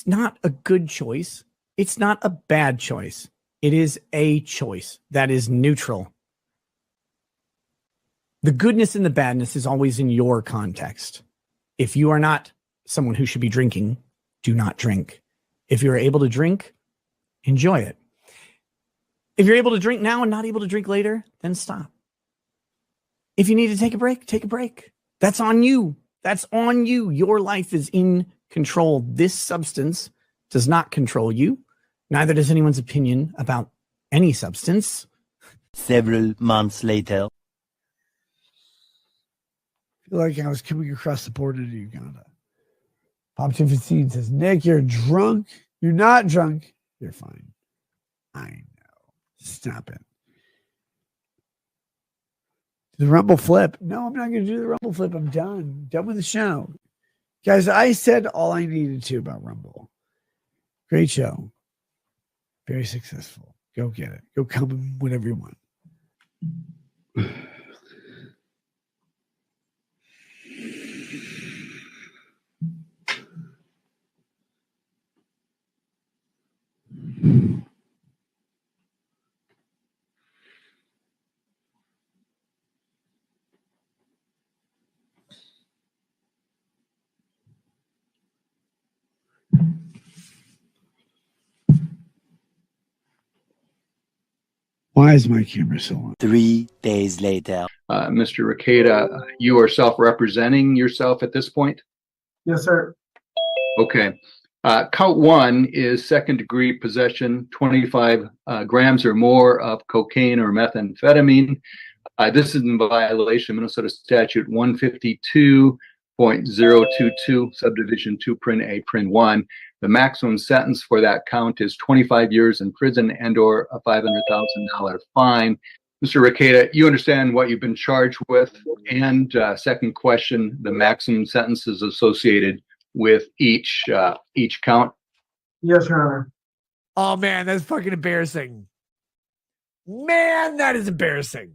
It's not a good choice. It's not a bad choice. It is a choice that is neutral. The goodness and the badness is always in your context. If you are not someone who should be drinking, do not drink. If you're able to drink, enjoy it. If you're able to drink now and not able to drink later, then stop. If you need to take a break, take a break. That's on you. That's on you. Your life is in control. This substance does not control you. Neither does anyone's opinion about any substance. Several months later. I feel like I was coming across the border to Uganda. Pop 215 says, Nick, you're drunk. You're not drunk. You're fine. I know. Stop it. The Rumble flip. No, I'm not going to do the Rumble flip. I'm done. Done with the show. Guys, I said all I needed to about Rumble. Great show. Very successful. Go get it. Go come whenever you want. Why is my camera so on? 3 days later. Mr. Ricada, you are self-representing yourself at this point? Yes, sir. Okay. Count one is second-degree possession, 25 grams or more of cocaine or methamphetamine. This is in violation of Minnesota Statute 152.022, subdivision 2, print A, print 1. The maximum sentence for that count is 25 years in prison and or a $500,000 fine. Mr. Ricada, you understand what you've been charged with? And second question, the maximum sentences associated with each count? Yes, Your Honor. Oh, man, that's fucking embarrassing. Man, that is embarrassing.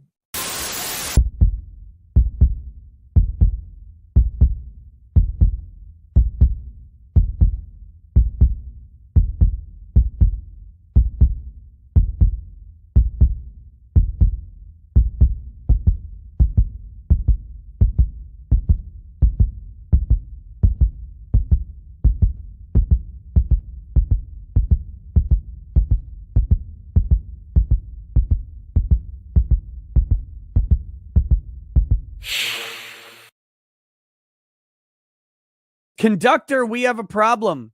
Conductor, we have a problem.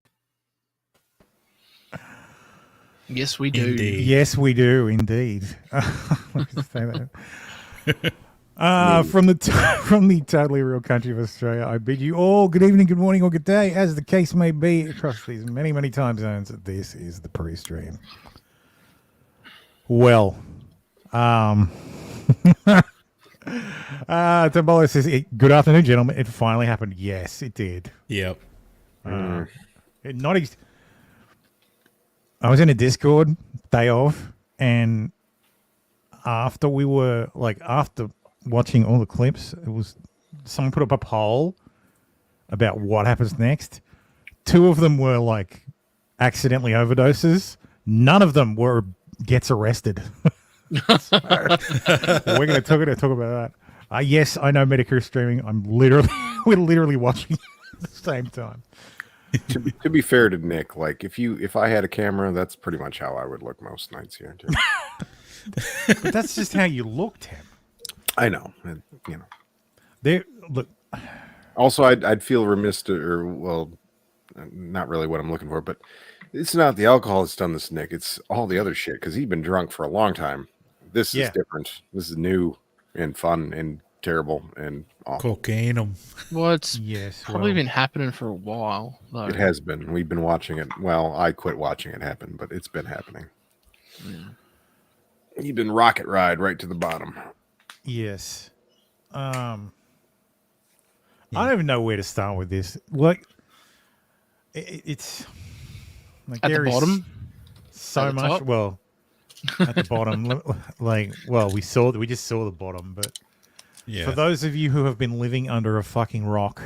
Yes, we do. Indeed. Yes, we do, indeed. Let me say that. From the totally real country of Australia, I bid you all good evening, good morning, or good day, as the case may be, across these many, many time zones. This is the pre-stream. Well, Tombolo says, good afternoon, gentlemen. It finally happened. Yes, it did. Yep. I was in a Discord day off, and after watching all the clips, it was someone put up a poll about what happens next. 2 of them were like accidentally overdoses. None of them were gets arrested. So, we're going to talk about that. Yes, I know Medicare streaming. We're literally watching at the same time. To be fair to Nick, like if I had a camera, that's pretty much how I would look most nights here too. But that's just how you look, Tim. I know, Look. Also, I'd feel remiss not really what I'm looking for, but it's not the alcohol that's done this, Nick. It's all the other shit because he's been drunk for a long time. This is different. This is new and fun and terrible and awful. Cocaine. Well, it's Yes, probably well, been happening for a while, though. It has been. We've been watching it. Well, I quit watching it happen, but it's been happening. Yeah. You've been rocket ride right to the bottom. Yes. I don't even know where to start with this. Like, it's like At the bottom? So At the much. top? Well, at the bottom, we just saw the bottom, but Yeah. for those of you who have been living under a fucking rock,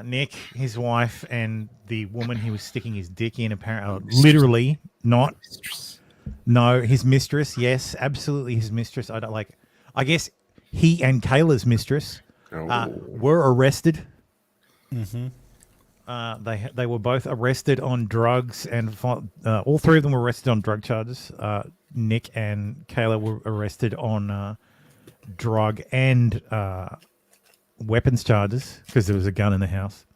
Nick, his wife, and the woman he was sticking his dick in, apparently, literally, not. No, his mistress. Yes, absolutely his mistress. I guess he and Kayla's mistress were arrested. Mm-hmm. They were both arrested on drugs, and all three of them were arrested on drug charges. Nick and Kayla were arrested on drug and weapons charges because there was a gun in the house.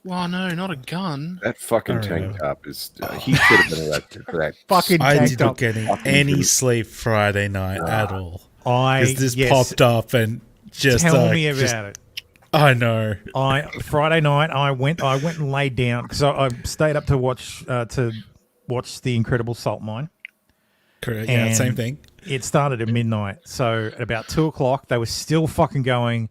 Well, no, not a gun. That fucking tank top is. He should have been arrested for that. Fucking I tank did top. not get any sleep Friday night at all. This Yes, popped up and just tell me about it. I know. Friday night I went and laid down because I stayed up to watch the Incredible Salt Mine. Correct. Yeah, And same thing. It started at midnight, so at about 2:00 they were still fucking going.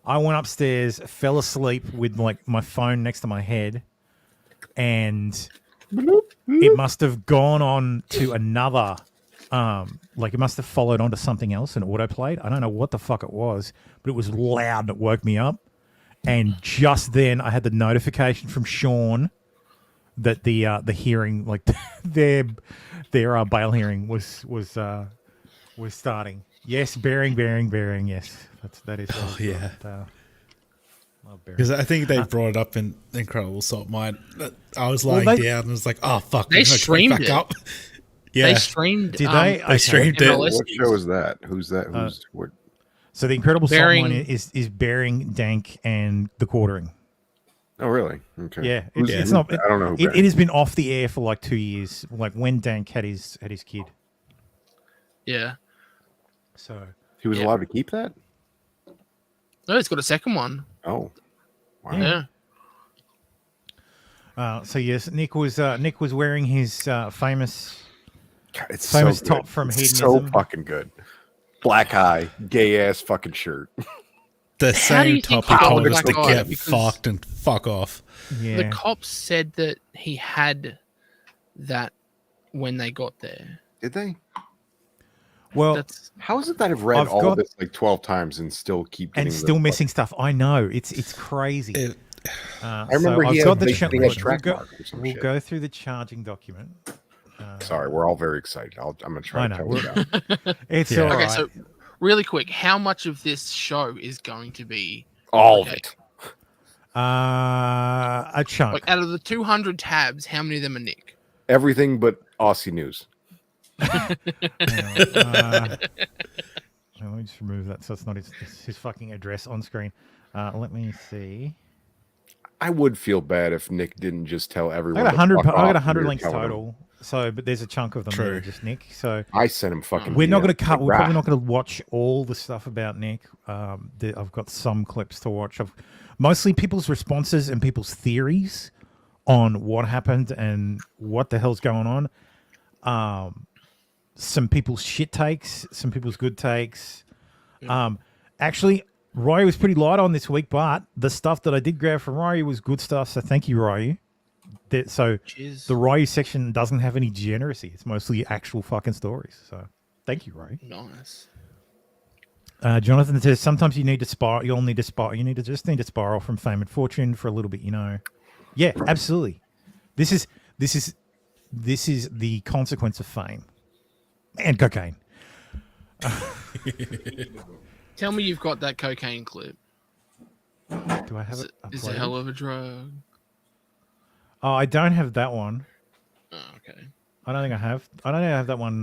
I went upstairs, fell asleep with like my phone next to my head, and it must have gone on to another. Like it must have followed onto something else and autoplayed. I don't know what the fuck it was, but it was loud and it woke me up. And just then I had the notification from Sean that the hearing, like their bail hearing was starting. Yes, bearing. Yes, that is. Oh yeah. Love Bearing. Because I think they brought it up in Incredible Salt Mine. I was lying down and was like, "Oh fuck!" They streamed back it. Up. Yeah. They streamed. Did they? They streamed it. What show is that? Who's that? Who's what? So the Incredible Bearing- Salt Mine is Bearing, Dank, and the Quartering. Oh, really? Okay. Yeah, Who's- it's not. I don't know. Who It has been off the air for like 2 years. Like when Dank had his kid. Yeah. So he was allowed to keep that. No, it's got a second one. Oh, wow. Yeah. So yes, Nick was wearing his famous God, it's famous so top good. from It's Hedonism. so fucking good. Black eye, gay ass fucking shirt. The How do same you think topic he told got us to that guy? get Because- fucked and fuck off. Yeah. The cops said that he had that when they got there. Did they? Well, That's How is it that I've read I've all got- of this like 12 times and still keep getting and the still missing stuff. I know it's crazy. I remember so he I've had got the like, cha- he had we'll track go, mark or some we'll shit. go through the charging document. Sorry, we're all very excited. I'm gonna try I to know, tell you now. It's Yeah. all okay. right. So, really quick, how much of this show is going to be All of okay? it. A chunk. Like out of the 200 tabs, how many of them are Nick? Everything but Aussie news. Let me just remove that so it's not his fucking address on screen. Let me see. I would feel bad if Nick didn't just tell I everyone. got 100. to fuck I got off 100 when you're links telling them. total. So, but there's a chunk of them that are just Nick. So I sent him fucking. we're not going to DMs, cut. like, We're probably rah. not going to watch all the stuff about Nick. I've got some clips to watch of mostly people's responses and people's theories on what happened and what the hell's going on. Some people's shit takes, some people's good takes. Actually, Roy was pretty light on this week, but the stuff that I did grab from Roy was good stuff. So thank you, Roy. So Jeez. the Roy section doesn't have any degeneracy. It's mostly actual fucking stories. So thank you, Roy. Nice. Jonathan says sometimes you need to spar. You'll need to spar. You need to spiral from fame and fortune for a little bit. You know. Yeah, absolutely. This is the consequence of fame and cocaine. Tell me you've got that cocaine clip. Do I have it? It's a uploaded? hell of a drug. Oh, I don't have that one. Oh, okay. I don't think I have. I don't think I have that one.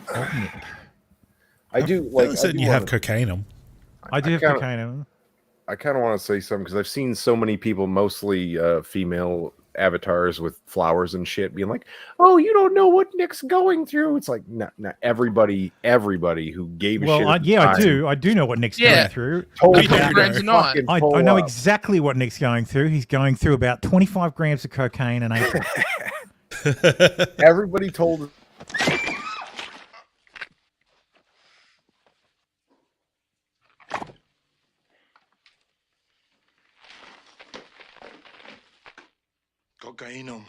Nick. I do like. Like, said you have cocaine on. I do have kinda- cocaine. in them. I kind of want to say something because I've seen so many people, mostly female avatars with flowers and shit, being like, "Oh, you don't know what Nick's going through." It's like, not everybody who gave a shit. Well, at the yeah, I time do. I do know what Nick's Yeah. going through. told We you don't to grams or not. fucking I pull know up. exactly what Nick's going through. He's going through about 25 grams of cocaine in April. Everybody told. Cocainum.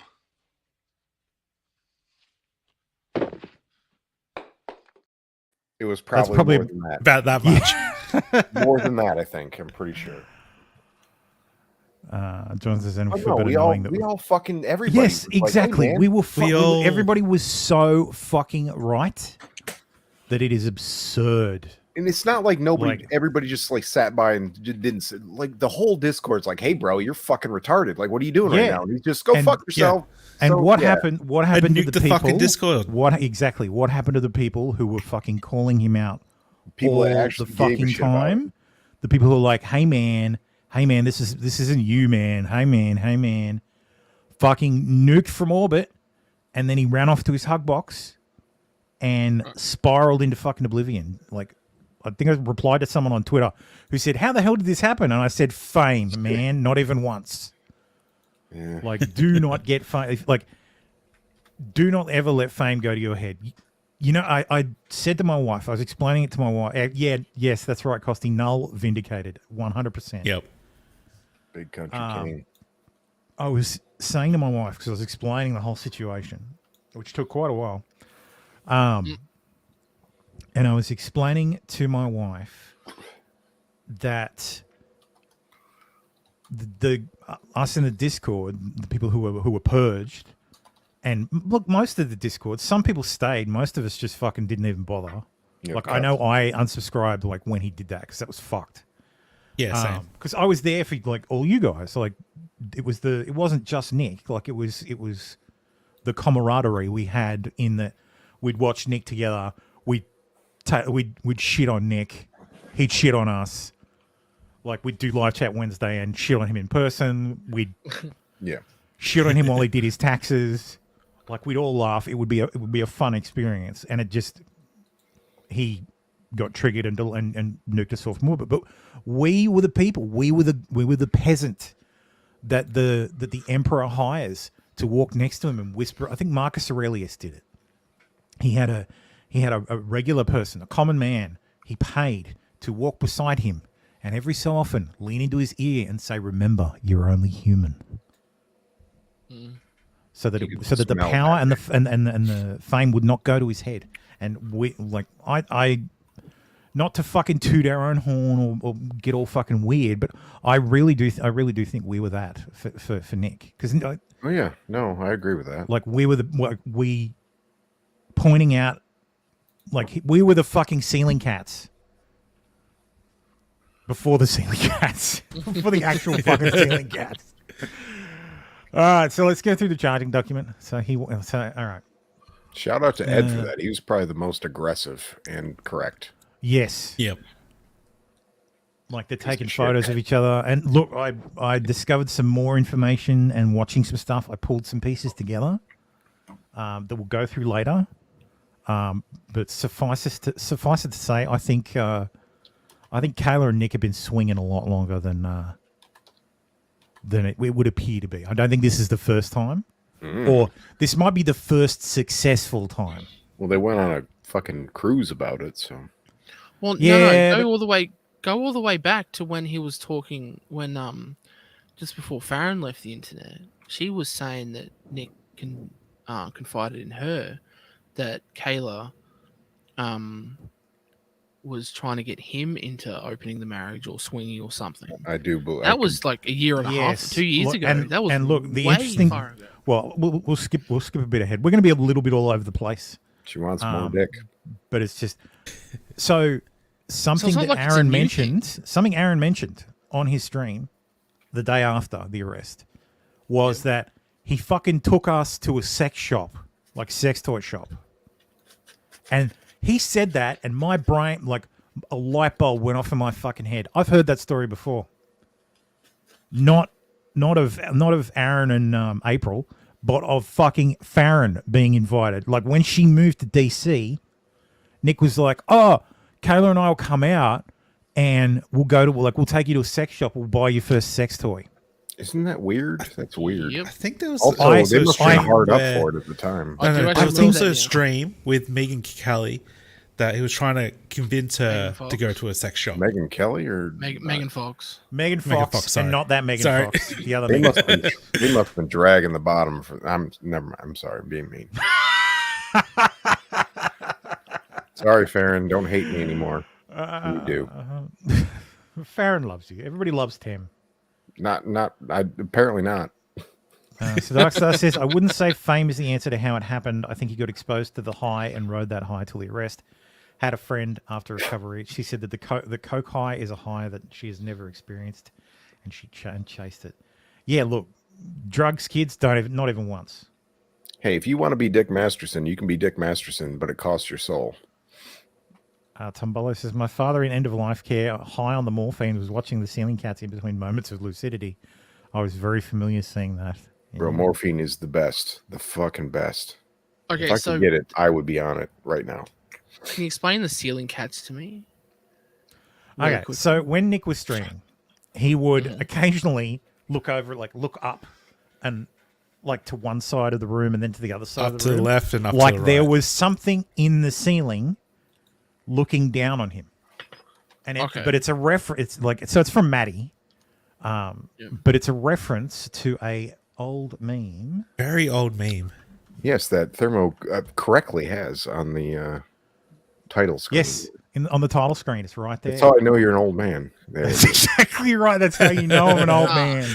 It was That's probably probably more than that. About that much. More than that, I think. I'm pretty sure. John says, and Oh, we feel no, better we all knowing that. we all fucking everybody. Yes, was like, hey, exactly. man. we were. all- Everybody was so fucking right that it is absurd. And it's not like nobody, Like- everybody just like sat by and didn't like the whole Discord's like, hey, bro, you're fucking retarded. Like, what are you doing right Yeah. now? And he's just go And- fuck yourself. And So, what yeah. happened? What happened to nuke the the people? fucking Discord. What exactly? What happened to the people who were fucking calling him out People all that the actually gave a fucking shit about it. time? The people who are like, hey man, this isn't you, man. Hey man, fucking nuked from orbit, and then he ran off to his hug box and spiraled into fucking oblivion. Like, I think I replied to someone on Twitter who said, "How the hell did this happen?" And I said, "Fame, man, not even once." Yeah. Like, do not get fame. Like, do not ever let fame go to your head. You know, I said to my wife, I was explaining it to my wife. Yes, that's right, Costy. Null vindicated, 100%. Yep. Big country king. I was saying to my wife, because I was explaining the whole situation, which took quite a while. And I was explaining to my wife that the us in the Discord, the people who were purged, and look, most of the Discord, some people stayed. Most of us just fucking didn't even bother. Yeah, Like, I know I unsubscribed like when he did that because that was fucked. Yeah, same. Because I was there for like all you guys. So, like, it wasn't just Nick. Like, it was the camaraderie we had in that we'd watch Nick together. We'd shit on Nick. He'd shit on us. Like, we'd do live chat Wednesday and shit on him in person. We'd shit on him while he did his taxes. Like, we'd all laugh. It would be a fun experience. And he got triggered and nuked us off more. But we were the people. We were the peasant that the emperor hires to walk next to him and whisper. I think Marcus Aurelius did it. He had a regular person, a common man. He paid to walk beside him, and every so often lean into his ear and say, "Remember, you're only human." So that the smell power and the fame would not go to his head. And we I not to fucking toot our own horn or get all fucking weird, but I really do think we were that for Nick, because Oh yeah, no, I agree with that. like we pointing out, like, we were the fucking ceiling cats before the ceiling cats, before the actual fucking ceiling cats. All right, so let's go through the charging document. So all right. Shout out to Ed for that. He was probably the most aggressive and correct. Yes. Yep. Like, they're taking photos of each other. And look, I discovered some more information and watching some stuff. I pulled some pieces together that we'll go through later. But suffice it to say, I think Kayla and Nick have been swinging a lot longer than it would appear to be. I don't think this is the first time, or this might be the first successful time. Well, they went on a fucking cruise about it, so. Well, Yeah, no, go all the way back to when he was talking just before Farron left the internet. She was saying that Nick confided in her that Kayla was trying to get him into opening the marriage or swinging or something. I do believe that was like a year and a half, 2 years ago. That was the way interesting. far ago. Well, we'll skip a bit ahead. We're going to be a little bit all over the place. She wants more dick, but it's just so something not that like it's a Aaron new mentioned. Something Aaron mentioned on his stream the day after the arrest was that he fucking took us to a sex shop, like sex toy shop, and he said that, and my brain, like a light bulb went off in my fucking head. I've heard that story before. Not of Aaron and April, but of fucking Farron being invited. Like, when she moved to DC, Nick was like, "Oh, Kayla and I will come out, and we'll take you to a sex shop. We'll buy you first sex toy." Isn't that weird? That's weird. Yep. I think there was Also, they must have been hard up for it at the time. No, I there was think also that, a stream with Megan Kelly that he was trying to convince her to go to a sex shop. Megan Kelly or Megan Fox. Megan Fox, sorry. and not that Megan Sorry. Fox, the other They Megan. must have been dragging the bottom. Never mind. I'm sorry, I'm being mean. Sorry, Farron. Don't hate me anymore. You do. Farron loves you. Everybody loves Tim. Apparently not. So Darkstar says, I wouldn't say fame is the answer to how it happened. I think he got exposed to the high and rode that high till the arrest. Had a friend after recovery. She said that the coke high is a high that she has never experienced, and she chased it. Yeah, look, drugs, kids, not even once. Hey, if you want to be Dick Masterson, you can be Dick Masterson, but it costs your soul. Tumbolo says, my father in end-of-life care, high on the morphine, was watching the ceiling cats in between moments of lucidity. I was very familiar seeing that. Yeah. Bro, morphine is the best. The fucking best. Okay, if I could get it, I would be on it right now. Can you explain the ceiling cats to me? Okay, so when Nick was streaming, he would occasionally look over, look up and to one side of the room and then to the other side of the room. Up to the left and up to the right. There was something in the ceiling looking down on him. And but it's a reference, so it's from Maddie. But it's a reference to a old meme. Very old meme. Yes, that Thermo correctly has on the title screen. Yes, on the title screen. It's right there. That's how I know you're an old man. That's exactly right. That's how you know I'm an old man.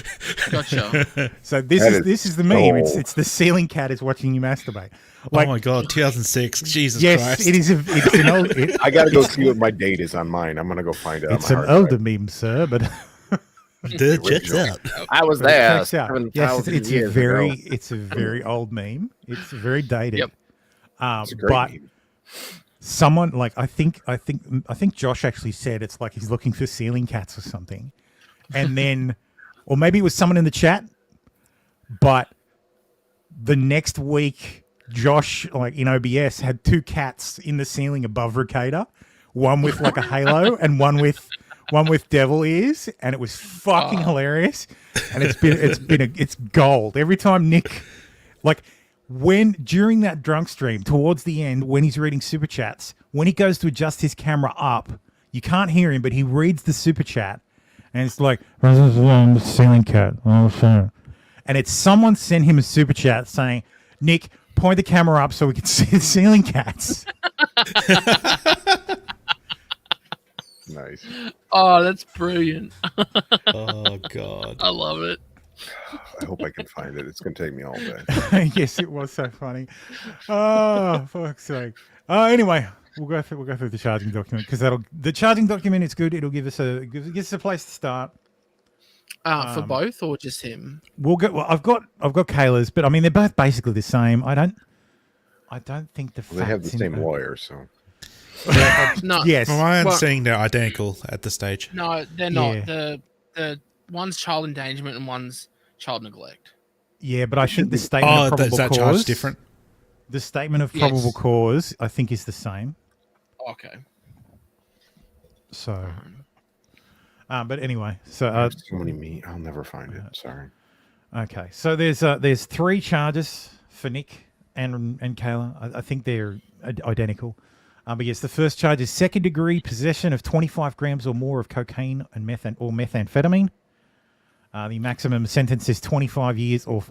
Gotcha. So this is the meme. It's the ceiling cat is watching you masturbate. Oh my god, 2006. Jesus Yes, Christ. it's an old. I got to go see what my date is on mine. I'm gonna go find it. It's an older meme, sir, but. Checks out. I was there. Checks out. Yes, it's a very old meme. It's very dated. Yep. It's a great but meme. someone I think Josh actually said it's like he's looking for ceiling cats or something, and then, or maybe it was someone in the chat, but the next week Josh in OBS had two cats in the ceiling above Ricada, one with a halo and one with devil ears, and it was fucking hilarious. And it's gold every time Nick, during that drunk stream towards the end when he's reading super chats, when he goes to adjust his camera up, you can't hear him, but he reads the super chat, and it's like ceiling cat, and it's someone sent him a super chat saying, Nick, point the camera up so we can see the ceiling cats. Nice. Oh, that's brilliant. Oh god, I love it. I hope I can find it. It's gonna take me all day. Yes, it was so funny. Oh, fuck's sake. Anyway, we'll go through the charging document because the charging document is good. It'll give us a place to start. For both or just him? I've got Kayla's, but I mean they're both basically the same. I don't think they have the same lawyer, so. No. Yes. From my understanding, they're identical at this stage. No, they're not. Yeah. The one's child endangerment and one's child neglect. Yeah, but I think the statement of probable is that cause charge different? The statement of probable cause, I think, is the same. Okay. So, but anyway, so so many I'll never find it. Sorry. Okay, so there's three charges for Nick and Kayla. I think they're identical. But yes, the first charge is second-degree possession of 25 grams or more of cocaine and methamphetamine. The maximum sentence is 25 years, or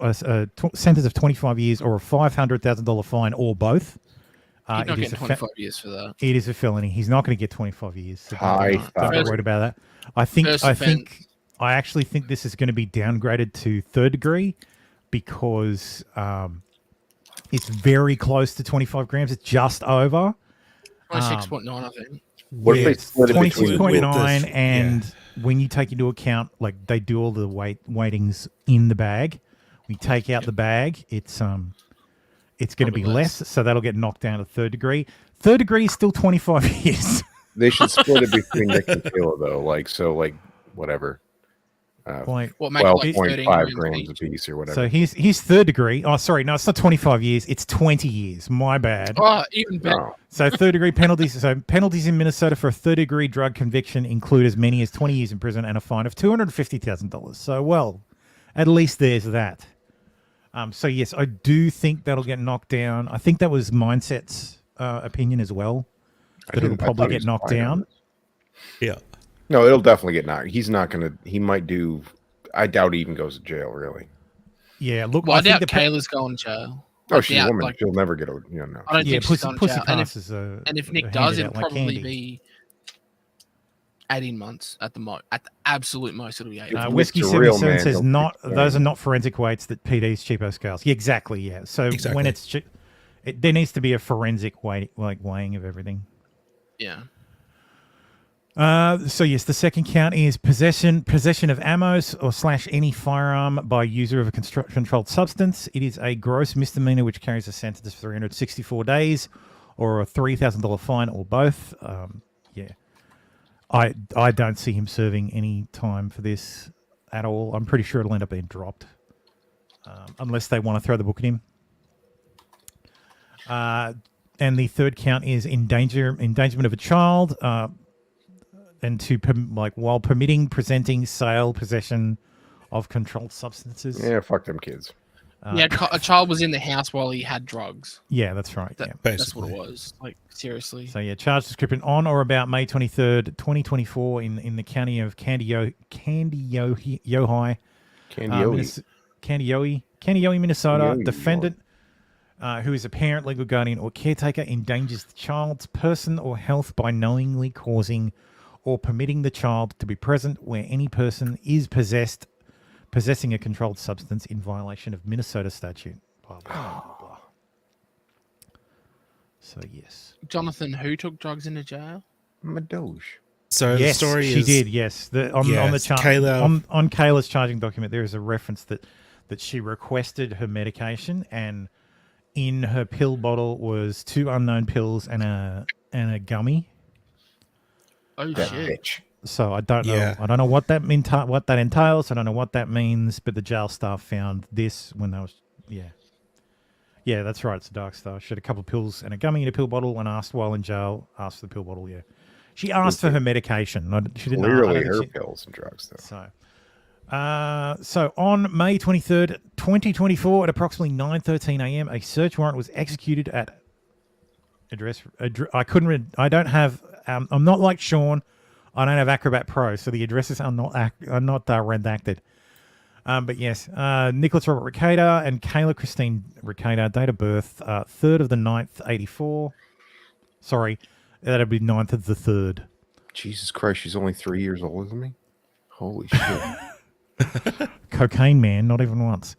sentence of 25 years, or a $500,000 fine, or both. He's not getting 25 years for that. It is a felony. He's not going to get 25 years. So don't be worried about that. I actually think this is going to be downgraded to third degree because it's very close to 25 grams. It's just over. 26.9, I think. What if they split it between 26.9, and when you take into account, they do all the weightings in the bag, we take out the bag, it's going to be less, so that'll get knocked down to third degree. Third degree is still 25 years. They should split it between Nick and Kayla, though. Whatever. 12.5 grams a piece or whatever. So he's third degree. Oh, sorry, no, it's not 25 years. It's 20 years. My bad. Oh, even better. Oh. So third degree penalties. So penalties in Minnesota for a third degree drug conviction include as many as 20 years in prison and a fine of $250,000. So at least there's that. So yes, I do think that'll get knocked down. I think that was Mindset's opinion as well. That it'll probably get knocked down. Yeah. No, it'll definitely get knocked. He's not going to. He might do. I doubt he even goes to jail, really. Yeah, look. Well, I doubt Kayla's going to jail. Oh, she's a woman. She'll never get a. No. I don't think she's going to jail. Passes and if Nick does, it'll probably be. 18 months at the absolute most. It'll be 18. Whiskey It's a real 77 man, says he'll not. keep Those are going. not forensic weights that PD's cheapo scales. Yeah, exactly. Yeah. So Exactly. when it's there needs to be a forensic weighing of everything. Yeah. So yes, the second count is possession of ammo or / any firearm by user of a controlled substance. It is a gross misdemeanor which carries a sentence of 364 days or a $3,000 fine or both. Yeah, I don't see him serving any time for this at all. I'm pretty sure it'll end up being dropped unless they want to throw the book at him. And the third count is endangerment of a child. And while permitting, presenting, sale, possession of controlled substances. Yeah, fuck them kids. A child was in the house while he had drugs. Yeah, that's right. That's what it was. Like, seriously. So yeah, charge description on or about May 23rd, 2024 in the county of Candiyohi, Minnesota. Candiyohi, Defendant, who is a parent, legal guardian, or caretaker, endangers the child's person or health by knowingly causing or permitting the child to be present where any person is possessing a controlled substance in violation of Minnesota statute. Blah, blah, blah, blah. So yes, Jonathan, who took drugs into jail? Madoge. So yes, the story she is did. Yes, on Kayla's charging document, there is a reference that she requested her medication, and in her pill bottle was 2 unknown pills and a gummy. Oh shit! Bitch. So I don't know. Yeah. I don't know what that entails. I don't know what that means. But the jail staff found this when they was yeah, that's right. It's a dark star. She had a couple of pills and a gummy in a pill bottle, and asked while in jail. Asked for the pill bottle. Yeah, she asked for her medication. She didn't. Clearly, her pills and drugs though. So on May 23rd, 2024, at approximately 9:13 a.m., a search warrant was executed at address. I couldn't read. I don't have. I'm not like Sean. I don't have Acrobat Pro, so the addresses are not redacted. But yes, Nicholas Robert Ricada and Kayla Christine Ricada, date of birth 3rd of the 9th, 84. Sorry, that'd be 9th of the 3rd. Jesus Christ, she's only 3 years older than me. Holy shit! Cocaine man, not even once.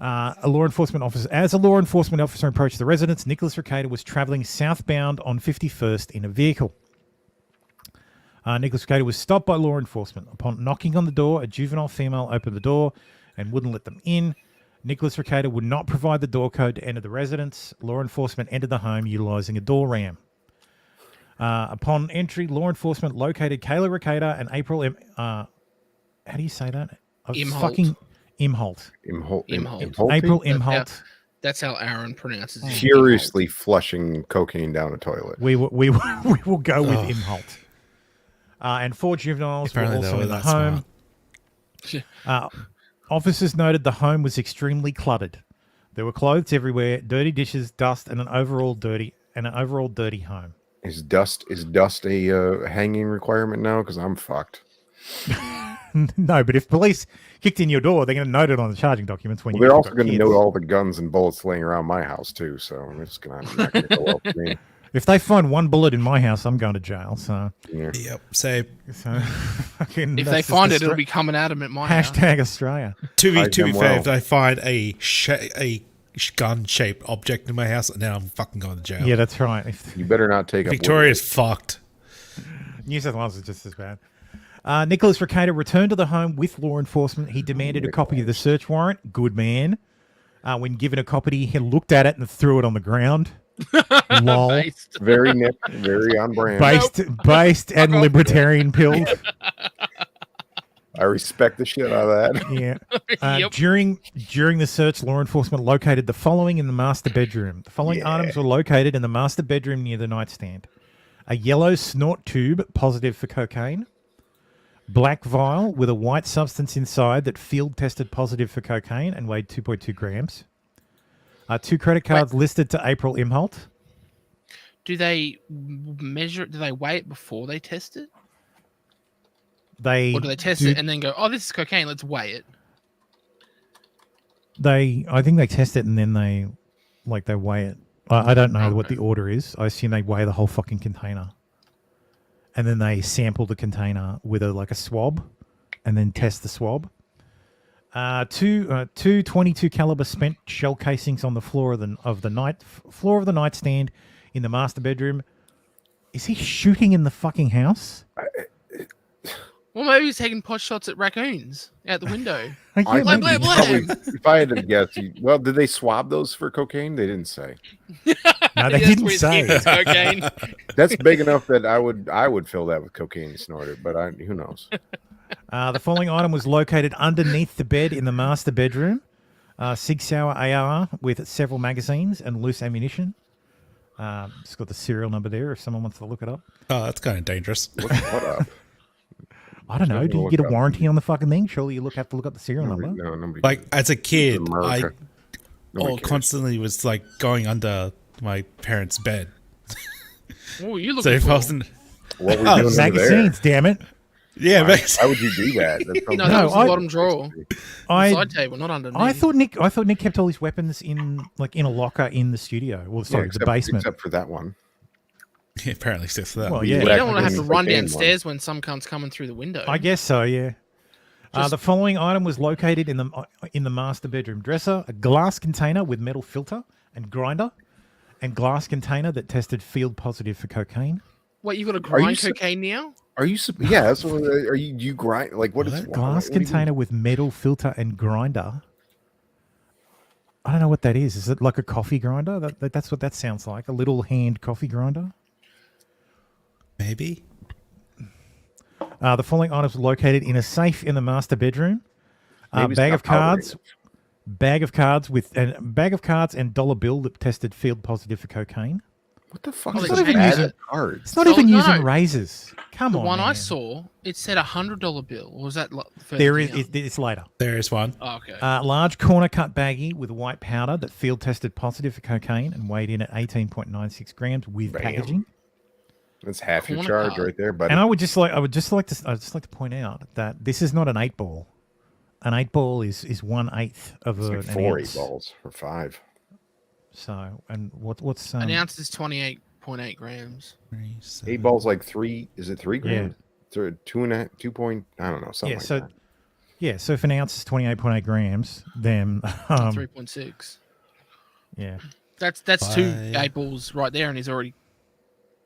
As a law enforcement officer approached the residence, Nicholas Ricada was traveling southbound on 51st in a vehicle. Nicholas Ricada was stopped by law enforcement. Upon knocking on the door, a juvenile female opened the door and wouldn't let them in. Nicholas Ricada would not provide the door code to enter the residence. Law enforcement entered the home utilizing a door ram. Upon entry, law enforcement located Kayla Ricada and April how do you say that? Imholt. Imholt. April Imholt. That's how Aaron pronounces it. Furiously flushing cocaine down a toilet. We will go with Imholt. And 4 juveniles were also in the home. Officers noted the home was extremely cluttered. There were clothes everywhere, dirty dishes, dust, and an overall dirty home. Is dust a hanging requirement now? Because I'm fucked. No, but if police kicked in your door, they're going to note it on the charging documents when they're also going to note all the guns and bullets laying around my house too. So I'm just going to go well for me. If they find one bullet in my house, I'm going to jail. So Yep, same. If they find it, it'll be coming at them at my house. Hashtag Australia. To be fair, if they find a gun-shaped object in my house, now I'm fucking going to jail. Yeah, that's right. You better not take up. Victoria's fucked. New South Wales is just as bad. Nicholas Ricada returned to the home with law enforcement. He demanded a copy of the search warrant. Good man. When given a copy, he looked at it and threw it on the ground. Lol. Very Nick, very on brand. Based and libertarian pilled. I respect the shit out of that. Yeah. During the search, law enforcement located the following in the master bedroom. The following items were located in the master bedroom near the nightstand: a yellow snort tube positive for cocaine, black vial with a white substance inside that field tested positive for cocaine and weighed 2.2 grams. 2 credit cards listed to April Imholt. Do they measure it? Do they weigh it before they test it? Or do they test it and then go, oh, this is cocaine, let's weigh it? I think they test it and then they weigh it. I don't know what the order is. I assume they weigh the whole fucking container. and then they sample the container with a swab, and then test the swab. Two 22 caliber spent shell casings on the floor of the nightstand in the master bedroom. Is he shooting in the fucking house? Well, maybe he's taking pot shots at raccoons out the window. If I had to guess, did they swab those for cocaine? They didn't say. No, they didn't say. Cocaine. That's big enough that I would fill that with cocaine and snort it, but who knows? The following item was located underneath the bed in the master bedroom. Sig Sauer AR with several magazines and loose ammunition. It's got the serial number there if someone wants to look it up. Oh, that's kind of dangerous. What up? I don't know. Do you get a warranty on the fucking thing? Surely you have to look up the serial number. No, nobody. Like as a kid, I cares. constantly was like going under my parents' bed. Oh, you look. So if I wasn't, What were you doing under magazines, damn it. Yeah, why would you do that? No, that was the bottom drawer. Side table, not underneath. I thought Nick kept all his weapons in a locker in the studio. Well, sorry, the basement. Except for that one. Yeah, apparently except for that. Well, You don't want to have to run downstairs when some cunt's coming through the window. I guess so, yeah. The following item was located in the master bedroom dresser: a glass container with metal filter and grinder, and glass container that tested field positive for cocaine. Wait, you got to grind cocaine now? Are you? Yeah, that's what. Are you grind? Like what is glass container with metal filter and grinder? I don't know what that is. Is it like a coffee grinder? That's what that sounds like. A little hand coffee grinder. Maybe. The following items were located in a safe in the master bedroom. Bag of cards and dollar bill that tested field positive for cocaine. What the fuck? It's not even using razors. Come on. The one man. I saw, it said $100 bill. Or was that it's later. There is one. Oh, okay. Large corner cut baggie with white powder that field tested positive for cocaine and weighed in at 18.96 grams with packaging. That's half your charge right there, buddy. And I would just like to point out that this is not an 8-ball. An 8-ball is 1/8 of it's an like 4 ounce. 8-balls or 5. So, and what's an ounce is 28.8 grams. 8 balls like 3. Is it 3 grams? Yeah. 2.5, 2 point. I don't know. Something like that. So if an ounce is 28.8 grams, then 3.6. Yeah. That's 2 8-balls right there, and he's already.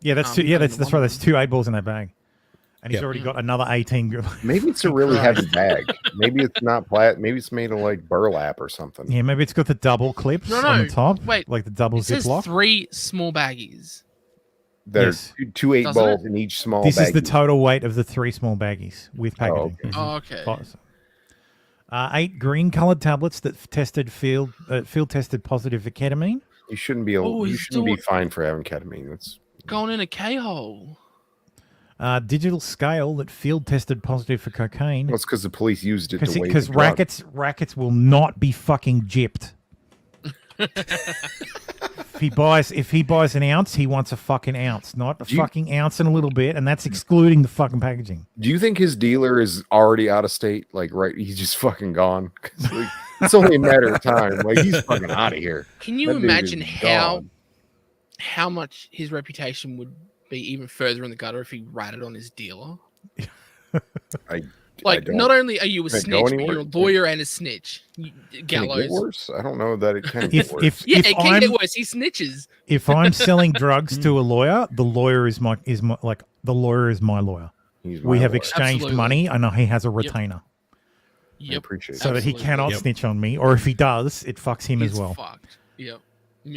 Yeah, that's two. Yeah, that's right. There's 2 8-balls in that bag, and he's already got another 18. Maybe it's a really heavy bag. Maybe it's not plat.Maybe it's made of like burlap or something. Yeah, maybe it's got the double clips on the top. Wait, like the double it says Ziploc. 3 small baggies. There's 2 8-balls in each small. This is the total weight of the 3 small baggies with packaging. Oh, okay. 8 green colored tablets that tested field tested positive for ketamine. You shouldn't be. You shouldn't be fined for having ketamine. That's going in a K-hole. Digital scale that field tested positive for cocaine. Well, it's because the police used it to weigh because rackets will not be fucking gypped. If he buys an ounce, he wants a fucking ounce, not a fucking ounce and a little bit, and that's excluding the fucking packaging. Do you think his dealer is already out of state? Like, right, he's just fucking gone. Like, it's only a matter of time. Like, he's fucking out of here. Can you imagine how much his reputation would be even further in the gutter if he ratted on his dealer? Not only are you a snitch, but you're a lawyer and a snitch. Gallows. Can it get worse? I don't know that it can get worse. It can get worse. He snitches. If I'm selling drugs to a lawyer, the lawyer is my lawyer. We have exchanged money, and he has a retainer. I appreciate so that he cannot snitch on me, or if he does, it fucks him as well. Fucked. Yep.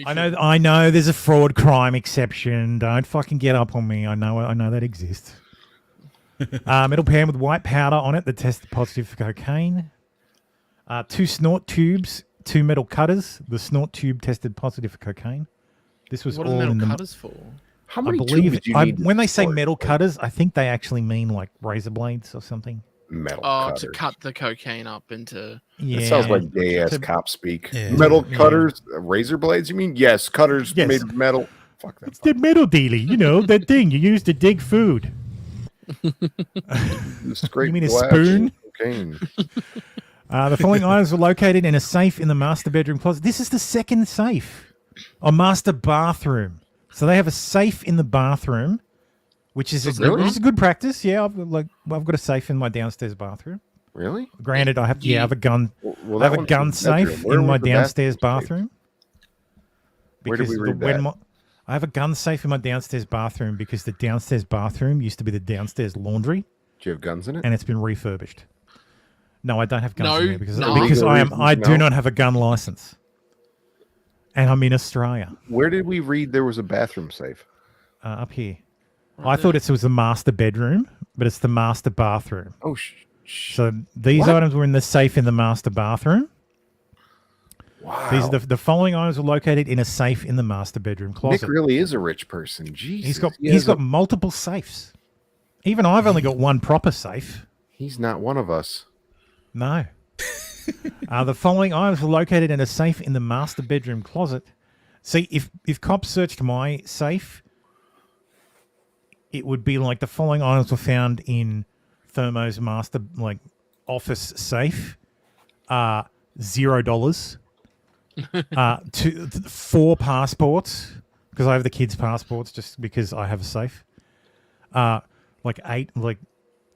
I know. There's a fraud crime exception. Don't fucking get up on me. I know that exists. Metal pan with white powder on it that tested positive for cocaine. 2 snort tubes, 2 metal cutters. The snort tube tested positive for cocaine. This was what all are metal in the cutters for? How many tubes do you need? When they say metal cutters, I think they actually mean like razor blades or something. Metal cutters. To cut the cocaine up into. It sounds like gay ass cop speak. Yeah. Metal cutters, razor blades. You mean yes, cutters made of metal. Fuck that. It's the metal dealie, that thing you use to dig food. You mean a spoon? The following items were located in a safe in the master bedroom closet. This is the second safe. A master bathroom. So they have a safe in the bathroom which is Really? which is a good practice. Yeah, I've got a safe in my downstairs bathroom. Really? Granted, I have a gun. Well, I have that a one's gun in the bedroom. safe Where in my was the downstairs bathroom bathroom. Where did we Because read when that? I have a gun safe in my downstairs bathroom because the downstairs bathroom used to be the downstairs laundry, Do you have guns in it? and it's been refurbished. No, I don't have guns No, in there because no. because Legal I reasons, do no? not have a gun license, and I'm in Australia. Where did we read there was a bathroom safe? Up here. I thought it was the master bedroom, but it's the master bathroom. Oh, So these What? items were in the safe in the master bathroom. wow. These are the following items were located in a safe in the master bedroom closet. Nick really is a rich person. Jesus. He's got multiple safes. Even I've only got one proper safe. He's not one of us. No. The following items were located in a safe in the master bedroom closet. See, if cops searched my safe, it would be like the following items were found in Thermo's master office safe. $0. 4 passports because I have the kids' passports just because I have a safe.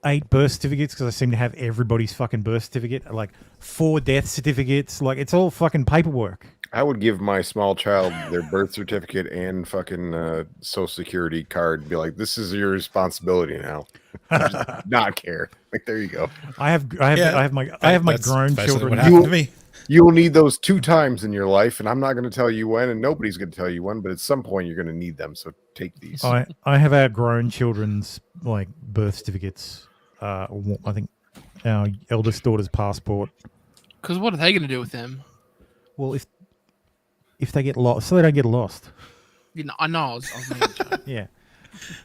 Eight birth certificates because I seem to have everybody's fucking birth certificate. 4 death certificates. It's all fucking paperwork. I would give my small child their birth certificate and fucking social security card and be like, this is your responsibility now. Just not care. There you go. I have my That's grown basically children. what happened to me. You'll need those 2 times in your life, and I'm not going to tell you when, and nobody's going to tell you when, but at some point you're going to need them, so take these. I have our grown children's birth certificates. I think our eldest daughter's passport. Because what are they going to do with them? Well, if they get lost, so they don't get lost. You know, I know. I was making a joke. Yeah.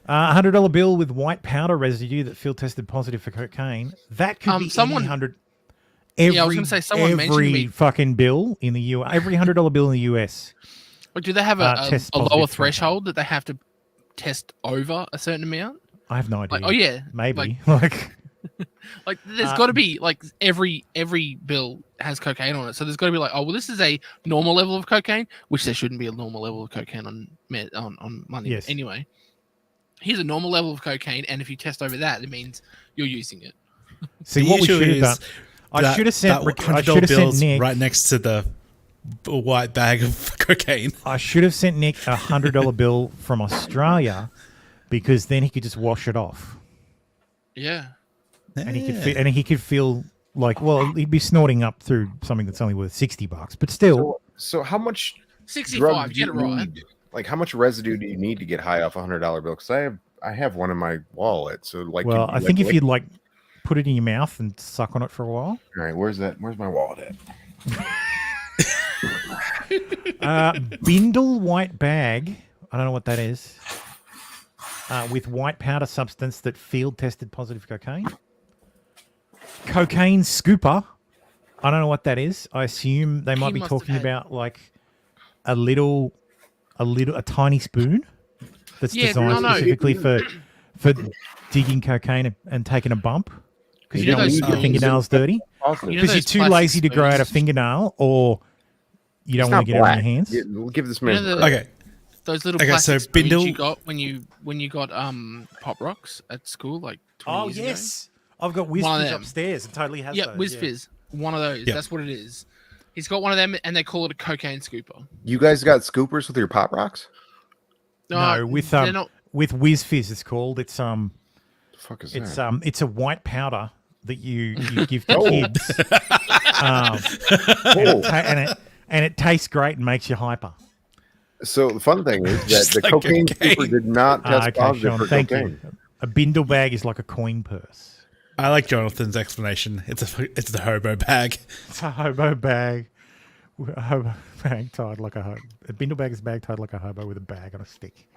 $100 bill with white powder residue that field tested positive for cocaine. That could be someone- any hundred. Yeah, I was gonna say, someone mentioned every me- fucking bill in the US, every $100 bill in the US. Like, do they have Test a lower positive for threshold that they have to test over a certain amount? I have no idea. Oh yeah, Maybe. There's got to be every bill has cocaine on it, so there's got to be this is a normal level of cocaine, which there shouldn't be a normal level of cocaine on money. Yes. Anyway, here's a normal level of cocaine, and if you test over that, it means you're using it. See The what we issue should have is done. I should have sent. I should have sent Nick right next to the white bag of cocaine. I should have sent Nick a $100 bill from Australia, because then he could just wash it off, Yeah. and he could feel he'd be snorting up through something that's only worth $60, but still. So how much 65, drug do get it right. need? How much residue do you need to get high off a $100 bill? Because I have one in my wallet. So I think if you'd put it in your mouth and suck on it for a while. All right, where's my wallet at? Bindle white bag. I don't know what that is. With white powder substance that field tested positive for cocaine. Cocaine scooper. I don't know what that is. I assume they might be must have talking had- about a tiny spoon that's designed specifically for digging cocaine and taking a bump because you don't want to get your fingernails dirty. Awesome. Because you're too lazy to grow out a fingernail, or you don't want to get it on your hands. Yeah, we'll give this man. Okay. Those little Okay, plastic so spoons Bindle- you got when you got Pop Rocks at school 20 years ago. I've got One of Whiz Fizz them. upstairs. It totally has Yeah, those. Whiz Fizz. One of those. Yeah. That's what it is. He's got one of them, and they call it a cocaine scooper. You guys got scoopers with your Pop Rocks? No, with they're not. with Whiz Fizz, it's called. It's The fuck is that? it's a white powder that you give to Oh. kids. And it tastes great and makes you hyper. So the fun thing is that Just the like cocaine cocaine. scooper did not test positive Sean, for thank cocaine. you. A bindle bag is like a coin purse. I like Jonathan's explanation. It's the hobo bag. It's a hobo bag. A hobo bag tied like a hobo. A bindle bag is a bag tied like a hobo with a bag on a stick.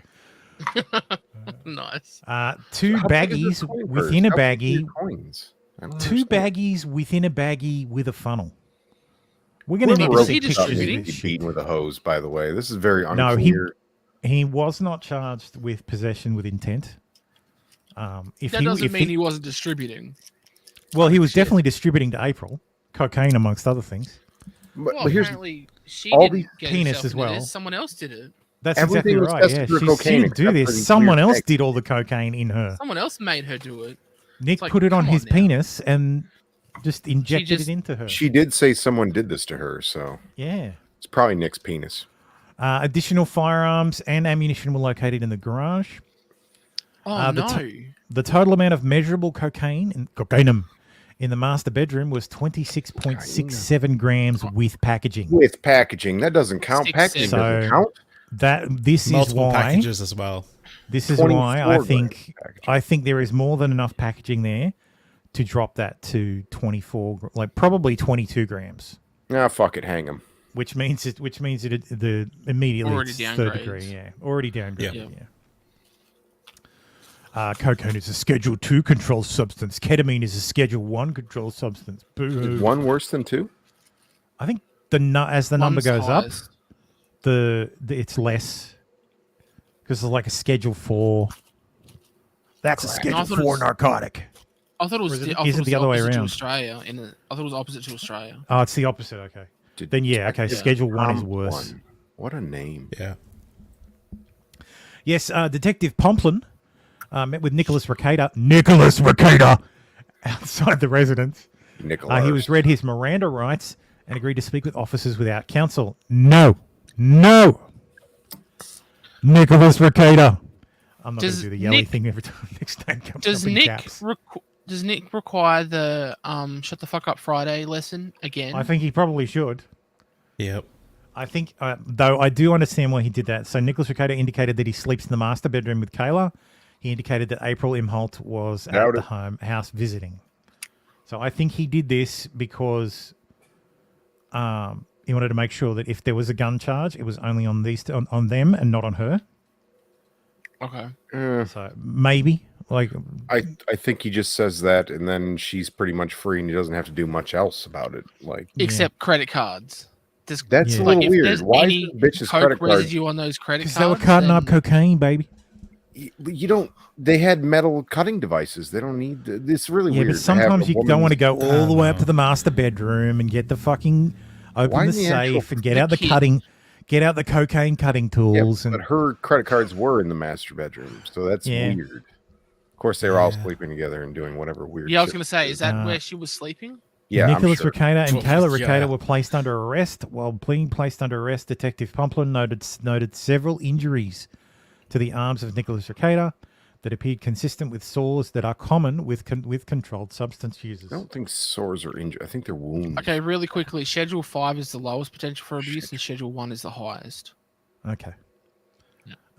Nice. Two How big is baggies this coin purse? within a How big are your baggie. coins? I don't Two understand. baggies within a baggie with a funnel. We're going to need to Whoever see wrote this pictures of distributing? this Be shit. beaten with a hose, by the way. This is very No, unclear. he was not charged with possession with intent. If That doesn't if mean he wasn't distributing. Well, he was definitely distributing to April cocaine amongst other things. But, Well, but here's apparently she all didn't these get penis herself as into well. this, someone else did it. That's Everything exactly was right. tested Yeah, for she cocaine didn't do except for this. these Someone weird else eggs. did all the cocaine in her. Someone else made her do it. Nick It's like, put it on come his now. penis and just injected just- it into her. She did say someone did this to her, so Yeah. it's probably Nick's penis. Additional firearms and ammunition were located in the garage. Oh no! The total amount of measurable cocaine in the master bedroom was 26.67 grams with packaging. With packaging, that doesn't count. 6, Packaging 7. doesn't count. This Multiple is why packages as well. This is why 24 grams I think there is more than enough packaging there to drop that to 24, like probably 22 grams. Ah, fuck it, hang him. Which means it the immediately Already it's third downgrades. degree, yeah, already downgraded, Yeah. Cocaine is a Schedule 2 controlled substance. Ketamine is a Schedule 1 controlled substance. Boo. Is one worse than two? I think as the number One's goes highest. up, the it's less because it's like a Schedule 4. That's a I Schedule thought 4 it's- narcotic. I thought it was. Or is it- I thought is it it was the other way opposite to around? Australia. I thought it was opposite to Australia. Oh, it's the opposite. Okay. Then yeah, okay. Schedule 1 is worse. What a name. Yeah. Yes, Detective Pomplin met with Nicholas Recator outside the residence. Nicholas. He was read his Miranda rights and agreed to speak with officers without counsel. No. Nicholas Recator. I'm not going to do the yelly thing every time Nick's name comes Does up in Nick caps. does Nick require the shut the fuck up Friday lesson again? I think he probably should. Yep. I think, though, I do understand why he did that. So Nicholas Recator indicated that he sleeps in the master bedroom with Kayla. He indicated that April Imholt was at the house visiting. So I think he did this because he wanted to make sure that if there was a gun charge, it was only on on them and not on her. Okay. So maybe I think he just says that, and then she's pretty much free, and he doesn't have to do much else about it. Like Except credit cards. That's a little if weird. there's Why any is this bitch's coke credit card? residue on those credit cards? because they were cutting up cocaine, baby. You don't. They had metal cutting devices. They don't need. It's really Yeah, weird. but to have sometimes a you don't want to go woman's- all the way up to the master bedroom and get the fucking Why open the in the actual- safe and get out the cutting, get out the cocaine cutting tools. But her credit cards were in the master bedroom, so that's Yeah. weird. Of course, they were all sleeping together and doing whatever weird. Yeah, I was shit. going to say, is that where she was sleeping? Yeah, I'm Nicholas sure. Recator and Kayla Yeah. Recator were placed under arrest. While being placed under arrest, Detective Pomplin noted several injuries to the arms of Nicholas Recator that appeared consistent with sores that are common with controlled substance users. I don't think sores are injured. I think they're wounds. Okay, really quickly. Schedule 5 is the lowest potential for abuse, and Schedule 1 is the highest. Okay.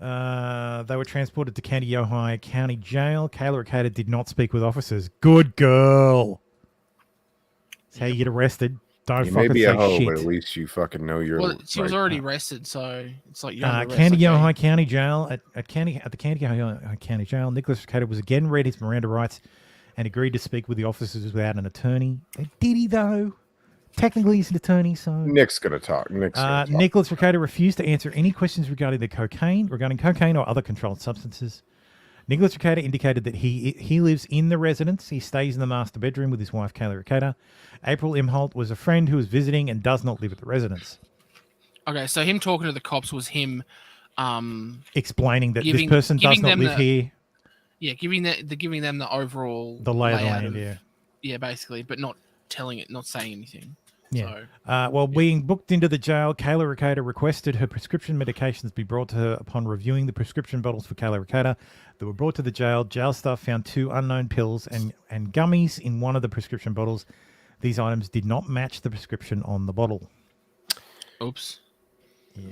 They were transported to Candy-Ojai County Jail. Kayla Recator did not speak with officers. Good girl. That's how you get arrested. Don't You may fucking be say a hoe, shit. but at least you fucking know you're. Well, she was right. already arrested, so it's like you're under arrest, Candy-Ojai okay. County Jail at the Candy-Ojai County Jail. Nicholas Recator was again read his Miranda rights and agreed to speak with the officers without an attorney. Did he though? Technically, he's an attorney, so Nick's gonna talk. Nicholas Recator refused to answer any questions regarding cocaine or other controlled substances. Nicholas Recator indicated that he lives in the residence. He stays in the master bedroom with his wife, Kayla Recator. April Imholt was a friend who was visiting and does not live at the residence. Okay, so him talking to the cops was him Explaining that this person does not live here. Yeah, giving them the overall The lay of the layout land, yeah. Yeah, basically, but not saying anything. Yeah. So, While being booked into the jail, Kayla Recator requested her prescription medications be brought to her upon reviewing the prescription bottles for Kayla Recator that were brought to the jail. Jail staff found 2 unknown pills and gummies in one of the prescription bottles. These items did not match the prescription on the bottle. Oops.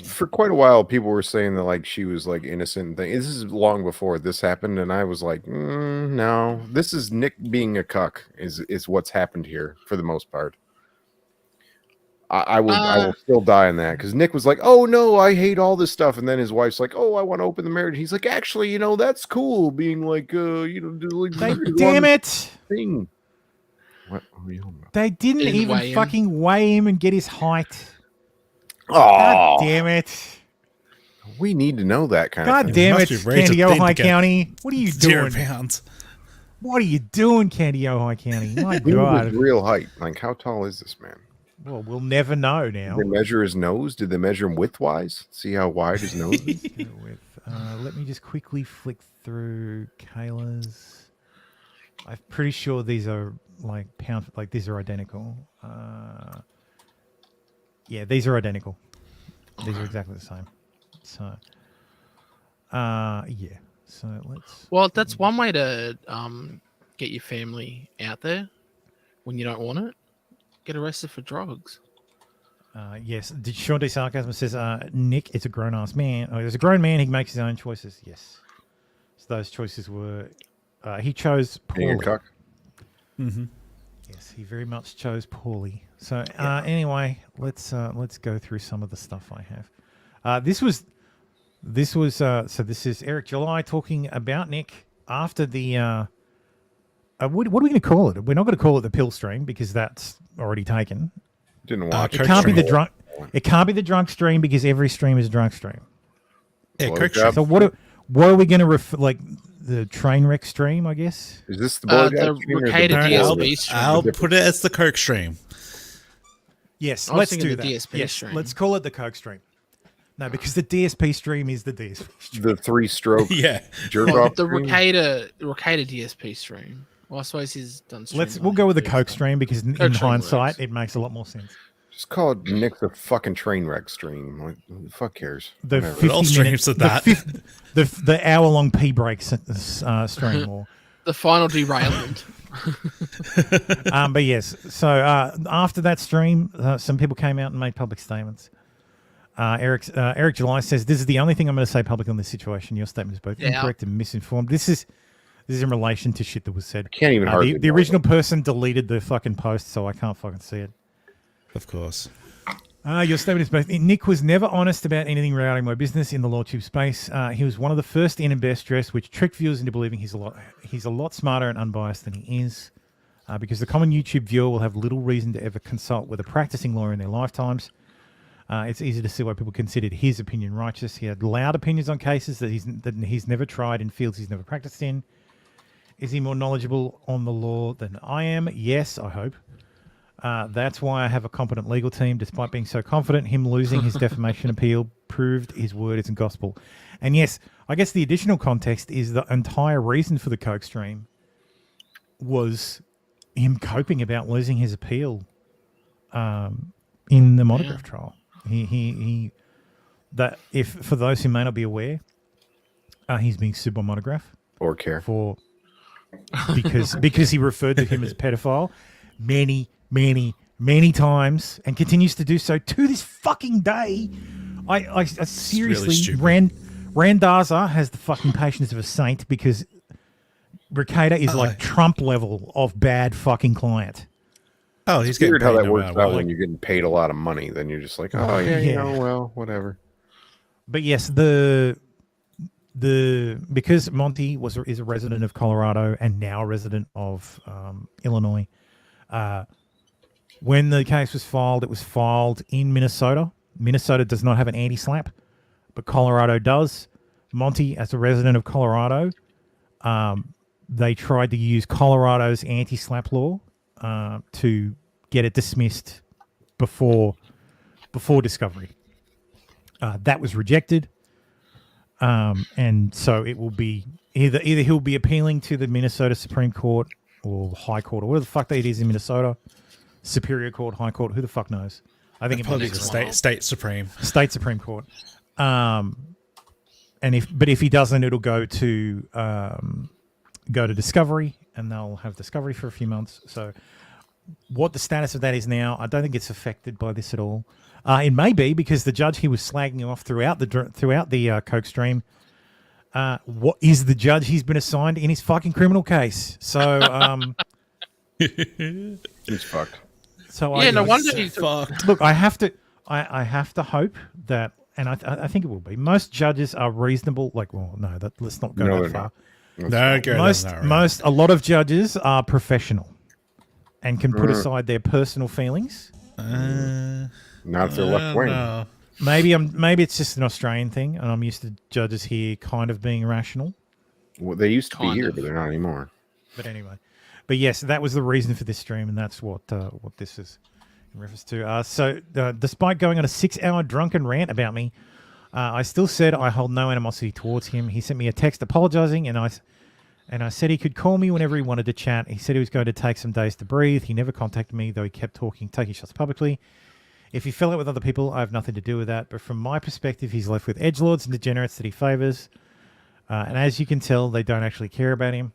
For quite a while, people were saying that like she was like innocent. And this is long before this happened, and I was like, no, this is Nick being a cuck. Is what's happened here for the most part. I will still die on that because Nick was like, "Oh no, I hate all this stuff," and then his wife's like, "Oh, I want to open the marriage." He's like, "Actually, that's cool." Being like, Damn it! Thing. What are you talking about? They didn't even fucking weigh him and get his height. Oh, God damn it! We need to know that kind of God thing. damn it, Must be rated Candy-Ojai to get County! What are you 0 doing? pounds. What are you doing, Candy-Ojai County? My Who God! was real height? Like, how tall is this man? Well, we'll never know now. Did they measure his nose? Did they measure him widthwise? See how wide his nose is? Let me just quickly flick through Kayla's. I'm pretty sure these are like these are identical. Yeah, these are identical. These are exactly the same. So, yeah. So let's. Well, that's one way to get your family out there when you don't want it. Get arrested for drugs. Yes. Sean D. Sarcasm says, Nick is a grown-ass man. Oh, he's a grown man. He makes his own choices. Yes. So those choices were... he chose poorly. Mm-hmm. Yes, he very much chose poorly. So anyway, let's go through some of the stuff I have. This is Eric July talking about Nick after the... what are we going to call it? We're not going to call it the pill stream because that's already taken. Didn't watch. It can't be the drunk. It can't be the drunk stream because every stream is a drunk stream. Yeah, Kirk stream. So what are we going to like the train wreck stream? I guess is this the Ricada DSP stream? I'll put it as the Kirk stream. Yes, let's do that. DSP yes, stream. let's call it the Coke stream. No, because the DSP stream is the DSP stream. The 3-stroke. Yeah, jerk off. The Ricada DSP stream. Well, I suppose he's done. We'll go with the Coke stream because in hindsight, it makes a lot more sense. Just call it Nick the fucking train wreck stream. Like, who the fuck cares? The Whatever. 50 all streams of that. The hour-long pee break stream. Or the final derailment. But yes, so after that stream, some people came out and made public statements. Eric July says, "This is the only thing I'm going to say publicly on this situation. Your statement is both incorrect and misinformed." This is in relation to shit that was said. I can't even hardly. The original person deleted the fucking post, so I can't fucking see it. Of course. Your statement is both. Nick was never honest about anything regarding my business in the Lawtube space. He was one of the first in and best dressed, which tricked viewers into believing he's a lot smarter and unbiased than he is. Because the common YouTube viewer will have little reason to ever consult with a practicing lawyer in their lifetimes. It's easy to see why people considered his opinion righteous. He had loud opinions on cases that he's never tried in fields he's never practiced in. Is he more knowledgeable on the law than I am? Yes, I hope. That's why I have a competent legal team. Despite being so confident, him losing his defamation appeal proved his word isn't gospel. And yes, I guess the additional context is the entire reason for the Coke stream was him coping about losing his appeal in the monograph trial. He that if for those who may not be aware, he's being sued by Monograph or care for because he referred to him as a pedophile many times and continues to do so to this fucking day. I seriously really Randazza has the fucking patience of a saint because Ricada is like Trump level of bad fucking client. Oh, he's getting weird how that works out when you're getting paid a lot of money. Then you're just like, oh yeah, you know, well, whatever. But yes, because Monty is a resident of Colorado and now a resident of Illinois. When the case was filed, it was filed in Minnesota. Minnesota does not have an anti-slap, but Colorado does. Monty, as a resident of Colorado, they tried to use Colorado's anti-slap law to get it dismissed before discovery. That was rejected, and so it will be either he'll be appealing to the Minnesota Supreme Court or High Court or whatever the fuck it is in Minnesota, Superior Court, High Court, who the fuck knows? I think it might be the state Supreme Court. And if he doesn't, it'll go to discovery, and they'll have discovery for a few months. So, what the status of that is now, I don't think it's affected by this at all. It may be because the judge he was slagging off throughout the Coke stream. What is the judge he's been assigned in his fucking criminal case? So, he's fucked. So yeah, no wonder he's fucked. Look, I have to hope that, and I think it will be. Most judges are reasonable. Like, well, no, let's not go that far. A lot of judges are professional and can put aside their personal feelings. Not if they're left wing. No. Maybe it's just an Australian thing, and I'm used to judges here kind of being irrational. Well, they used to be here, but they're not anymore. But anyway, but yes, that was the reason for this stream, and that's what this is Reference to despite going on a 6-hour drunken rant about me, I still said I hold no animosity towards him. He sent me a text apologizing, and I said he could call me whenever he wanted to chat. He said he was going to take some days to breathe. He never contacted me, though he kept taking shots publicly. If he fell out with other people, I have nothing to do with that. But from my perspective, he's left with edgelords and degenerates that he favors. And as you can tell, they don't actually care about him.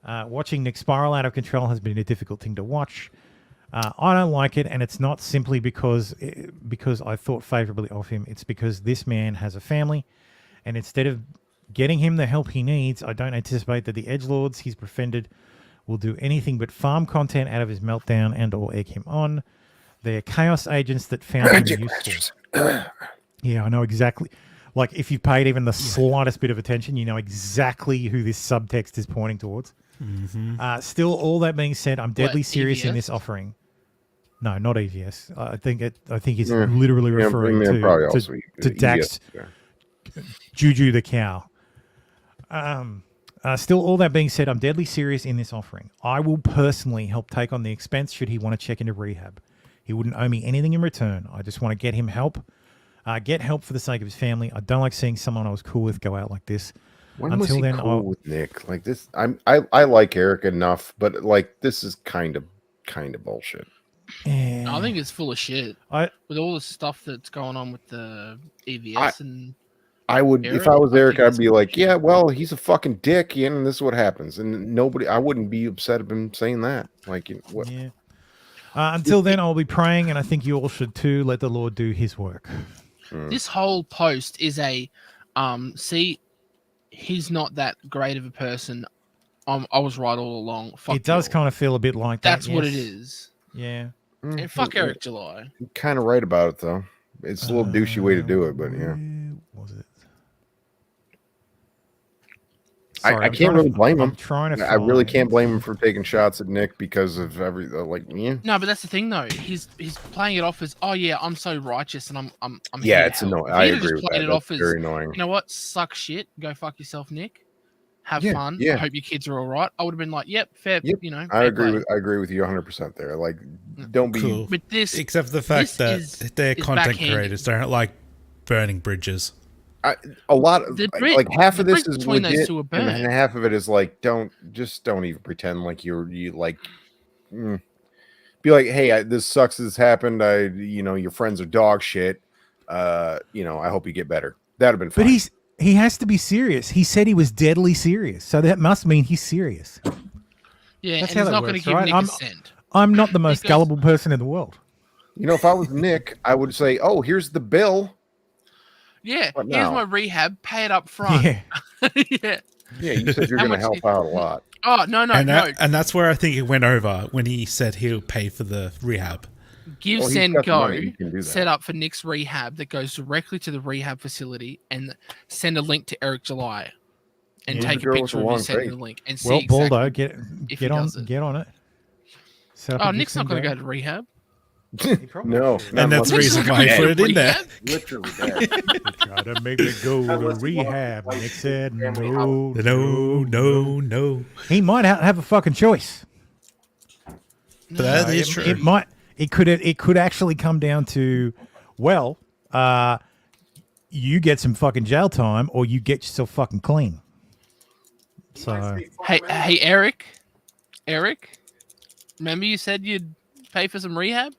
Watching Nick spiral out of control has been a difficult thing to watch. I don't like it, and it's not simply because I thought favorably of him. It's because this man has a family, and instead of getting him the help he needs, I don't anticipate that the edgelords he's befriended will do anything but farm content out of his meltdown and or egg him on. They're chaos agents that found him useful. Yeah, I know exactly. Like, if you've paid even the slightest bit of attention, you know exactly who this subtext is pointing towards. Mm-hmm. Still, all that being said, I'm deadly serious in this offering. No, not EVS. I think he's literally referring to Dax Juju the cow. Still, all that being said, I'm deadly serious in this offering. I will personally help take on the expense should he want to check into rehab. He wouldn't owe me anything in return. I just want to get him help. Get help for the sake of his family. I don't like seeing someone I was cool with go out like this. When was he cool with Nick? Like this, I like Eric enough, but like this is kind of bullshit. Yeah. I think it's full of shit. With all the stuff that's going on with the EVS I would, Eric, if I was Eric, I'd be like, yeah, well, he's a fucking dick, and this is what happens, and I wouldn't be upset of him saying that. Like, what? Yeah. Until then, I'll be praying, and I think you all should too. Let the Lord do His work. This whole post is a, see, he's not that great of a person. I was right all along. Fuck it does kind of feel a bit like that. That's what it is. Yeah. And fuck Eric July. You're kind of right about it, though. It's a little douchey way to do it, but yeah. Was it? I can't really blame him. I really find- can't blame him for taking shots at Nick because of No, but that's the thing though. He's playing it off as, oh yeah, I'm so righteous and I'm yeah, it's annoying. I agree with that. That's very annoying. You know what? Suck shit. Go fuck yourself, Nick. Have fun. Yeah. I hope your kids are all right. I would have been like, yep, fair. Yep. You know, I agree with you 100% there. Like, don't be. Cool. But this, except for the fact that they're content creators, they don't like burning bridges. A lot of like half of this is between those legit, two are burned. and half of it is like don't even pretend like you like. Be like, hey, this sucks. This happened. Your friends are dog shit. I hope you get better. That'd have been fine. But he has to be serious. He said he was deadly serious, so that must mean he's serious. Yeah, that's and how he's that not works, going to give right? Nick a cent. I'm not the most gullible person in the world. If I was Nick, I would say, oh, here's the bill. Yeah, here's my rehab. Pay it up front. Yeah. Yeah. Yeah, you said you're going to help out a lot. Oh, no. And that's where I think it went over when he said he'll pay for the rehab. Give, send, go. Set up for Nick's rehab that goes directly to the rehab facility and send a link to Eric July and take a picture of you sending the link and see Baldo, get on it. Oh, Nick's not going to go to rehab. No, and that's the reason why he put it in there. Literally, try to make me go to rehab. Nick said no. He might have a fucking choice. But that is true. It could actually come down to, well, you get some fucking jail time or you get yourself fucking clean. So hey, Eric, remember you said you'd pay for some rehab?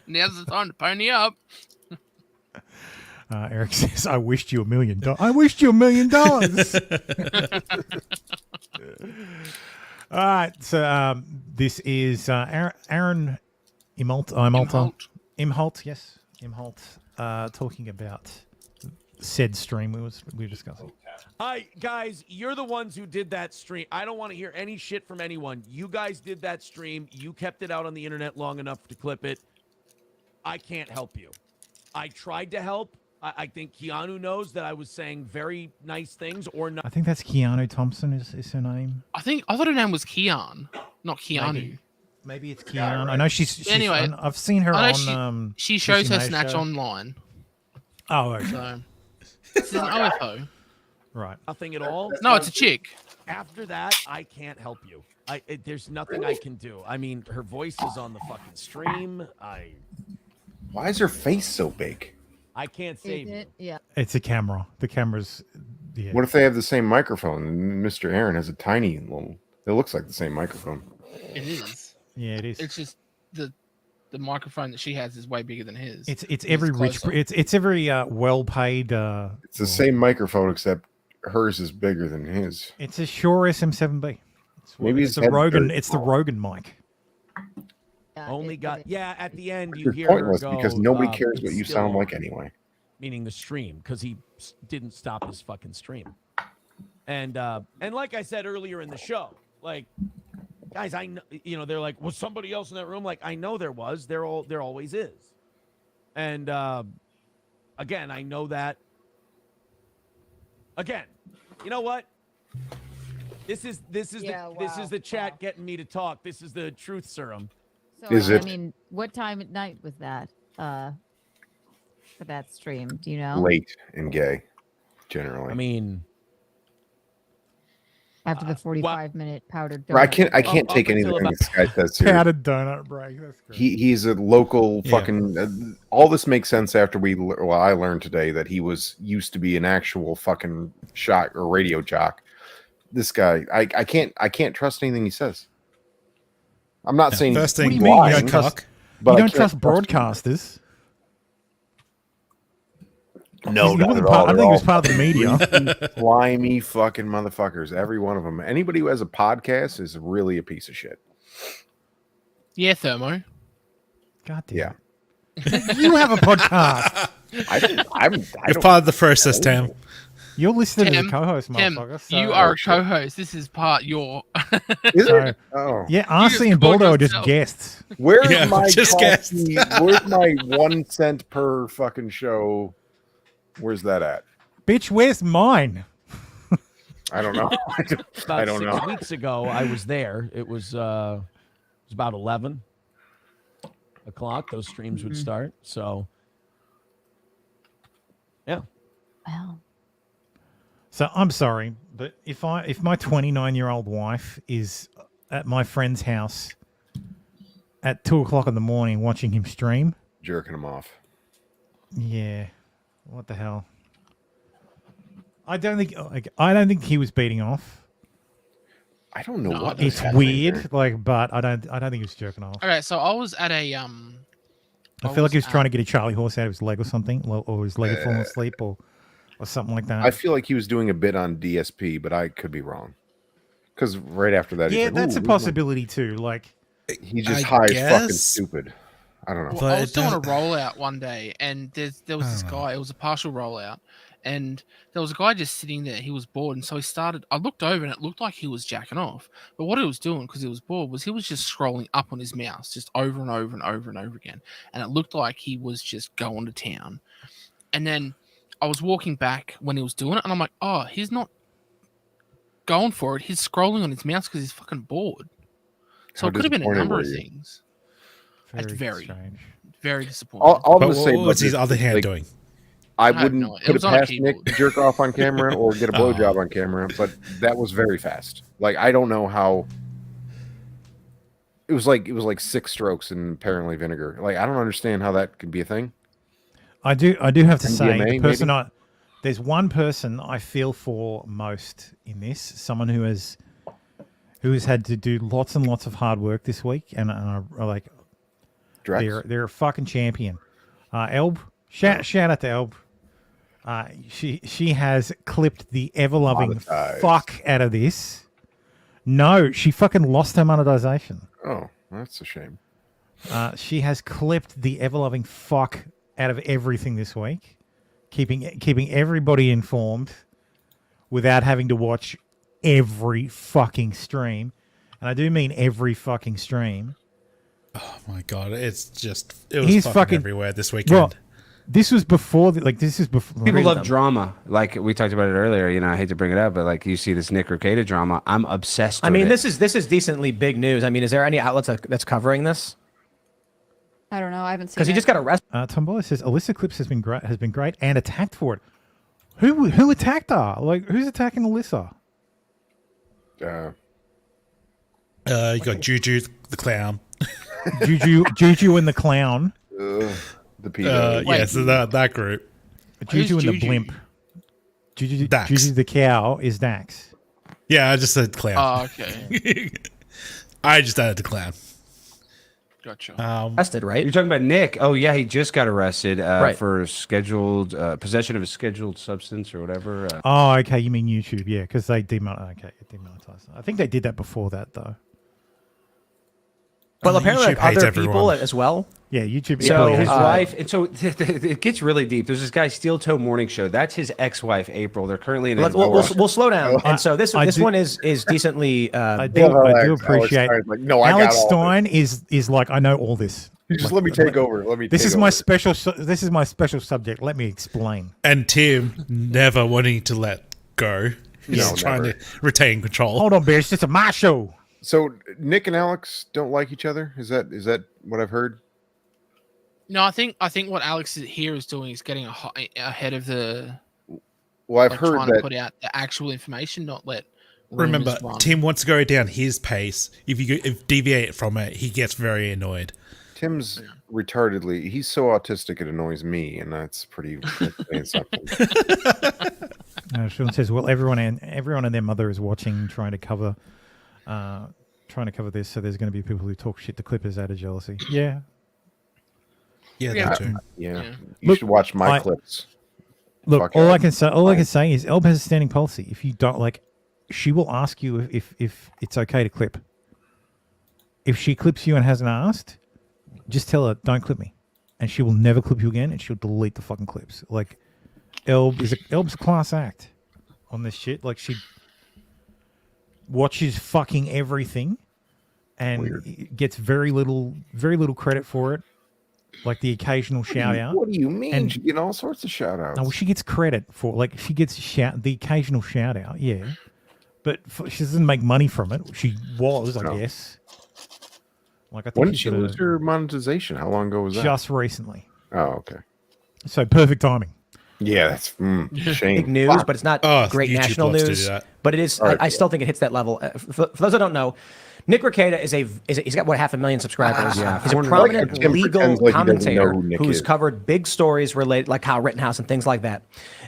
Now's the time to pony up. Eric says, I wished you $1 million. I wished you $1 million. All right. So this is Aaron Imholt. Yes. Imholt talking about said stream we were discussing. Hi, guys. You're the ones who did that stream. I don't want to hear any shit from anyone. You guys did that stream. You kept it out on the internet long enough to clip it. I can't help you. I tried to help. I think Keanu knows that I was saying very nice things or not. I think that's Keanu Thompson is her name. I thought her name was Keanu, not Keanu. Maybe it's Keanu. Right. I know she's anyway. I've seen her on. She shows her snatch online. Oh, okay. So this is an OFO. Right. Nothing at all. No, it's a chick. After that, I can't help you. There's nothing I can do. I mean, her voice is on the fucking stream. Why is her face so big? I can't save you. Yeah. It's a camera. The camera's. Yeah. What if they have the same microphone and Mr. Aaron has a tiny little? It looks like the same microphone. It is. Yeah, it is. It's just the microphone that she has is way bigger than his. It's every rich. It's every well paid. It's the same microphone except hers is bigger than his. It's a Shure SM7B. Maybe it's the Rogan. It's the Rogan mic. Only got at the end you It's hear pointless her go, because nobody cares "It's what you still sound like on," anyway. meaning the stream, because he didn't stop his fucking stream. And like I said earlier in the show, like, guys, I know, they're like, was somebody else in that room? Like, I know there was. There always is. And again, I know that. Again, you know what? This is the chat getting me to talk. This is the truth serum. So, I mean, what time at night was that for that stream? Do you know? Late and gay, generally. I mean, after the 45-minute powdered donut. I can't take anything this guy says seriously. Powdered donut break. That's great. He's a local fucking. All this makes sense after I learned today that he used to be an actual fucking shot or radio jock. This guy, I can't trust anything he says. I'm not saying first thing you don't trust, but you don't trust broadcasters. No, He not wasn't at part- all. I think he was part of the media. Slimy fucking motherfuckers, every one of them. Anybody who has a podcast is really a piece of shit. Yeah, Thermo. God damn. Yeah. You have a podcast. You're part of the process, Tam. You're listed as Tim, a co-host, Tim, motherfucker. So. you are a co-host. This is part your. Is So, it? Oh. yeah, You RC just and called Baldo are just yourself. guests. Where's Yeah, my just coffee? Where's my 1 cent per fucking show? Where's that at? Bitch, where's mine? I don't know. about I don't 6 know. weeks ago, I was there. It was about 11 o'clock. Those streams would start. So, yeah. Wow. So I'm sorry, but if my 29-year-old wife is at my friend's house at 2:00 in the morning watching him stream, Jerking him off. yeah, what the hell? I don't think he was beating off. I don't know what It's weird, but I don't think he was jerking off. Okay, so I was at a I feel like he was trying to get a Charlie horse out of his leg or something, or his leg had fallen asleep, or something like that. I feel like he was doing a bit on DSP, but I could be wrong. Because right after that, he's yeah, like, that's a "Ooh, possibility too. Like, he's just I high as fucking guess. stupid. I don't know. Well, I was doing a rollout one day, and there was this guy. It was a partial rollout, and there was a guy just sitting there. He was bored, and so he started. I looked over, and it looked like he was jacking off. But what he was doing, because he was bored, was he was just scrolling up on his mouse, just over and over and over and over again, and it looked like he was just going to town. And then I was walking back when he was doing it, and I'm like, oh, he's not going for it. He's scrolling on his mouse because he's fucking bored. So How it could have been a disappointed number were of you? things. It's very strange. very disappointing. All I'm But gonna say what about was his this other is, hand like, doing? I have wouldn't no idea. It put it was on a past Nick keyboard. to jerk off on camera or get a Oh. blowjob on camera, but that was very fast. Like I don't know how. It was like 6 strokes in apparently vinegar. Like I don't understand how that could be a thing. I do have to say, MDMA, the person maybe? there's one person I feel for most in this, someone who has had to do lots and lots of hard work this week, and I like Drex? they're a fucking champion. Elb, shout out to Elb. She has clipped the ever loving Monetized. fuck out of this. No, she fucking lost her monetization. Oh, that's a shame. She has clipped the ever loving fuck out of everything this week, keeping everybody informed without having to watch every fucking stream. And I do mean every fucking stream. Oh my god, it was He's fucking everywhere this weekend. Well, this was before this is before People love drama. Like we talked about it earlier. You know, I hate to bring it up, but like you see this Nick Rekieta drama, I'm obsessed. I with mean, it. this is decently big news. I mean, is there any outlets that's covering this? I don't know. I haven't seen. Because he just got arrested. Tombola says Alyssa Clips has been great and attacked for it. Who attacked her? Like, who's attacking Alyssa? You got Juju the clown. Juju and the clown. The pedo. Yeah, so that group. Juju and the blimp. Juju the cow is Dax. Yeah, I just said clown. Oh, okay. I just added the clown. Gotcha. Arrested, right? You're talking about Nick. Oh yeah, he just got arrested Right. for scheduled possession of a scheduled substance or whatever. Oh, okay. You mean YouTube? Yeah, because they demonetized. I think they did that before that though. Well, apparently, YouTube like hates other people everyone. as well. Yeah, YouTube. So yeah, his wife, and so it gets really deep. There's this guy, Steel Toe Morning Show. That's his ex-wife, April. They're currently in a We'll slow down. And so this one is decently. I do appreciate. Like, no, I Alex got all Stein is like, I know all this. Just let me take over. This is my special. This is my special subject. Let me explain. And Tim never wanting to let go. He's No, trying never. to retain control. Hold on, Bear. It's just a my show. So Nick and Alex don't like each other. Is that what I've heard? No, I think what Alex here is doing is getting ahead of the. Well, I've like, heard trying that. to put out the actual information, not let. Remember, rumors run. Tim wants to go down his pace. If you deviate from it, he gets very annoyed. Tim's retardedly. He's so autistic it annoys me, and that's pretty. That's saying something. Sean says, "Well, everyone and their mother is watching, trying to cover this. So there's going to be people who talk shit to Clippers out of jealousy." Yeah, Yeah, Yeah. that too. Yeah, you Look, should watch my clips. Look, Fuck all yeah. I can say is Elb has a standing policy. If you don't like, she will ask you if it's okay to clip. If she clips you and hasn't asked, just tell her don't clip me, and she will never clip you again, and she'll delete the fucking clips. Like, Elb's a class act on this shit. Like, she watches fucking everything, and gets very little credit for it. Like the occasional shout out. What do you mean? And- She get all sorts of shout outs. No, well, she gets credit for she gets the occasional shout out, yeah, but she doesn't make money from it. She was, I guess. Like, I think When did she lose her monetization? How long ago was that? Just recently. Oh, okay. So perfect timing. Yeah, that's shame. Big news, but it's not great YouTube national loves to news. do that. But it is. I still think it hits that level. For those that don't know, Nick Rekieta he's got 500,000 subscribers. Yeah. He's a Like, prominent Tim legal pretends like he doesn't know commentator who Nick who's is. covered big stories related, like Kyle Rittenhouse and things like that.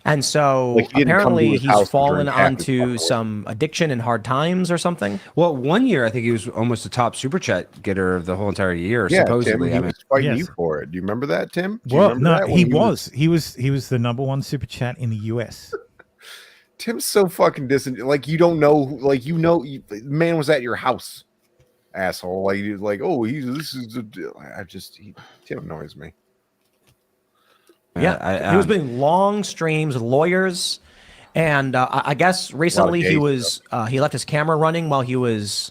And so Like, he didn't come to apparently his house he's and fallen drink half his onto fucking some addiction and hard times or something. Well, one year I think he was almost the top super chat getter of the whole entire year. Yeah, supposedly, Tim, he was fighting Yes. you for it. Do you remember that, Tim? Do you Well, remember no, that when he was the number one super chat in the US. Tim's so fucking distant. Like, you don't know. Like, the man was at your house, asshole. Like, oh, Tim annoys me. Yeah, he was doing long streams with lawyers, and I guess recently he left his camera running while he was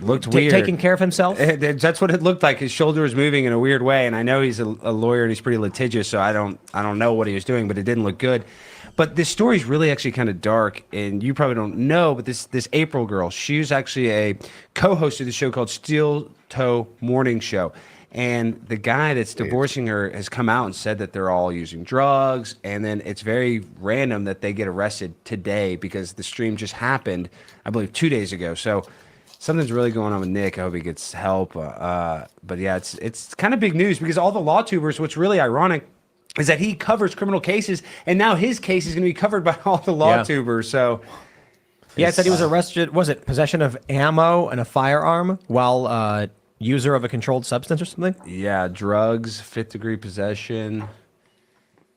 looked weird, taking care of himself. That's what it looked like. His shoulder was moving in a weird way, and I know he's a lawyer and he's pretty litigious, so I don't know what he was doing, but it didn't look good. But this story is really actually kind of dark, and you probably don't know, but this April girl, she's actually a co-host of the show called Steel Toe Morning Show. And the guy that's divorcing her has come out and said that they're all using drugs. And then it's very random that they get arrested today because the stream just happened, I believe, 2 days ago. So something's really going on with Nick. I hope he gets help. But yeah, it's kind of big news because all the Lawtubers, what's really ironic is that he covers criminal cases, and now his case is going to be covered by all the Lawtubers. So yeah, it said he was arrested. Was it possession of ammo and a firearm while user of a controlled substance or something? Yeah, drugs, 5th degree possession.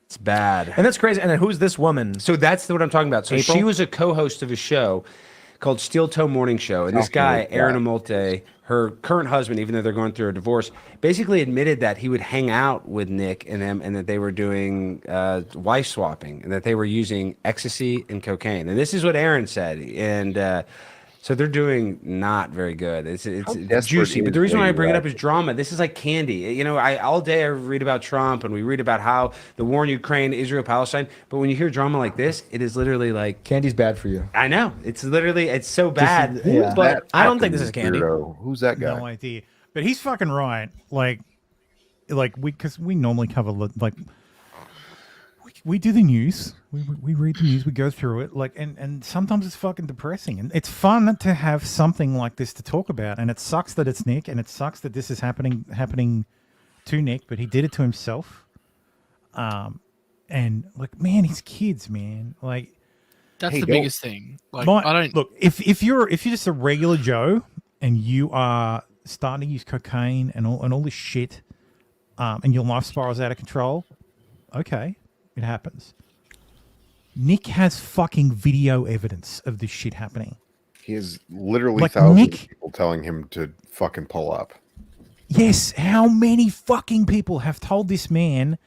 It's bad. And that's crazy. And then who's this woman? So that's what I'm talking about. So April? she was a co-host of a show called Steel Toe Morning Show. And this guy, Aaron Amolte, her current husband, even though they're going through a divorce, basically admitted that he would hang out with Nick and them and that they were doing wife swapping and that they were using ecstasy and cocaine. And this is what Aaron said. And so they're doing not very good. It's juicy. But the reason why I bring it up is drama. This is like candy. You know, all day I read about Trump and we read about how the war in Ukraine, Israel, Palestine. But when you hear drama like this, it is literally like candy's bad for you. I know. It's literally, it's so bad. Yeah. But I don't think this is candy. Who's that guy? No idea. But he's fucking right. Like because we normally cover we we do the news. We read the news. We go through it. Like, and sometimes it's fucking depressing. And it's fun to have something like this to talk about. And it sucks that it's Nick, and it sucks that this is happening to Nick. But he did it to himself. And like, man, his kids, man, like. That's the biggest thing. Like, I don't look if you're just a regular Joe and you are starting to use cocaine and all this shit, and your life spirals out of control. Okay, it happens. Nick has fucking video evidence of this shit happening. He has literally Like, thousands of people telling him to fucking pull up. Yes, how many fucking people have told this man,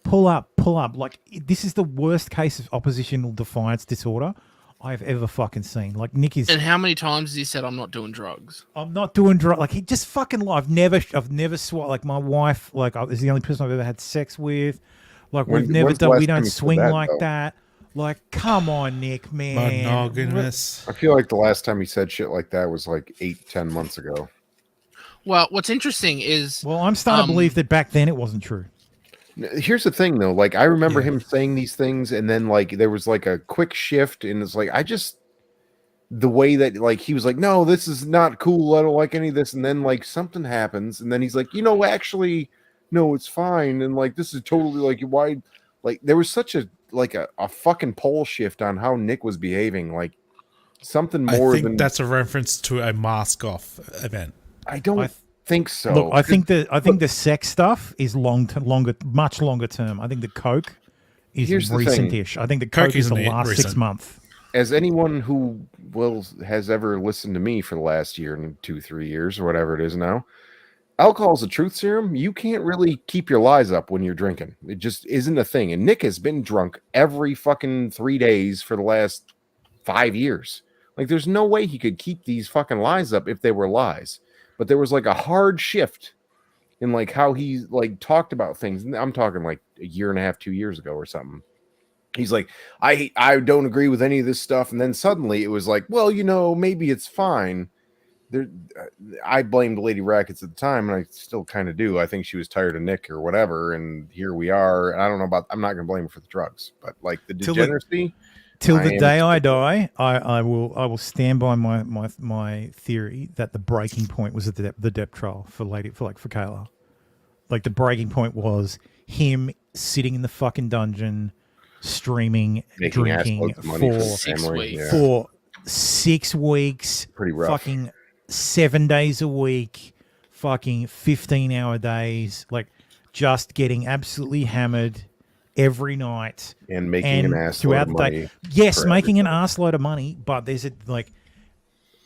pull up? Like, this is the worst case of oppositional defiance disorder I've ever fucking seen. Like, Nick is... And how many times has he said, I'm not doing drugs? I'm not doing drugs. Like, he just fucking... I've never like, my wife, like, is the only person I've ever had sex with. Like, we don't swing like that. Like, come on, Nick, man. Monogamous. I feel like the last time he said shit like that was like 8-10 months ago. Well, what's interesting is... Well, I'm starting to believe that back then it wasn't true. Here's the thing, though. Like, I remember him saying these things, and then, like, there was, like, a quick shift, and it's like, the way that, like, he was like, no, this is not cool. I don't like any of this. And then, like, something happens, and then he's like, actually, no, it's fine. And, like, this is totally, like, why? Like, there was such a fucking pole shift on how Nick was behaving. Like, something more than... that's a reference to a mask-off event. I don't think so. Look, I think the sex stuff is much longer term. I think the coke is recent-ish. I think the coke is the last recent. 6 months. As anyone who has ever listened to me for the last year and 2-3 years or whatever it is now, alcohol is a truth serum. You can't really keep your lies up when you're drinking. It just isn't a thing. And Nick has been drunk every fucking 3 days for the last 5 years. Like, there's no way he could keep these fucking lies up if they were lies. But there was like a hard shift in like how he like talked about things. I'm talking like a year and a half, 2 years ago or something. He's like, I don't agree with any of this stuff. And then suddenly it was like, well, maybe it's fine. I blamed Lady Rackets at the time, and I still kind of do. I think she was tired of Nick or whatever, and here we are. And I don't know I'm not going to blame her for the drugs, but like the degeneracy. Till the day I die, I will stand by my theory that the breaking point was the depth trial for Kayla. Like, the breaking point was him sitting in the fucking dungeon, streaming, drinking for 6 weeks. Pretty rough. Fucking 7 days a week, fucking 15-hour days, like just getting absolutely hammered every night and making an ass throughout the day. Yes, making an ass load of money, but there's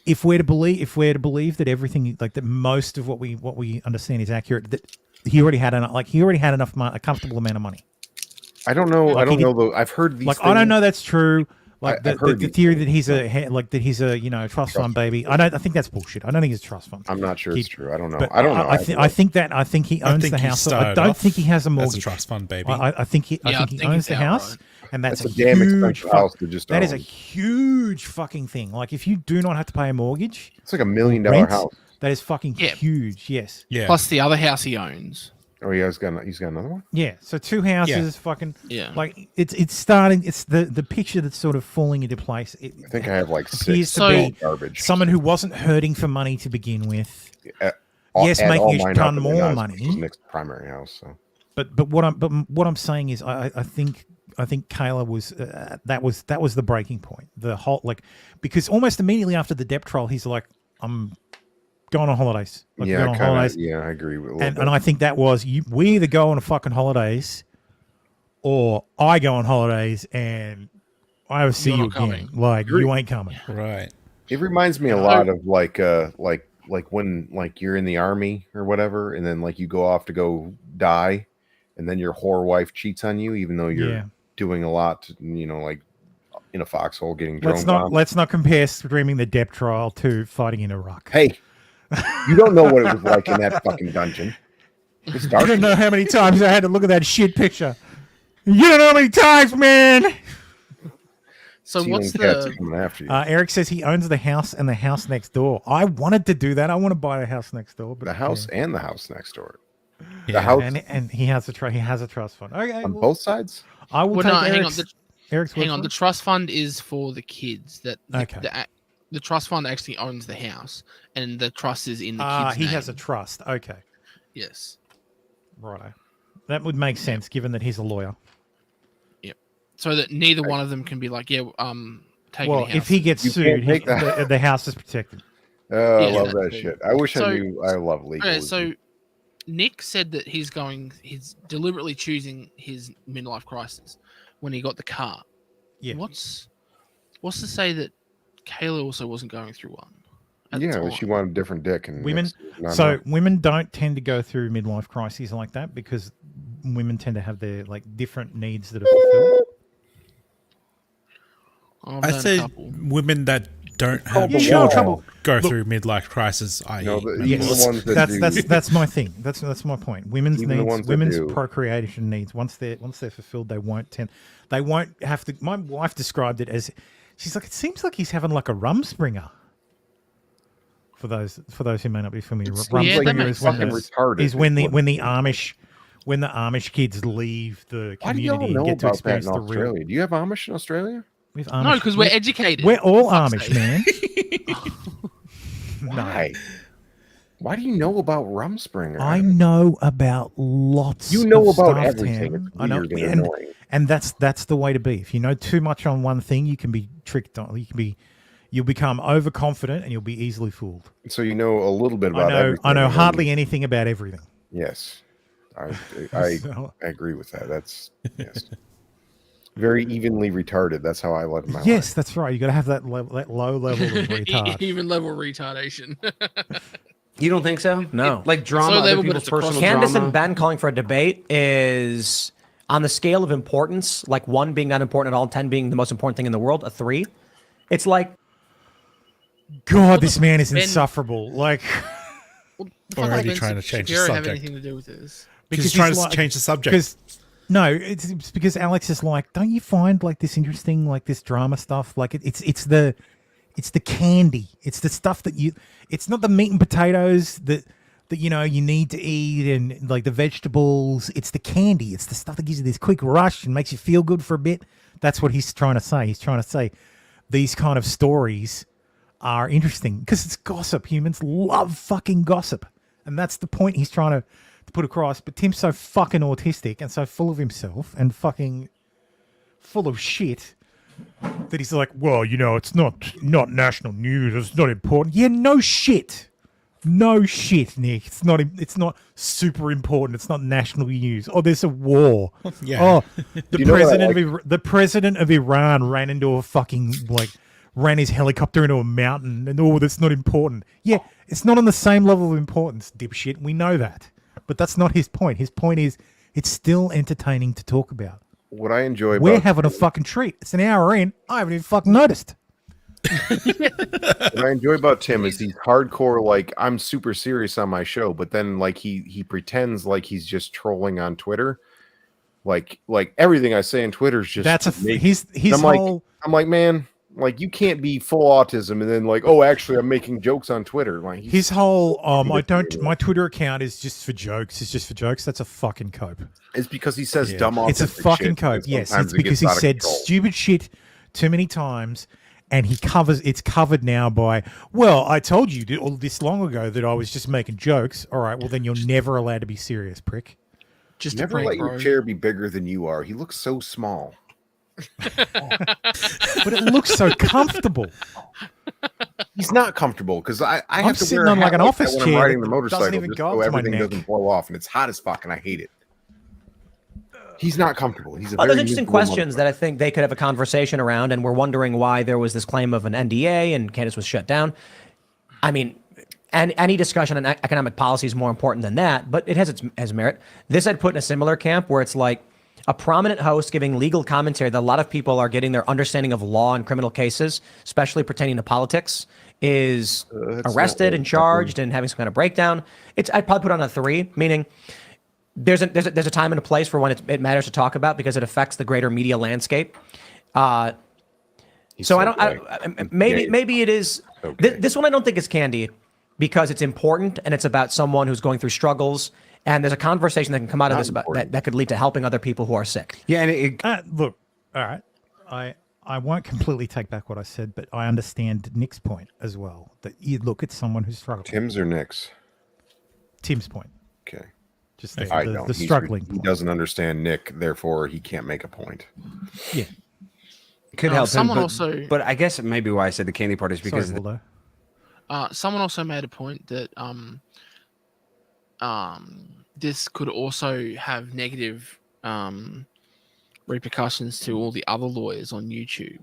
if we're to believe that everything, like, that most of what we understand is accurate, that he already had enough money, a comfortable amount of money. I don't know. Like, I don't know though. I've heard these. Like, things. I don't know that's true. Like, the theory that he's a trust fund baby. I think that's bullshit. I don't think it's a trust fund. I'm not sure it's true. I don't know. But I don't know. I think he owns the house. I don't think he has a mortgage. That's a trust fund baby. I think he owns the house, right. And that's a damn huge expensive house to just own. That is a huge fucking thing. Like, if you do not have to pay a mortgage, it's like $1 million house. That is fucking huge. Yes. Yeah. Plus the other house he owns. Oh yeah, he's got another one. Yeah, so 2 houses, fucking like it's starting. It's the picture that's sort of falling into place. I think I have like 6 to be garbage. Someone who wasn't hurting for money to begin with. Yes, making a ton more money. Nick's primary house. So. But what I'm saying is I think Kayla was that was the breaking point. The whole, like, because almost immediately after the depth trial, he's like, I'm going on holidays. Like, yeah, holidays. Yeah, I agree with. And I think that was we either go on a fucking holidays, or I go on holidays and I will see you again. Coming. Like, you ain't coming. Right. It reminds me a lot of like when like you're in the army or whatever, and then like you go off to go die, and then your whore wife cheats on you, even though you're doing a lot to, like in a foxhole getting drone bombed. Let's not compare streaming the depth trial to fighting in Iraq. Hey. You don't know what it was like in that fucking dungeon. You don't know how many times I had to look at that shit picture. You don't know how many times, man. So what's the... coming after you. Eric says he owns the house and the house next door. I wanted to do that. I want to buy a house next door. But the house and the house next door. The house and he has a trust fund. Okay, on both sides. I will Well, take no, hang on. Eric's. Eric's Hang word on. for The it. trust fund is for the kids. That Okay. The trust fund actually owns the house, and the trust is in the kids' He name. has a trust. Okay, Yes. righto. That would make sense given that he's a lawyer. Yep. So that neither one of them can be like, taking Well, the house. if he gets You sued, can't take the house is protected. Oh, I Yeah, love that that's shit. I wish So- I knew. I love legal. Okay, so Nick said that he's deliberately choosing his midlife crisis when he got the car. Yeah. What's to say that Kayla also wasn't going through one? At the Yeah, time? she wanted a different dick, and Women, it's not so enough. women don't tend to go through midlife crises like that because women tend to have their like different needs that are fulfilled. I've I known a say couple. women that don't have Yeah, children no, go look- through midlife crisis. No, i.e., even the ones that do. That's my thing. That's my point. Women's Even the needs, ones that women's do. procreation needs. Once they're fulfilled, they won't have to. My wife described it as, she's like, it seems like he's having like a rumspringer. For those who may not be familiar, It seems Yeah, that like makes you're fucking sense. retarded. is when is the what- Amish kids leave the Why do y'all community know and get to about that in experience the real. Australia? Do you have Amish in Australia? We have No, Amish- because we're educated. We're all For fuck's Amish, sake. man. Why? Why do you know about Rumspringer? I know about lots. You know of about stuff, everything. Tam. It's I know, weird and and, annoying. and that's the way to be. If you know too much on one thing, you can be tricked on. You'll become overconfident and you'll be easily fooled. So you know a little bit about everything. I know and then- hardly anything about everything. Yes, I So- agree with that. That's yes. Very evenly retarded. That's how I live my Yes, life. that's right. You got to have that low level of retard. Even level retardation. You don't think so? No. Like drama, So other level, but people's it's across personal Candace drama. and Ben calling for a debate is on the scale of importance, like 1 being not important at all, 10 being the most important thing in the world, a 3. It's like, God, this man is Ben- insufferable. Like, Well, the fuck Already does trying to change the Shapiro have subject. anything to do with this? he's trying to change the subject. Because no, it's because Alex is like, don't you find like this interesting, like this drama stuff? Like it's the candy. It's the stuff that it's not the meat and potatoes that you know you need to eat and like the vegetables. It's the candy. It's the stuff that gives you this quick rush and makes you feel good for a bit. That's what he's trying to say. He's trying to say these kind of stories are interesting because it's gossip. Humans love fucking gossip. And that's the point he's trying to put across. But Tim's so fucking autistic and so full of himself and fucking full of shit that he's like, well, you know, it's not national news. It's not important. Yeah, no shit. No shit, Nick. It's not super important. It's not national news. Oh, there's a war. Yeah. Oh, You the president of Iran ran into a fucking ran his helicopter into a mountain and that's not important. Yeah, it's not on the same level of importance, dipshit. We know that. But that's not his point. His point is it's still entertaining to talk about. What I enjoy We're about having a fucking treat. It's an hour in. I haven't even fucking noticed. what I enjoy about Tim is he's hardcore. Like I'm super serious on my show, but then like he pretends like he's just trolling on Twitter. Like everything I say on Twitter is just That's his I'm whole. I'm like, man, like you can't be full autism and then like, oh, actually, I'm making jokes on Twitter. Like His whole my Twitter account is just for jokes. It's just for jokes. That's a fucking cope. It's because he says dumb. It's a autistic fucking shit, cope. and Yes, sometimes it's it because gets he out of said control. stupid shit too many times, and it's covered now by, well, I told you all this long ago that I was just making jokes. All right, well then you're never allowed to be serious, prick. Just Never let your chair be bigger than you are. He looks so small. But it looks so comfortable. He's not comfortable because I I'm have to sitting wear a on like hat an that office when chair I'm riding that the doesn't motorcycle even just go so up to my everything neck. doesn't blow off, and it's hot as fuck, and I hate it. He's not comfortable. He's a there's very interesting miserable questions that I think they could have a conversation around, and we're wondering why there was this claim of an NDA and Candace was shut down. I mean, and any discussion on economic policy is more important than that, but it has merit. This I'd put in a similar camp where it's like a prominent host giving legal commentary that a lot of people are getting their understanding of law and criminal cases, especially pertaining to politics, is arrested and charged and having some kind of breakdown. I'd probably put on a 3, meaning there's a time and a place for when it matters to talk about because it affects the greater media landscape. So maybe it is. This one I don't think is candy. because it's important and it's about someone who's going through struggles. And there's a conversation that can come out of Not this about important. that could lead to helping other people who are sick. Yeah, and Look, all right. I won't completely take back what I said, but I understand Nick's point as well. That you look at someone who's struggling. Tim's or Nick's? Tim's point. Okay. Just I the don't. struggling. He doesn't understand Nick, therefore he can't make a point. Yeah. Could help someone him, also- but I guess maybe why I said the candy part is because Sorry, someone also made a point that this could also have negative repercussions to all the other lawyers on YouTube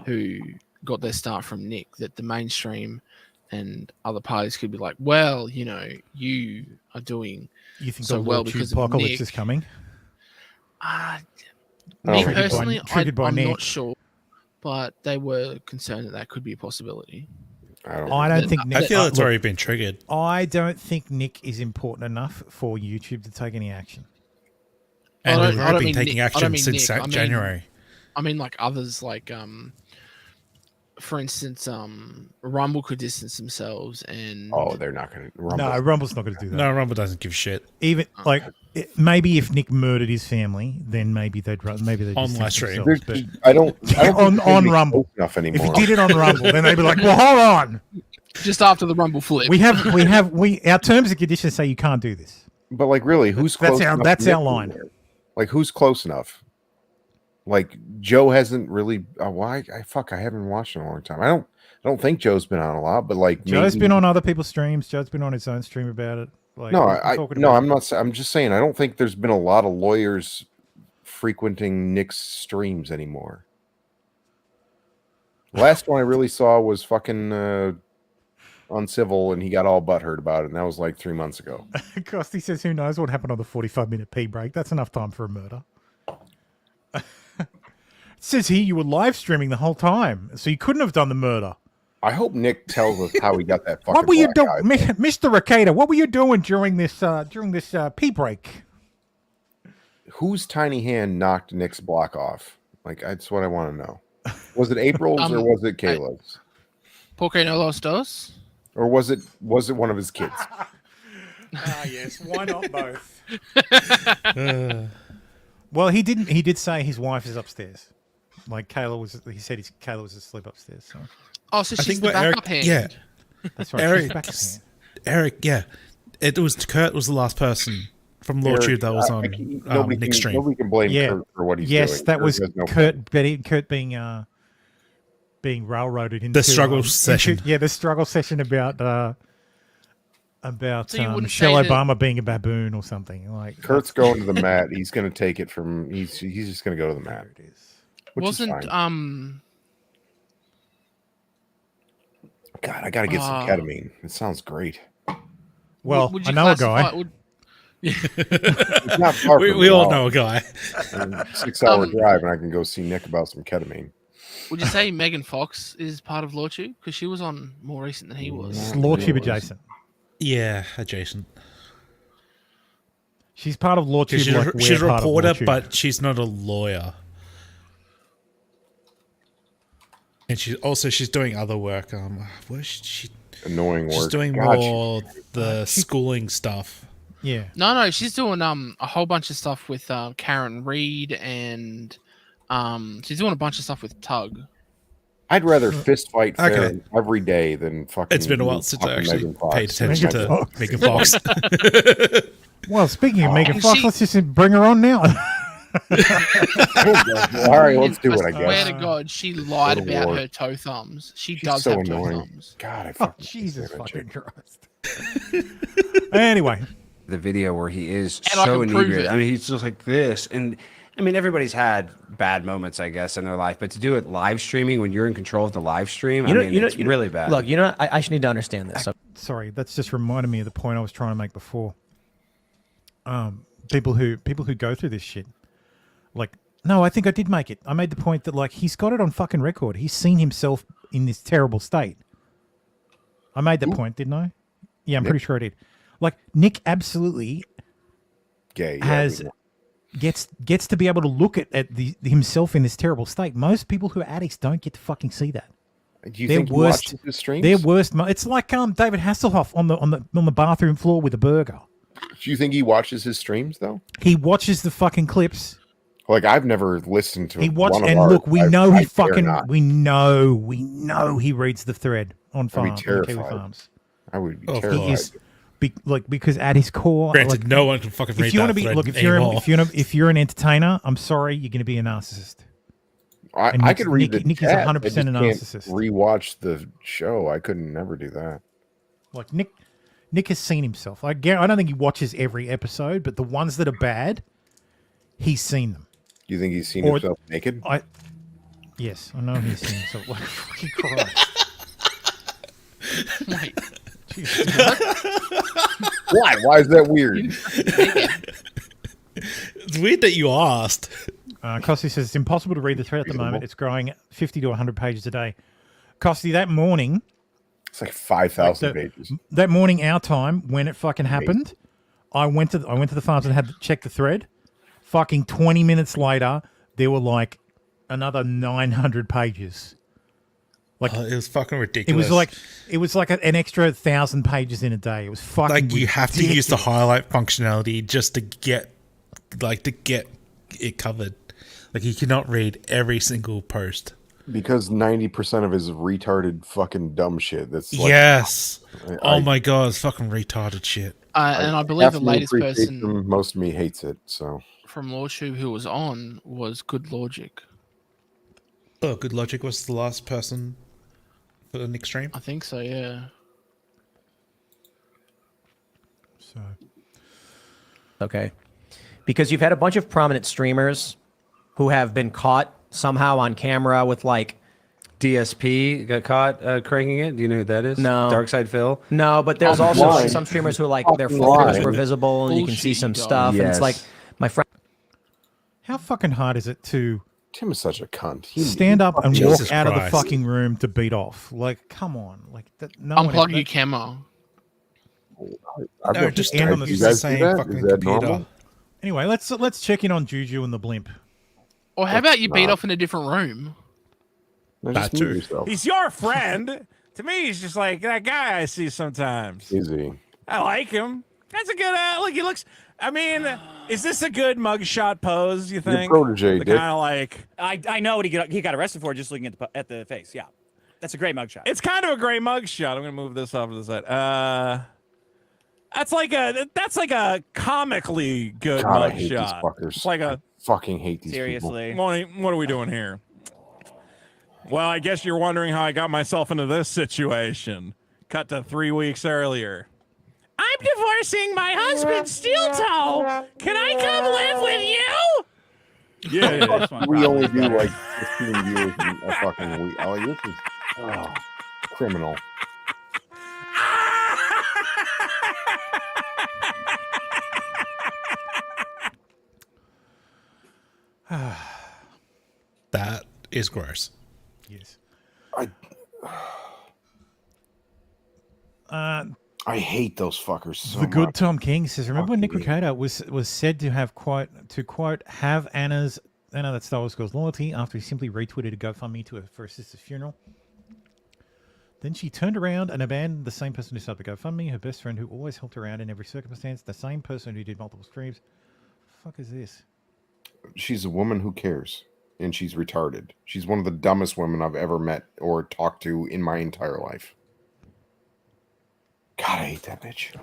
who got their start from Nick. That the mainstream and other parties could be like, well, you know, you are doing You think so the well Lawtube because apocalypse of Nick. is coming? Me Triggered by- personally, triggered by I'm Nick. not sure, but they were concerned that could be a possibility. I don't think Nick. I feel it's look, already been triggered. I don't think Nick is important enough for YouTube to take any action. And I we've don't already mean been taking Nick- I don't action mean since Nick, I mean- January. I mean, like others, like for instance, Rumble could distance themselves, and Oh, they're not going to. No, Rumble's not going to do that. No, Rumble doesn't give a shit. Even like maybe if Nick murdered his family, then maybe they'd On distance live stream. themselves, but I don't on think they'd be Rumble close enough If anymore. he did it on Rumble, then they'd be like, "Well, hold on, just after the Rumble flip, our terms and conditions say you can't do this." But like, really, who's close? enough That's to our Nick line. anymore? Like, who's close enough? Like Joe hasn't really. Why? I haven't watched in a long time. I don't think Joe's been on a lot, but like Joe's maybe- been on other people's streams. Joe's been on his own stream about it. Like, No, we're talking no, about- I'm not. I'm just saying. I don't think there's been a lot of lawyers frequenting Nick's streams anymore. Last one I really saw was fucking Uncivil, and he got all butthurt about it, and that was like 3 months ago. Costy says, "Who knows what happened on the 45-minute pee break? That's enough time for a murder." It says here you were live streaming the whole time, so you couldn't have done the murder. I hope Nick tells us how he got that fucking. What were you black doing, eye. Mr. Ricada? What were you doing during this pee break? Whose tiny hand knocked Nick's block off? Like, that's what I want to know. Was it April's or was it Caleb's? Porque no los dos? Or was it one of his kids? Yes. Why not both? Well, he didn't. He did say his wife is upstairs. Like Kayla was. He said Kayla was asleep upstairs. So. Oh, so she's the what backup hand. Yeah, That's right. she's back up here. Eric. Yeah, it was Kurt was the last person from Lawtube that was on Nick's stream. Nobody can blame Yeah. Kurt for what he's Yes, doing. that was has no Kurt being railroaded into struggle session. The struggle session about So you wouldn't Michelle say that- Obama being a baboon or something like. Kurt's going to the mat. He's going to take it from. He's just going to go to the mat. It is. Which is Wasn't fine. God, I got to get some ketamine. It sounds great. Well, would I you know a classify- guy. would- It's not far from We me. all know a guy. 6-hour drive, and I can go see Nick about some ketamine. Would you say Megan Fox is part of Lawtube? Because she was on more recent than he was. It's Lawtube adjacent. Yeah, adjacent. She's part of Lawtube. She's, like she's a we're part of reporter, Lawtube. but she's not a lawyer. And she's doing other work. Where's she? Annoying work. She's doing God, more the schooling stuff. Yeah. No, she's doing a whole bunch of stuff with Karen Reed, and she's doing a bunch of stuff with Tug. I'd rather fist fight Okay. Farron every day than fucking. It's been a while since I fucking actually Megan Fox. paid attention Megan to Fox. Megan Fox. Well, speaking of Megan And Fox, she- let's just bring her on now. All right, let's do it. I Swear guess. to God, she lied Good about Lord. her toe thumbs. She She's does so have toe annoying. thumbs. God, I Oh, fucking Jesus hate that fucking chick. Christ. Anyway, the video where he is And I so can prove inebriated. it. I mean, he's just like this. And I mean, everybody's had bad moments, I guess, in their life. But to do it live streaming when you're in control of the live stream, it's really bad. Look, I should need to understand this. So, sorry, that's just reminded me of the point I was trying to make before. People who go through this shit, like, no, I think I did make it. I made the point that like he's got it on fucking record. He's seen himself in this terrible state. I made that point, didn't I? Yeah, I'm pretty sure I did. Like Nick absolutely Gay. Yeah, has gets to be able to look at himself in this terrible state. Most people who are addicts don't get to fucking see that. Do you think he watches his streams? Their worst. It's like David Hasselhoff on the bathroom floor with a burger. Do you think he watches his streams though? He watches the fucking clips. Like I've never listened to. He watched, and look, we know he reads the thread on Farm. I'd be terrified. Kiwi Farms. I would be terrified. He is, because at his core, Granted, no one can fucking read that thread anymore. If you're an entertainer, I'm sorry, you're going to be a narcissist. I could read Nick is 100% a narcissist. Rewatch the show. I couldn't never do that. Like Nick has seen himself. I don't think he watches every episode, but the ones that are bad, he's seen them. Do you think he's seen himself naked? Yes, I know he's seen himself. Like fucking Christ. Wait. Why? Why is that weird? It's weird that you asked. Costi says it's impossible to read the thread at the moment. It's growing 50 to 100 pages a day. Costi, that morning... It's like 5,000 pages. That morning, our time, when it fucking happened, I went to the farms and had to check the thread. Fucking 20 minutes later, there were like another 900 pages. Like it was fucking ridiculous. It was like an extra 1,000 pages in a day. It was fucking like you have to use the highlight functionality just to get it covered. Like you cannot read every single post. Because 90% of his retarded fucking dumb shit. That's like, yes. Oh my god, it's fucking retarded shit. And I believe the latest person, most of me hates it. So from Lawtube who was on was Good Logic. Oh, Good Logic was the last person for the Nick stream. I think so. Yeah. So. Okay. Because you've had a bunch of prominent streamers who have been caught somehow on camera with like DSP got caught cranking it. Do you know who that is? No. Darkside Phil? No, but there's also some streamers who like their photos were visible and you can see some stuff. Yes. And it's like my friend. How fucking hard is it to Tim is such a cunt. Stand up and walk Jesus out of the Christ. fucking room to beat off? Like, come on. Like that. No Unplug your camera. No, just end on don't the use the guys do same that? fucking Is that computer. normal? Anyway, let's check in on Juju and the blimp. Or how about you beat off in a different room? Just mute yourself. He's your friend. To me, he's just like that guy I see sometimes. Easy. I like him. That's a good look. He looks. I mean, is this a good mugshot pose? You think? Your protege, Kind Dick. of like. I know what he got arrested for just looking at the face. Yeah, that's a great mugshot. It's kind of a great mugshot. I'm gonna move this off to the side. That's like a comically good God, I hate these mugshot. fuckers. It's like a fucking hate these Seriously. people. what are we doing here? Well, I guess you're wondering how I got myself into this situation. Cut to 3 weeks earlier. I'm divorcing my husband, Steel Toe. Can I come live with you? Yeah. This one, We only probably do better. like 15 views in a fucking week. Oh, this is criminal. That is gross. Yes. I hate those fuckers so The good much. Tom King says, remember when Nick Fucking Ricardo was said to have quote have Anna that Star Wars girl's loyalty after he simply retweeted a GoFundMe for her sister's funeral. Then she turned around and abandoned the same person who started the GoFundMe, her best friend who always helped her out in every circumstance, the same person who did multiple streams. The fuck is this? She's a woman who cares, and she's retarded. She's one of the dumbest women I've ever met or talked to in my entire life. God, I hate that bitch.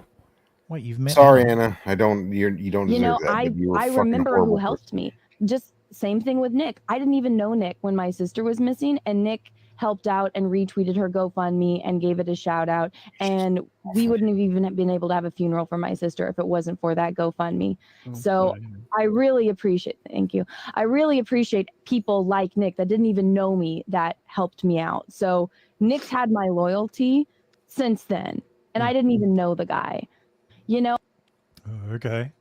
Wait, you've met? Sorry, Anna. I don't. You don't You deserve know, that. but you were I fucking remember who horrible helped me. Just same thing with Nick. I didn't even know Nick when my sister was missing, and Nick helped out and retweeted her GoFundMe and gave it a shout out. And we wouldn't have even been able to have a funeral for my sister if it wasn't for that GoFundMe. So I really appreciate. Thank you. I really appreciate people like Nick that didn't even know me that helped me out. So Nick's had my loyalty since then. And I didn't even know the guy, you know? Okay.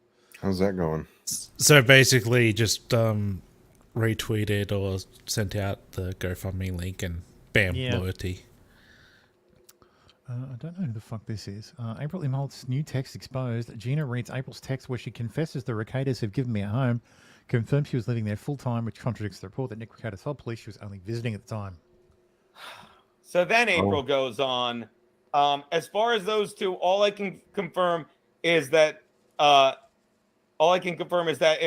How's that going? So basically, just retweeted or sent out the GoFundMe link and bam, Yeah. loyalty. I don't know who the fuck this is. April Imhold's new text exposed. Gina reads April's text where she confesses the Ricadas have given me a home, confirms she was living there full time, which contradicts the report that Nick Ricadas told police she was only visiting at the time. So then Oh. April goes on. As far as those two, all I can confirm is that in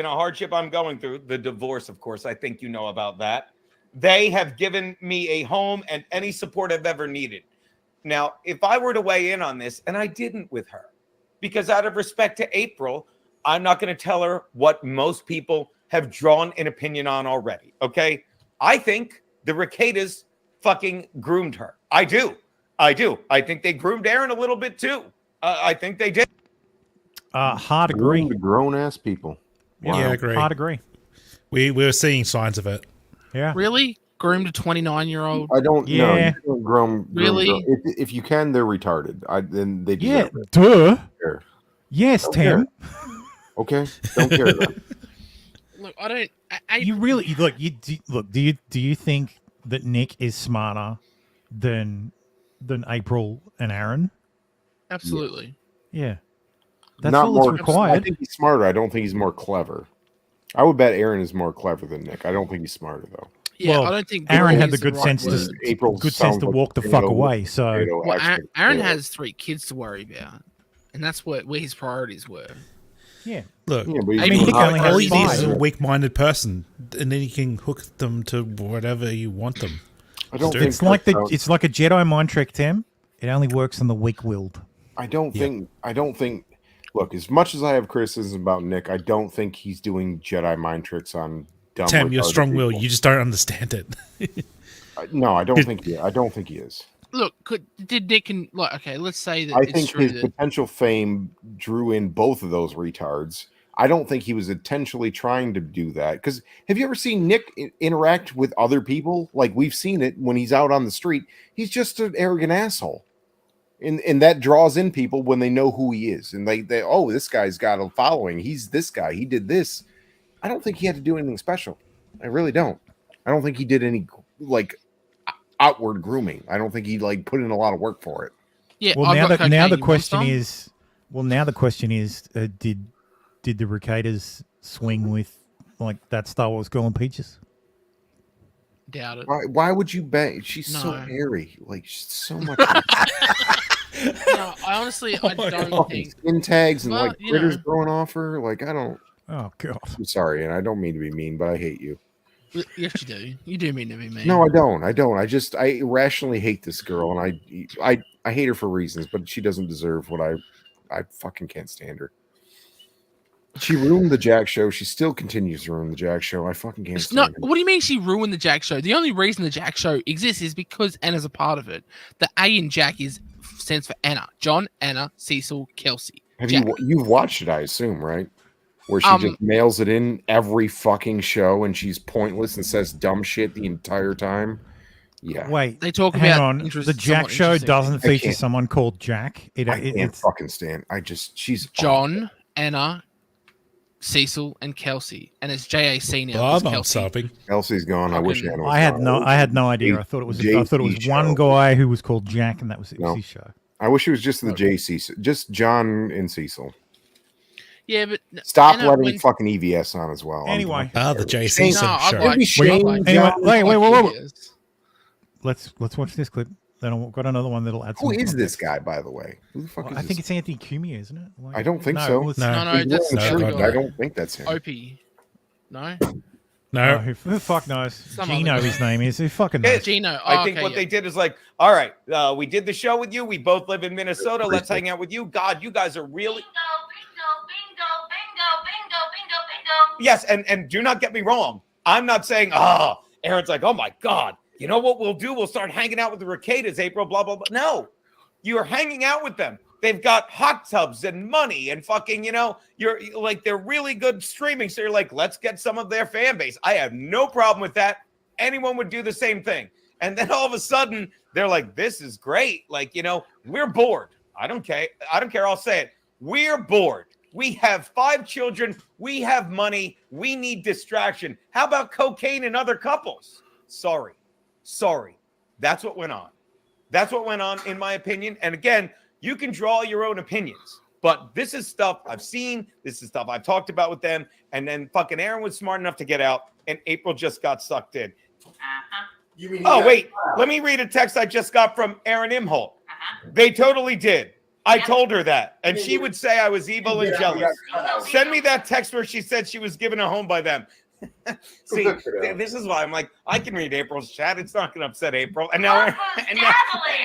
a hardship I'm going through, the divorce, of course, I think you know about that. They have given me a home and any support I've ever needed. Now, if I were to weigh in on this, and I didn't with her, because out of respect to April, I'm not going to tell her what most people have drawn an opinion on already. Okay. I think the Ricadas fucking groomed her. I do. I think they groomed Aaron a little bit too. I think they did. Hard agree. Groomed grown-ass people. Yeah, I agree. Hard agree. We were seeing signs of it. Yeah. Really? Groomed a 29-year-old? I don't know. Yeah. You don't groom Really? girl. If you can, they're retarded. Then they Yeah. deserve it. Duh. Care. Yes, Don't Tim. care. Okay. Don't care. Then. Look, I don't. You really look. Do you think that Nick is smarter than April and Aaron? Absolutely. Yeah. That's Not all more that's required. I think he's smarter. I don't think he's more clever. I would bet Aaron is more clever than Nick. I don't think he's smarter though. Yeah, Well, I don't think Aaron April had the is good right sense word. to April good sense sounds to like walk the potato- fuck away. So potato Well, expert Aaron potato. has 3 kids to worry about, and that's where his priorities were. yeah. Look, Yeah, but he's I mean, not only all has he needs is a five. weak-minded person, and then you can hook them to whatever you want them. I don't to think It's like that's it's like a Jedi mind trick, Tim. It only works on the weak-willed. I don't think. Look, as much as I have criticism about Nick, I don't think he's doing Jedi mind tricks on dumb. Tim, you're retarded strong-willed. people. You just don't understand it. No, I don't think he. I don't think he is. Look, did Nick and okay? Let's say that I it's think true his that potential fame drew in both of those retards. I don't think he was intentionally trying to do that. Because have you ever seen Nick interact with other people? Like we've seen it when he's out on the street. He's just an arrogant asshole. And that draws in people when they know who he is. And they oh, this guy's got a following. He's this guy. He did this. I don't think he had to do anything special. I really don't. I don't think he did any like outward grooming. I don't think he like put in a lot of work for it. yeah. Well, I've now got the now cocaine, the you want question some? is, did the Ricadas swing with like that Star Wars girl and Peaches? Doubt it. Why would you bang? She's so No. hairy. Like she's so much No, I honestly, I don't think. skin tags and Well, like you critters know. growing off her. Like I don't. Oh god. I'm sorry, and I don't mean to be mean, but I hate you. Yes, you do. You do mean to be mean. No, I don't. I irrationally hate this girl, and I hate her for reasons, but she doesn't deserve what I fucking can't stand her. She ruined the Jack show. She still continues to ruin the Jack show. I fucking can't It's stand not. her. What do you mean she ruined the Jack show? The only reason the Jack show exists is because Anna's a part of it. The A in Jack stands for Anna, John, Anna, Cecil, Kelsey. Have Jack. you've watched it? I assume, right? Where she just mails it in every fucking show, and she's pointless and says dumb shit the entire time. Yeah. Wait, They talk hang about on. interest- The Jack somewhat show interesting doesn't things. I feature can't- someone called Jack. I can't It's fucking stand. She's John, Anna, Cecil, and Kelsey, and it's JAC now. Well, It's I'm not Kelsey. sobbing. Kelsey's gone. I wish Fucking- Anna was I had gone. no idea. I thought it was one guy who was called Jack, and that was No. his show. I wish it was just the JC, just John and Cecil. Yeah, but Stop Anna, letting when- fucking EVS on as well. Anyway. The Shame- JC No, I show. like- Shame, I like- Anyway, John. wait. Yes. Let's watch this clip. Then I've got another one that'll add. Who some is this context. guy, by the way? Who the fuck Well, is I this? think it's Anthony Cumia, isn't it? Like- I don't think no, so. it was- No. No, He's that's wearing a the shirt, other but I guy. don't think that's him. Opie. No? No. Who the fuck knows? Some Gino, other guy. his name is. Who fucking Yeah, knows? Gino. I think okay, what yeah. they did is like, all right, we did the show with you. We both live in Minnesota. Let's hang out with you. God, you guys are really. Yes, and do not get me wrong. I'm not saying, Aaron's like, oh my God. You know what we'll do? We'll start hanging out with the Ricadas, April, blah, blah, blah. No, you're hanging out with them. They've got hot tubs and money and fucking, you're like, they're really good streaming. So you're like, let's get some of their fan base. I have no problem with that. Anyone would do the same thing. And then all of a sudden they're like, this is great. Like, we're bored. I don't care. I'll say it. We're bored. We have 5 children. We have money. We need distraction. How about cocaine and other couples? Sorry. That's what went on. That's what went on, in my opinion. And again, you can draw your own opinions, but this is stuff I've seen. This is stuff I've talked about with them. And then fucking Aaron was smart enough to get out, and April just got sucked in. Oh, wait. Let me read a text I just got from Aaron Imholt. They totally did. I told her that. And she would say I was evil and jealous. Send me that text where she said she was given a home by them. See, this is why I'm like, I can read April's chat. It's not going to upset April. And now,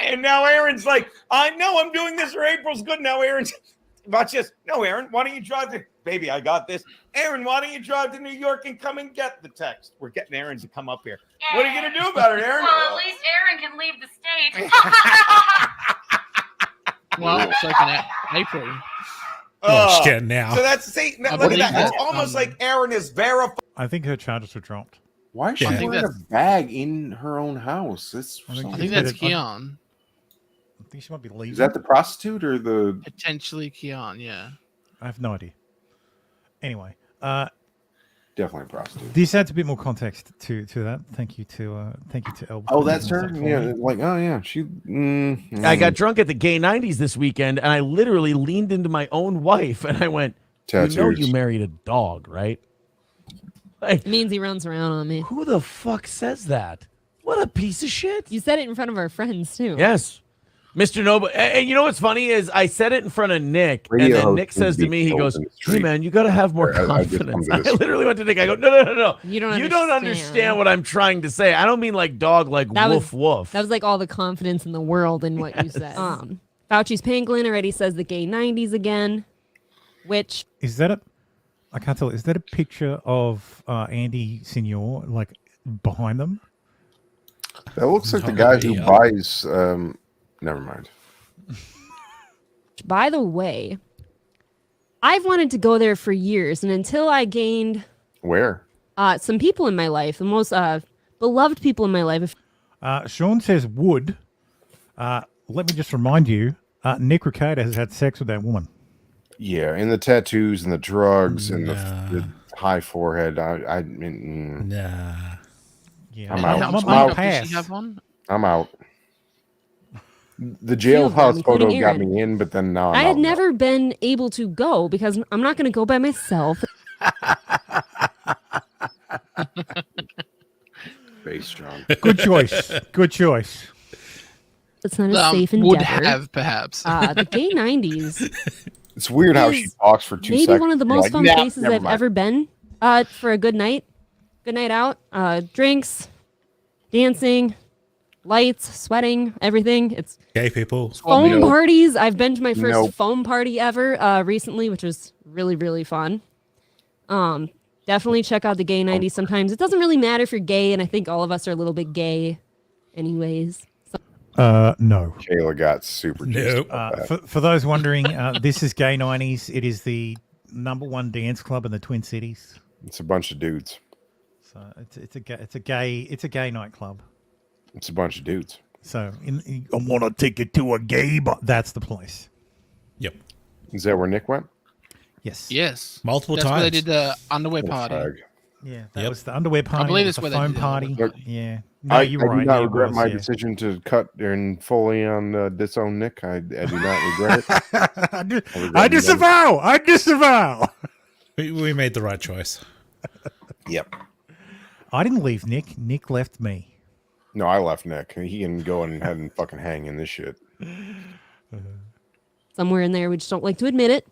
and now Aaron's like, I know I'm doing this for April's good. Now Aaron's, watch this. No, Aaron, why don't you drive to, baby, I got this. Aaron, why don't you drive to New York and come and get the text? We're getting Aaron to come up here. Yay. What are you going to do about it, Aaron? Well, at least Aaron can leave the state. Well, so can April. Oh, shit, now. So that's, see, look at that. It's almost like Aaron is verified. I think her charges were dropped. Why is she wearing a bag in her own house? I think that's Keon. I think she might be leaving. Is that the prostitute or the... Potentially Keon, yeah. I have no idea. Anyway. Definitely a prostitute. This adds a bit more context to that. Thank you to El. Oh, that's her? Yeah, like, oh, yeah. She. I got drunk at the Gay 90s this weekend, and I literally leaned into my own wife, and I went, Tattoos. You know you married a dog, right? Like, it means he runs around on me. Who the fuck says that? What a piece of shit. You said it in front of our friends, too. Yes. Mr. Noble. And you know what's funny is I said it in front of Nick, and then Nick says to me, he goes, hey, man, you got to have more confidence. I literally went to Nick. I go, no. You don't understand what I'm trying to say. I don't mean like dog, like woof, woof. That was like all the confidence in the world in what you said. Fauci's Pangolin already says the Gay 90s again, which... Is that a... I can't tell. Is that a picture of Andy Senior, like, behind them? That looks like the guy who buys... Never mind. By the way, I've wanted to go there for years, and until I gained where some people in my life, the most beloved people in my life. Sean says would. Let me just remind you, Nick Ricciardo has had sex with that woman. Yeah, and the tattoos and the drugs and the high forehead. I mean, nah. Yeah, I'm out. How much does she have on? I'm out. The jailhouse photo got me in, but then now I had never been able to go because I'm not going to go by myself. Very strong. Good choice. Good choice. It's not a safe endeavor. Would have, perhaps. The Gay 90s. It's weird how she talks for 2 seconds. Maybe one of the most fun places I've mind. ever been for a good night. Good night out. Drinks, dancing, lights, sweating, everything. It's gay people. Foam parties. I've been to my first foam party ever recently, which was really, really fun. Definitely check out the Gay 90s sometimes. It doesn't really matter if you're gay, and I think all of us are a little bit gay anyways. No. Kayla got super for those wondering, this is Gay 90s. It is the #1 dance club in the Twin Cities. It's a bunch of dudes. So it's a gay nightclub. It's a bunch of dudes. So I want to take it to a gay bar. That's the place. Yep. Is that where Nick went? Yes. Yes. Multiple That's times. where they did the underwear party. Yeah, that was the underwear party. I believe it's it's where the they foam did it. party. Look, Yeah. No, I you're do right. not It regret was, my yeah. decision to cut and fully on disown Nick. I do not regret it. I disavow. I disavow. We made the right choice. Yep. I didn't leave Nick. Nick left me. No, I left Nick. He can go ahead and fucking hang in this shit. Somewhere in there, we just don't like to admit it.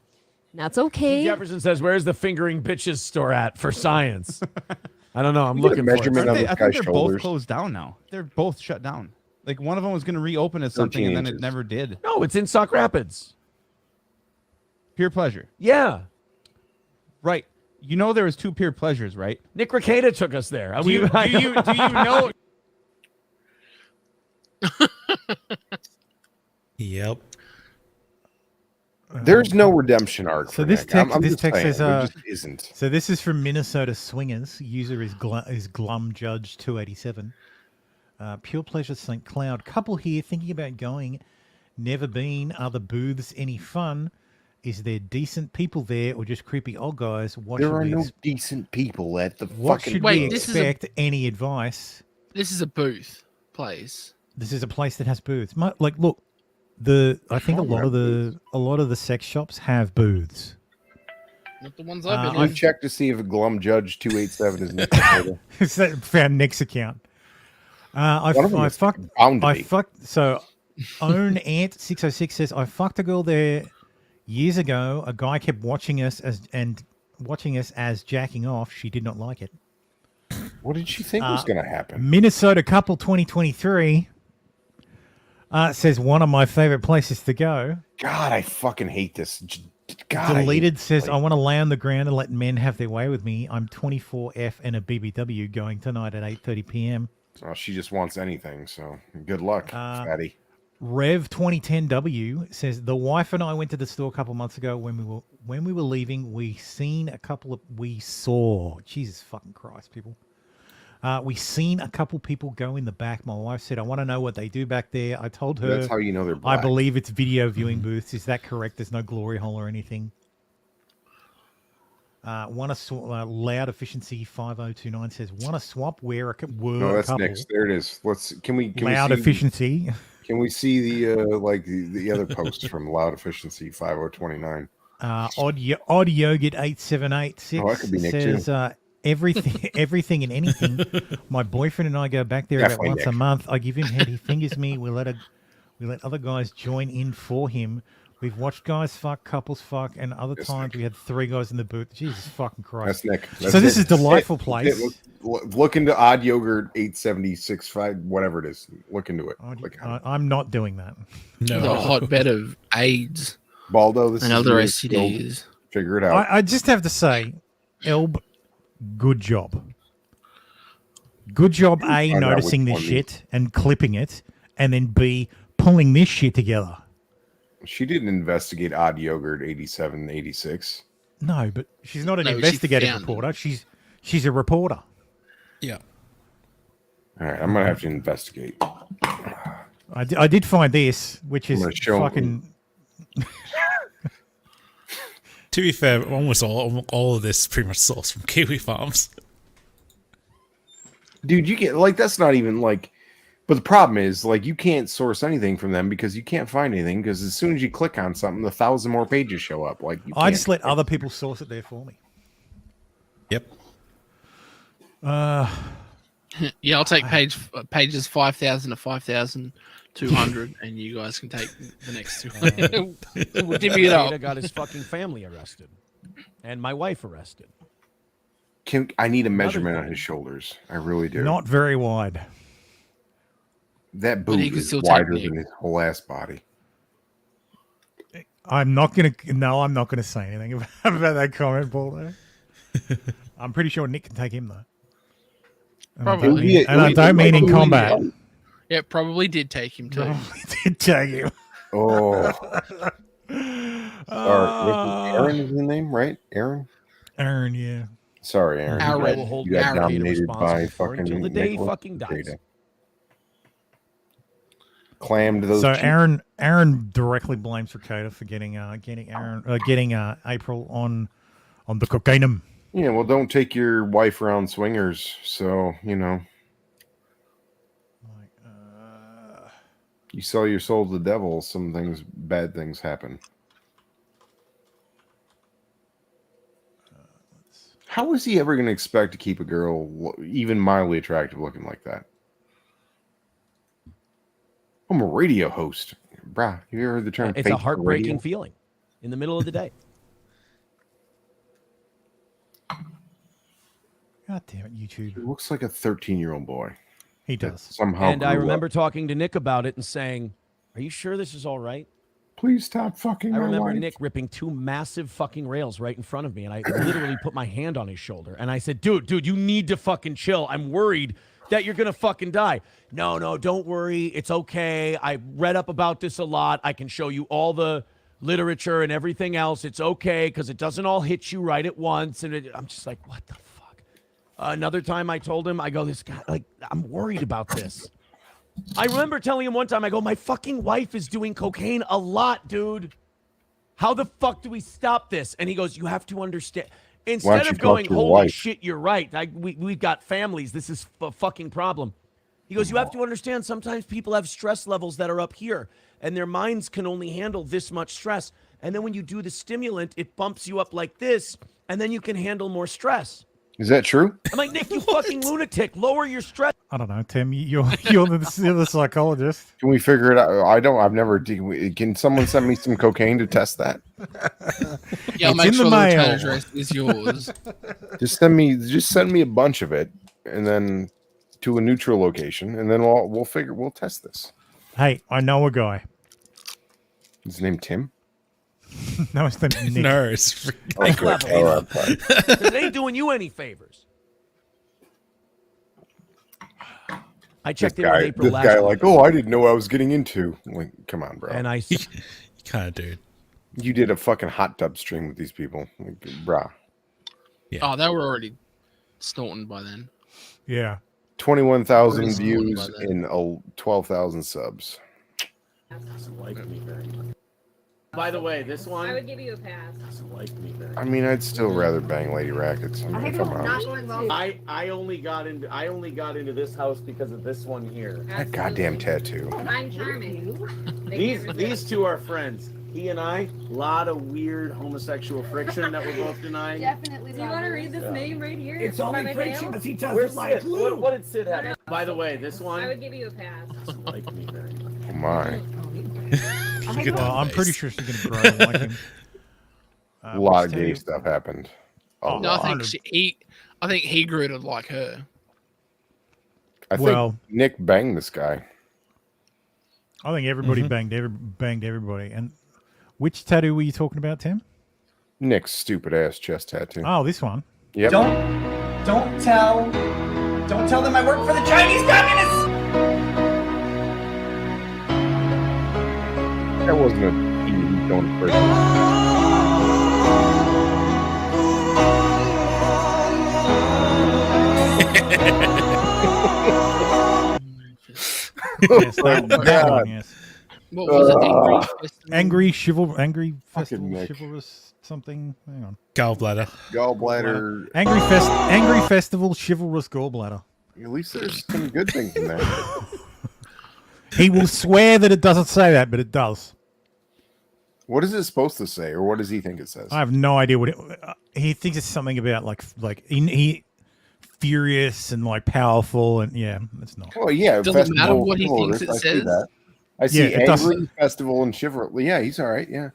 That's okay. Jefferson says, "Where's the fingering bitches store at for science?" I don't know. I'm looking for it. I think they're both closed down now. They're both shut down. Like one of them was going to reopen as something, and then it never did. No, it's in Sauk Rapids. Pure Pleasure. Yeah. Right. You know there was 2 Pure Pleasures, right? Nick Ricciardo took us there. Do you know? Yep. There's no redemption arc. So for this Nick. text, I'm this just text saying, says, there just isn't. So this is from Minnesota Swingers. User is Glum Judge 287. Pure Pleasure St. Cloud. Couple here thinking about going. Never been. Are the booths any fun? Is there decent people there or just creepy old guys? What There should are we no decent people at the What fucking. should Wait, we this is a- expect? Any advice? This is a booth place. This is a place that has booths. Like, look, I think a lot of the sex shops have booths. Not the ones I've been I've in. checked to see if Glum Judge 287 is Nick. It's that found Nick's account. One of them is bound to be. So, Own Ant 606 says I fucked a girl there years ago. A guy kept watching us as jacking off. She did not like it. What did she think was going to happen? Minnesota couple 2023 says one of my favorite places to go. God, I fucking hate this. God, Deleted says I want to lay on the ground and let men have their way with me. I'm 24F and a BBW going tonight at 8:30 p.m. Oh, she just wants anything. So good luck, fatty. Rev 2010W says the wife and I went to the store a couple months ago when we were leaving. We saw Jesus fucking Christ, people. We seen a couple people go in the back. My wife said, I want to know what they do back there. I told her. That's how you know they're black. I believe it's video viewing booths. Is that correct? There's no glory hole or anything. Loud Efficiency 5029 says, want to swap where a No, that's couple. next. There it is. Can Loud we see, Efficiency. Can we see the other posts from Loud Efficiency 5029? Odd Yogurt 8786 that could be Nick says too. everything and anything. My boyfriend and I go back there Definitely about once Nick. a month. I give him head, he fingers me. We let other guys join in for him. We've watched guys fuck, couples fuck, and other times we had 3 guys in the booth. Jesus fucking Christ! That's Nick. So this is a delightful place. Look into Odd Yogurt 8765, whatever it is. Look into it. I'm not doing that. The hotbed of AIDS. Baldo, this and is other your STDs. skill. Figure it out. I just have to say, Elb, good job. Good job, A, Find out noticing which this one shit and clipping it, and then B, pulling this shit together. She didn't investigate Odd Yogurt 8786. No, but she's not an No, she investigative found reporter. She's a reporter. Yeah. All right, I'm gonna have to investigate. I did find this, which I'm is gonna show fucking. To be fair, almost all of this is pretty much sourced from Kiwi Farms. Dude, you get that's not even but the problem is you can't source anything from them because you can't find anything because as soon as you click on something, 1,000 more pages show up. I just let other people source it there for me. Yep. Yeah, I'll take pages 5,000 to 5,200, and you guys can take the next 200. We'll divvy it up. Got his fucking family arrested, and my wife arrested. I need a measurement on his shoulders. I really do. Not very wide. That But boot he can is still wider take than his whole ass body. I'm not gonna say anything about that comment, Paul. I'm pretty sure Nick can take him though. Probably. I don't mean in combat. Yeah, probably did take him too. Probably did take him. Oh. Sorry. Aaron is the name, right? Aaron, yeah. Sorry, Aaron. Aaron You got Aaron dominated by for fucking until the day he Nicholas fucking dies. Data. Clammed those. So cheeks. Aaron directly blames Ricada for getting April on the cocaine. Yeah, well, don't take your wife around swingers. So you sell your soul to the devil. Bad things happen. How is he ever going to expect to keep a girl even mildly attractive looking like that? I'm a radio host. Bruh, you ever heard the term? It's a fake heartbreaking radio? feeling in the middle of the day. God damn it, YouTube. He looks like a 13-year-old boy. He does. Somehow. And I grew remember up. talking to Nick about it and saying, "Are you sure this is all right?" Please stop fucking. I my remember wife. Nick ripping 2 massive fucking rails right in front of me, and I literally put my hand on his shoulder, and I said, dude, you need to fucking chill. I'm worried that you're gonna fucking die. No, don't worry. It's okay. I read up about this a lot. I can show you all the literature and everything else. It's okay because it doesn't all hit you right at once. And I'm just like, what the fuck? Another time I told him, I go, this guy, I'm worried about this. I remember telling him one time, I go, my fucking wife is doing cocaine a lot, dude. How the fuck do we stop this? And he goes, you have to understand. Instead of going, holy shit, you're right. We've got families. This is a fucking problem. He goes, you have to understand sometimes people have stress levels that are up here and their minds can only handle this much stress. And then when you do the stimulant, it bumps you up like this and then you can handle more stress. Is that true? I'm like, Nick, you fucking lunatic. Lower your stress. I don't know, Tim. You're the psychologist. Can we figure it out? I've never. Can someone send me some cocaine to test that? Yeah, I'll make sure the return address is yours. Just send me a bunch of it, and then to a neutral location, and then we'll test this. Hey, I know a guy. Is his name Tim? No, it's the Nick. No, it's Next level. It ain't doing you any favors. I checked in with April This last guy, week. like, oh, I didn't know what I was getting into. I'm like, come on, bro. And I You kind of dude. You did a fucking hot tub stream with these people, like, brah. Yeah. Oh, they were already snorting by then. Yeah. 21,000 Already views snorting by then. in 12,000 subs. By the way, this one. I would give you a pass. I mean, I'd still rather bang Lady Rackets. If I'm honest. I only got into this house because of this one here. That goddamn tattoo. I'm charming. These two are friends. He and I, a lot of weird homosexual friction that we're both denying. Definitely. Do you want to read this name right here? It's By only my friction nails? because he doesn't like Lou. What did Sid have? By the way, this one. I would give you a pass. Like me very much. Oh my. Well, I'm pretty sure she's going to grow and like him. A lot of gay stuff happened. No, I think he grew to like her. I think Nick banged this guy. I think everybody banged everybody. And which tattoo were you talking about, Tim? Nick's stupid ass chest tattoo. Oh, this one. Yep. Don't tell them I work for the Chinese Communists. That wasn't a don't Yes, that one, yes. What was it? Angry festival, chivalrous something. Hang on. Gallbladder. Angry festival, chivalrous gallbladder. At least there's some good things in there. He will swear that it doesn't say that, but it does. What is it supposed to say, or what does he think it says? I have no idea what he thinks. It's something about like he furious and like powerful, and yeah, it's not. Well, yeah, doesn't matter what he thinks it says. I see it does. angry festival and chivalry. Yeah, he's all right. Yeah,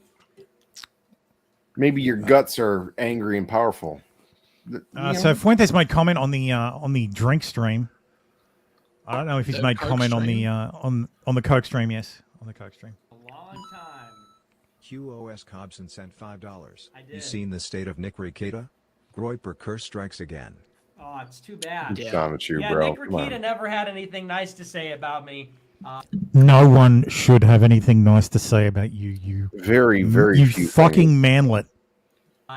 maybe your guts are angry and powerful. So Fuentes made comment on the drink stream. I don't know if he's made comment on the Coke stream. Yes, on the Coke stream. QOS Hobson sent $5. You seen the state of Nick Rekieta? Groyper curse strikes again. Oh, it's too bad. It's down with you, yeah, bro. Nick Rekieta never had anything nice to say about me. No one should have anything nice to say about you. You very you few fucking manlet.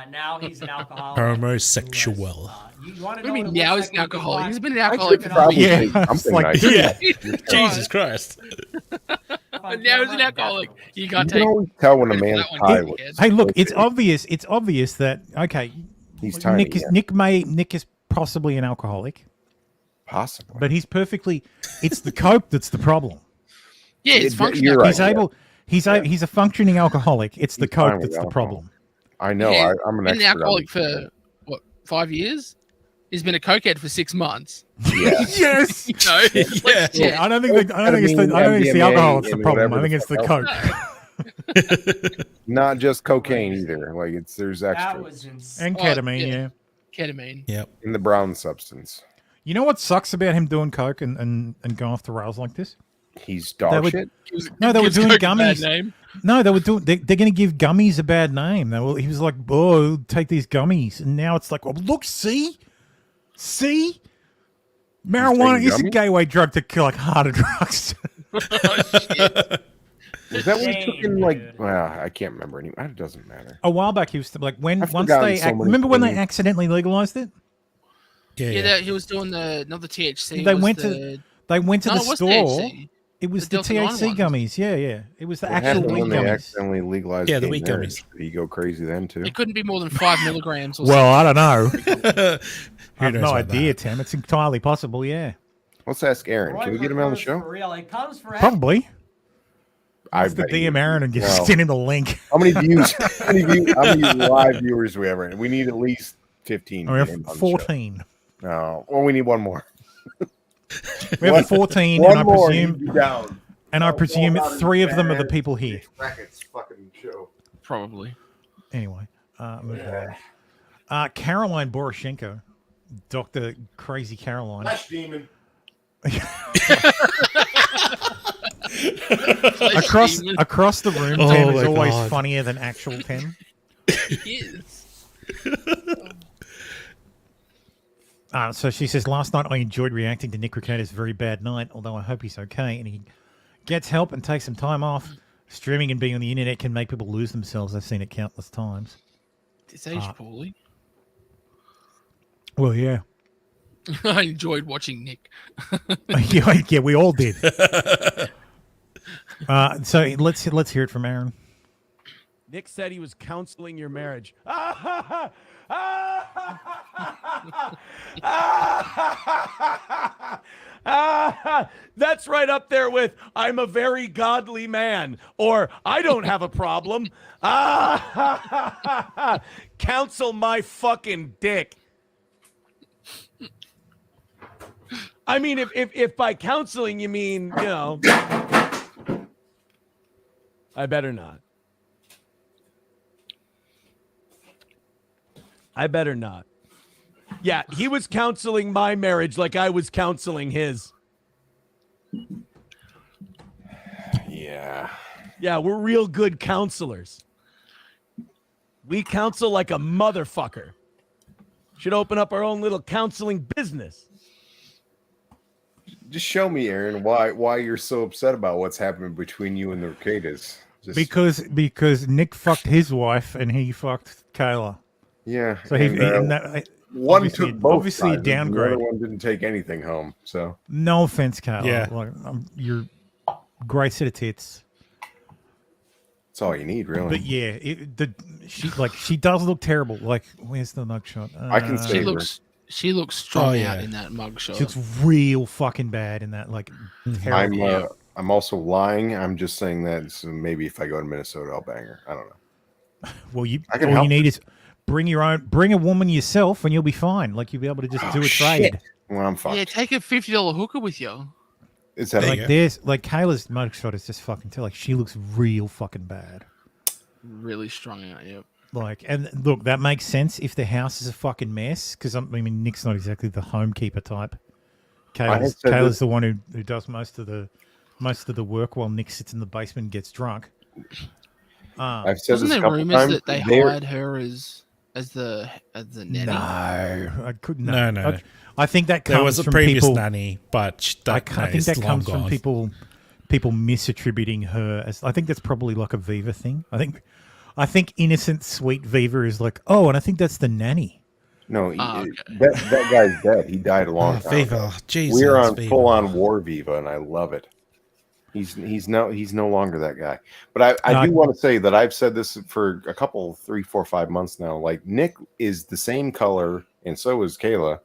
Now he's an alcoholic. Homosexual. What do you mean now he's an alcoholic? He's been an alcoholic for probably years. say something nice. Jesus Christ. But now he's an alcoholic. You can't You take. can always tell when a man's high. Hey, look, it's obvious. It's obvious that he's tiny. Nick is possibly an alcoholic. Possibly, but he's perfectly. It's the coke that's the problem. Yeah, it's functioning. You're right, He's able. He's a functioning alcoholic. It's the He's fine coke with that's the alcohol. problem. I know. Yeah, I'm an been an expert. alcoholic for what 5 years? He's been a cokehead for 6 months. Yeah. Yes. You know, Yeah, I don't think it's the alcohol that's the problem. I think it's the coke. Not just cocaine either. Like there's extra. And ketamine, yeah. Ketamine. Yep. In the brown substance. You know what sucks about him doing coke and going off the rails like this? He's dog shit. No, they were Gives doing Coke a bad gummies. name. No, they were doing. They're going to give gummies a bad name. He was like, "Oh, take these gummies," and now it's like, "Oh, look, see, marijuana is a gummies? gateway drug to kill like harder drugs." Was that what he took in like? Well, I can't remember anymore. It doesn't matter. A while back, he was like, I've forgotten so many remember when they things. accidentally legalized it? Yeah, he was doing not the THC. They it was went the, to the No, it was store. THC. It was The the Delta 9 THC ones. gummies. Yeah. It was the What actual happened weed when they gummies. accidentally legalized Yeah, the gay weed marriage? gummies. Did he go crazy then too? It couldn't be more than 5 milligrams. Or Well, I don't know. Who I have knows no about idea, that? Tim. It's entirely possible. Yeah, Let's ask Aaron. Can we get him on the show? For real, it comes for probably. I It's the bet he DM would. Aaron and just Well, send in the link. How many views? How many live viewers do we have right now? We need at least 15. We have named on the 14. show. Oh, well, we need one more. We have 14, One and I more, presume, he'd be down. and I presume All about 3 of his them are the bad people here. Brackets fucking show. Probably. Anyway, moving on. Caroline Boroshenko, Dr. Crazy Caroline. Flesh demon. across the room, Oh Tim is my always God. funnier than actual Tim. So she says, last night I enjoyed reacting to Nick Riccato's very bad night, although I hope he's okay and he gets help and takes some time off. Streaming and being on the internet can make people lose themselves. I've seen it countless times. It's aged poorly. Well, yeah. I enjoyed watching Nick. Yeah, we all did. So let's hear it from Aaron. Nick said he was counseling your marriage. That's right up there with I'm a very godly man, or I don't have a problem. Counsel my fucking dick. I mean, if by counseling you mean, you know, I better not. I better not. Yeah, he was counseling my marriage like I was counseling his. Yeah. Yeah, we're real good counselors. We counsel like a motherfucker. Should open up our own little counseling business. Just show me, Aaron, why you're so upset about what's happening between you and the Riccators. Because Nick fucked his wife and he fucked Kayla. Yeah. So one obviously- took both obviously a sides, and downgrade. The other one didn't take anything home. So No offense, Kayla. Yeah. Like, you're a great set of tits. that's all you need, really. But yeah, she does look terrible. Like, where's the mugshot? I can say She looks strong out in that mugshot. She looks real fucking bad in that. Like, terrible. I'm also lying. I'm just saying that. So maybe if I go to Minnesota, I'll bang her. I don't know. Well, I can all you help need is bring a woman yourself, and you'll be fine. Like, you'll be able to just do a trade. Well, I'm fucked. Yeah, take a $50 hooker with you. Is that Like, there's like Kayla's mugshot is just fucking too. Like, she looks real fucking bad. Really strong out, yep. Like, and look, that makes sense if the house is a fucking mess. Because I mean, Nick's not exactly the homekeeper type. Kayla's the one who does most of the work while Nick sits in the basement and gets drunk. I've said Wasn't this a there couple rumors times. that they hired her as the nanny? No, I couldn't. No. I think that comes There was a from previous people, nanny, but I think that comes from people misattributing her as. I think that's probably like a Viva thing. I think innocent, sweet Viva is like, oh, and I think that's the nanny. No, that guy's dead. He died a long time Viva, ago. Jesus, We're on Viva. full on war Viva, and I love it. He's no longer that guy. But I do want to say that I've said this for a couple, 3, 4, 5 months now. Like, Nick is the same color, and so is Kayla.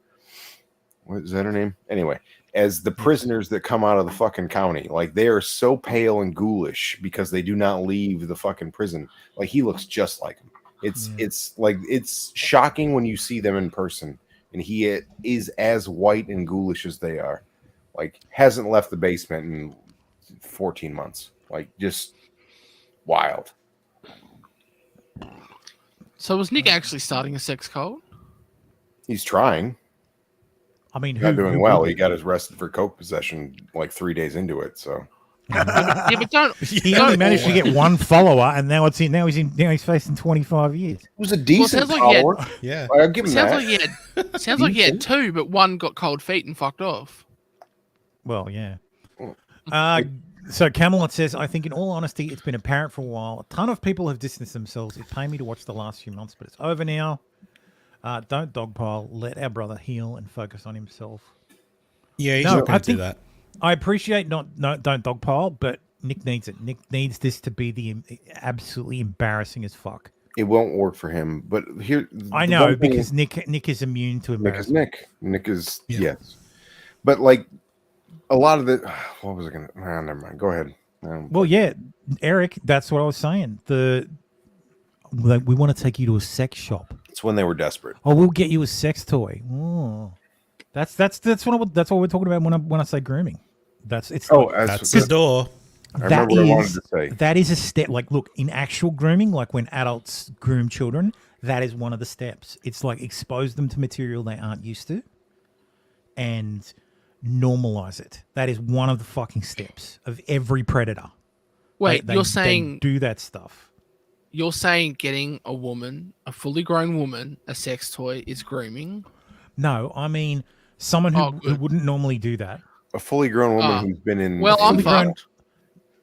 What is that her name? Anyway, as the prisoners that come out of the fucking county. Like, they are so pale and ghoulish because they do not leave the fucking prison. Like, he looks just like him. It's like, it's shocking when you see them in person, and he is as white and ghoulish as they are. Like, hasn't left the basement in 14 months. Like, just wild. So was Nick actually starting a sex cult? He's trying. I mean, not doing well. He got arrested for coke possession like 3 days into it. So Yeah, but don't. He only managed to get one follower, and now he's facing 25 years. It was a decent follower. Yeah, I'll give him Sounds that. like he had two, but one got cold feet and fucked off. Well, yeah. So Camelot says, I think in all honesty, it's been apparent for a while. A ton of people have distanced themselves. It pained me to watch the last few months, but it's over now. Don't dogpile. Let our brother heal and focus on himself. Yeah, he's not going to do that. I appreciate don't dogpile, but Nick needs it. Nick needs this to be the absolutely embarrassing as fuck. It won't work for him. But here, I know, because Nick is immune to embarrassment. Nick is yes. But like a lot of the what was I gonna never mind. Go ahead. Well, yeah, Eric, that's what I was saying. We want to take you to a sex shop. It's when they were desperate. Oh, we'll get you a sex toy. Oh. That's what we're talking about when I say grooming. That's the door. I remember what I wanted to say. That is a step. Like, look, in actual grooming, like when adults groom children, that is one of the steps. It's like expose them to material they aren't used to, and normalize it. That is one of the fucking steps of every predator. Wait, They you're saying do that stuff? You're saying getting a woman, a fully grown woman, a sex toy is grooming? No, I mean someone who wouldn't normally do that. A fully grown woman who's been in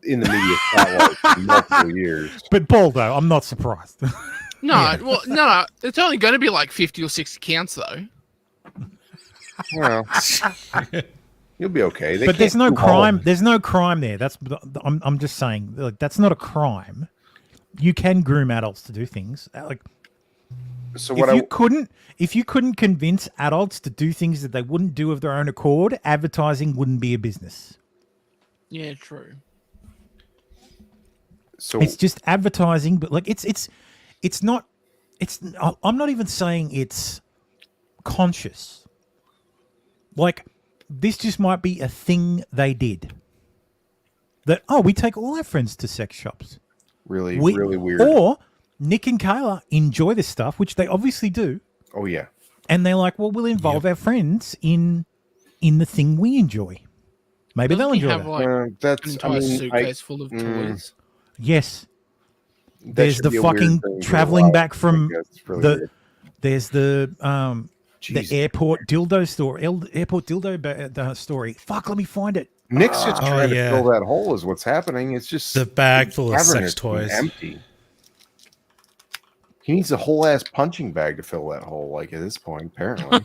in the media spotlight for multiple years. But Baldo, I'm not surprised. No, it's only going to be like 50 or 60 counts though. Well, you'll be okay. But there's no crime. There's no crime there. I'm just saying, like, that's not a crime. You can groom adults to do things. Like, so if you couldn't convince adults to do things that they wouldn't do of their own accord, advertising wouldn't be a business. Yeah, true. So it's just advertising, but like it's not. I'm not even saying it's conscious. Like, this just might be a thing they did. That, we take all our friends to sex shops. Really weird. Or Nick and Kayla enjoy this stuff, which they obviously do. Oh, yeah. And they're like, well, we'll involve our friends in the thing we enjoy. Maybe they'll enjoy have, that. like, an entire suitcase full of toys. Yes. That There's should the be a weird fucking thing to traveling allow. back from I think that's really the. weird. There's the airport dildo story. Airport dildo story. Fuck, let me find it. Nick's just trying to fill that hole is what's happening. It's just the bag full of cavernous sex toys. and empty. He needs a whole ass punching bag to fill that hole. Like at this point, apparently.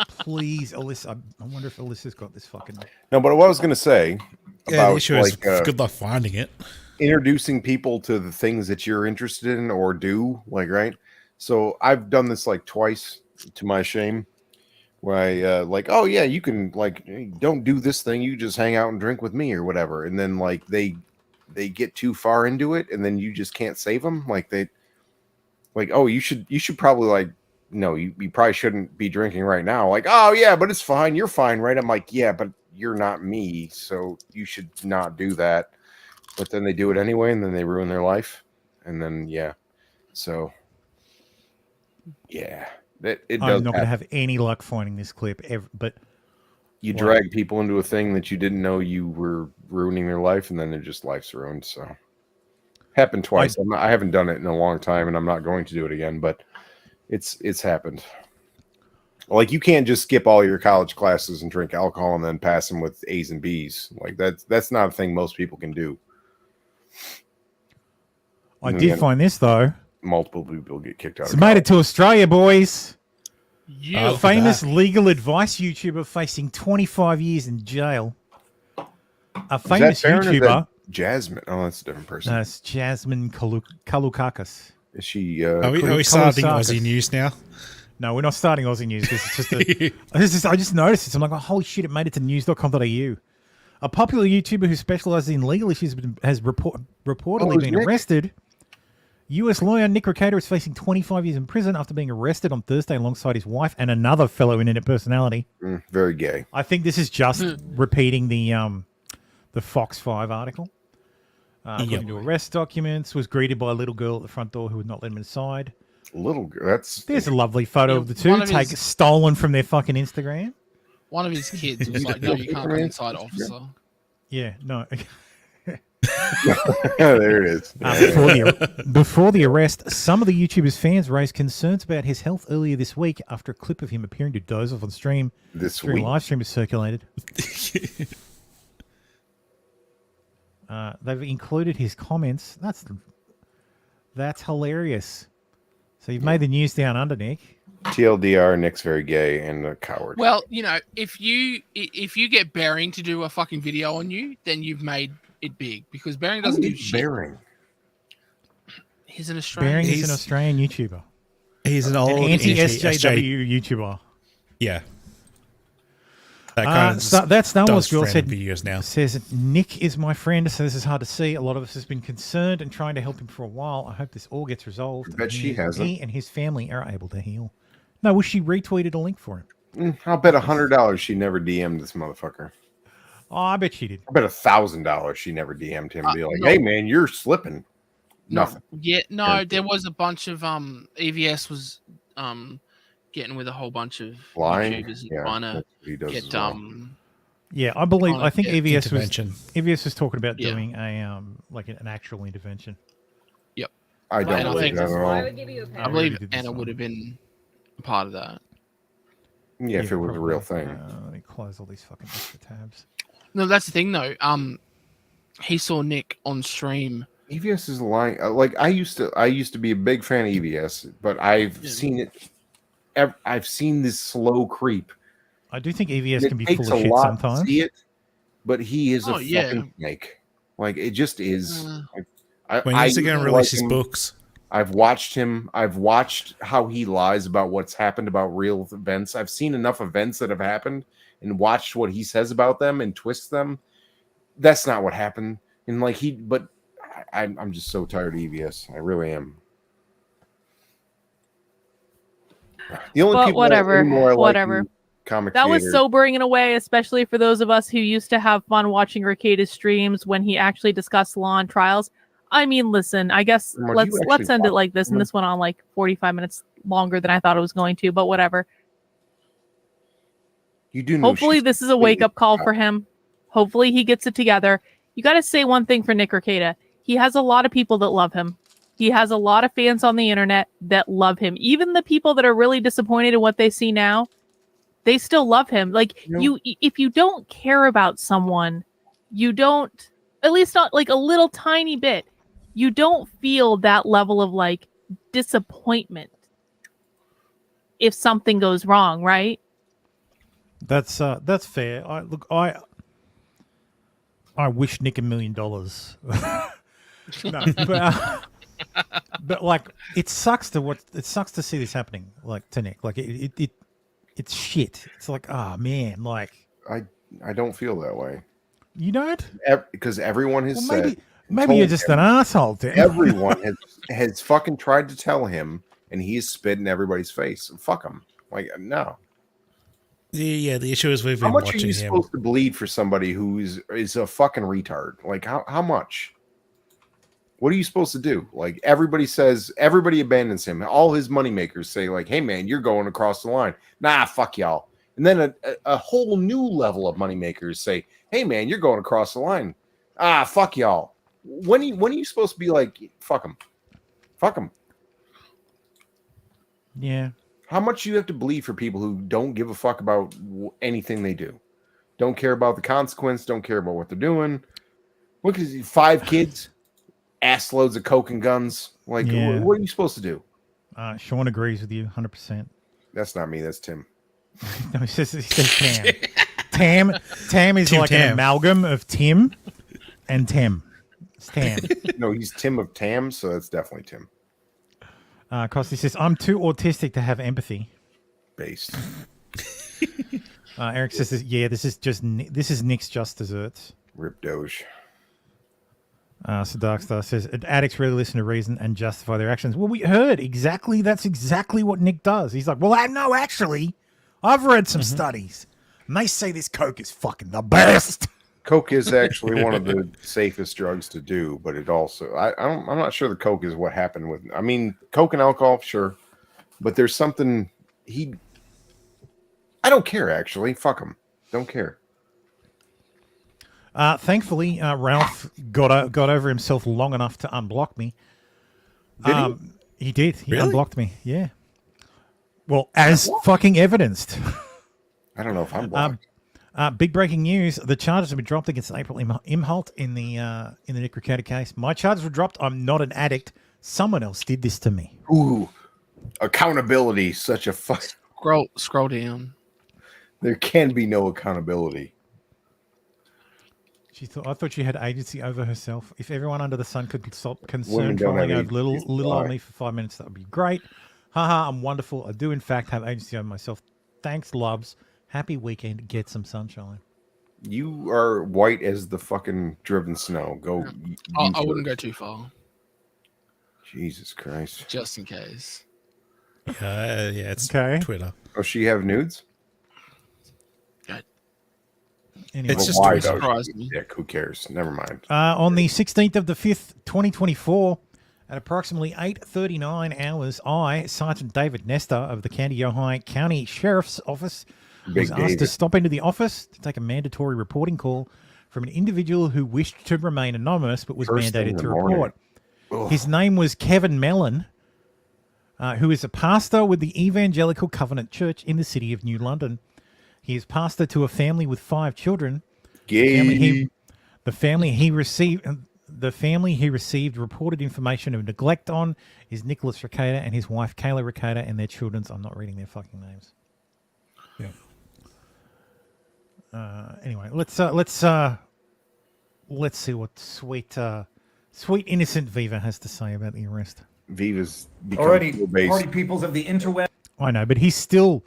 Please, Alyssa. I wonder if Alyssa's got this fucking. No, but what I was going to say Yeah, about the issue is like good luck finding it. Introducing people to the things that you're interested in or do, like, right? So I've done this like twice to my shame, where I like, oh yeah, you can like don't do this thing, you just hang out and drink with me or whatever, and then like they get too far into it, and then you just can't save them. Like oh, you should probably like, no, you probably shouldn't be drinking right now. Like, oh yeah, but it's fine, you're fine, right? I'm like, yeah, but you're not me, so you should not do that. But then they do it anyway, and then they ruin their life, and then so yeah. It does. I'm not going to have any luck finding this clip ever, but you drag people into a thing that you didn't know you were ruining their life, and then their just life's ruined. So happened twice. I haven't done it in a long time, and I'm not going to do it again. But it's happened. Like, you can't just skip all your college classes and drink alcohol and then pass them with A's and B's. Like that's not a thing most people can do. I did find this though. Multiple people get kicked out. It's made it to Australia, boys. Yeah. A famous legal advice YouTuber facing 25 years in jail. A famous YouTuber. Jasmine. Oh, that's a different person. No, it's Jasmine Kalukakis. Is she? Are we starting Aussie news now? No, we're not starting Aussie news because it's just I just noticed this. I'm like, oh, holy shit! It made it to news.com.au. A popular YouTuber who specializes in legal issues has reportedly been arrested. U.S. lawyer Nick Recator is facing 25 years in prison after being arrested on Thursday alongside his wife and another fellow internet personality. Very gay. I think this is just repeating the Fox 5 article. According to arrest documents, was greeted by a little girl at the front door who would not let him inside. Little girl. There's a lovely photo of the two stolen from their fucking Instagram. One of his kids was like, no, you can't come inside, officer. Yeah, no. There it is. Before the arrest, some of the YouTuber's fans raised concerns about his health earlier this week after a clip of him appearing to doze off on stream during a live stream was circulated. They've included his comments. That's hilarious. So you've made the news down under, Nick. TLDR, Nick's very gay and a coward. Well, if you get Bering to do a fucking video on you, then you've made it big, because Bering doesn't do shit. Bering. He's an Australian. Bering is an Australian YouTuber. He's an old anti-SJW YouTuber. Yeah. That kind of that Star Wars does girl random said, videos now. says, Nick is my friend, so this is hard to see. A lot of us has been concerned and trying to help him for a while. I hope this all gets resolved. Bet she hasn't. He and his family are able to heal. No, well, she retweeted a link for him. I'll bet $100 she never DM'd this motherfucker. Oh, I bet she did. I bet $1,000 she never DM'd him. Be like, no. hey man, you're slipping. Nothing. Yeah, no, there was a bunch of EVS was getting with a whole bunch of Lying? YouTubers and Yeah, trying to that's what he does get as well. Yeah, I believe. trying to I think get EVS was talking about Yeah. doing a like an actual intervention. Yep. I don't And I believe think- that at I all. would give you a pass. I believe really did this Anna one. would have been a part of that. Yeah, if it was a real probably. thing. Let me close all these fucking extra tabs. No, that's the thing though. He saw Nick on stream. EVS is lying. Like I used to be a big fan of EVS, but I've seen it. I've seen this slow creep. I do think EVS It can be takes full of a shit lot sometimes. to see it, but he is Oh, a yeah. fucking snake. Like it just is. When is he going to release his books? I've watched him. I've watched how he lies about what's happened about real events. I've seen enough events that have happened and watched what he says about them and twists them. That's not what happened. And like I'm just so tired of EVS. I really am. The only But people whatever, anymore I like whatever. in comic That was theater- sobering in a way, especially for those of us who used to have fun watching Rekida's streams when he actually discussed law and trials. I mean, listen, I guess Mark, let's you let's actually end it watched like this. And them? this went on like 45 minutes longer than I thought it was going to, but whatever. You do know Hopefully she's this is a wake up call for him. Hopefully he gets it together. You got to say one thing for Nick Rekieta. He has a lot of people that love him. He has a lot of fans on the internet that love him. Even the people that are really disappointed in what they see now, they still love him. Like if you don't care about someone, you don't, at least not like a little tiny bit, you don't feel that level of like disappointment if something goes wrong, right? That's fair. I wish Nick $1 million. No, but like it sucks to see this happening. Like to Nick, like it's shit. It's like, oh man, like I don't feel that way. You don't? Because everyone has Well, said. maybe you're just an asshole, Tim. Everyone has fucking tried to tell him, and he's spit in everybody's face. Fuck him. Like no. Yeah, the issue is we've How been much are watching you him. supposed to bleed for somebody who is a fucking retard? Like how much? What are you supposed to do? Like everybody abandons him. All his moneymakers say like, "Hey man, you're going across the line." Nah, fuck y'all. And then a whole new level of moneymakers say, "Hey man, you're going across the line." Ah, fuck y'all. When are you supposed to be like, fuck him? Fuck him. Yeah. How much you have to bleed for people who don't give a fuck about anything they do? Don't care about the consequence. Don't care about what they're doing. Look at 5 kids, ass loads of coke and guns. Like, Yeah. what are you supposed to do? Sean agrees with you 100%. That's not me. That's Tim. No, he says Tam. Tam is Tim like Tam. an amalgam of Tim and Tim. It's Tam. No, he's Tim of Tam, so that's definitely Tim. Costi says, I'm too autistic to have empathy. Based. Eric says, yeah, this is Nick's just desserts. Rip Doge. So Darkstar says, addicts really listen to reason and justify their actions. Well, we heard exactly. That's exactly what Nick does. He's like, well, no, actually, I've read some studies, and they say this coke is fucking the best. Coke is actually one of the safest drugs to do, but it also I'm not sure the coke is what happened with. I mean, coke and alcohol, sure, but there's something I don't care actually. Fuck him. Don't care. Thankfully, Ralph got over himself long enough to unblock me. Did he? He did. He Really? unblocked me. Yeah. Well, as fucking evidenced. I don't know if I'm blocked. Big breaking news: the charges have been dropped against April Imholt in the Nick Rekieta case. My charges were dropped. I'm not an addict. Someone else did this to me. Ooh, accountability. Such a fuck. Scroll down. There can be no accountability. I thought she had agency over herself. If everyone under the sun could stop Women concern don't trolling have over little agency. on me for 5 minutes, that would be great. Haha, I'm wonderful. I do in fact have agency over myself. Thanks, loves. Happy weekend. Get some sunshine. You are white as the fucking driven snow. Go. I wouldn't go too far. Jesus Christ. Just in case. Yeah, it's Okay. Twitter. Oh, she have nudes? Anyway. It's just why, a though? surprise me. Yeah, who cares? Never mind. On the 16th of the 5th, 2024, at approximately 8:39 hours, I, Sergeant David Nestor of the Candiahoy County Sheriff's Office, was asked to stop into the office to take a mandatory reporting call from an individual who wished to remain anonymous but was First thing in mandated the to morning. report. Ugh. His name was Kevin Mellon, who is a pastor with the Evangelical Covenant Church in the city of New London. He is pastor to a family with 5 children. Gay. The family he received reported information of neglect on is Nicholas Ricada and his wife Kayla Ricada and their children's. I'm not reading their fucking names. Yeah. Anyway, let's see what sweet innocent Viva has to say about the arrest. Viva's become Already, full-based. party peoples of the interweb. I know, but he's still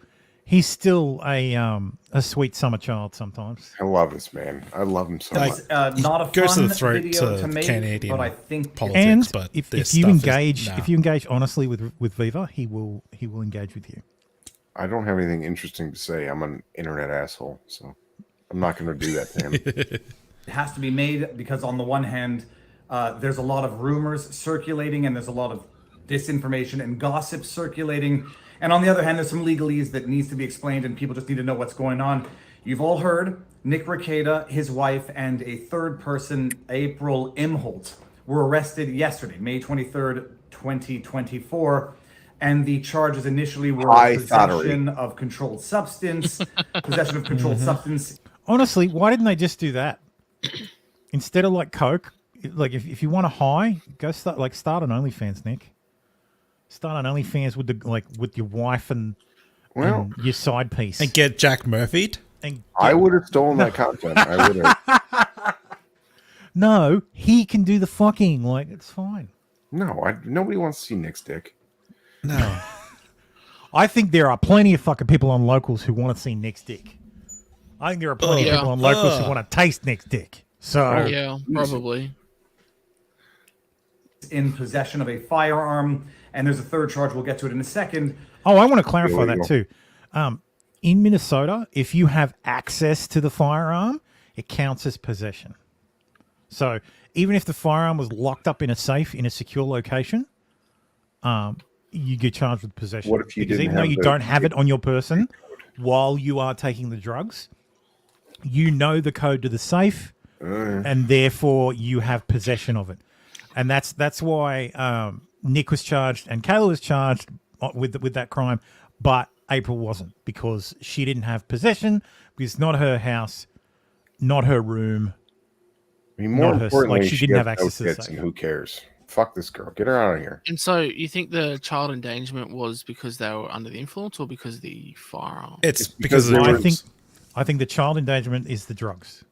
a sweet summer child sometimes. I love this man. I love him so much. Not a goes to fun the throat video to to make, Canadian but I think politics, And but if this you stuff is- engage nah. if you engage honestly with Viva, he will engage with you. I don't have anything interesting to say. I'm an internet asshole, so I'm not going to do that to him. it has to be made because on the one hand, there's a lot of rumors circulating and there's a lot of disinformation and gossip circulating. And on the other hand, there's some legalese that needs to be explained and people just need to know what's going on. You've all heard Nick Ricada, his wife, and a third person, April Imholt, were arrested yesterday, May 23rd, 2024. And the charges initially were possession of controlled substance, possession of controlled substance. Honestly, why didn't they just do that instead of like coke? Like if you want a high, go start an OnlyFans, Nick. Start an OnlyFans with your wife and your side piece, and get Jack Murphy'd. I would have stolen that content. I would have. No, he can do the fucking. Like, it's fine. No, nobody wants to see Nick's dick. No. I think there are plenty of fucking people on Locals who want to see Nick's dick. I think there are plenty of people on Locals who want to taste Nick's dick. So yeah, probably. In possession of a firearm, and there's a third charge. We'll get to it in a second. Oh, I want to clarify that too. In Minnesota, if you have access to the firearm, it counts as possession. So even if the firearm was locked up in a safe in a secure location, you get charged with possession. What if you because didn't even though have you the- don't have it on your person while you are taking the drugs, you know the code to the safe, and therefore you have possession of it. And that's why Nick was charged and Kayla was charged with that crime, but April wasn't because she didn't have possession because it's not her house, not her room. I mean, more not her, importantly, like she didn't have has no access to the tits, safe. and who cares? Fuck this girl. Get her out of here. And so you think the child endangerment was because they were under the influence or because of the firearm? It's because I think the child endangerment is the drugs.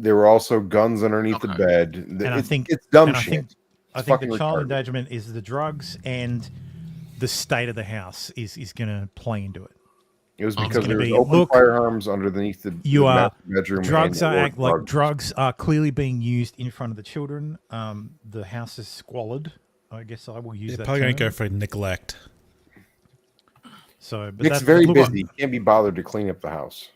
There were also guns underneath the bed. And I think it's dumb and I shit. think, I It's think the fucking child retarded. endangerment is the drugs, and the state of the house is going to play into it. It was It's because gonna there was be, open look, firearms underneath the you are master bedroom. drugs and are there act, were like drugs are clearly being used in front of the children. The house is squalid. I guess I will use They're that. probably going to term. go for neglect. So, but Nick's that's very look, busy. He can't be bothered to clean up the house.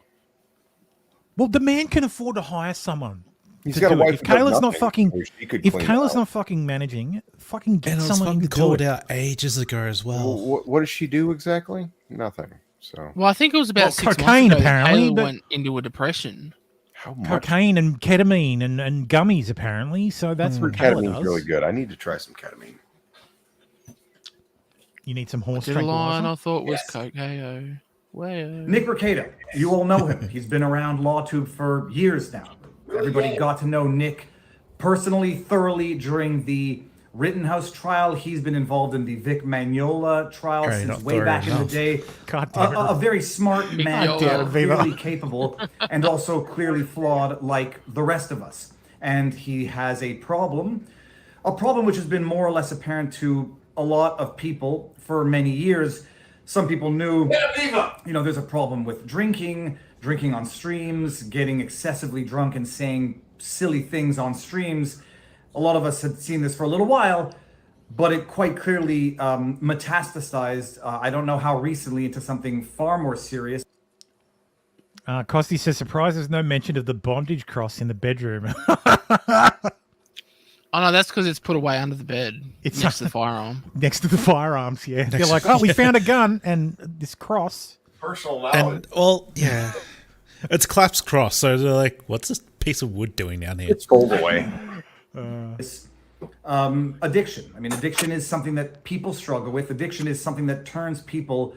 Well, the man can afford to hire someone. He's to got a do it. wife If who does Kayla's not nothing, fucking, so she could if clean it Kayla's out. not fucking managing, fucking get And it was someone fucking to do called it. out ages ago as well. What does she do exactly? Nothing. So Well, I think it was about Well, 6 cocaine, months ago that apparently, Kayla but- went into a depression. how much? Cocaine and ketamine and gummies apparently. So that's what Kayla Ketamine's does. really good. I need to try some ketamine. You need some horse Did a line I tranquilizer. thought was cocaine. Well, Nick Ricada, you all know him. He's been around Lawtube for years now. Everybody got to know Nick personally, thoroughly during the Rittenhouse trial. He's been involved in the Vic Magnola trial Okay, since not way thoroughly back in the enough. day. God damn it. A very smart man, God damn it, Viva. clearly capable, and also clearly flawed like the rest of us. And he has a problem which has been more or less apparent to a lot of people for many years. some people knew, there's a problem with drinking on streams, getting excessively drunk and saying silly things on streams. A lot of us had seen this for a little while, but it quite clearly metastasized, I don't know how recently, into something far more serious. Costi says, surprised there's no mention of the bondage cross in the bedroom. Oh no, that's because it's put away under the bed. It's next to the firearm. Next to the firearms, yeah. They're like, oh, we found a gun and this cross. Personal knowledge. Yeah. It's Clap's cross, so they're like, what's this piece of wood doing down here? It's rolled away. Addiction. I mean, addiction is something that people struggle with. Addiction is something that turns people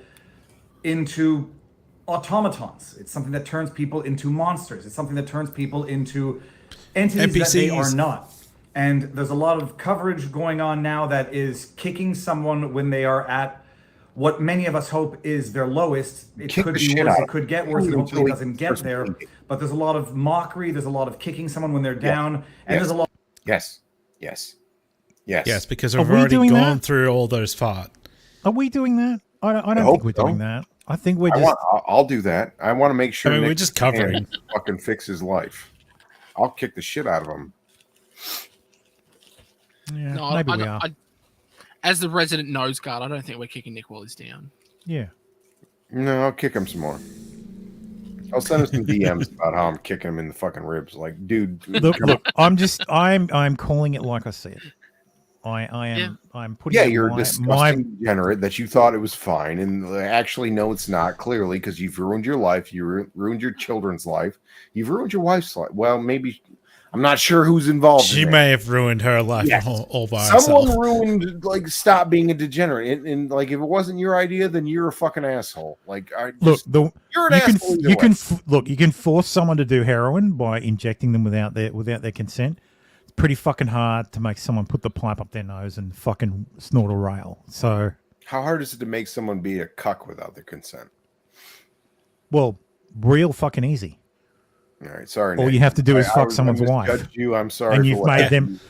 into automatons. It's something that turns people into monsters. It's something that turns people into entities that they are not. And there's a lot of coverage going on now that is kicking someone when they are at what many of us hope is their lowest. It could be worse. It could get worse. Hopefully it doesn't get there. But there's a lot of mockery. There's a lot of kicking someone when they're down. And there's a lot. Yes, because we've already gone through all those parts. Are we doing that? I don't think we're doing that. I think we're just. I'll do that. I want to make sure. I mean, Nick we're just covering. Fucking fix his life. I'll kick the shit out of him. Yeah, No, maybe we are. As the resident nose guard, I don't think we're kicking Nick while he's down. Yeah. No, I'll kick him some more. I'll send him some DMs about how I'm kicking him in the fucking ribs. Like, dude. Look, I'm calling it like I see it. I'm putting. Yeah, you're a disgusting degenerate that you thought it was fine, and actually, no, it's not. Clearly, because you've ruined your life, you ruined your children's life, you've ruined your wife's life. Well, maybe I'm not sure who's involved. She may have ruined her life all by Someone herself. ruined. Like, stop being a degenerate, and like, if it wasn't your idea, then you're a fucking asshole. Like, you're an asshole. You can force someone to do heroin by injecting them without their consent. Pretty fucking hard to make someone put the pipe up their nose and fucking snort a rail. So how hard is it to make someone be a cuck without their consent? Well, real fucking easy. All right, sorry. All Nick. you have to do is fuck someone's I wife. misjudged you. I'm sorry. And you've made them.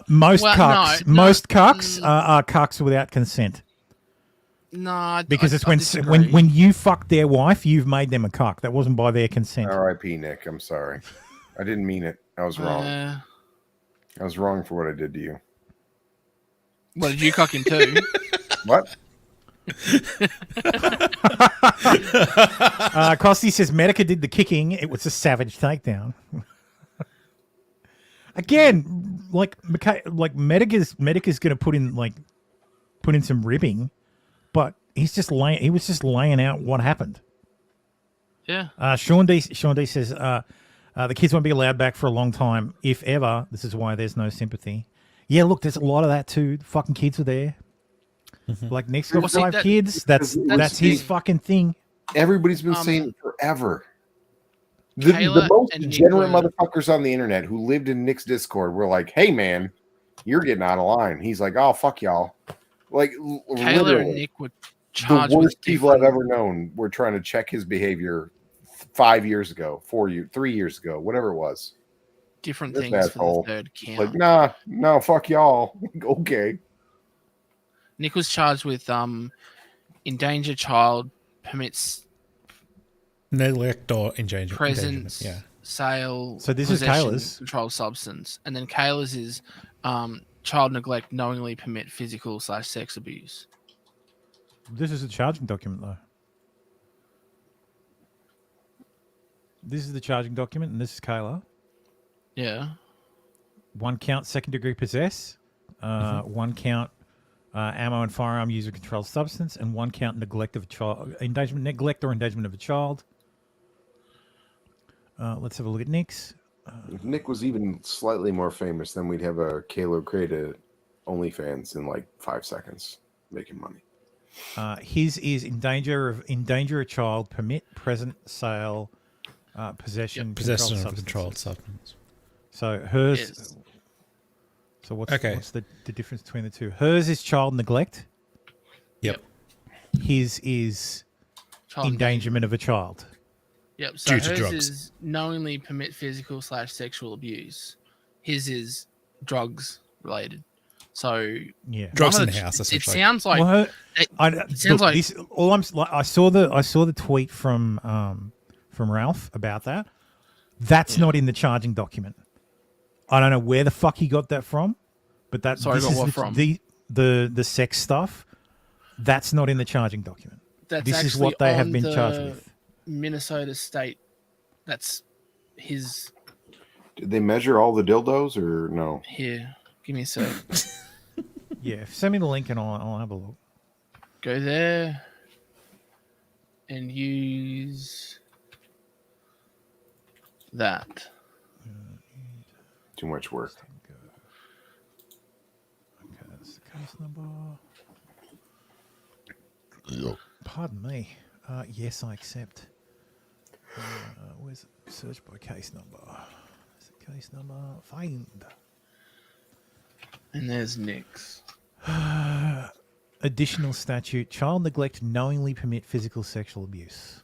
Most cucks are cucks without consent. No, because it's when you fuck their wife, you've made them a cuck. That wasn't by their consent. R.I.P. Nick. I'm sorry. I didn't mean it. I was wrong. I was wrong for what I did to you. What, did you cock him too? What? Costi says Medica did the kicking. It was a savage takedown. Again, like Medica's going to put in some ribbing, but he was just laying out what happened. Yeah. Sean D says the kids won't be allowed back for a long time, if ever. This is why there's no sympathy. Yeah, look, there's a lot of that too. The fucking kids are there. Like Nick's got 5 kids. That's his fucking thing. Everybody's been saying it forever. The most degenerate motherfuckers on the internet who lived in Nick's Discord were like, "Hey man, you're getting out of line." He's like, "Oh fuck y'all." Like Kayla and Nick were charged the with worst people I've ever known were trying to check his behavior 5 years ago, 3 years ago, whatever it was. Different This things asshole. for the third count. Like, no, fuck y'all. Okay. Nick was charged with endangered child, permits neglect or endangerment. presence, Yeah. sale. So this is possession, Kayla's. controlled substance, and then Kayla's is child neglect, knowingly permit physical/sex abuse. This is a charging document, though. This is the charging document, and this is Kayla. Yeah. 1 count, second degree possess. 1 count, ammo and firearm use of controlled substance, and 1 count neglect of a child, neglect or endangerment of a child. Let's have a look at Nick's. If Nick was even slightly more famous, then we'd have a Kalo created OnlyFans in like 5 seconds, making money. His is endanger a child, permit, present, sale, possession, Possession of a substance. controlled substance. So hers. Yes. So what's the difference between the two? Hers is child neglect. Yep. His is Child endangerment of a child. Yep. So Due to hers drugs. is knowingly permit physical/sexual abuse. His is drugs related. So Yeah, drugs one in of the house. It Essentially. sounds like Well, it sounds like this. All I saw the tweet from Ralph about that. That's not in the charging document. I don't know where the fuck he got that from, but that Sorry, this got is what from? the sex stuff. That's not in the charging document. that's This is actually what they have on been charged the with. Minnesota state. That's his. Did they measure all the dildos or no? Here, give me a sec. Yeah, send me the link and I'll have a look. Go there and use that. Too much work. Okay, that's the case number. Pardon me. Yes, I accept. Where's it? Search by case number? There's the case number. Find. And there's Nick's. Additional statute: child neglect knowingly permit physical sexual abuse.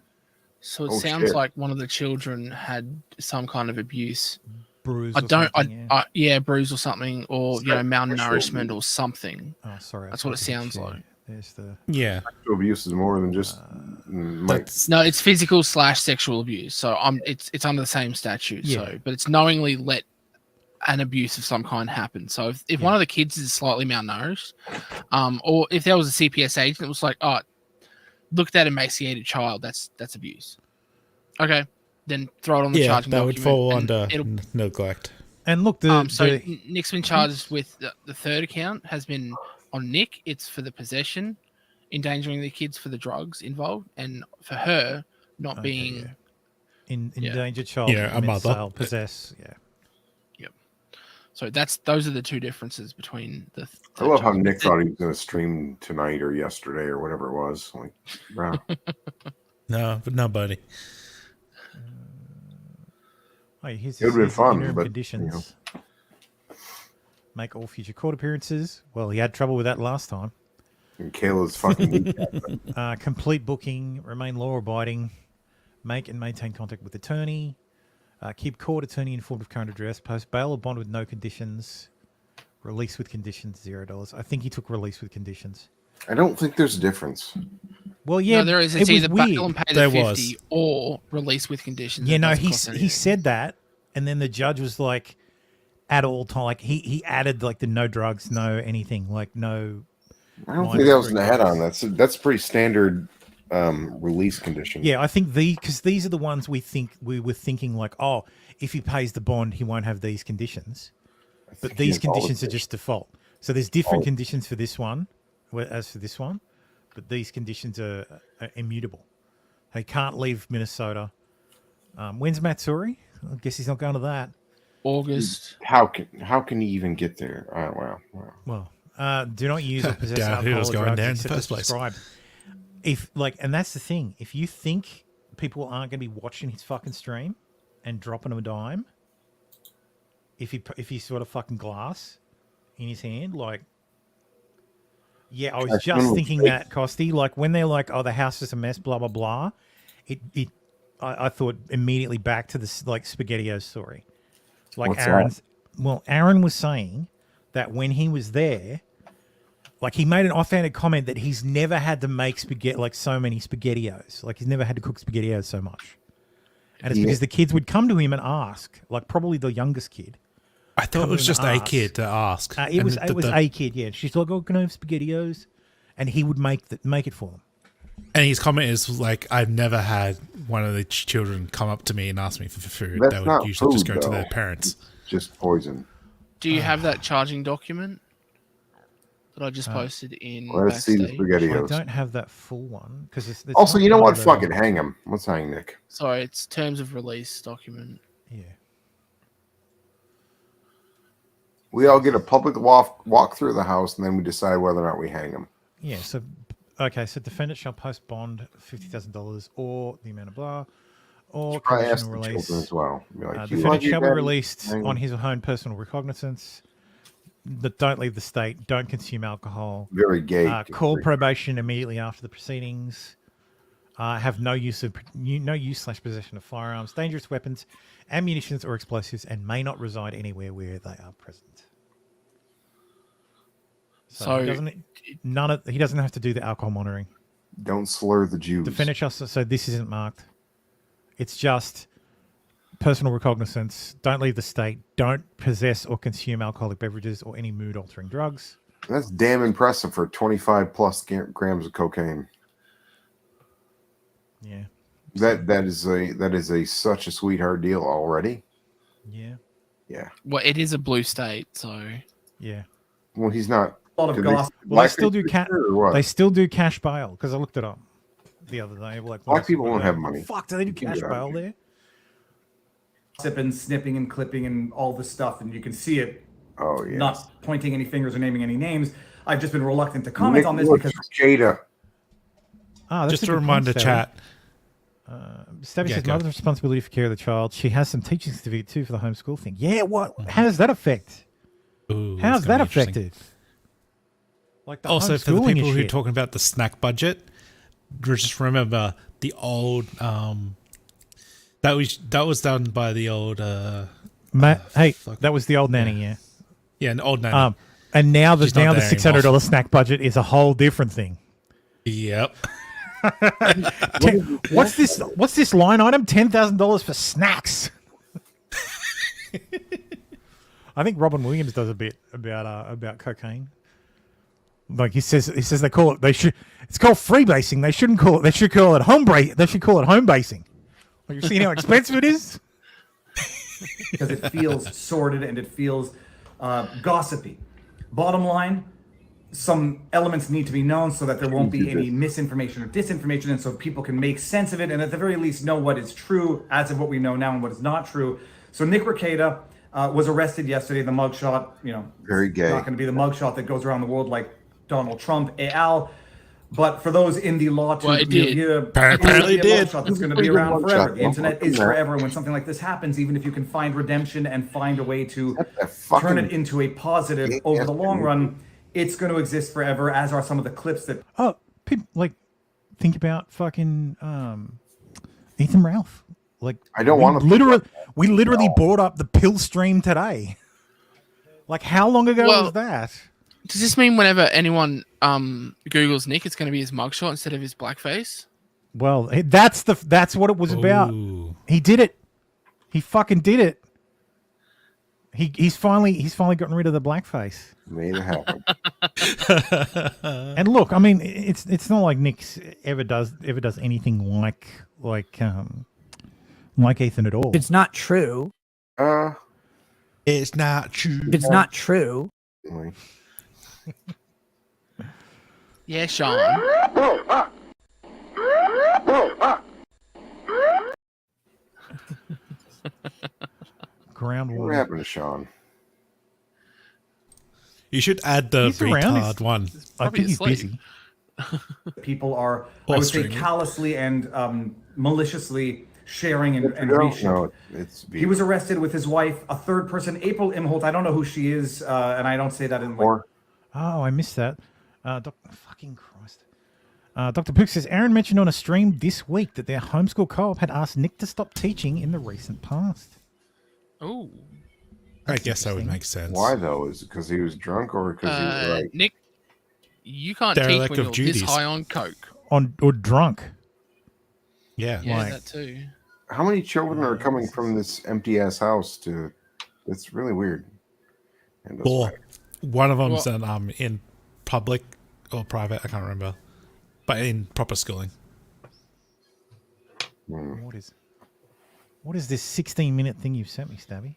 So it sounds like one of the children had some kind of abuse. Bruise. Bruise or something, or malnourishment or something. Oh, sorry. That's what it sounds like. There's the Sexual abuse is more than just. No, it's physical / sexual abuse. So it's under the same statute. Yeah. So, but it's knowingly let an abuse of some kind happen. So if one of the kids is slightly malnourished, or if there was a CPS agent, it was like, oh, look at that emaciated child. That's abuse. Okay, then throw it on the charging that document. would fall and under neglect. And look, Nick's been charged with the third account has been on Nick. It's for the possession, endangering the kids for the drugs involved, and for her not being endangered child. Yeah, a mother. Sale, possess. Yeah. Yep. So those are the two differences between the. I love how Nick thought he was going to stream tonight or yesterday or whatever it was. Like, wow. No, but nobody. It would have been fun, but conditions. Make all future court appearances. Well, he had trouble with that last time. And Kayla's fucking. Complete booking. Remain law-abiding. Make and maintain contact with attorney. Keep court attorney informed of current address. Post bail or bond with no conditions. Release with conditions, $0. I think he took release with conditions. I don't think there's a difference. Well, yeah, no, there is. It's either bail and pay the There 50 was. or release with conditions. Yeah, That no, doesn't he cost he anything. said that, and then the judge was like, at all time, like he added like the no drugs, no anything, like no. I don't think that was an add-on. That's pretty standard release condition. Yeah, I think because these are the ones we were thinking like, oh, if he pays the bond, he won't have these conditions. But these conditions are just default. So there's different conditions for this one, as for this one, but these conditions are immutable. They can't leave Minnesota. When's Matsuri? I guess he's not going to that. August. How can he even get there? Oh, wow. Well, do not use or possess Doubt who alcohol was or going drugs there in the except as first place. prescribed. And that's the thing. If you think people aren't going to be watching his fucking stream and dropping him a dime, if he sort of fucking glass in his hand, like, yeah, I was just thinking that, Costy, like when they're like, oh, the house is a mess, blah blah blah. I thought immediately back to this like SpaghettiOs story. Like What's Aaron was saying that when he was there, like he made an offhanded comment that he's never had to make so many SpaghettiOs. Like he's never had to cook SpaghettiOs so much. And it's because the kids would come to him and ask, like probably the youngest kid. I thought it was just a kid to ask. It was a kid, yeah. She's like, oh, can I have SpaghettiOs? And he would make it for them. And his comment is like, I've never had one of the children come up to me and ask me for food. That's They would not usually just food, go to their though. parents. Just poison. Do you have that charging document that I just posted in? Let's see the Backstage? SpaghettiOs. I don't have that full one because it's Also, not you know part what? of the- Fucking hang him. Let's hang Nick. Sorry, it's terms of release document. Yeah. We all get a public walk through the house, and then we decide whether or not we hang him. Yeah. So, okay. So, defendant shall post bond $50,000 or the amount of blah, or Try ask conditional the release. children as well. Be like, "You Defendant love your shall be daddy? released Hang on him." his own personal recognizance. That don't leave the state. Don't consume alcohol. Very gay. Call probation immediately after the proceedings. Have no use / possession of firearms, dangerous weapons, ammunitions, or explosives, and may not reside anywhere where they are present. So he doesn't have to do the alcohol monitoring. Don't slur the Jews. To finish us, so this isn't marked. It's just personal recognizance. Don't leave the state. Don't possess or consume alcoholic beverages or any mood-altering drugs. That's damn impressive for 25 plus grams of cocaine. Yeah. That is a such a sweetheart deal already. Yeah. Yeah. Well, it is a blue state, so yeah. Well, he's not. A lot of do gossip. Well, they still do or what? They still do cash bail because I looked it up the other day. Like, Black people won't have money. Fuck, do they do cash Yeah. bail there? Gossip and snipping and clipping and all this stuff, and you can see it. Oh yeah. Not pointing any fingers or naming any names. I've just been reluctant to comment on this because Jada. Just a reminder, chat. Stabby Yeah, says go. mother's responsibility for care of the child. She has some teaching certificate too for the homeschool thing. Yeah, what? How does that affect? Ooh, How's that's that gonna be interesting. affected? Like the Also, for the homeschooling people and who are shit. talking about the snack budget, just remember the old that was done by the old Hey, that was the old nanny, yeah. Yeah, an old nanny. And now She's not the there $600 anymore. snack budget is a whole different thing. Yep. What's this line item? $10,000 for snacks. I think Robin Williams does a bit about cocaine. Like he says it's called freebasing. They should call it home basing. Well, you've seen how expensive it is? because it feels sordid and it feels gossipy. Bottom line, some elements need to be known so that there won't be any misinformation or disinformation, and so people can make sense of it and at the very least know what is true as of what we know now and what is not true. So Nick Rekieta was arrested yesterday. The mugshot, very gay. Not going to be the mugshot that goes around the world like Donald Trump et al. But for those in the Lawtube Well, it did. milieu, Apparently it's gonna be a did. mugshot that's going to be around forever. The internet is forever. When something like this happens, even if you can find redemption and find a way to turn it into a positive over the long run, it's going to exist forever, as are some of the clips that. Oh, think about fucking Ethan Ralph. Like, I don't want to. We literally brought up the pill stream today. Like, how long ago was that? Does this mean whenever anyone Googles Nick, it's going to be his mugshot instead of his blackface? Well, that's what it was about. He did it. He fucking did it. He's finally gotten rid of the blackface. Made it happen. And look, I mean, it's not like Nick ever does anything like Ethan at all. It's not true. It's not true. It's not true. Yeah, Sean. Ground What happened to Sean? You should add the He's around. retard one. I think he's busy. people are, Or I would say, streaming. callously and maliciously sharing and No, resharing. it's He was arrested with his wife, a third person, April Imholt. I don't know who she is, and I don't say that in like. Oh, I missed that. Fucking Christ. Dr. Pook says, Aaron mentioned on a stream this week that their homeschool co-op had asked Nick to stop teaching in the recent past. Oh. I guess that would make sense. Why though? Is it because he was drunk or because he was like? Nick, you can't Derelict teach when of you're this duties. high on coke. Or drunk. Yeah. Yeah, that too. How many children are coming from this empty ass house to? It's really weird. And doesn't Or matter. one of them's in public or private, I can't remember. But in proper schooling. What is this 16-minute thing you've sent me, Stabby?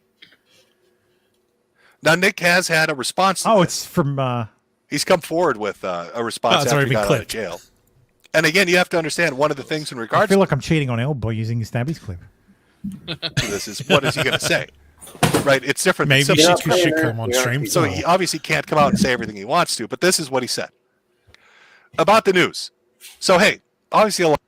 Now, Nick has had a response to Oh, this. it's from... He's come forward with a response it's after already he been got out of clipped. jail. And again, you have to understand one of the things in I regards feel like I'm cheating on Elle by using Stabby's clip. to this is what is he going to say? Right? It's different. Maybe than she something- should come on stream. So he obviously can't come out and say everything he wants to, but this is what he said about the news. So hey, obviously a lot.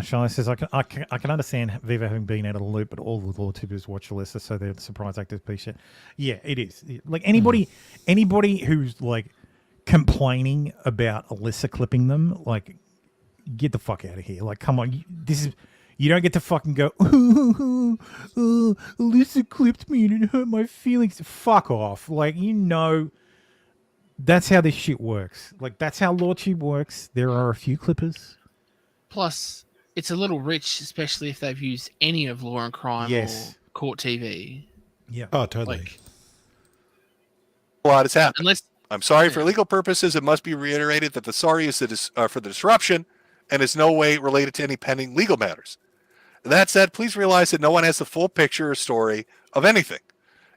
Charlotte says, I can understand Viva having been out of the loop, but all the Lawtubers watch Alyssa, so they're the surprise actors piece shit. Yeah, it is. Like anybody who's like complaining about Alyssa clipping them, like get the fuck out of here. Like, come on, you don't get to fucking go, Alyssa clipped me and it hurt my feelings. Fuck off. Like, That's how this shit works. Like, that's how Lawtube works. There are a few clippers. Plus, it's a little rich, especially if they've used any of Law and Crime Yes. or Court TV. Yeah. Oh, totally. Like, A lot has happened. unless I'm sorry for legal purposes. It must be reiterated that the sorry is for the disruption and is no way related to any pending legal matters. That said, please realize that no one has the full picture or story of anything.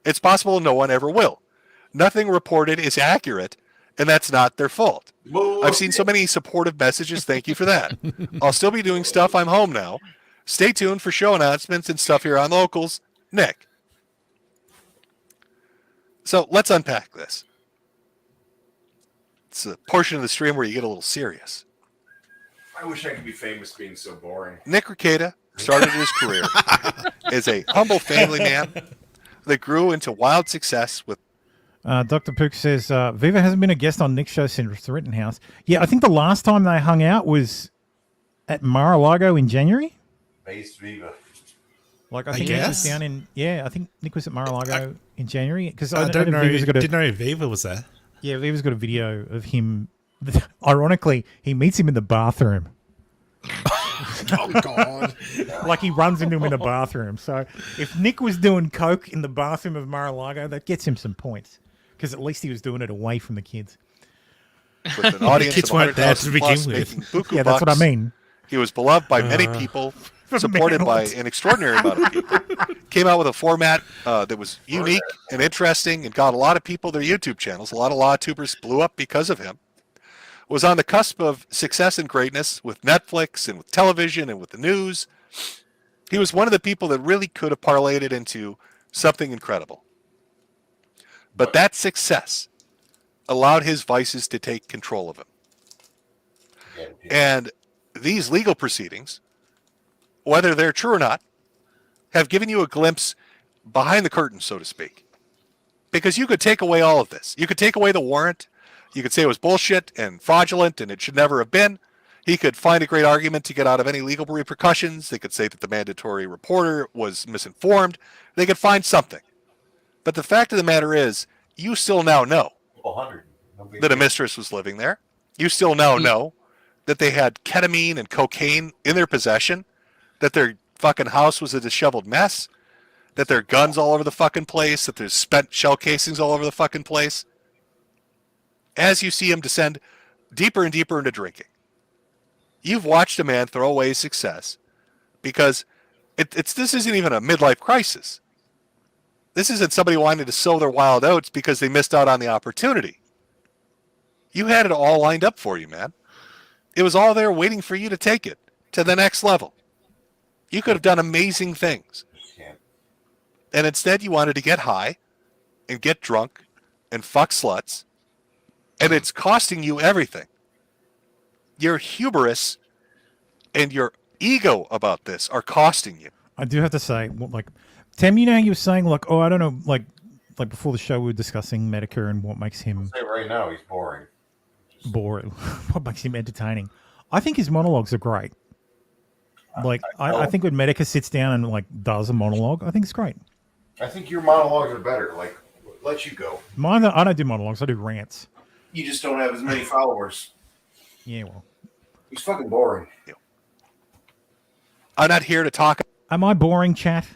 It's possible no one ever will. Nothing reported is accurate, and that's not their fault. I've seen so many supportive messages. Thank you for that. I'll still be doing stuff. I'm home now. Stay tuned for show announcements and stuff here on Locals. Nick. So let's unpack this. It's a portion of the stream where you get a little serious. I wish I could be famous being so boring. Nick Rekieta started his career as a humble family man that grew into wild success with. Dr. Pook says, Viva hasn't been a guest on Nick's show since Rittenhouse. Yeah, I think the last time they hung out was at Mar-a-Lago in January. Base Viva. Like, I think Nick was down in... Yeah, I think Nick was at Mar-a-Lago in January. Because I don't know. Didn't know Viva was there. Yeah, Viva's got a video of him. Ironically, he meets him in the bathroom. Oh, God. Like, he runs into him in the bathroom. So if Nick was doing coke in the bathroom of Mar-a-Lago, that gets him some points. Because at least he was doing it away from the kids. With an audience kids of weren't there 100,000 to begin plus, with. making buku Yeah, that's what I bucks. mean. He was beloved by many people, supported by an extraordinary amount of people. Came out with a format that was unique and interesting and got a lot of people their YouTube channels. A lot of Lawtubers blew up because of him. Was on the cusp of success and greatness with Netflix and with television and with the news. He was one of the people that really could have parlayed it into something incredible. But that success allowed his vices to take control of him. And these legal proceedings, whether they're true or not, have given you a glimpse behind the curtain, so to speak. Because you could take away all of this. You could take away the warrant. You could say it was bullshit and fraudulent and it should never have been. He could find a great argument to get out of any legal repercussions. They could say that the mandatory reporter was misinformed. They could find something. But the fact of the matter is, you still now know that a mistress was living there. You still now know that they had ketamine and cocaine in their possession, that their fucking house was a disheveled mess, that there are guns all over the fucking place, that there's spent shell casings all over the fucking place. As you see him descend deeper and deeper into drinking, you've watched a man throw away his success because this isn't even a midlife crisis. This isn't somebody wanting to sow their wild oats because they missed out on the opportunity. You had it all lined up for you, man. It was all there waiting for you to take it to the next level. You could have done amazing things. And instead you wanted to get high and get drunk and fuck sluts. And it's costing you everything. Your hubris and your ego about this are costing you. I do have to say, like, Tim, you know how you were saying, like, oh, I don't know, like before the show we were discussing Medicare and what makes him Say right now he's boring. boring, what makes him entertaining. I think his monologues are great. Like, I think when Medica sits down and like does a monologue, I think it's great. I think your monologues are better. Like, let you go. Mine, I don't do monologues. I do rants. You just don't have as many followers. Yeah, well, He's fucking boring. I'm not here to talk. Am I boring, chat?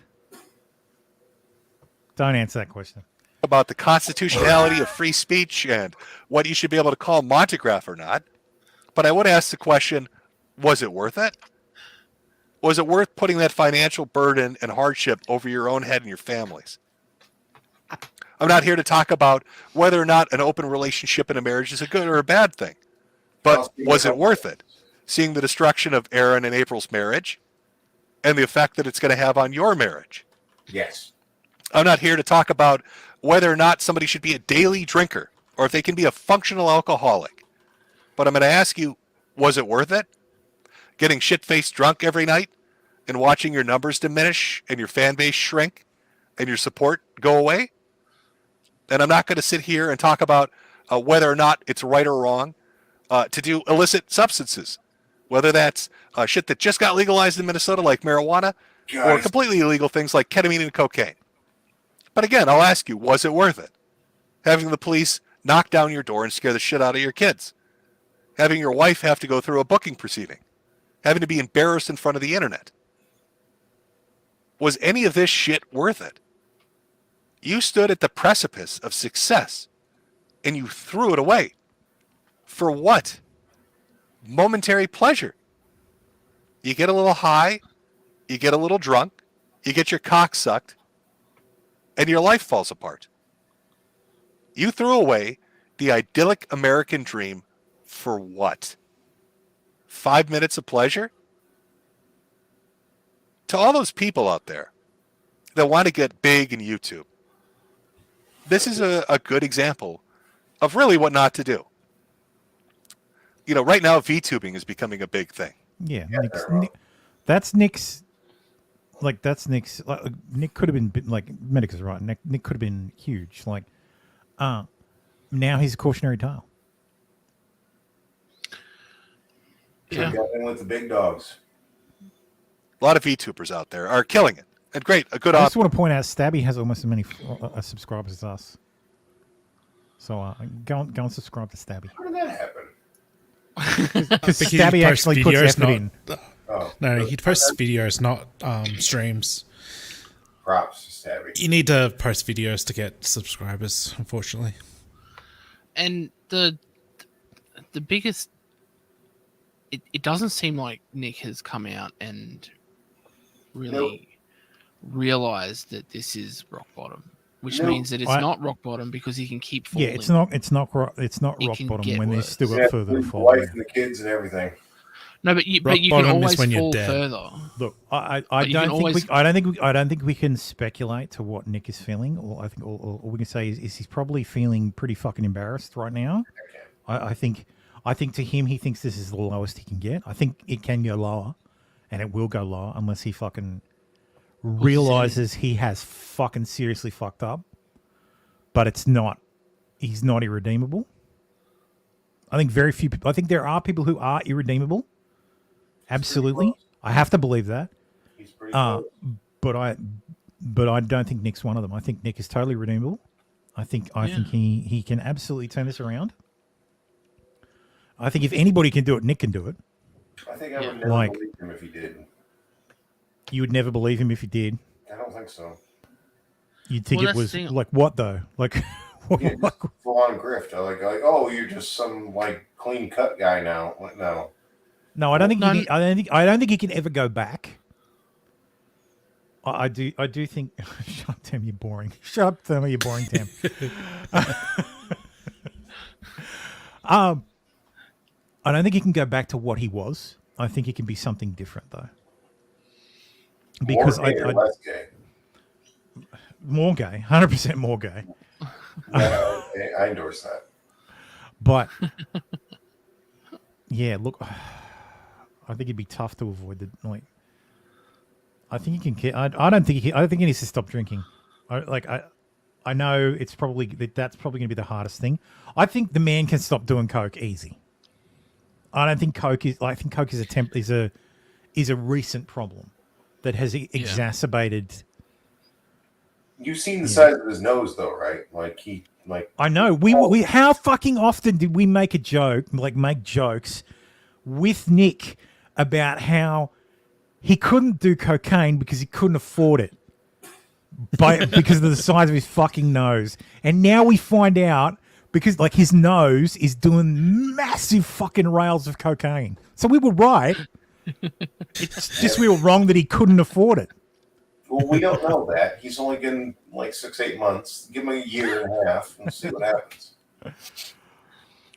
Don't answer that question. About the constitutionality of free speech and what you should be able to call Montegraph or not. But I would ask the question, was it worth it? Was it worth putting that financial burden and hardship over your own head and your families? I'm not here to talk about whether or not an open relationship in a marriage is a good or a bad thing. But was it worth it? Seeing the destruction of Aaron and April's marriage and the effect that it's going to have on your marriage. Yes. I'm not here to talk about whether or not somebody should be a daily drinker or if they can be a functional alcoholic. But I'm going to ask you, was it worth it? Getting shit-faced drunk every night and watching your numbers diminish and your fan base shrink and your support go away? And I'm not going to sit here and talk about whether or not it's right or wrong to do illicit substances, whether that's shit that just got legalized in Minnesota like marijuana or completely illegal things like ketamine and cocaine. But again, I'll ask you, was it worth it? Having the police knock down your door and scare the shit out of your kids, having your wife have to go through a booking proceeding, having to be embarrassed in front of the internet. Was any of this shit worth it? You stood at the precipice of success and you threw it away. For what? Momentary pleasure. You get a little high, you get a little drunk, you get your cock sucked, and your life falls apart. You threw away the idyllic American dream for what? 5 minutes of pleasure? To all those people out there that want to get big in YouTube, this is a good example of really what not to do. You know, right now VTubing is becoming a big thing. Yeah, that's Nick's. Like that's Nick's. Like, Nick could have been like Medic is right. Nick could have been huge. Like, now he's a cautionary tale. Yeah, in with the big dogs. A lot of VTubers out there are killing it, and great, a good. I just want to point out, Stabby has almost as many subscribers as us. So go and subscribe to Stabby. How did that happen? Because Stabby actually puts effort in. No, he posts videos, not streams. Props to Stabby. You need to post videos to get subscribers, unfortunately. And the biggest, it doesn't seem like Nick has come out and really realized that this is rock bottom, which means that it's not rock bottom because he can keep falling. Yeah, it's not rock bottom when there's still got further to fall. Wife and the kids and everything. No, but you can always fall further. Look, I don't think we can speculate to what Nick is feeling. Or I think all we can say is he's probably feeling pretty fucking embarrassed right now. I think to him he thinks this is the lowest he can get. I think it can go lower, and it will go lower unless he fucking realizes he has fucking seriously fucked up. But it's not. He's not irredeemable. I think very few people. I think there are people who are irredeemable. Absolutely, I have to believe that. He's pretty close. But I don't think Nick's one of them. I think Nick is totally redeemable. I think he can absolutely turn this around. I think if anybody can do it, Nick can do it. I think I would never believe him if he did. You would never believe him if he did. I don't think so. You'd think it was like what though? Like yeah, full on grift. Like oh, you're just some like clean cut guy now. No. No, I don't think. I don't think he can ever go back. I do think. Shut up, Tim. You're boring. Shut up, Tim. You're boring, Tim. I don't think he can go back to what he was. I think he can be something different, though. Because more gay or less gay? More gay, 100% more gay. Yeah, I endorse that. But yeah, look, I think it'd be tough to avoid the like. I think he can. I don't think he. I think he needs to stop drinking. I know it's probably that's probably going to be the hardest thing. I think the man can stop doing coke easy. I don't think coke is. I think coke is a recent problem that has exacerbated. You've seen the size of his nose, though, right? I know. We how fucking often did we make a joke, make jokes with Nick about how he couldn't do cocaine because he couldn't afford it, because of the size of his fucking nose, and now we find out because his nose is doing massive fucking rails of cocaine. So we were right. It's just we were wrong that he couldn't afford it. Well, we don't know that. He's only getting 6-8 months. Give him a year and a half and see what happens.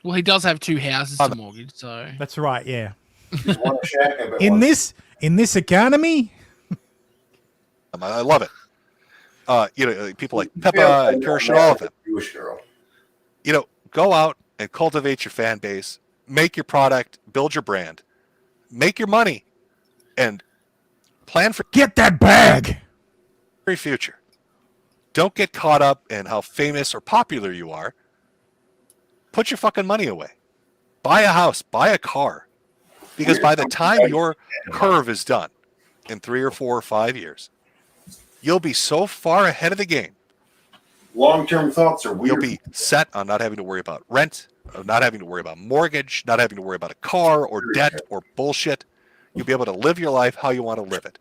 Well, he does have 2 houses to mortgage, so that's right. Yeah. One shack, in this economy, I love it. People like Peppa and Kirsch and all of them. Jewish girl. Go out and cultivate your fan base, make your product, build your brand, make your money, and plan for get that bag. Very future. Don't get caught up in how famous or popular you are. Put your fucking money away. Buy a house, buy a car. Because by the time your curve is done in 3 or 4 or 5 years, you'll be so far ahead of the game Long-term thoughts are weird. You'll be set on not having to worry about rent, not having to worry about mortgage, not having to worry about a car or debt or bullshit. You'll be able to live your life how you want to live it.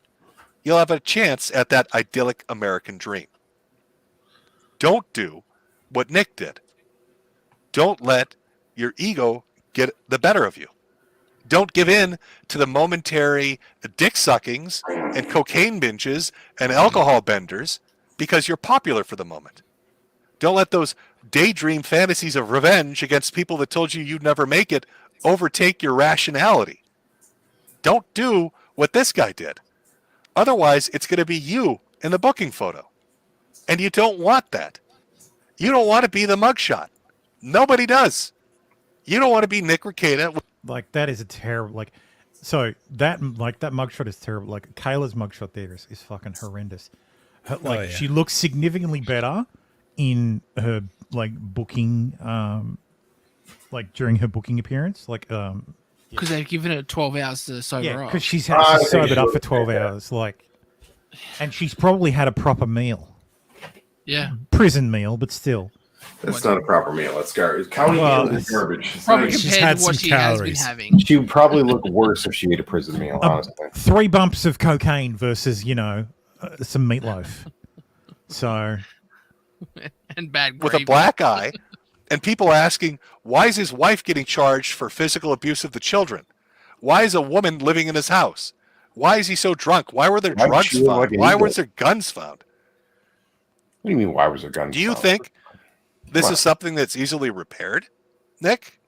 You'll have a chance at that idyllic American dream. Don't do what Nick did. Don't let your ego get the better of you. Don't give in to the momentary dick suckings and cocaine binges and alcohol benders because you're popular for the moment. Don't let those daydream fantasies of revenge against people that told you you'd never make it overtake your rationality. Don't do what this guy did. Otherwise, it's going to be you in the booking photo. And you don't want that. You don't want to be the mugshot. Nobody does. You don't want to be Nick Rekieta. Like, that is a terrible, like, so that mugshot is terrible. Like, Kayla's mugshot there is fucking horrendous. She looks significantly better in her, like, booking, like, during her booking appearance. Like, Because they've given her 12 hours to sober up. because she's sobered up for 12 hours. Like, and she's probably had a proper meal. Yeah. Prison meal, but still. That's not a proper meal. That's garbage. County meal is garbage. It's Probably nice. compared to what she has been having. She would probably look worse if she ate a prison meal, honestly. 3 bumps of cocaine versus, some meatloaf. So. And bad with a gravy. black eye, and people asking, why is his wife getting charged for physical abuse of the children? Why is a woman living in his house? Why is he so drunk? Why were there Why drugs she look found? like an Why eagle? was there guns found? What do you mean, why was there guns Do you found? think this Come is something that's easily repaired, Nick?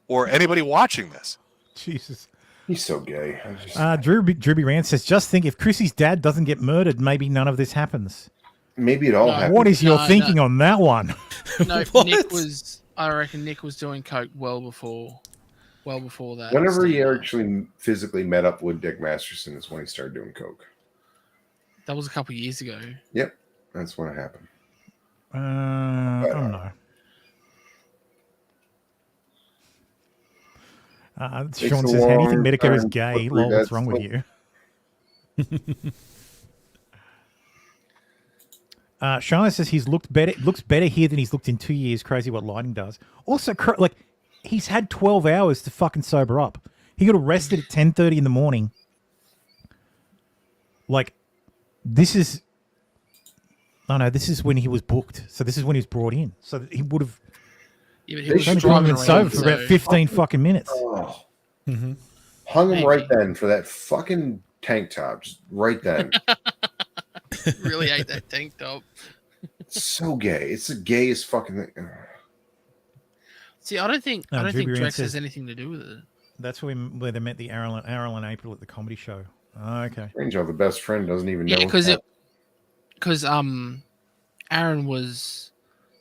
Or anybody watching this? Jesus. He's so gay. I just- Drew B. Rand says, just think if Chrissy's dad doesn't get murdered, maybe none of this happens. Maybe it all happens. What is your No, thinking on that one? No, I reckon Nick was doing coke well before that. Whenever he actually physically met up with Dick Masterson is when he started doing coke. That was a couple of years ago. Yep, that's when it happened. I don't know. Sean says, how do you think Medicare is gay? Lol, what's wrong with you? Shauna says he's looks better here than he's looked in 2 years. Crazy what lighting does. Also, he's had 12 hours to fucking sober up. He got arrested at 10:30 in the morning. Like, this is when he was booked. So this is when he was brought in. So he would have. Yeah, but he He was only driving been sober around, for about 15 fucking minutes. Oh. Mm-hmm. Hung him right then for that fucking tank top. Just right then. Really ate that tank top. It's so gay. It's the gayest fucking thing. See, I don't think Drew Drex Rand says has anything to do with it. That's where they met the Errol and April at the comedy show. Oh, okay. Strange how the best friend doesn't even know. Yeah, because Aaron was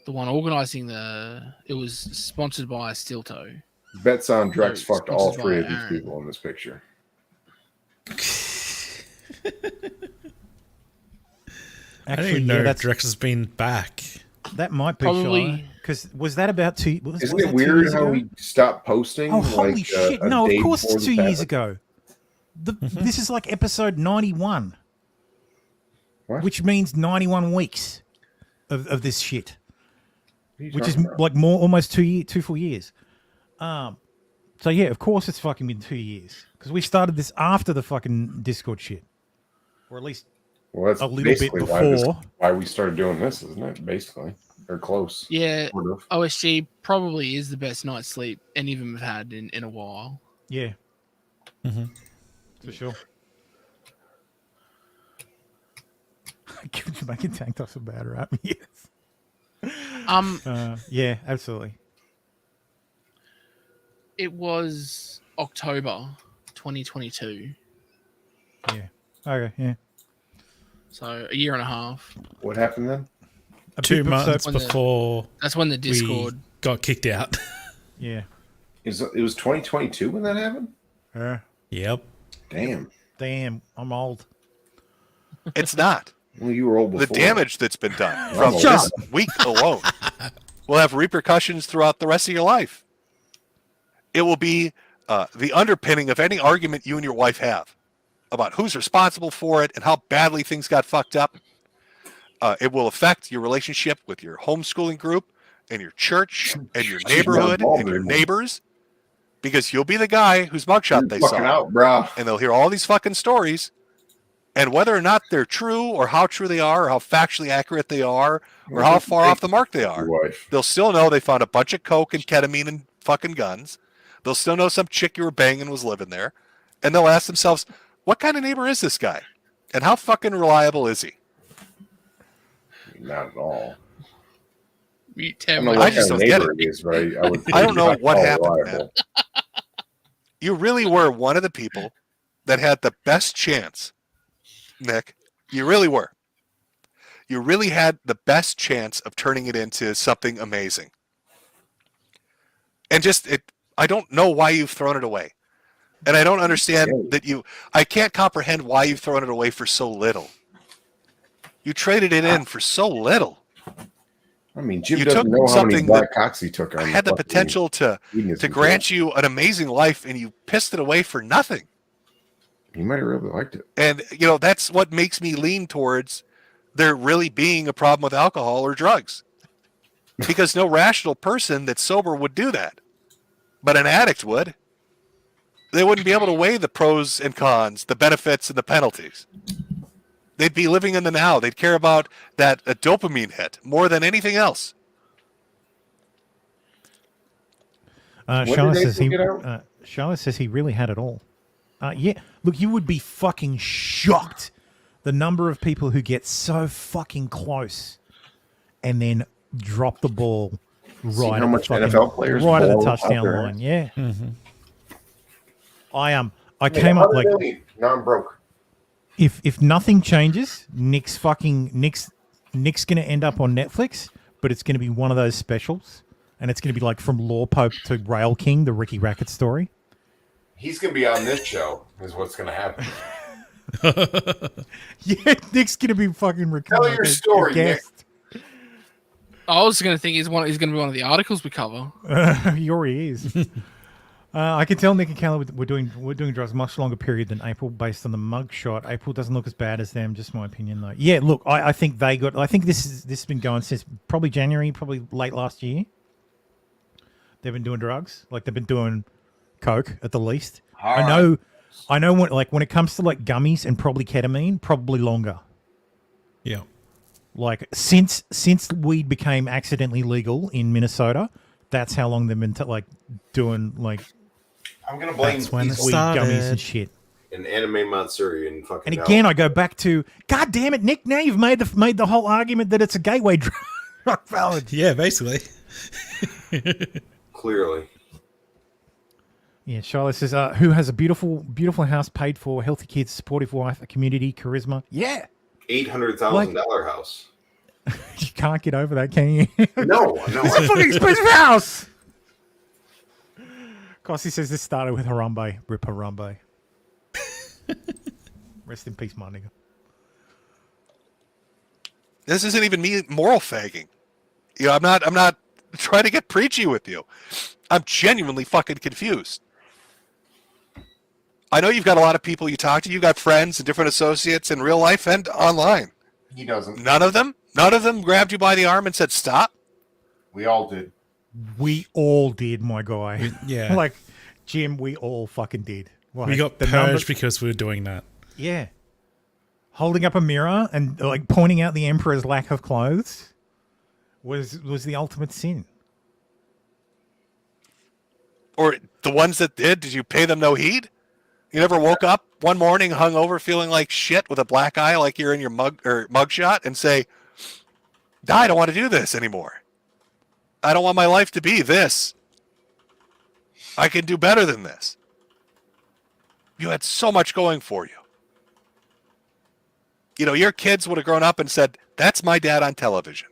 the one organizing it was sponsored by Steel Toe. Bets on Drex So, fucked all sponsored three by of these Aaron. people in this picture. I didn't even know that's Drex has been back. That might be Probably- because was that about two? Isn't it weird how he stopped posting? Oh, holy like, shit! a No, day of course before it's this 2 years happened? ago. This is like episode 91, What? which means 91 weeks of this shit, What are you which is talking about? like almost 2 full years. So yeah, of course it's fucking been 2 years because we started this after the fucking Discord shit, or at least Well, that's a little bit basically before. why we started doing this, isn't it? Basically, or close. Yeah, Sort of. OSG probably is the best night's sleep any of them have had in a while. Yeah, for sure. Making tank tops a bad rap. Yes. Yeah, absolutely. It was October 2022, Yeah. Okay. Yeah. so a year and a half. What happened then? 2 bit- months when the- before That's when the we Discord. got kicked out. Yeah. It was 2022 when that happened. Yeah. Yep. Damn, I'm old. It's not. Well, you were old The before. damage that's been done I'm from old. this week alone will have repercussions throughout the rest of your life. It will be the underpinning of any argument you and your wife have about who's responsible for it and how badly things got fucked up. It will affect your relationship with your homeschooling group and your church and your neighborhood and your neighbors, because you'll be the guy whose mugshot they fucking saw, out, bro. and they'll hear all these fucking stories, and whether or not they're true or how true they are or how factually accurate they are or how far off the mark they are, they'll still know they found a bunch of coke and ketamine and fucking guns. They'll still know some chick you were banging was living there, and they'll ask themselves, what kind of neighbor is this guy, and how fucking reliable is he? Not at all. Meet I Tim. don't know what kind of neighbor it is, but I don't know what happened, reliable. man. You really were one of the people that had the best chance, Nick. You really were. You really had the best chance of turning it into something amazing. And I don't know why you've thrown it away. And I don't understand that I can't comprehend why you've thrown it away for so little. You traded it in for so little. I mean, Jim You doesn't took know how many something black cocks he took. On had the fucking potential to veganism grant you an amazing life, and you pissed it away for nothing. He might have really liked it. And, that's what makes me lean towards there really being a problem with alcohol or drugs. Because no rational person that's sober would do that. But an addict would. They wouldn't be able to weigh the pros and cons, the benefits and the penalties. They'd be living in the now. They'd care about a dopamine hit more than anything else. Charlotte says he really had it all. Yeah, look, you would be fucking shocked the number of people who get so fucking close and then drop the ball right how at much the fucking, NFL players right at the ball out touchdown there? line. Yeah. Mm-hmm. I came up like, now I'm broke. if nothing changes, Nick's gonna end up on Netflix, but it's gonna be one of those specials, and it's gonna be like from Lawtube to Rail King, the Ricky Rackett story. He's gonna be on this show. Is what's gonna happen. Yeah, Nick's gonna be fucking Tell your story, Nick. I was going to think he's going to be one of the articles we cover. He already is. I can tell Nick and Callie we're doing drugs much longer period than April based on the mug shot. April doesn't look as bad as them, just my opinion though. Yeah, look, I think this has been going since probably January, probably late last year. They've been doing drugs, like they've been doing coke at the least. I know when it comes to like gummies and probably ketamine, probably longer. Yeah. Like since weed became accidentally legal in Minnesota, that's how long they've been doing like. I'm gonna blame weed gummies and shit. And anime Matsuri and fucking. And again, I go back to, God damn it, Nick! Now you've made the whole argument that it's a gateway drug valid. Yeah, basically. Clearly. Yeah, Charlotte says, who has a beautiful house paid for, healthy kids, supportive wife, a community, charisma. Yeah. $800,000 house. You can't get over that, can you? No. It's a fucking expensive house. Kossi says this started with Harambe. Rip Harambe. Rest in peace, my nigga. This isn't even me moral fagging. I'm not trying to get preachy with you. I'm genuinely fucking confused. I know you've got a lot of people you talk to. You've got friends and different associates in real life and online. He doesn't. None of them grabbed you by the arm and said, stop? We all did. We all did, my guy. Yeah. Like, Jim, we all fucking did. Like, We got purged because we were doing that. Yeah. Holding up a mirror and like pointing out the emperor's lack of clothes was the ultimate sin. Or the ones that did you pay them no heed? You never woke up one morning hungover feeling like shit with a black eye like you're in your mugshot and say, I don't want to do this anymore. I don't want my life to be this. I can do better than this. You had so much going for you. You know, your kids would have grown up and said, that's my dad on television.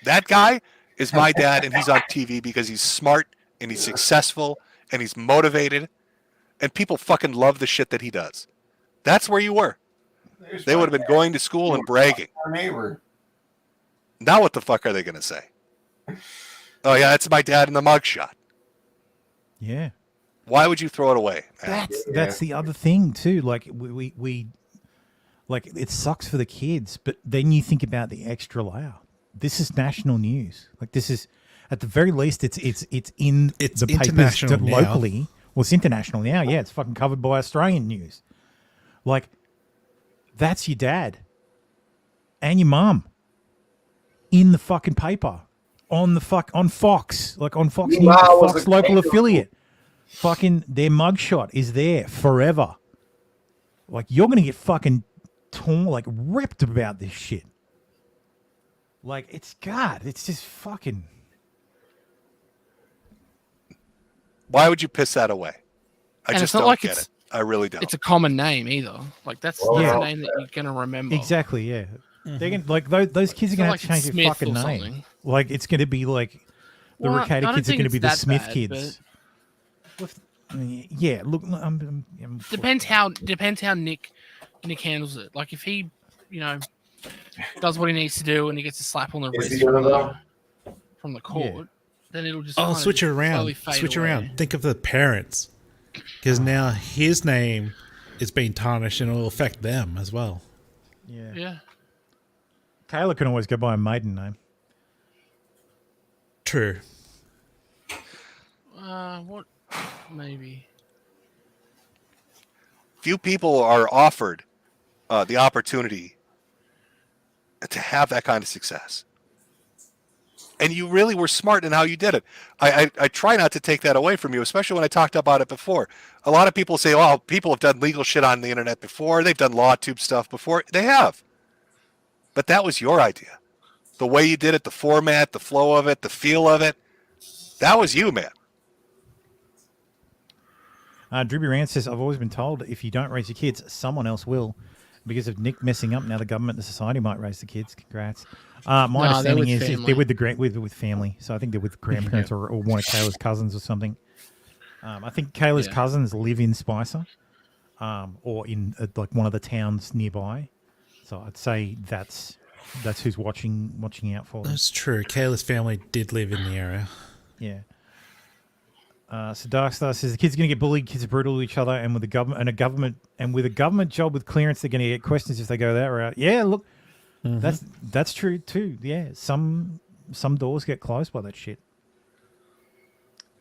That guy is my dad, and he's on TV because he's smart and he's successful and he's motivated, and people fucking love the shit that he does. That's where you were. They would have been going to school and bragging. Our neighbor. Now what the fuck are they going to say? Oh, yeah, that's my dad in the mugshot. Yeah. Why would you throw it away, man? That's the other thing too. Like we Like, it sucks for the kids, but then you think about the extra layer. This is national news. Like, this is, at the very least, it's in the papers international now. locally. Well, it's international now. Yeah, it's fucking covered by Australian news. Like, that's your dad and your mum in the fucking paper on Fox, like on Fox News, Fox local affiliate. Fucking their mugshot is there forever. Like, you're gonna get fucking torn, like ripped about this shit. Like, it's just fucking. Why would you piss that away? I And just it's not don't like get it's- it. I really don't. It's a common name either. Like that's a name that you're gonna remember. Exactly, yeah. They're gonna, like, those kids are It's gonna not have to like change it's their Smith fucking or name. something. Like, it's gonna be like the Well, I Ricada don't kids are think gonna it's be the that Smith bad, kids. I mean, yeah, look, I'm Depends how Nick handles it. Like if he, does what he needs to do and he gets a slap on the Is wrist he gonna from the court, then it'll just Oh, kinda switch it just around. slowly fade Switch away. around. Think of the parents, because now his name is being tarnished and it will affect them as well. Yeah. Taylor can always go by a maiden name. True. What? Maybe. Few people are offered the opportunity to have that kind of success. And you really were smart in how you did it. I try not to take that away from you, especially when I talked about it before. A lot of people say, oh, people have done legal shit on the internet before. They've done Lawtube stuff before. They have. But that was your idea. The way you did it, the format, the flow of it, the feel of it. That was you, man. Dribby Rand says, I've always been told if you don't raise your kids, someone else will. Because of Nick messing up, now the government, the society might raise the kids. Congrats. My understanding is they're with family. So I think they're with grandparents or one of Kayla's cousins or something. I think Kayla's cousins live in Spicer or in like one of the towns nearby. So I'd say that's who's watching out for them. That's true. Kayla's family did live in the area. Yeah. So Darkstar says the kids are going to get bullied. Kids are brutal to each other, and with a government job with clearance, they're going to get questions if they go that route. Yeah, look, that's true too. Yeah, some doors get closed by that shit.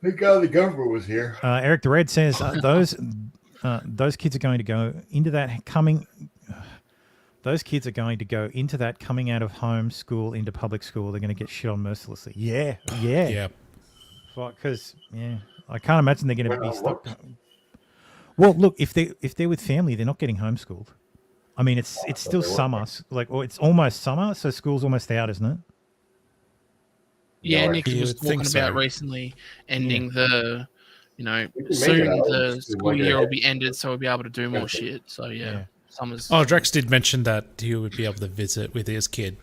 Thank God the government was here. Eric the Red says those kids are going to go into that coming. Those kids are going to go into that coming out of home school into public school. They're going to get shit on mercilessly. Yeah. Because I can't imagine they're going to be stuck. Well, look, if they're with family, they're not getting homeschooled. I mean, it's still summer, it's almost summer, so school's almost out, isn't it? Yeah, Nick was talking about recently ending the, soon the school year will be ended, so we'll be able to do more shit. So summer's. Oh, Drex did mention that he would be able to visit with his kid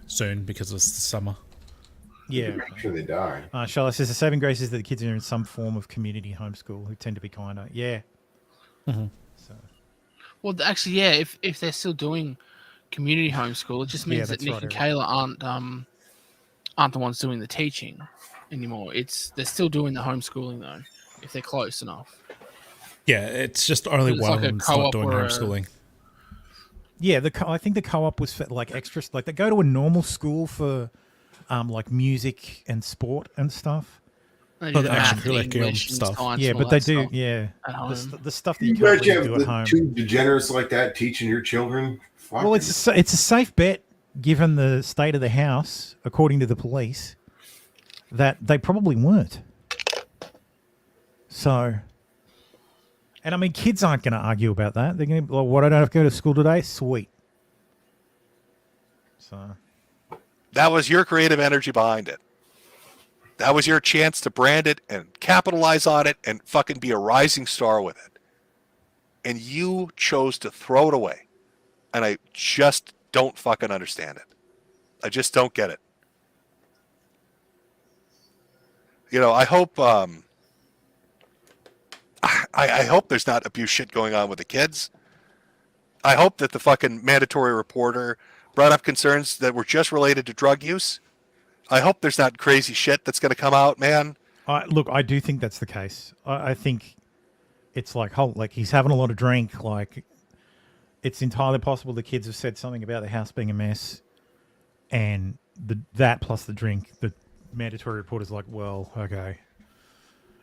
soon because it's the summer. Yeah. Make sure they die. Charlotte says the saving grace is that the kids are in some form of community homeschool who tend to be kinder. Yeah. Mm-hmm. So. Well, actually, yeah. If they're still doing community homeschool, it just means that Nick and Kayla aren't the ones doing the teaching anymore. They're still doing the homeschooling though, if they're close enough. Yeah, it's just only one of them that's not doing homeschooling. Yeah, I think the co-op was for like extra, like they go to a normal school for like music and sport and stuff. The extracurricular stuff. Yeah, but they do. Yeah, the stuff that you can't really do at home. Two degenerates like that teaching your children. Well, it's a safe bet, given the state of the house, according to the police, that they probably weren't. So, and I mean, kids aren't going to argue about that. They're going to be like, "What? I don't have to go to school today? Sweet." So. That was your creative energy behind it. That was your chance to brand it and capitalize on it and fucking be a rising star with it. And you chose to throw it away. And I just don't fucking understand it. I just don't get it. I hope I hope there's not abuse shit going on with the kids. I hope that the fucking mandatory reporter brought up concerns that were just related to drug use. I hope there's not crazy shit that's going to come out, man. Look, I do think that's the case. I think it's like he's having a lot of drink. Like, it's entirely possible the kids have said something about the house being a mess, and that plus the drink, the mandatory report is like, well, okay.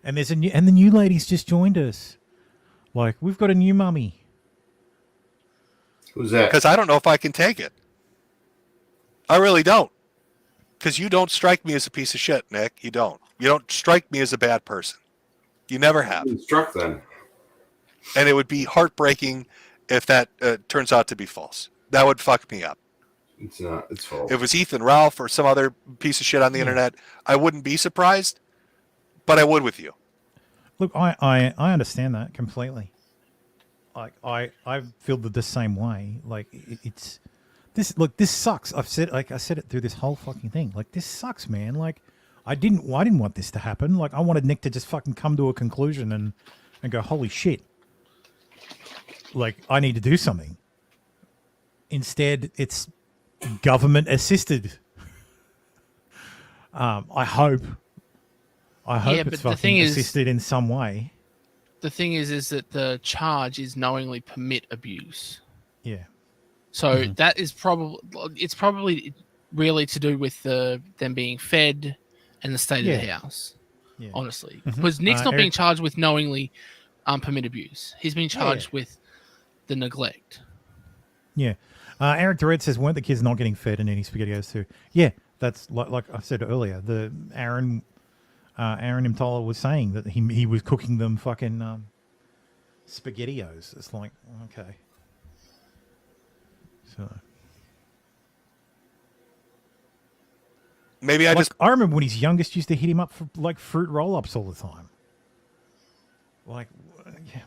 And the new lady's just joined us. Like, we've got a new mummy. Who's that? Because I don't know if I can take it. I really don't. Because you don't strike me as a piece of shit, Nick. You don't. You don't strike me as a bad person. You never have. Struck then. And it would be heartbreaking if that turns out to be false. That would fuck me up. It's not. It's false. If it was Ethan Ralph or some other piece of shit on the internet, I wouldn't be surprised, but I would with you. Look, I understand that completely. Like I feel the same way. Like it's this. Look, this sucks. I said it through this whole fucking thing. Like, this sucks, man. Like, I didn't want this to happen. Like, I wanted Nick to just fucking come to a conclusion and go, holy shit. Like, I need to do something. Instead, it's government assisted. I hope it's fucking assisted in some way. The thing is that the charge is knowingly permit abuse. Yeah. So that is probably really to do with them being fed and the state of the house. Yeah. Honestly, because Nick's not being charged with knowingly permit abuse. He's being charged with the neglect. Yeah. Eric Durrett says, weren't the kids not getting fed and eating SpaghettiOs too? Yeah, that's like I said earlier. The Aaron Imtola was saying that he was cooking them fucking SpaghettiOs. It's like, okay. So maybe I remember when his youngest used to hit him up for like fruit roll-ups all the time. Like,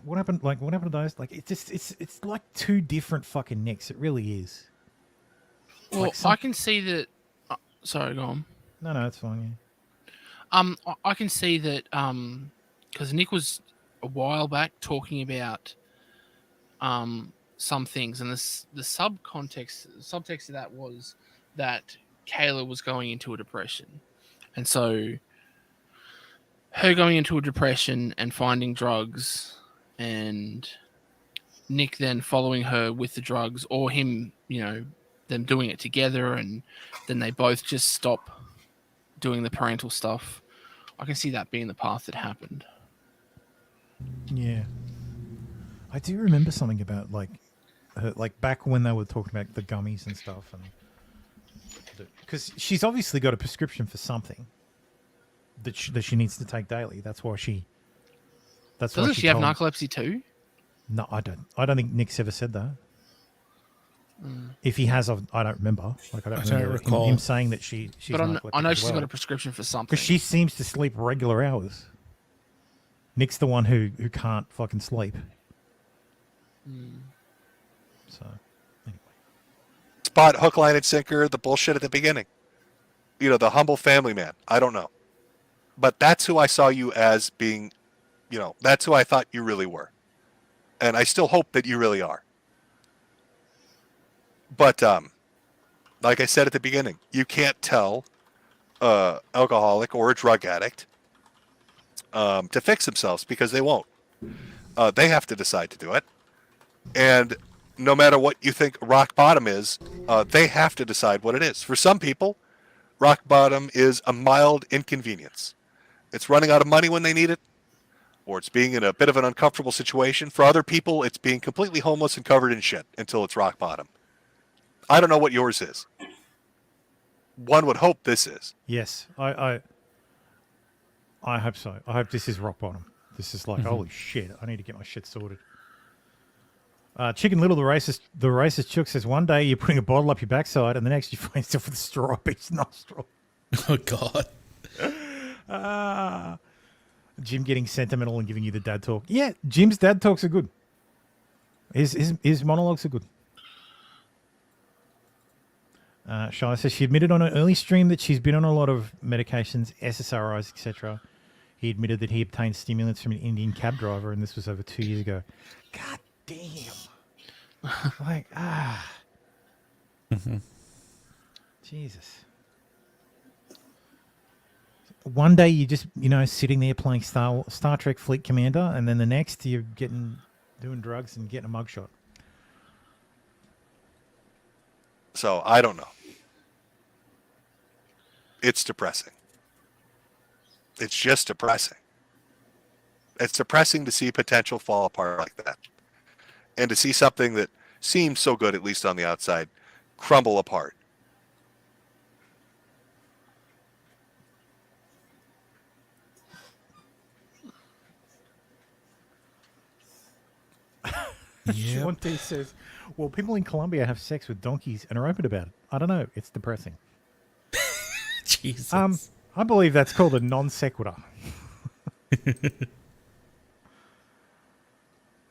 what happened? Like, what happened to those? Like, it's like two different fucking Nicks. It really is. Well, Like I can see that. Sorry, go on. No, it's fine. Yeah. I can see that because Nick was a while back talking about some things, and the subtext of that was that Kayla was going into a depression, and so her going into a depression and finding drugs, and Nick then following her with the drugs, or him, them doing it together, and then they both just stop doing the parental stuff. I can see that being the path that happened. Yeah. I do remember something about like back when they were talking about the gummies and stuff, and because she's obviously got a prescription for something that she needs to take daily. That's why she. Doesn't she have narcolepsy too? No, I don't. I don't think Nick's ever said that. If he has, I don't remember. Like, I don't remember him saying that she's. But I know she's got got a prescription for something. Because she seems to sleep regular hours. Nick's the one who can't fucking sleep. So, anyway. Spot, hook, line, and sinker, the bullshit at the beginning. The humble family man. I don't know. But that's who I saw you as being, that's who I thought you really were. And I still hope that you really are. But, like I said at the beginning, you can't tell an alcoholic or a drug addict to fix themselves, because they won't. They have to decide to do it. And no matter what you think rock bottom is, they have to decide what it is. For some people, rock bottom is a mild inconvenience. It's running out of money when they need it, or it's being in a bit of an uncomfortable situation. For other people, it's being completely homeless and covered in shit until it's rock bottom. I don't know what yours is. One would hope this is. Yes, I hope so. I hope this is rock bottom. This is like, holy shit, I need to get my shit sorted. Chicken Little, the racist chook says, one day you're putting a bottle up your backside and the next you find yourself with a straw up each nostril. Oh, God. Jim getting sentimental and giving you the dad talk. Yeah, Jim's dad talks are good. His monologues are good. Shai says she admitted on an early stream that she's been on a lot of medications, SSRIs, etc. He admitted that he obtained stimulants from an Indian cab driver, and this was over 2 years ago. God damn. Like, Jesus. One day you're just, sitting there playing Star Trek Fleet Commander, and then the next you're doing drugs and getting a mugshot. So I don't know. It's depressing. It's just depressing. It's depressing to see potential fall apart like that. And to see something that seems so good, at least on the outside, crumble apart. Sean T says, well, people in Colombia have sex with donkeys and are open about it. I don't know. It's depressing. Jesus. I believe that's called a non sequitur.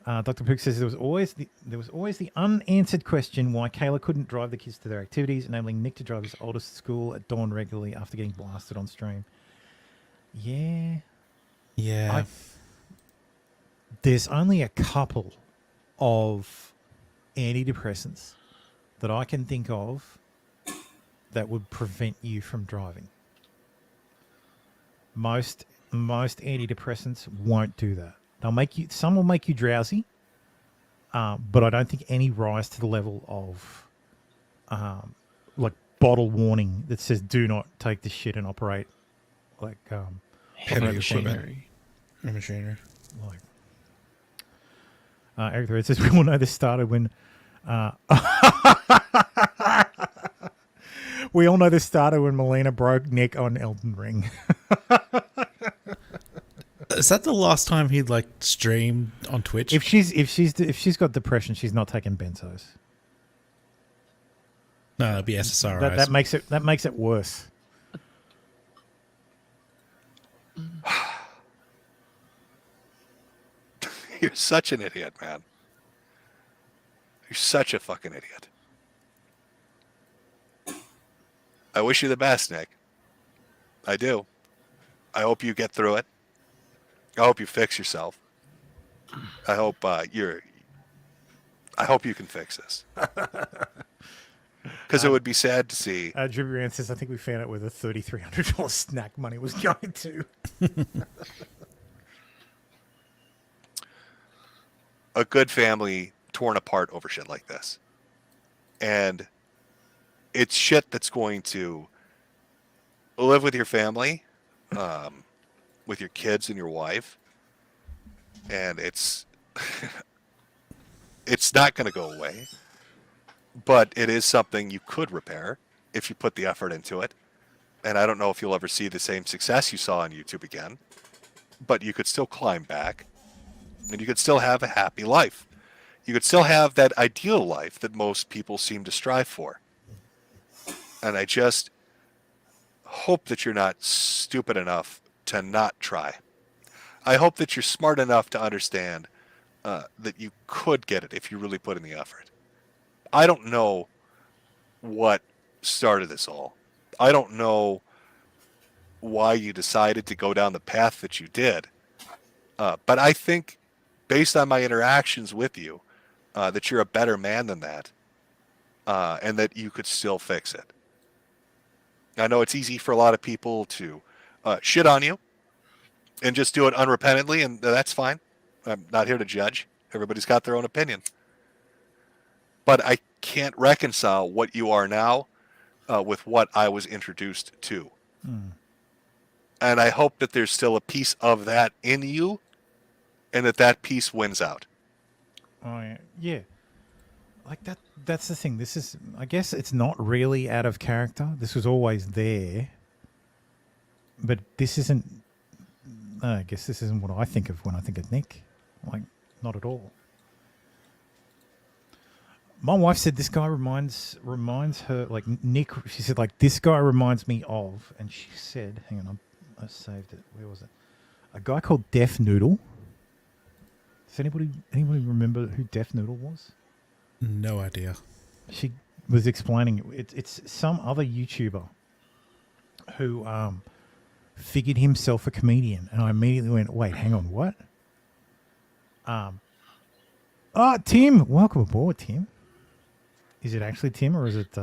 Dr. Pook says there was always the unanswered question why Kayla couldn't drive the kids to their activities, enabling Nick to drive his oldest to school at dawn regularly after getting blasted on stream. Yeah. Yeah. There's only a couple of antidepressants that I can think of that would prevent you from driving. Most antidepressants won't do that. Some will make you drowsy, but I don't think any rise to the level of like bottle warning that says do not take this shit and operate like heavy machinery. Machinery. Like Eric Thread says we all know this started when we all know this started when Melina broke Nick on Elden Ring. Is that the last time he'd like streamed on Twitch? If she's got depression, she's not taking benzos. No, it'd be SSRIs. That makes it worse. You're such an idiot, man. You're such a fucking idiot. I wish you the best, Nick. I do. I hope you get through it. I hope you fix yourself. I hope I hope you can fix this. Because it would be sad to see. Dribrian says, I think we found out where the $3,300 snack money was going to. A good family torn apart over shit like this. And it's shit that's going to live with your family, with your kids and your wife. And it's not going to go away. But it is something you could repair if you put the effort into it. And I don't know if you'll ever see the same success you saw on YouTube again. But you could still climb back. And you could still have a happy life. You could still have that ideal life that most people seem to strive for. And I just hope that you're not stupid enough to not try. I hope that you're smart enough to understand that you could get it if you really put in the effort. I don't know what started this all. I don't know why you decided to go down the path that you did. But I think, based on my interactions with you, that you're a better man than that, and that you could still fix it. I know it's easy for a lot of people to shit on you and just do it unrepentantly, and that's fine. I'm not here to judge. Everybody's got their own opinion. But I can't reconcile what you are now with what I was introduced to. And I hope that there's still a piece of that in you, and that piece wins out. Oh, yeah. Like that's the thing. This is, I guess it's not really out of character. This was always there. But this isn't, I guess this isn't what I think of when I think of Nick. Like, not at all. My wife said this guy reminds her, like Nick, she said, like, this guy reminds me of, and she said, hang on, I saved it. Where was it? A guy called Deaf Noodle. Does anybody remember who Deaf Noodle was? No idea. She was explaining it's some other YouTuber who figured himself a comedian, and I immediately went, wait, hang on, what? Tim, welcome aboard, Tim. Is it actually Tim, or is it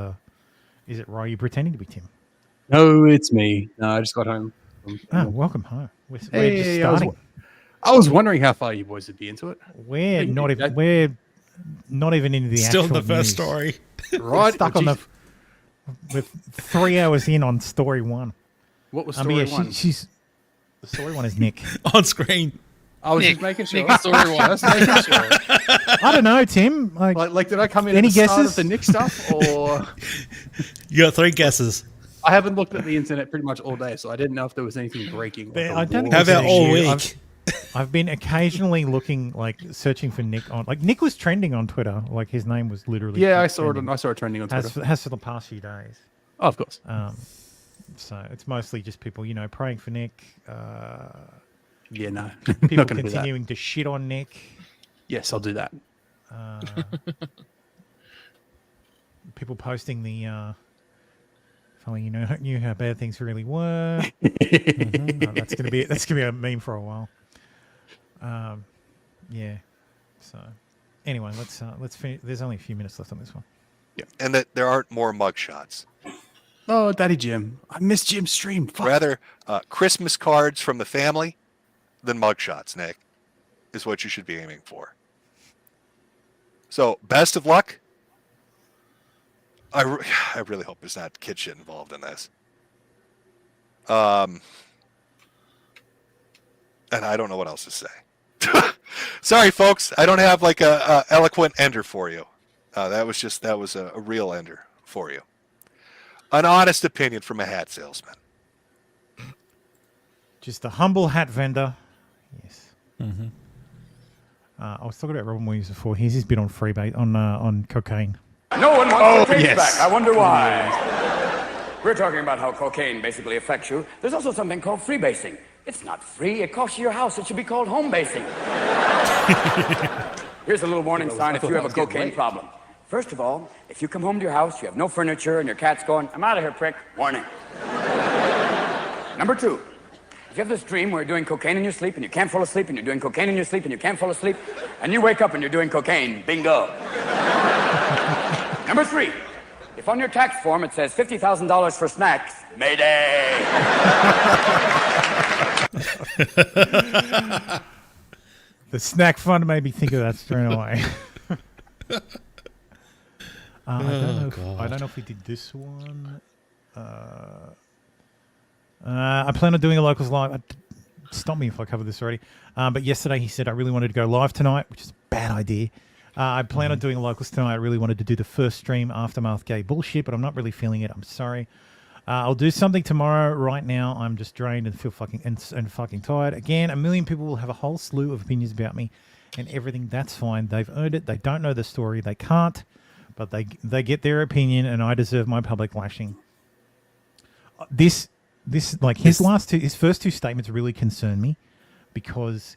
Roy? You pretending to be Tim? No, it's me. No, I just got home. Welcome home. We're just Hey, starting. I was wondering how far you boys would be into it. We're not even into the Still actual the first news. story. Right. Stuck on with 3 hours in on story 1. What was story 1? She's the story 1 is Nick on screen. I was just making sure. Story 1. I don't know, Tim. Like, did I come in any at the start guesses? of the Nick stuff, or You got 3 guesses. I haven't looked at the internet pretty much all day, so I didn't know if there was anything breaking. Like I don't think How it's an about all issue. week? I've been occasionally looking, searching for Nick on. Nick was trending on Twitter. His name was literally. Yeah, I saw it. I saw it trending on Twitter. Has for the past few days. Oh, of course. So it's mostly just people, praying for Nick. Yeah, no. People Not gonna do that. continuing to shit on Nick. Yes, I'll do that. People posting the. If only you knew how bad things really were. Oh, that's gonna be a meme for a while. Yeah. So, anyway, let's finish. There's only a few minutes left on this one. Yeah, and that there aren't more mugshots. Oh, Daddy Jim. I missed Jim's stream. Fuck. Rather, Christmas cards from the family than mugshots, Nick, is what you should be aiming for. So, best of luck. I really hope there's not kid shit involved in this. And I don't know what else to say. Sorry, folks. I don't have a eloquent ender for you. That was a real ender for you. An honest opinion from a hat salesman. Just a humble hat vendor. Yes. Mm-hmm. I was talking about Robin Williams before. Here's his bit on freebase on cocaine. No one wants the tape yes. back. I wonder why. We're talking about how cocaine basically affects you. There's also something called freebasing. It's not free. It costs you your house. It should be called home basing. Here's a little warning sign if you have a cocaine problem. First of all, if you come home to your house, you have no furniture, and your cat's going, I'm out of here, prick. Warning. Number 2, if you have this dream where you're doing cocaine in your sleep and you can't fall asleep, and you're doing cocaine in your sleep and you can't fall asleep, and you wake up and you're doing cocaine, bingo. Number 3, if on your tax form it says $50,000 for snacks, mayday. The snack fund made me think of that straight away. I don't know if we did this one. I plan on doing a Locals live. Stop me if I covered this already. But yesterday he said I really wanted to go live tonight, which is a bad idea. I plan on doing a Locals tonight. I really wanted to do the first stream, Aftermath Gay Bullshit, but I'm not really feeling it. I'm sorry. I'll do something tomorrow. Right now, I'm just drained and feel fucking tired. Again, a million people will have a whole slew of opinions about me and everything. That's fine. They've earned it. They don't know the story. They can't, but they get their opinion, and I deserve my public lashing. His first 2 statements really concern me because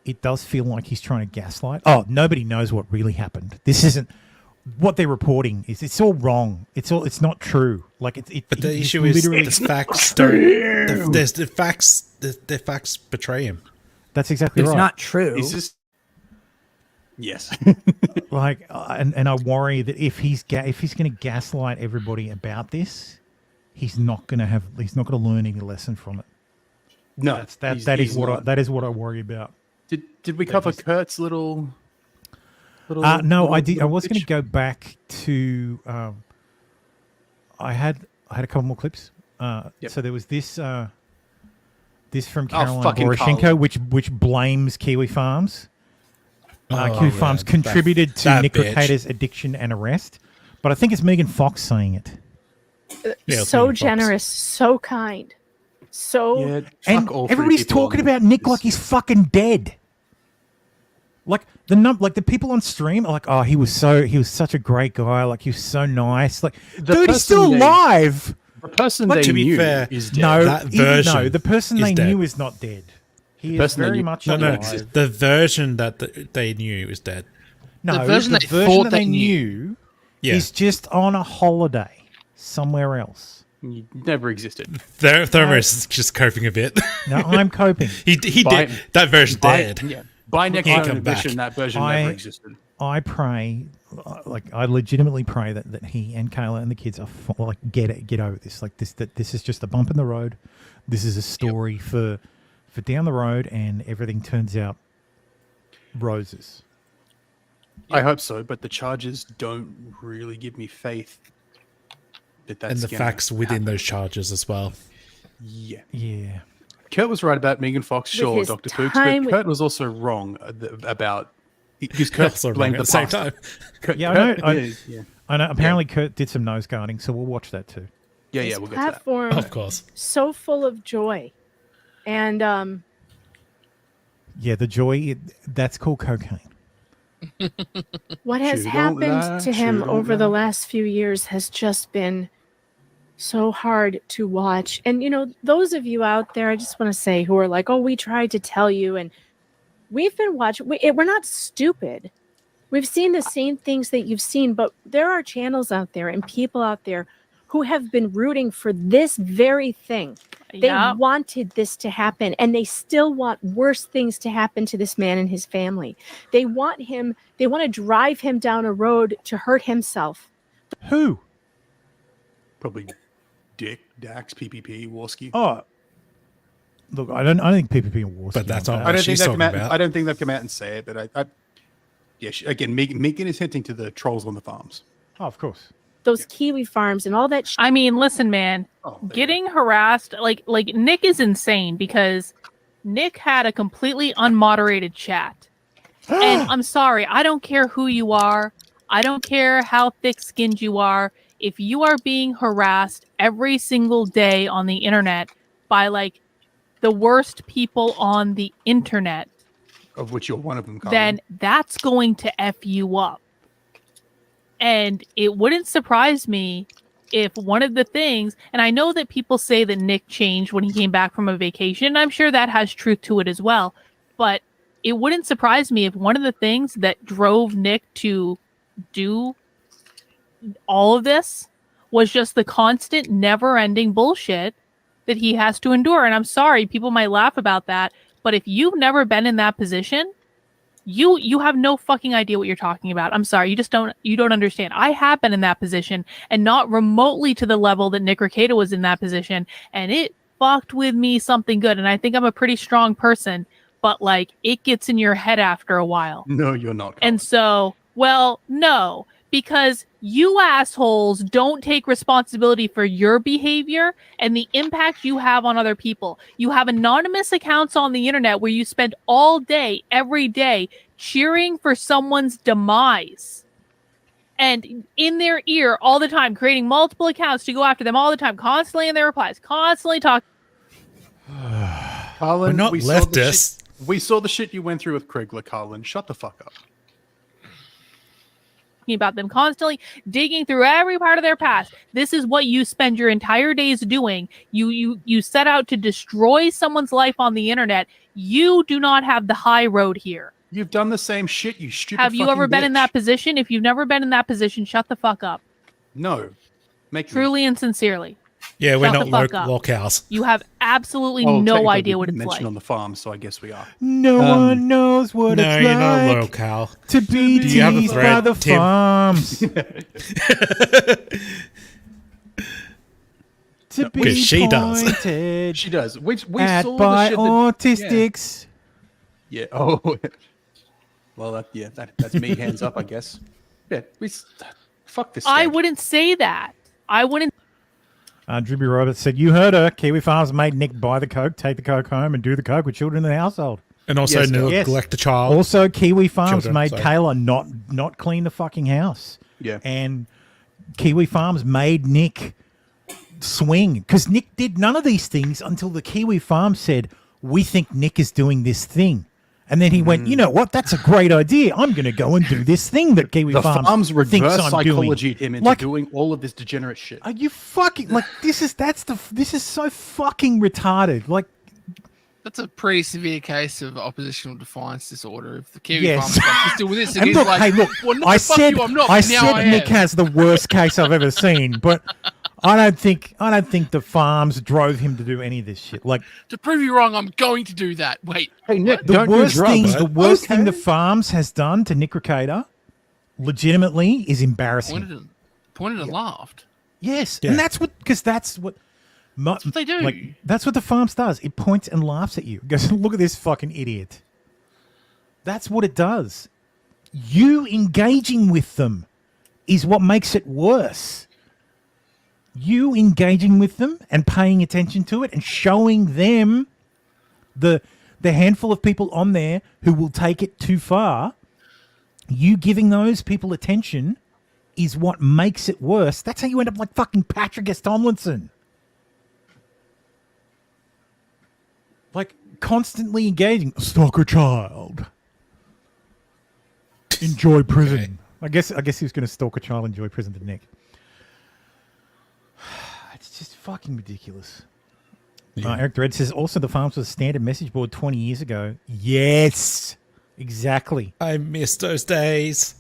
it does feel like he's trying to gaslight. Oh, nobody knows what really happened. This isn't what they're reporting. It's all wrong. It's not true. But the issue is the facts don't. The facts betray him. That's exactly right. It's not true. It's just yes. And I worry that if he's going to gaslight everybody about this, he's not going to learn any lesson from it. No, that is what I worry about. Did we cover Kurt's little? No, I did. I was going to go back to. I had a couple more clips. So there was this from Caroline Poroshenko, which blames Kiwi Farms. Kiwi Farms contributed to Nick Ricada's addiction and arrest, but I think it's Megan Fox saying it. So generous, so kind, so. And everybody's talking about Nick like he's fucking dead. The people on stream are like, oh, he was such a great guy. Like, he was so nice. Like, dude, he's still alive. The person they knew is dead. No, the person they knew is not dead. He is very much alive. The version that they knew is dead. No, the version that they knew is just on a holiday somewhere else. You never existed. Thermos is just coping a bit. No, I'm coping. He did. That version dead. Yeah. By next edition, that version never existed. I pray, I legitimately pray that he and Kayla and the kids are get over this. This is just a bump in the road. This is a story for down the road, and everything turns out roses. I hope so, but the charges don't really give me faith that that's and the gonna facts within those charges as well. Yeah. Yeah. Kurt was right about Megan Fox, With sure, his Dr. Pooks, time but with- Kurt was also wrong about because Kurt Also wrong blamed at the the same pastor. time. Kurt, Yeah, Kurt- I know. yeah. I know. Apparently, Kurt did some nose guarding, so we'll watch that too. Yeah, This we'll get to that. platform, Of course. so full of joy, and Yeah, the joy, that's called cocaine. what has Shoot, don't happened lie, to him shoot, don't over the lie. last few years has just been so hard to watch. And those of you out there, I just want to say, who are like, "Oh, we tried to tell you," and we've been watching. We're not stupid. We've seen the same things that you've seen, but there are channels out there and people out there who have been rooting for this very thing. They Yeah. wanted this to happen, and they still want worse things to happen to this man and his family. They want to drive him down a road to hurt himself. Who? Probably Dick, Dax, PPP, Warski. Oh, look, I don't think PPP and War. But that's all I don't think she's they've talking come out. about. I don't think they've come out and say it, but again, Megan is hinting to the trolls on the farms. Oh, of course. Those Kiwi farms and all that. I mean, listen, man, getting harassed, like Nick is insane because Nick had a completely unmoderated chat. And I'm sorry, I don't care who you are. I don't care how thick-skinned you are. If you are being harassed every single day on the internet by like the worst people on the internet, Of which you're one of them, Colin. then that's going to F you up. And it wouldn't surprise me if one of the things, and I know that people say that Nick changed when he came back from a vacation, and I'm sure that has truth to it as well, but it wouldn't surprise me if one of the things that drove Nick to do all of this was just the constant, never-ending bullshit that he has to endure. And I'm sorry, people might laugh about that, but if you've never been in that position, you have no fucking idea what you're talking about. I'm sorry, you don't understand. I have been in that position, and not remotely to the level that Nick Rekieta was in that position, and it fucked with me something good. And I think I'm a pretty strong person, but like it gets in your head after a while. No, you're not. And so, well, no, because you assholes don't take responsibility for your behavior and the impact you have on other people. You have anonymous accounts on the internet where you spend all day, every day, cheering for someone's demise. And in their ear all the time, creating multiple accounts to go after them all the time, constantly in their replies, constantly talking. Colin, We're not we saw the leftists. shit- We saw the shit you went through with Krigler, Colin. Shut the fuck up. About them, constantly digging through every part of their past. This is what you spend your entire days doing. You set out to destroy someone's life on the internet. You do not have the high road here. You've done the same shit, you stupid Have you fucking ever been in bitch. that position? If you've never been in that position, shut the fuck up. No. Make me. Truly and sincerely. Yeah, we're Shut not the fuck up. lolcows. You have absolutely Well, no technically, idea we what it's mentioned like. on the farm, so I guess we are. No one knows what No, it's you're not a like lolcow. to be Do you have a teased by thread, the Tim? farms. To be 'Cause she does. pointed She does. We at saw by the shit autistics. Yeah. Oh. Well, that's me. Hands up, I guess. Yeah. Fuck this. I sketch. wouldn't say that. I wouldn't. Dribby Roberts said, "You heard her. Kiwi Farms made Nick buy the coke, take the coke home, and do the coke with children in the household." And also Yes. neglect a child. Also, Kiwi Farms Children, made sorry. Kayla not clean the fucking house. Yeah. And Kiwi Farms made Nick swing because Nick did none of these things until the Kiwi Farms said, "We think Nick is doing this thing." And then he went, "You know what? That's a great idea. I'm going to go and do this thing that Kiwi The Farms, farms thinks reverse I'm doing." psychologied him into Like, doing all of this degenerate shit. are you fucking like this is so fucking retarded. Like, That's a pretty severe case of oppositional defiance disorder. If the Kiwi yes. farmer's like, "You're still with this," and And he's look, like, hey, look, well, no, I fuck said, you, I'm not. I but now said I Nick am. has the worst case I've ever seen, but I don't think the farms drove him to do any of this shit. Like, To prove you wrong, I'm going to do that. Wait. Hey, Nick, the worst thing Okay. the farms has done to Nick Rekieta, legitimately, is embarrassing. Pointed and laughed. Yes, Yeah. and that's what that's what they do. Like, that's what the farms does. It points and laughs at you. It goes, "Look at this fucking idiot." That's what it does. You engaging with them is what makes it worse. You engaging with them and paying attention to it and showing them the handful of people on there who will take it too far, you giving those people attention is what makes it worse. That's how you end up like fucking Patrick S. Tomlinson. Like constantly engaging. Stalker child. Enjoy prison. Okay. I guess he was going to stalk a child, enjoy prison to Nick. It's just fucking ridiculous. Yeah. Eric Dredd says, also the farms was a standard message board 20 years ago. Yes, exactly. I miss those days.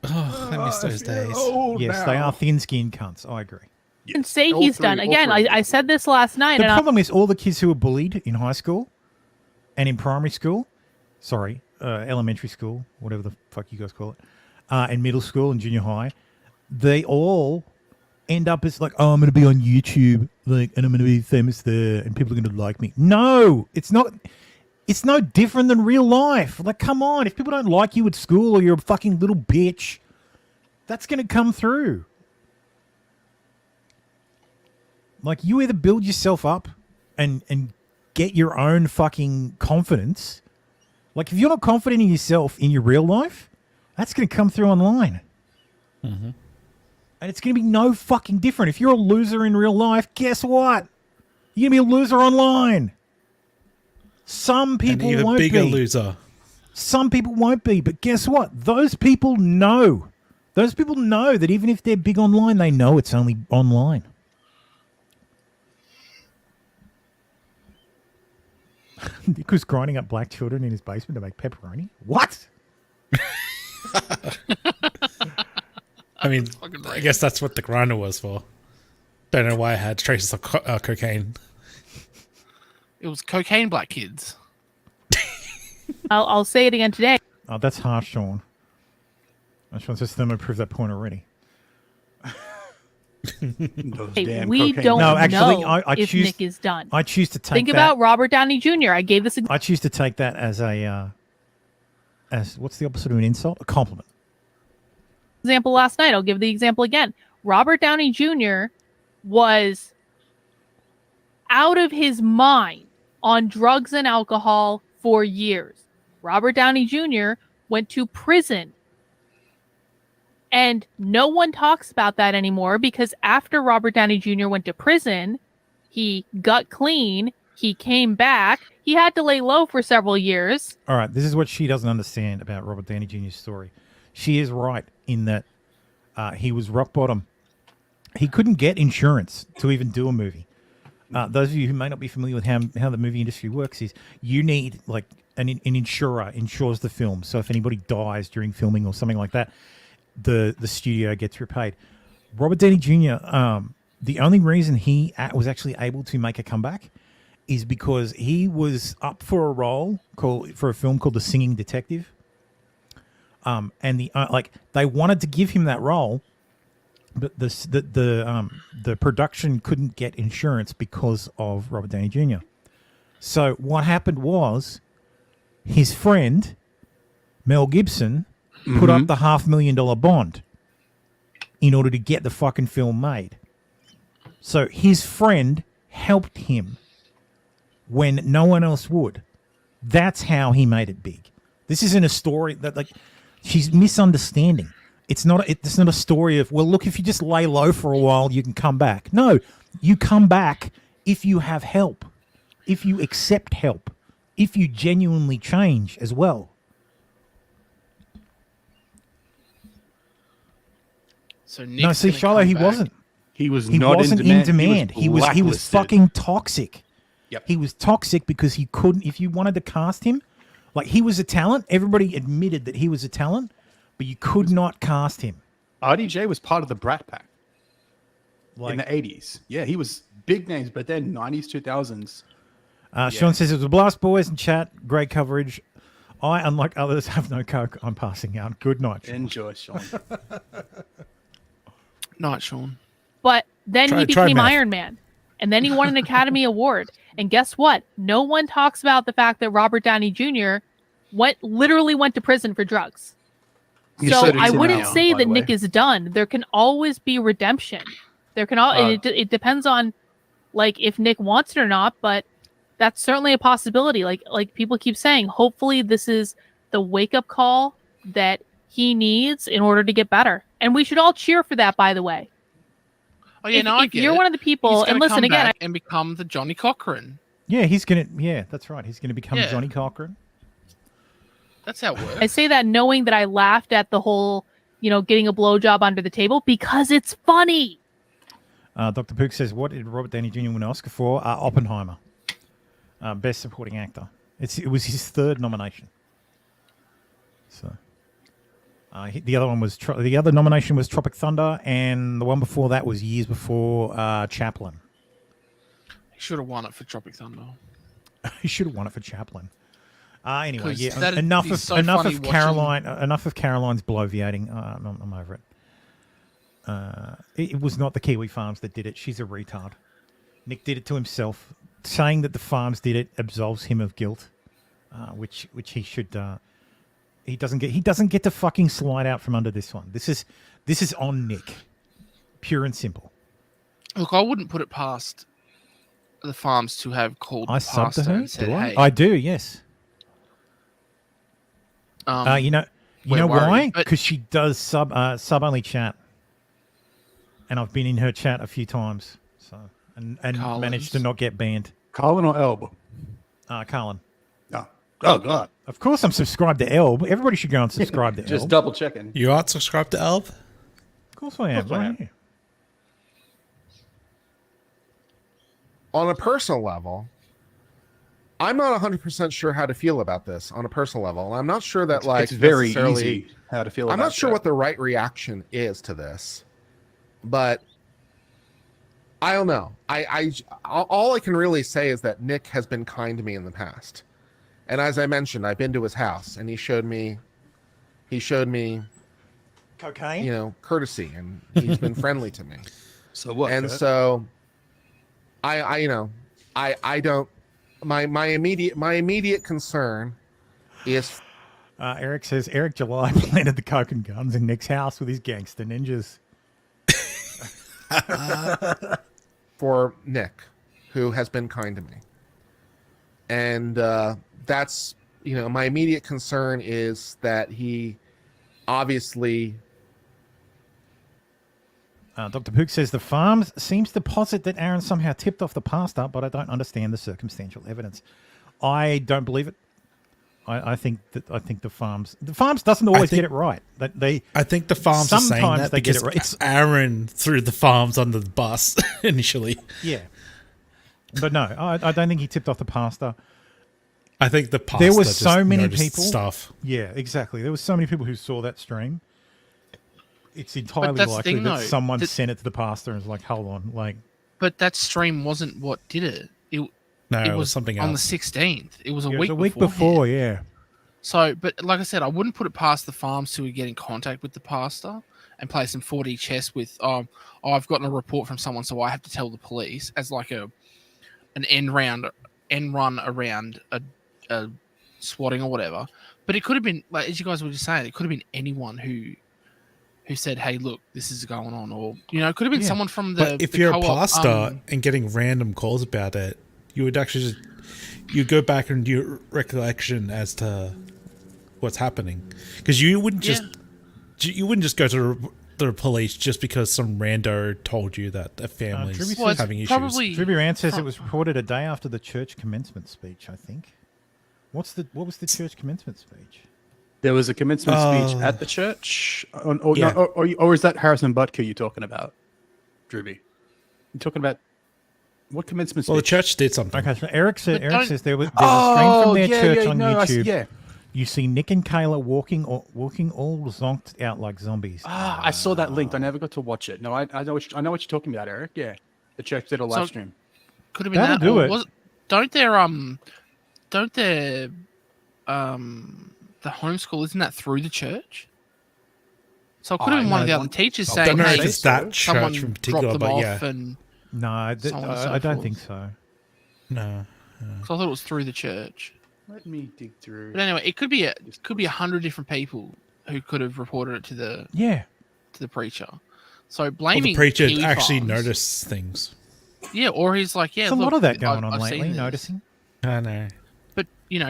Oh, I miss those days. Yes, they are thin-skinned cunts. I agree. And say he's done. Again, I said this last night. The problem is all the kids who were bullied in high school and in primary school, elementary school, whatever the fuck you guys call it, and middle school and junior high, they all end up as like, oh, I'm going to be on YouTube, like, and I'm going to be famous there, and people are going to like me. No, it's not. It's no different than real life. Like, come on, if people don't like you at school or you're a fucking little bitch, that's going to come through. Like, you either build yourself up and get your own fucking confidence. Like, if you're not confident in yourself in your real life, that's going to come through online. Mm-hmm. And it's going to be no fucking different. If you're a loser in real life, guess what? You're going to be a loser online. Some people An even won't bigger be. loser. Some people won't be. But guess what? Those people know. Those people know that even if they're big online, they know it's only online. Nick was grinding up black children in his basement to make pepperoni. What? I mean, I guess that's what the grinder was for. Don't know why I had traces of cocaine. It was cocaine black kids. I'll say it again today. Oh, that's harsh, Sean. Sean says Thermo proved that point already. Hey, we don't know if Nick is done. I choose to take Think about Robert Downey Jr. I gave this. I choose to take that as a, as what's the opposite of an insult? A compliment. Example last night. I'll give the example again. Robert Downey Jr. was out of his mind on drugs and alcohol for years. Robert Downey Jr. went to prison. And no one talks about that anymore because after Robert Downey Jr. went to prison, he got clean. He came back. He had to lay low for several years. All right. This is what she doesn't understand about Robert Downey Jr.'s story. She is right in that he was rock bottom. He couldn't get insurance to even do a movie. Those of you who may not be familiar with how the movie industry works is you need like an insurer insures the film. So if anybody dies during filming or something like that, the studio gets repaid. Robert Downey Jr., the only reason he was actually able to make a comeback is because he was up for a role for a film called The Singing Detective. And they wanted to give him that role, but the production couldn't get insurance because of Robert Downey Jr. So what happened was his friend Mel Gibson put up the $500,000 bond in order to get the fucking film made. So his friend helped him when no one else would. That's how he made it big. This isn't a story that like she's misunderstanding. It's not a story of, well, look, if you just lay low for a while, you can come back. No, you come back if you have help, if you accept help, if you genuinely change as well. So No, see, Shiloh, he wasn't. He was He not wasn't in demand. He was blacklisted. fucking toxic. Yep. He was toxic because he couldn't. If you wanted to cast him, like he was a talent. Everybody admitted that he was a talent, but you could not cast him. RDJ was part of the Brat Pack in the 80s. Yeah, he was big names, but then 90s, 2000s. Sean says it was a blast, boys, in chat. Great coverage. I, unlike others, have no coke. I'm passing out. Good night, Sean. Enjoy, Sean. Night, Sean. But then he try became math. Iron Man. And then he won an Academy Award. And guess what? No one talks about the fact that Robert Downey Jr. literally went to prison for drugs. So I wouldn't say that Nick is done. There can always be redemption. There can it depends on like if Nick wants it or not, but that's certainly a possibility. Like people keep saying, hopefully this is the wake-up call that he needs in order to get better. And we should all cheer for that, by the way. Oh yeah, if you're one of the people, and listen again, and become the Johnny Cochran. Yeah, he's gonna. Yeah, that's right. He's gonna become Johnny Cochran. That's how it works. I say that knowing that I laughed at the whole, getting a blowjob under the table because it's funny. Dr. Pook says, what did Robert Downey Jr. win an Oscar for? Oppenheimer. Best Supporting Actor. It was his third nomination. So, the other one was the other nomination was Tropic Thunder, and the one before that was years before Chaplin. He should have won it for Tropic Thunder. He should have won it for Chaplin. Anyway, 'Cause yeah, that'd enough be of so enough funny of watching- Caroline. Enough of Caroline's bloviating. I'm over it. It was not the Kiwi Farms that did it. She's a retard. Nick did it to himself. Saying that the farms did it absolves him of guilt, which he should. He doesn't get to fucking slide out from under this one. This is on Nick, pure and simple. Look, I wouldn't put it past the farms to have called I the sub to pastor her. and said, Do I? "Hey, I do. Yes. You know we're why? worried, but- Because she does sub only chat, and I've been in her chat a few times, so and Collins. managed to not get banned. Colin or Elb? Colin. Oh God! Of course, I'm subscribed to Elb. Everybody should go and subscribe to Elb. Just double checking. You aren't subscribed to Elb? Of course I am. Of course I am. Right? On a personal level, I'm not 100% sure how to feel about this on a personal level. And I'm not sure that It's very necessarily- easy how to feel. I'm about not sure that. what the right reaction is to this, but I don't know. All I can really say is that Nick has been kind to me in the past, and as I mentioned, I've been to his house, and he showed me cocaine, courtesy, and he's been friendly to me. So what? And Kurt? so, I don't. My immediate concern is. Eric says Eric July planted the coke and guns in Nick's house with his gangster ninjas. For Nick, who has been kind to me. And that's, my immediate concern is that he obviously... Dr. Pook says the farms seems to posit that Aaron somehow tipped off the pastor, but I don't understand the circumstantial evidence. I don't believe it. I think the farms doesn't always get it right. I think the farms are saying sometimes that they get because it right. It's Aaron threw the farms under the bus initially. Yeah, but no, I don't think he tipped off the pastor. I think the pastor there was just so many noticed people. stuff. Yeah, exactly. There was so many people who saw that stream. It's entirely that's the likely thing, that though, someone that- sent it to the pastor and was like, "Hold on, like." But that stream wasn't what did it. It was something on else. the 16th. It was a Yeah, it week. was a week beforehand. before, yeah. So, but like I said, I wouldn't put it past the farms to get in contact with the pastor and play some 4D chess with. I've gotten a report from someone, so I have to tell the police as like an end run around a swatting or whatever. But it could have been, like as you guys were just saying, it could have been anyone who said, "Hey, look, this is going on," or it could have been someone from the. But if the you're a co-op, pastor and getting random calls about it, you would actually just you go back and do your recollection as to what's happening, because you wouldn't just go to the police just because some rando told you that a family's having issues. Dribby Rand says it was reported a day after the church commencement speech. I think. What was the church commencement speech? There was a commencement speech at the church, Yeah. or is that Harrison Butker you're talking about, Drewby? You're talking about what commencement speech? Well, the church did something. Okay, so Eric says there was a stream Oh, from their yeah, church yeah, on no, I YouTube. yeah. You see Nick and Kayla walking all zonked out like zombies. I saw that linked. I never got to watch it. No, I know what you're talking about, Eric. Yeah, the church did a live stream. Could have been That'll that. do Or it. don't their the homeschool, isn't that through the church? So it could have been one of the other teachers saying, don't know "Hey, if it's that someone church in dropped particular, them but off," yeah. and No, so on and so I don't forth. think so. No. So I thought it was through the church. Let me dig through. But anyway, it could be 100 different people who could have reported it to the preacher. So Well, blaming the preacher Kiwi actually Farms- noticed things. Yeah, or he's like, yeah, There's a lot look, of that going I've on seen lately. this. Noticing. I know. But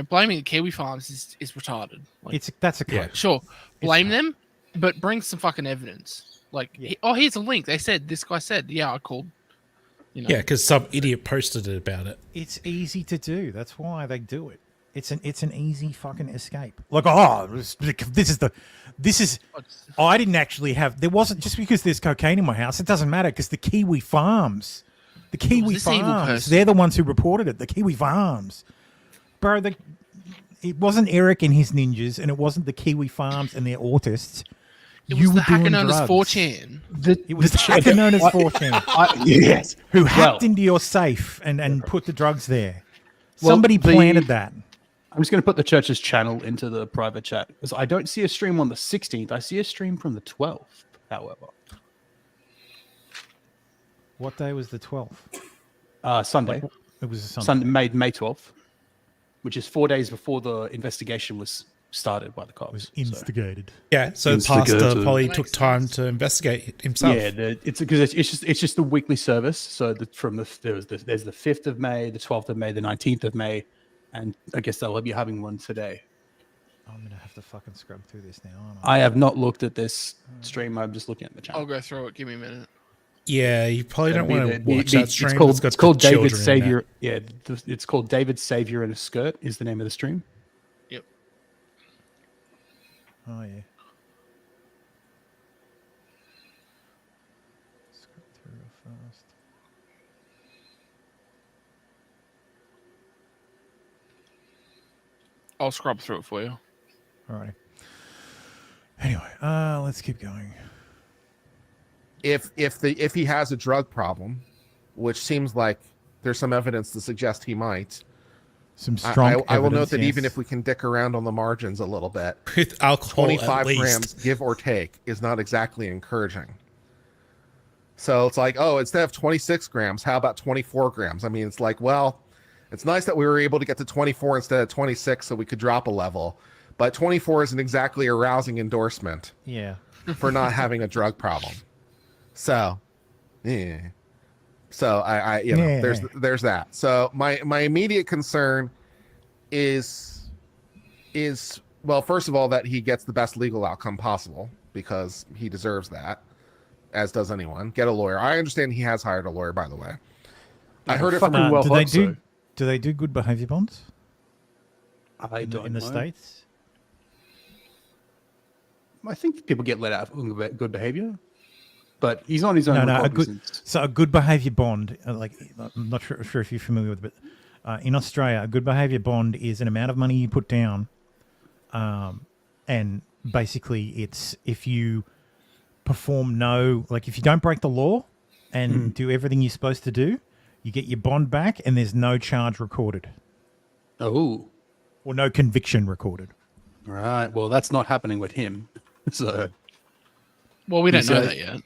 blaming the Kiwi Farms is retarded. Like, That's a coach. Sure, blame them, but bring some fucking evidence. Like, here's a link. They said this guy said, yeah, I called. Yeah, because some idiot posted it about it. It's easy to do. That's why they do it. It's an easy fucking escape. Like, I didn't actually have. There wasn't just because there's cocaine in my house. It doesn't matter because the Kiwi Farms, this evil person. they're the ones who reported it. The Kiwi Farms, bro. It wasn't Eric and his ninjas, and it wasn't the Kiwi Farms and their autists. It was the hacker known as 4chan. It was the hacker known as 4chan. Yes. Who hacked into your safe and put the drugs there. Well, Somebody planted that. I'm just going to put the church's channel into the private chat because I don't see a stream on the 16th. I see a stream from the 12th, however. What day was the 12th? Sunday. It was a Sunday. May 12th, which is 4 days before the investigation was started by the cops. Was instigated. Yeah, so the pastor probably took time to investigate himself. Yeah, it's because it's just the weekly service. So there's the 5th of May, the 12th of May, the 19th of May, and I guess they'll be having one today. I'm gonna have to fucking scrub through this now. Aren't I have not looked at this stream. I'm just looking at the channel. I'll go through it. Give me a minute. Yeah, you probably don't want to watch that stream. It's called David children in Savior. Yeah, it's called David Savior in a Skirt is the name of the stream. Yep. Oh yeah. Scrub through real fast. I'll scrub through it for you. Alrighty. Anyway, let's keep going. If he has a drug problem, which seems like there's some evidence to suggest he might. Some strong I will note evidence, that yes. even if we can dick around on the margins a little bit, with alcohol, 25 grams, give or take, is not exactly encouraging. So it's like, oh, instead of 26 grams, how about 24 grams? I mean, it's like, well, it's nice that we were able to get to 24 instead of 26 so we could drop a level. But 24 isn't exactly a rousing endorsement for not having a drug problem. So, yeah. So I there's that. So my immediate concern is well, first of all, that he gets the best legal outcome possible because he deserves that, as does anyone. Get a lawyer. I understand he has hired a lawyer, by the way. I heard it from do they do good behavior bonds? I don't in the know. States. I think people get let out of good behavior, but he's on his own. A good behavior bond. I'm not sure if you're familiar with it, but in Australia, a good behavior bond is an amount of money you put down, and basically it's if you perform if you don't break the law and do everything you're supposed to do, you get your bond back, and there's no charge recorded. Oh, or no conviction recorded. Right. Well, that's not happening with him. So, well, we don't know that yet.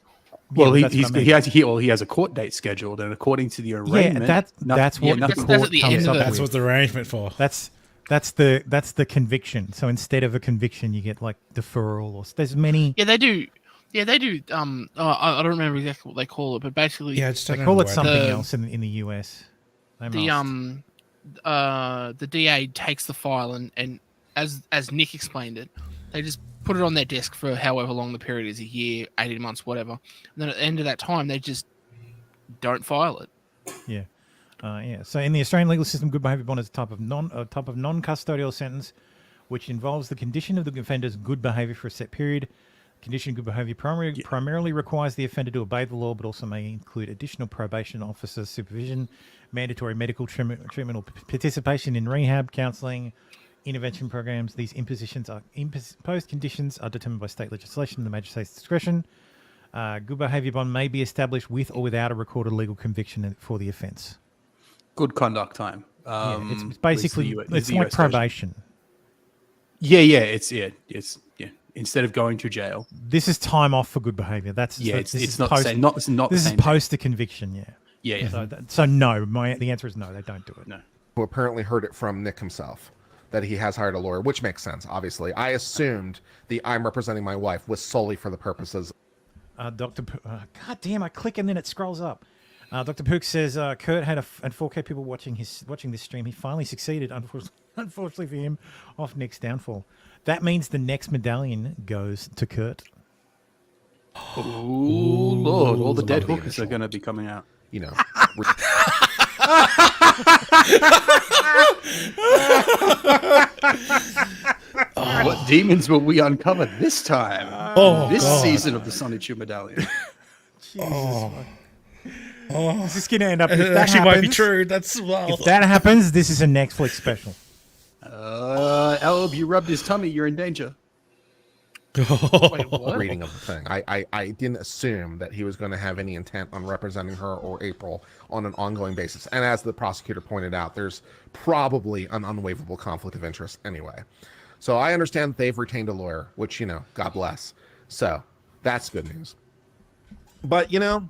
Well, Yeah, he has a court date scheduled, and according to the arrangement, that's what the court comes up with. That's what the arrangement for. That's the conviction. So instead of a conviction, you get like deferral, or there's many. Yeah, they do. Yeah, they do. I don't remember exactly what they call it, but basically, they call it something else in the US. The DA takes the file and as Nick explained it, they just put it on their desk for however long the period is, a year, 18 months, whatever. And then at the end of that time, they just don't file it. Yeah. So in the Australian legal system, good behaviour bond is a type of non-custodial sentence which involves the condition of the offender's good behaviour for a set period. Condition of good behaviour primarily requires the offender to obey the law, but also may include additional probation officer supervision, mandatory medical treatment or participation in rehab, counselling, intervention programs. These imposed conditions are determined by state legislation and the magistrate's discretion. Good behaviour bond may be established with or without a recorded legal conviction for the offence. Good conduct time. It's basically it's like probation. It's instead of going to jail. This is time off for good behaviour. It's not the same. This is post the conviction. Yeah. So no, the answer is no. They don't do it. No. Who apparently heard it from Nick himself. that he has hired a lawyer, which makes sense, obviously. I assumed the I'm representing my wife was solely for the purposes. God damn, I click and then it scrolls up. Dr. Pook says Kurt had 4K people watching this stream. He finally succeeded, unfortunately for him, off Nick's downfall. That means the next medallion goes to Kurt. Oh Lord! All the dead hookers are going to be coming out. You know. What demons will we uncover this time? This season of the Sonny Chu Medallion. Jesus. This is going to end up. It If that actually might be happens- true. That's wild. If that happens, this is a Netflix special. Elb, you rubbed his tummy. You're in danger. Wait, what? Reading of the thing. I didn't assume that he was going to have any intent on representing her or April on an ongoing basis. And as the prosecutor pointed out, there's probably an unwaverable conflict of interest anyway. So I understand they've retained a lawyer, which, you know, God bless. So that's good news. But, you know,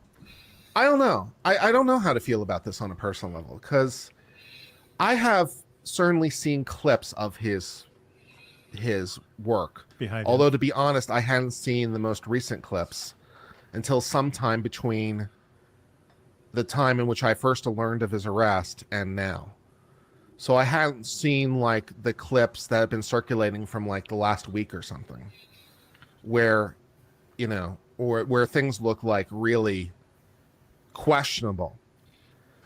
I don't know. I don't know how to feel about this on a personal level, because I have certainly seen clips of his work. Behavior. Although, to be honest, I hadn't seen the most recent clips until sometime between the time in which I first learned of his arrest and now. So I hadn't seen like the clips that have been circulating from like the last week or something, where, you know, or where things look like really questionable.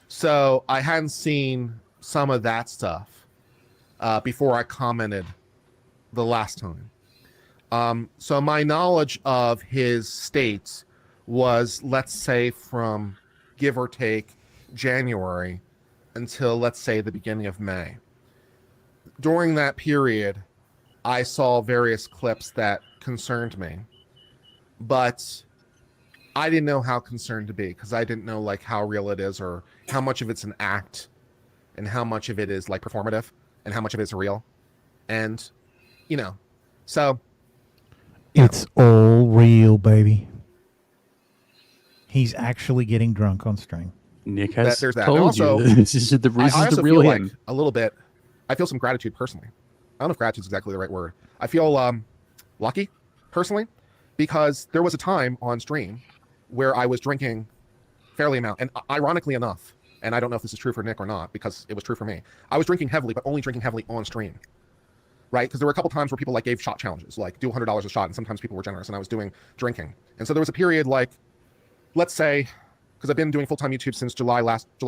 So I hadn't seen some of that stuff before I commented the last time. So my knowledge of his states was, let's say, from give or take January until, let's say, the beginning of May. During that period, I saw various clips that concerned me, but I didn't know how concerned to be, because I didn't know like how real it is, or how much of it's an act and how much of it is like performative and how much of it is real. And, you know, so It's all real, baby. He's actually getting drunk on stream. Nick has there's that. told And also, you this is the real feel him. like a little bit. I feel some gratitude personally. I don't know if gratitude is exactly the right word. I feel lucky personally, because there was a time on stream where I was drinking fairly amount, and ironically enough, and I don't know if this is true for Nick or not, because it was true for me. I was drinking heavily, but only drinking heavily on stream, right? Because there were a couple times where people like gave shot challenges, like do $100 a shot, and sometimes people were generous, and I was doing drinking. And so there was a period, like, let's say, because I've been doing full-time YouTube since July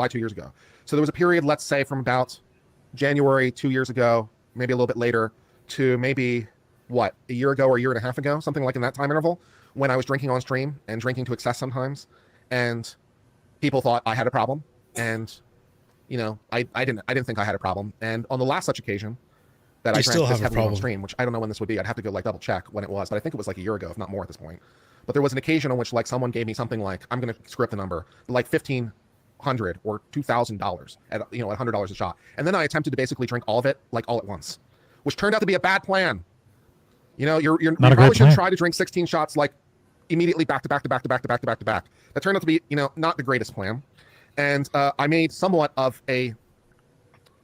2 years ago. So there was a period, let's say, from about January 2 years ago, maybe a little bit later, to maybe, what, a year ago or a year and a half ago, something like in that time interval, when I was drinking on stream and drinking to excess sometimes, and people thought I had a problem, and, you know, I didn't think I had a problem. And on the last such occasion that I drank this heavily on stream, which I don't know when this would be, I'd have to go like double check when it was, but I think it was like a year ago, if not more at this point. But there was an occasion on which like someone gave me something like, I'm going to script the number, like $1,500 or $2,000 at, you know, at $100 a shot. And then I attempted to basically drink all of it, like all at once, which turned out to be a bad plan. You know, you probably should try to drink 16 shots like immediately back to back to back to back to back to back to back. That turned out to be, you know, not the greatest plan. And I made somewhat of a,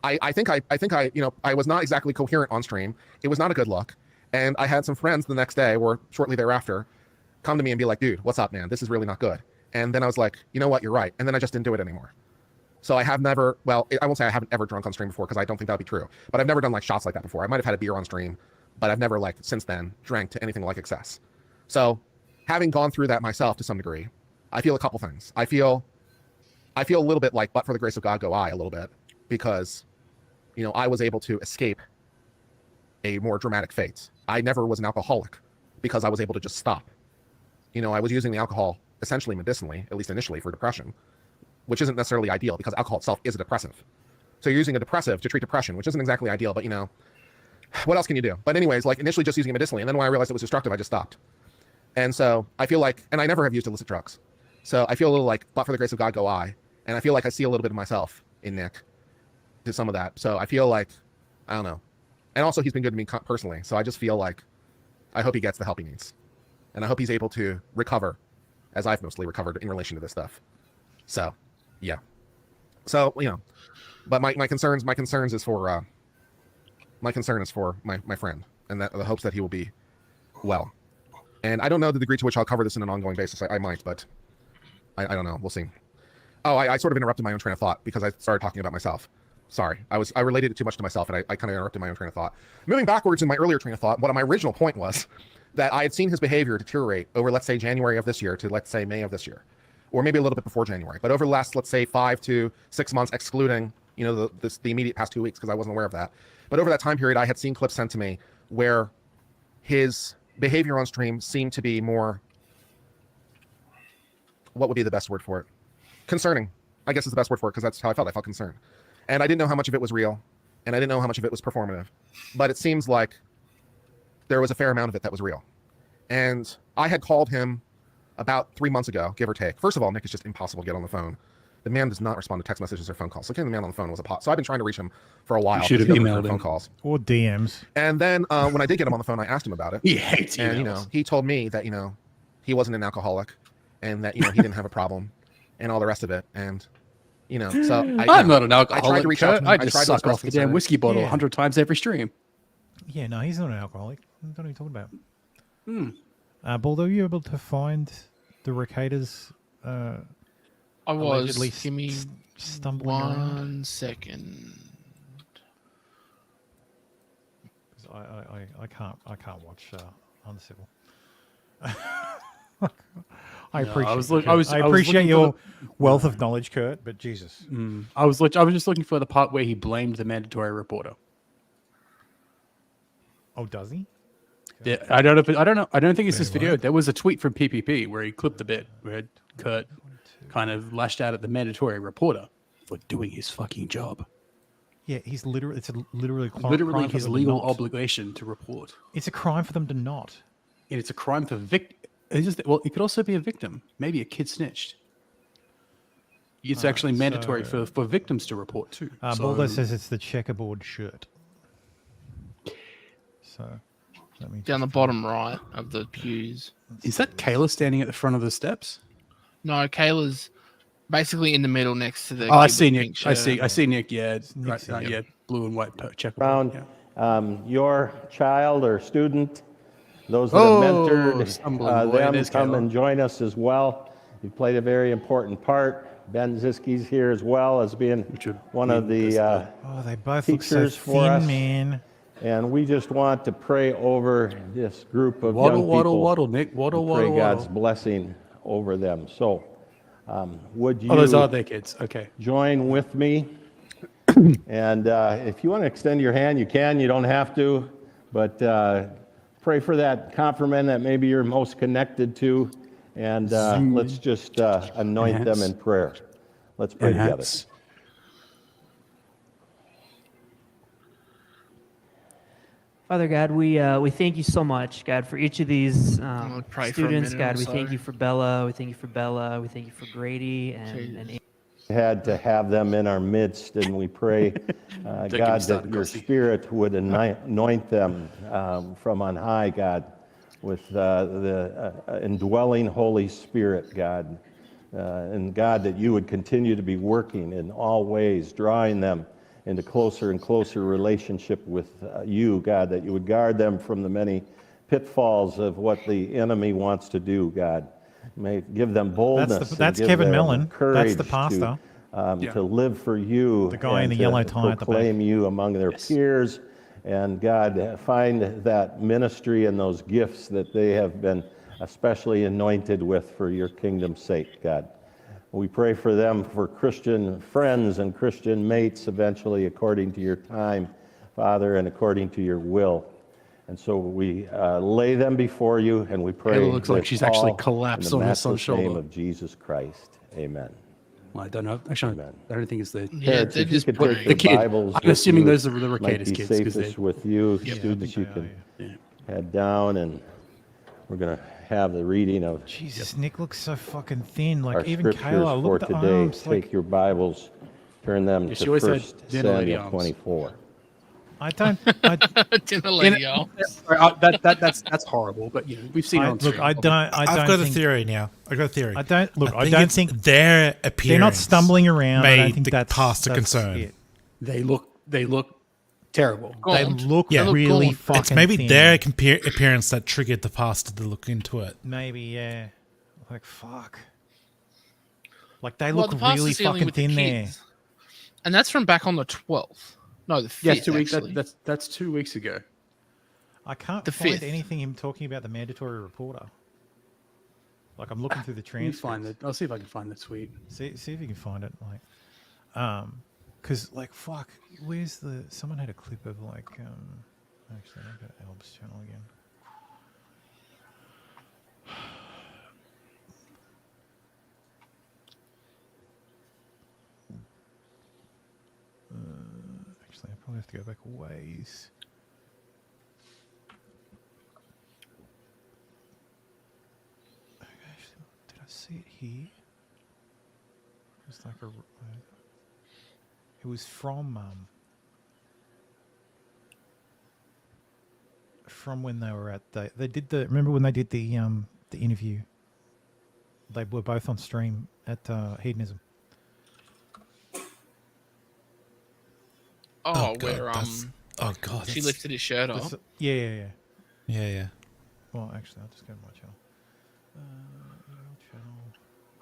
I think I, you know, I was not exactly coherent on stream. It was not a good look. And I had some friends the next day or shortly thereafter come to me and be like, dude, what's up, man? This is really not good. And then I was like, you know what? You're right. And then I just didn't do it anymore. So I have never, well, I won't say I haven't ever drunk on stream before, because I don't think that would be true. But I've never done like shots like that before. I might have had a beer on stream, but I've never like since then drank to anything like excess. So having gone through that myself to some degree, I feel a couple things. I feel a little bit like, but for the grace of God go I, a little bit, because, you know, I was able to escape a more dramatic fate. I never was an alcoholic because I was able to just stop. You know, I was using the alcohol essentially medicinally, at least initially, for depression, which isn't necessarily ideal because alcohol itself is a depressive. So you're using a depressive to treat depression, which isn't exactly ideal, but, you know, what else can you do? But anyways, like initially just using it medicinally, and then when I realized it was destructive, I just stopped. And so I feel like, and I never have used illicit drugs. So I feel a little like, but for the grace of God go I. And I feel like I see a little bit of myself in Nick to some of that. So I feel like, I don't know. And also he's been good to me personally. So I just feel like I hope he gets the help he needs. And I hope he's able to recover, as I've mostly recovered in relation to this stuff. So, yeah. So, you know, but my concerns is for My concern is for my friend and that the hopes that he will be well. And I don't know the degree to which I'll cover this in an ongoing basis. I might, but I don't know. We'll see. Oh, I sort of interrupted my own train of thought because I started talking about myself. Sorry, I related it too much to myself, and I kind of interrupted my own train of thought. Moving backwards in my earlier train of thought, what my original point was that I had seen his behavior deteriorate over, let's say, January of this year to, let's say, May of this year, or maybe a little bit before January, but over the last, let's say, 5 to 6 months, excluding, you know, the immediate past 2 weeks, because I wasn't aware of that. But over that time period, I had seen clips sent to me where his behavior on stream seemed to be more, what would be the best word for it? Concerning, I guess is the best word for it, because that's how I felt. I felt concerned. And I didn't know how much of it was real, and I didn't know how much of it was performative. But it seems like there was a fair amount of it that was real. And I had called him about 3 months ago, give or take. First of all, Nick is just impossible to get on the phone. The man does not respond to text messages or phone calls. So getting the man on the phone was a pot. So I've been trying to reach him for a while. You should have emailed phone him. calls Or DMs. And then when I did get him on the phone, I asked him about it. He hates And, you emails. know, he told me that, you know, he wasn't an alcoholic and that, you know, he didn't have a problem and all the rest of it. And, you know, so I'm not an I alcoholic. tried to reach out to him. I just tried to suck express off the damn concern. whiskey bottle 100 times every stream. Yeah, no, he's not an alcoholic. What are you talking about? Hmm. Baldo, are you able to find the Ricadas? I was. allegedly Give me stumbling around? 1 second. 'Cause I can't watch Uncivil. I No, appreciate. I was look- Kurt. I was- I I was appreciate looking your for wealth of knowledge, Kurt. But Jesus, I was just looking for the part where he blamed the mandatory reporter. oh, does he? Yeah, I don't know. I don't think it's this video. There was a tweet from PPP where he clipped a bit where Kurt kind of lashed out at the mandatory reporter for doing his fucking job. Yeah, he's literally. It's literally Literally crime for his them to legal not. obligation to report. It's a crime for them to not. And it's a crime for victim. Well, it could also be a victim. Maybe a kid snitched. It's actually mandatory for victims to report too. Baldo says it's the checkerboard shirt. So, let me Down the bottom right of the pews. Is that Kayla standing at the front of the steps? No, Kayla's basically in the middle next to the. Oh, I kid see with Nick. pink I shirt. see Nick. Yeah, right, yeah, blue and white checkerboard. Around your child or student, those that have mentored them, come and join us as well. You've played a very important part. Ben Ziski's here as well as being one of the they both look so teachers for thin, us. man. And we just want to pray over this group of Waddle, young waddle, people. waddle, Nick. Waddle, and waddle, pray God's waddle. blessing over them. So, would you? Oh, those are their kids. Okay. Join with me. And if you want to extend your hand, you can. You don't have to. But pray for that confirmand that maybe you're most connected to. And let's just anoint them in prayer. Let's pray together. Father God, we thank you so much, God, for each of these pray for a students. minute, God, I'm we thank sorry. you for Bella. We thank you for Bella. We thank you for Grady and Had to have them in our midst, and we pray, God, that your Spirit would anoint them from on high, God, with the indwelling Holy Spirit, God. And God, that you would continue to be working in all ways, drawing them into closer and closer relationship with you, God, that you would guard them from the many pitfalls of what the enemy wants to do, God. May give them boldness. That's and give Kevin them Mellon. courage That's the pastor. to live for you. The guy in and the to yellow tie at the back. proclaim you among their peers. And God, find that ministry and those gifts that they have been especially anointed with for your kingdom's sake, God. We pray for them, for Christian friends and Christian mates, eventually according to your time, Father, and according to your will. And so we lay them before you, and we pray. Kayla looks like this she's actually all collapsed in the on her son's matchless name shoulder. of Jesus Christ. Amen. Well, I don't know. Actually, I don't think it's the Parents, if you could take the your kid. Bibles I'm with assuming you, those are the might Ricadas be kids because safest they. with you. Yeah, Students, you can head down, and we're going to have the reading of Jesus, Nick looks so fucking thin. our Like even scriptures Kayla, for look at the today. arms. Take Like your Bibles, turn them Yeah, she to always had 1 dinner lady Samuel arms. 24. I don't. Dinner lady arms. That's horrible. But you know, we've seen. it on Look, stream. I don't. I've got a theory now. I got a theory. I don't look. I think don't it's think their appearance. they're not stumbling around. I don't Made think the that's pastor that's concern. it. They look terrible. They look yeah, really it's fucking maybe thin. their appearance that triggered the pastor to look into it. Maybe, yeah. Like, fuck. Like, they Well, look the pastor's really dealing fucking with the thin there. kids. And that's from back on the 12th. No, the 5th, Yeah, 2 weeks. actually. That's 2 weeks ago. I can't The find 5th. anything him talking about the mandatory reporter. Like, I'm looking through the Let me transcripts. find it. I'll see if I can find the tweet. See if you can find it. Like, because like fuck, where's the? Someone had a clip of like, actually, I'll go to Alb's channel again. Actually, I probably have to go back a ways. Actually, did I see it here? It was like a. It was from when they were at they did the remember when they did the interview. They were both on stream at Hedonism. Oh, God, where oh god, she that's- lifted his shirt That's- off. Yeah. Yeah. Well, actually, I'll just go to my channel.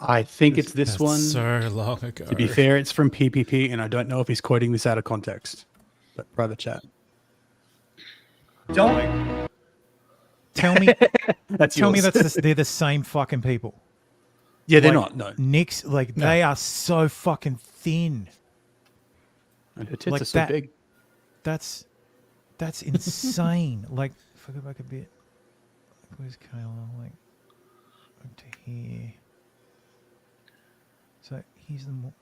I think it's this That's one. so long ago. To be fair, it's from PPP, and I don't know if he's quoting this out of context. But private chat. Don't Tell me, That's tell me yours. they're the same fucking people. Yeah, they're Like, not. No. Nick's like No. they are so fucking thin. And her tits Like are so that- big. That's insane. Like, if I go back a bit, where's Kayla? Like, up to here. So here's the more.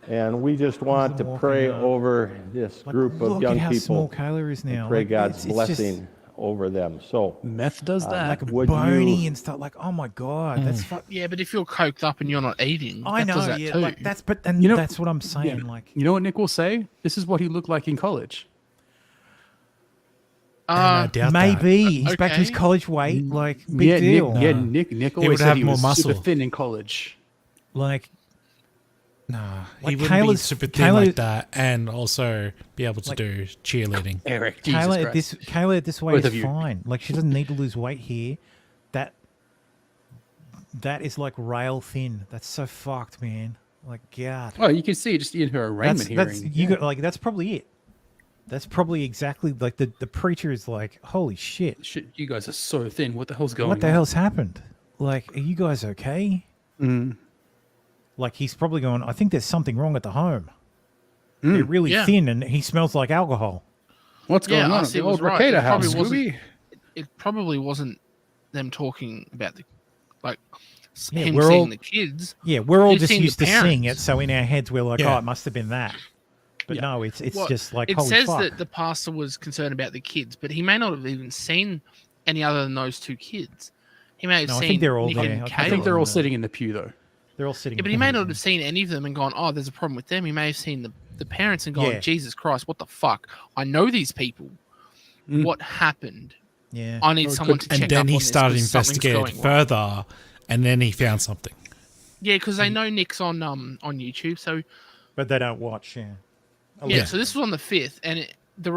And we just want to pray over this group of look young at how small people. Kayla is now. And pray Like, God's it's just- blessing over them. So meth does that. like would bony you- and stuff. Like, oh my god, that's fuck. Yeah, but if you're coked up and you're not eating, I that know. does that Yeah, too. like that's and You know- that's what I'm saying. Yeah. Like, You know what Nick will say? This is what he looked like in college. I doubt maybe he's back to his okay. college weight. Like, big yeah, deal. Nick He always would said have he more was muscle. super thin in college. Like, Nah, he Like, wouldn't be Kayla's- super thin Kayla- like that, and also be able to Like- do cheerleading. Eric, Jesus Kayla, Christ. Kayla this way Both is of you. fine. Like, she doesn't need to lose weight here. That is like rail thin. That's so fucked, man. Like, God. Oh, you can see just in her arraignment That's hearing. you got like that's probably it. That's probably exactly like the preacher is like, holy shit. Shit, you guys are so thin. What the hell's going on? What the hell's happened? Like, are you guys okay? Mm. Like, he's probably going, I think there's something wrong at the home. They're really Yeah. thin and he smells like alcohol. What's going on at Arcee the was old right. Ricada It probably house, wasn't- Scooby? It probably wasn't them talking about the like Yeah, him we're seeing all- the kids. Yeah, we're all They've just seen the used to seeing it, parents. so in our heads we're like, Yeah. oh, it must have been that. But no, it's Well, just like, it holy says fuck. that the pastor was concerned about the kids, but he may not have even seen any other than those two kids. He may have No, I seen. think they're all Nick there. and I I think Kayla. they're all sitting in the pew, though. They're all sitting. Yeah, but he may not have seen any of them and gone, "Oh, there's a problem with them." He may have seen the parents and gone, Yeah. "Jesus Christ, what the fuck? I know these people. Mm. What happened? Yeah. I need someone to check And then up he on this started 'cause something's investigating going wrong." further, and then he found something. Yeah, because they know Nick's on YouTube, so But they don't watch, yeah. yeah. So this was on the 5th, and they were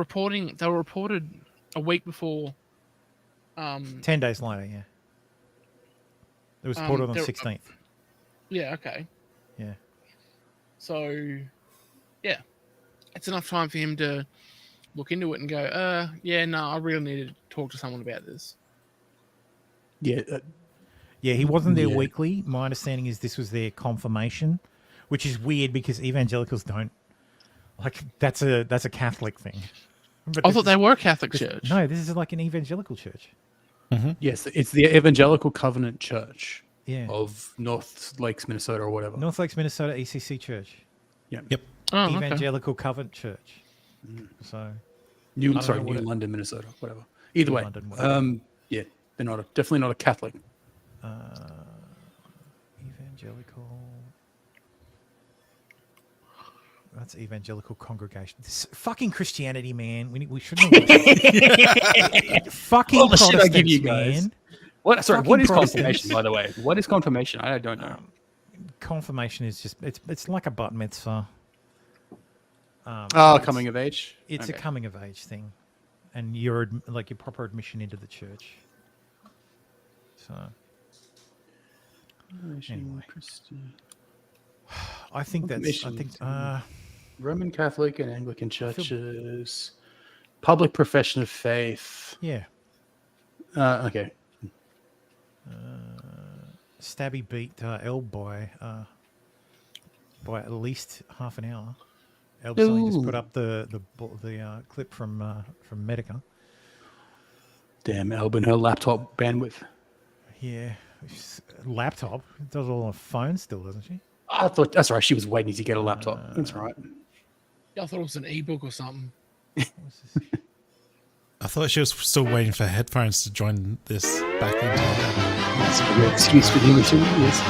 reported a week before. 10 days later, yeah. It was reported on the 16th. Yeah. Okay. Yeah. So, yeah, it's enough time for him to look into it and go, yeah, no, I really need to talk to someone about this. Yeah. Yeah, he wasn't there Yeah. weekly. My understanding is this was their confirmation, which is weird because evangelicals don't like that's a Catholic thing. But I this thought is- they were a Catholic this- church. No, this is like an evangelical church. Yes, it's the Evangelical Covenant Church Yeah. of North Lakes, Minnesota, or whatever. North Lakes, Minnesota ECC Church. Yep. Oh, okay. Evangelical Covenant Church. So I New don't know what it- London, Minnesota, whatever. Either New way, London, whatever. yeah, they're not definitely not a Catholic. Evangelical. That's evangelical congregation. This fucking Christianity, man. We shouldn't. Fucking All the shit I give you Protestants, guys. man. What? Sorry, Fucking what is Protestants. confirmation, by the way? What is confirmation? I don't know. Confirmation is just it's like a bat mitzvah. Coming of age. It's Okay. a coming of age thing, and you're like your proper admission into the church. So anyway, I think that's. I think Roman Catholic and Anglican churches, public profession of faith. Yeah. Okay. Stabby beat Elb by at least half an hour. Elb's only just put up the clip from Medica. Damn, Elb and her laptop bandwidth. Yeah, laptop does all on phone still, doesn't she? I thought that's right. She was waiting to get a laptop. That's right. Yeah, I thought it was an ebook or something. I thought she was still waiting for headphones to join this back into That's a good excuse for him too. Yes.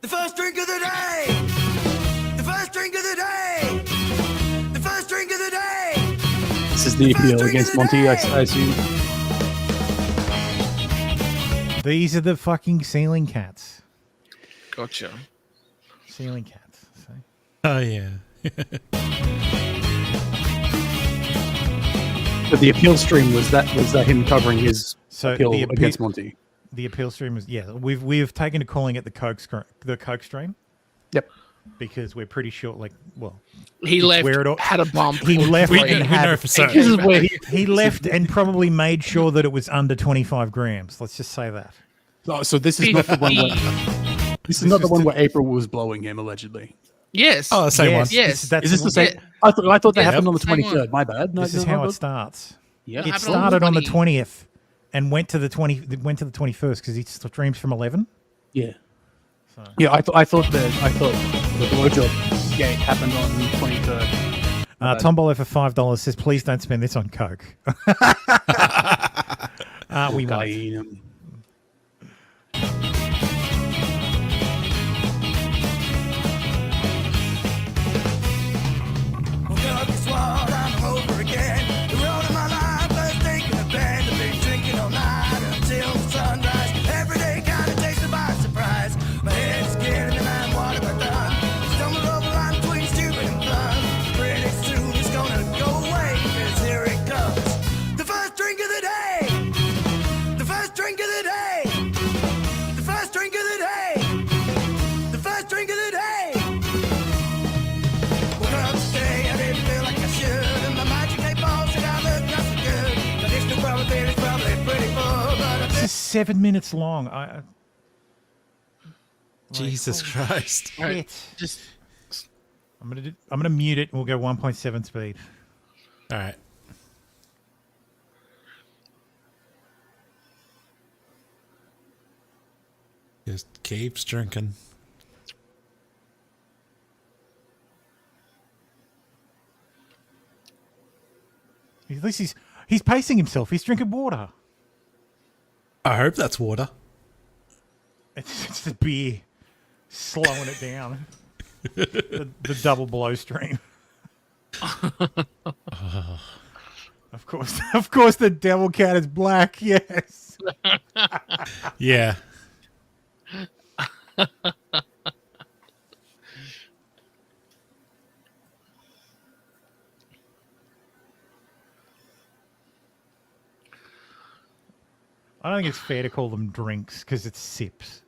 The first drink of the day! The first drink of the day! The first drink of the day! This is the appeal against Monty, I assume. These are the fucking ceiling cats. Gotcha. Ceiling cats. See? Oh yeah. But the appeal stream was that him covering his appeal the against Monty. The appeal stream is we've taken to calling it the Coke stream. Yep. Because we're pretty sure, He it's left, where it all- had a bump. He left We and know had. for certain. This is where he left and probably made sure that it was under 25 grams. Let's just say that. So this is not the one where this is not the one where April was blowing him allegedly. Yes. Oh, the same one. Yes. Is this the same? I thought that Yeah, happened on the same one. 23rd. My bad. No, This is no, how no, it no. starts. Yeah. It happened started on the 20. 20th and went to the 21st because he streams from 11. Yeah. Yeah, I thought the blowjob gate happened on the 23rd. Tombolo for $5 says, "Please don't spend this on Coke." We won't. Cocaine. Woke up this world, I'm over again. The road of my life, first taking a bend. I've been drinking all night until the sunrise. Every day kind of takes me by surprise. My head's scared and I'm what have I done? Stumbled over the line between stupid and fun. Pretty soon it's gonna go away, 'cause here it comes. The first drink of the day. The first drink of the day. The first drink of the day. The first drink of the day. Woke up today, I didn't feel like I should. And my magic 8 balls said I look not so good. My dictionary probability is probably pretty full, but I This is 7 minutes long. Jesus Christ. Shit. Just I'm gonna mute it and we'll go 1.7 speed. All right. Just keeps drinking. At least he's pacing himself. He's drinking water. I hope that's water. It's the beer slowing it down. the double blow stream. Of course, the devil cat is black. Yes. Yeah. I don't think it's fair to call them drinks because it's sips.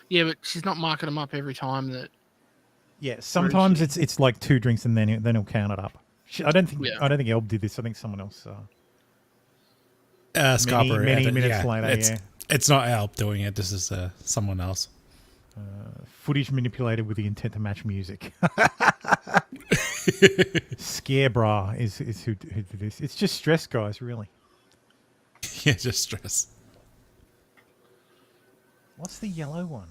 yeah, but she's not marking them up every time that. Yeah, sometimes it's like 2 drinks and then he'll count it up. I don't think Elb did this. I think someone else. Scarborough. Many minutes later. It's not Alp doing it. This is someone else. Footage manipulated with the intent to match music. Scarebra is who did this. It's just stress, guys. Really. Yeah, just stress. What's the yellow one?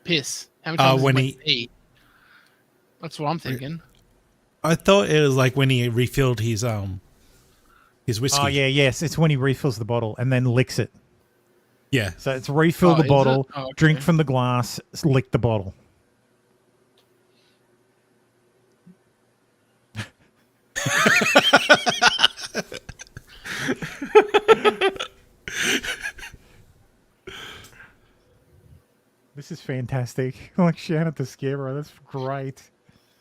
Piss. How many times when does he pee? That's what I'm thinking. I thought it was like when he refilled his whiskey. Oh yeah, yes. It's when he refills the bottle and then licks it. Yeah. So it's refill the is bottle, it? Oh, okay. drink from the glass, lick the bottle. This is fantastic. Like Shannon the Scarecrow. That's great.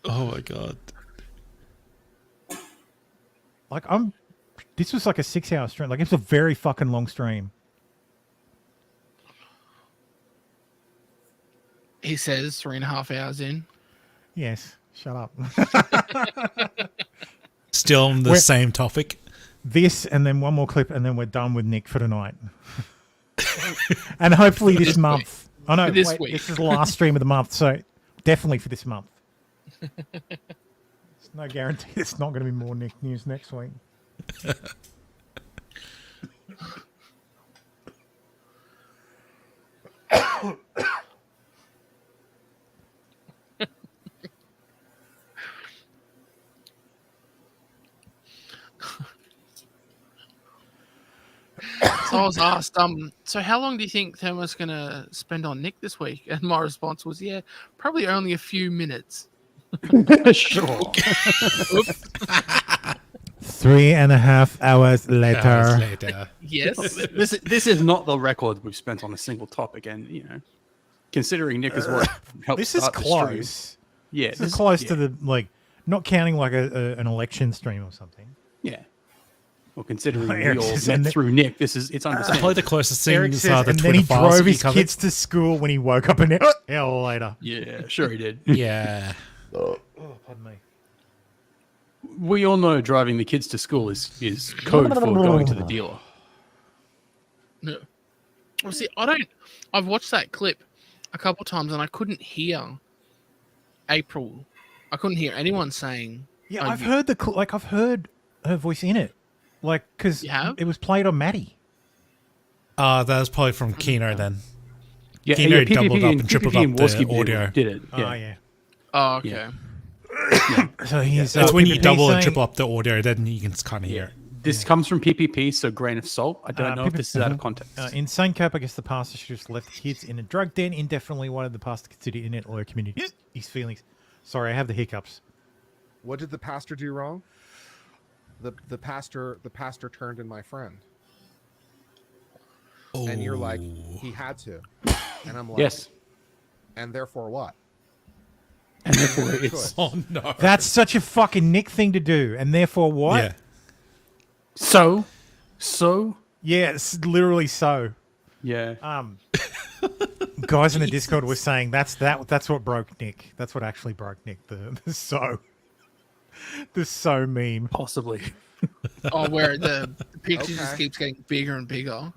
Oh my god. Like this was like a 6-hour stream. Like it's a very fucking long stream. He says 3.5 hours in. Yes. Shut up. Still on the same topic. This and then one more clip and then we're done with Nick for tonight. And hopefully this month. Oh no, this wait, week. this is the last stream of the month, so definitely for this month. There's no guarantee it's not going to be more Nick news next week. So I was asked, so how long do you think Therma's going to spend on Nick this week? And my response was, yeah, probably only a few minutes. Sure. 3.5 hours later. Yes. This is not the record we've spent on a single topic, and you know, considering Nick is what helped This is start the stream. close. Yeah, This is close to the, like, not counting like an election stream or something. Yeah. Well, considering we Eric all says, met and then- through Nick, it's understandable. Probably the closest Eric things says, are the and then he Twitter files drove that his covered. kids to school when he woke up an hour later. Yeah, sure he did. Yeah. Oh, pardon me. We all know driving the kids to school is code for going to the dealer. No. Well, see, I've watched that clip a couple times and I couldn't hear April. I couldn't hear anyone saying. Yeah, I've heard I've heard her voice in it. Like, because it was played on Maddie. That was probably from Kino then. Yeah, Kino yeah, PPP doubled up and and tripled PPP up and the Warski audio. did it. Oh, yeah. Oh, okay. Yeah. So he's It's when you PPP double and saying- triple up the audio, then you can kind of hear it. This comes from PPP, so grain of salt. I don't know if this is out of context. Insane Cap, I guess the pastor should have just left the kids in a drug den. Indefinitely wanted the pastor to consider internet lawyer community his feelings. Sorry, I have the hiccups. What did the pastor do wrong? The pastor turned in my friend. And you're like, he had to. And I'm like, Yes. And therefore what? And therefore it's Oh no. That's such a fucking Nick thing to do. And therefore what? Yeah. So Yeah, it's literally so. yeah. Guys in the Discord were saying that's what broke Nick. That's what actually broke Nick. The so meme. Possibly. Oh, where the picture just keeps getting bigger and bigger.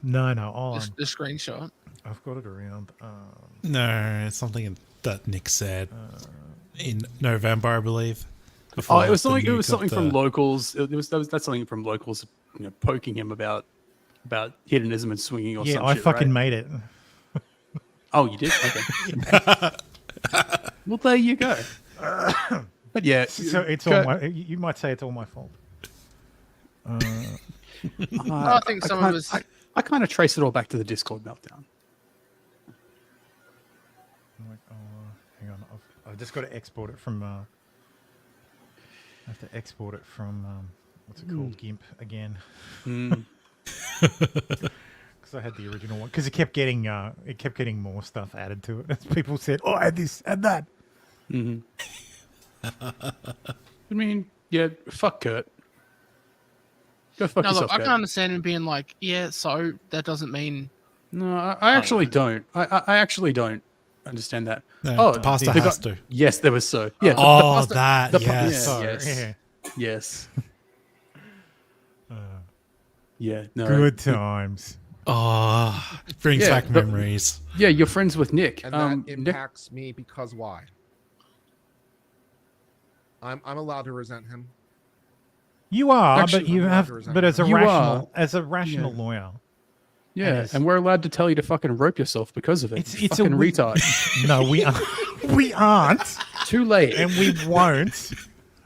No, hold on. The screenshot. I've got it around. No, it's something that Nick said in November, I believe. Oh, before it was the something. It nuke was of something from the- locals. That's something from locals, you know, poking him about hedonism and swinging or Yeah, some I shit, fucking right? made it. Oh, you did? Okay. Well, there you go. But yeah, So it's all my. You might say it's all my fault. I think some of us. I kind of trace it all back to the Discord meltdown. Hang on, I've just got to export it from. I have to export it from what's it called, GIMP again. Because I had the original one. Because it kept getting more stuff added to it. As people said, "Oh, add this, add that." Mm-hmm. I mean, yeah, fuck Kurt. Go fuck No, yourself, look, I Kurt. can understand him being like, yeah, so that doesn't mean. No, I actually don't. I actually don't understand that. No, the pastor has to. Yes, there was so. Yeah. Oh, the that, yes. Yes. Yes. Yeah. No. Good times. Oh, brings back memories. Yeah, you're friends with Nick. And that Nick, impacts me because why? I'm allowed to resent him. You are, Actually, but you I'm allowed have, to resent but as a You rational are. lawyer. yeah, and we're allowed to tell you to fucking rope yourself because of it. It's Fucking a retard. No, we we aren't. Too late. And we won't.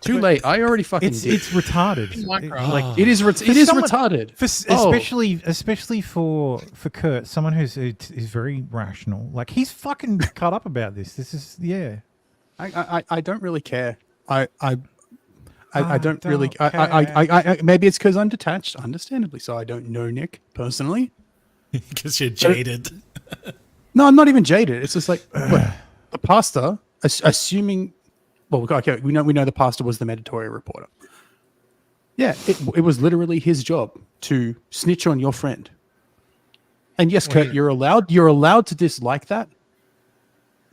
Too late. I already fucking did. It's retarded. Like it is retarded. Especially for Kurt, someone who's very rational. Like he's fucking cut up about this. This is I don't really care. I I don't really. I maybe it's because I'm detached, understandably. So I don't know Nick personally. Because you're jaded. No, I'm not even jaded. It's just like look, the pastor, assuming. Well, okay, we know the pastor was the mandatory reporter. Yeah, it was literally his job to snitch on your friend. And yes, Kurt, you're allowed to dislike that.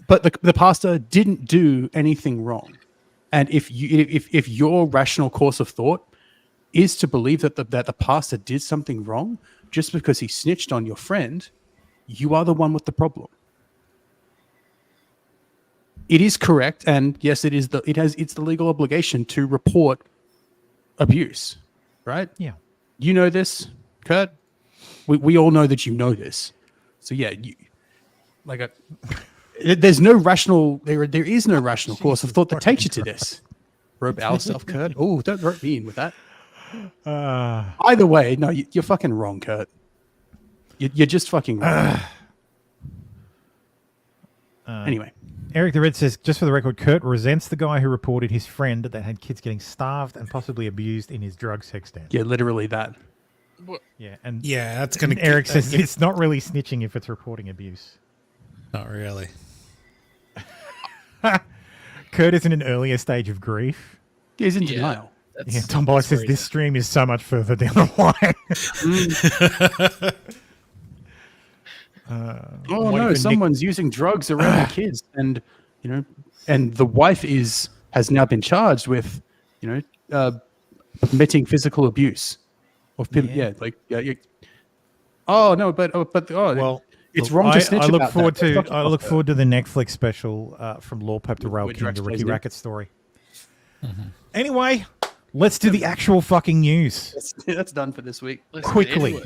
But the pastor didn't do anything wrong. And if your rational course of thought is to believe that the pastor did something wrong just because he snitched on your friend, you are the one with the problem. It is correct, and yes, it's the legal obligation to report abuse, right? Yeah. You know this, Kurt. We all know that you know this. So yeah, there's no rational there is no rational course of thought that takes you to this. Rope ourselves, Kurt. Oh, don't rope me in with that. Either way, no, you're fucking wrong, Kurt. You're just fucking wrong. Anyway. Eric the Red says, just for the record, Kurt resents the guy who reported his friend that had kids getting starved and possibly abused in his drug sex den. Yeah, literally that. Yeah, and yeah, that's gonna. Eric says it's not really snitching if it's reporting abuse. Not really. Kurt is in an earlier stage of grief. He's in denial. Yeah, Tom Boy says this stream is so much further down the line. Oh no, someone's using drugs around the kids, and and the wife has now been charged with, permitting physical abuse. Oh no, well, look, it's wrong to snitch I look about forward that. to I look forward to the Netflix special from Lawtube to Rail King, the Ricky Racket story. Anyway, let's do the actual fucking news. That's done for this week. Quickly.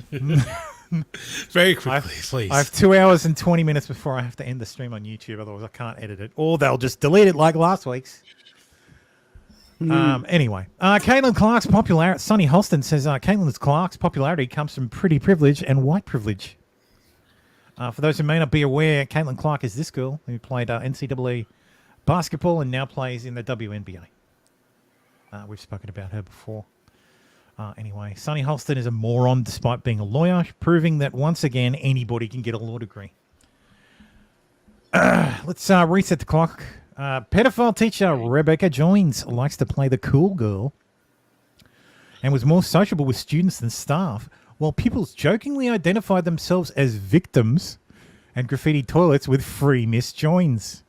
Very quickly, please. I have 2 hours and 20 minutes before I have to end the stream on YouTube. Otherwise, I can't edit it, or they'll just delete it like last week's. Anyway, Caitlin Clark's popularity. Sonny Holston says Caitlin Clark's popularity comes from pretty privilege and white privilege. For those who may not be aware, Caitlin Clark is this girl who played NCAA basketball and now plays in the WNBA. We've spoken about her before. Anyway, Sonny Holston is a moron despite being a lawyer, proving that once again anybody can get a law degree. Let's reset the clock. Pedophile teacher Rebecca Joins likes to play the cool girl and was more sociable with students than staff, while pupils jokingly identified themselves as victims and graffiti toilets with free Miss Joins.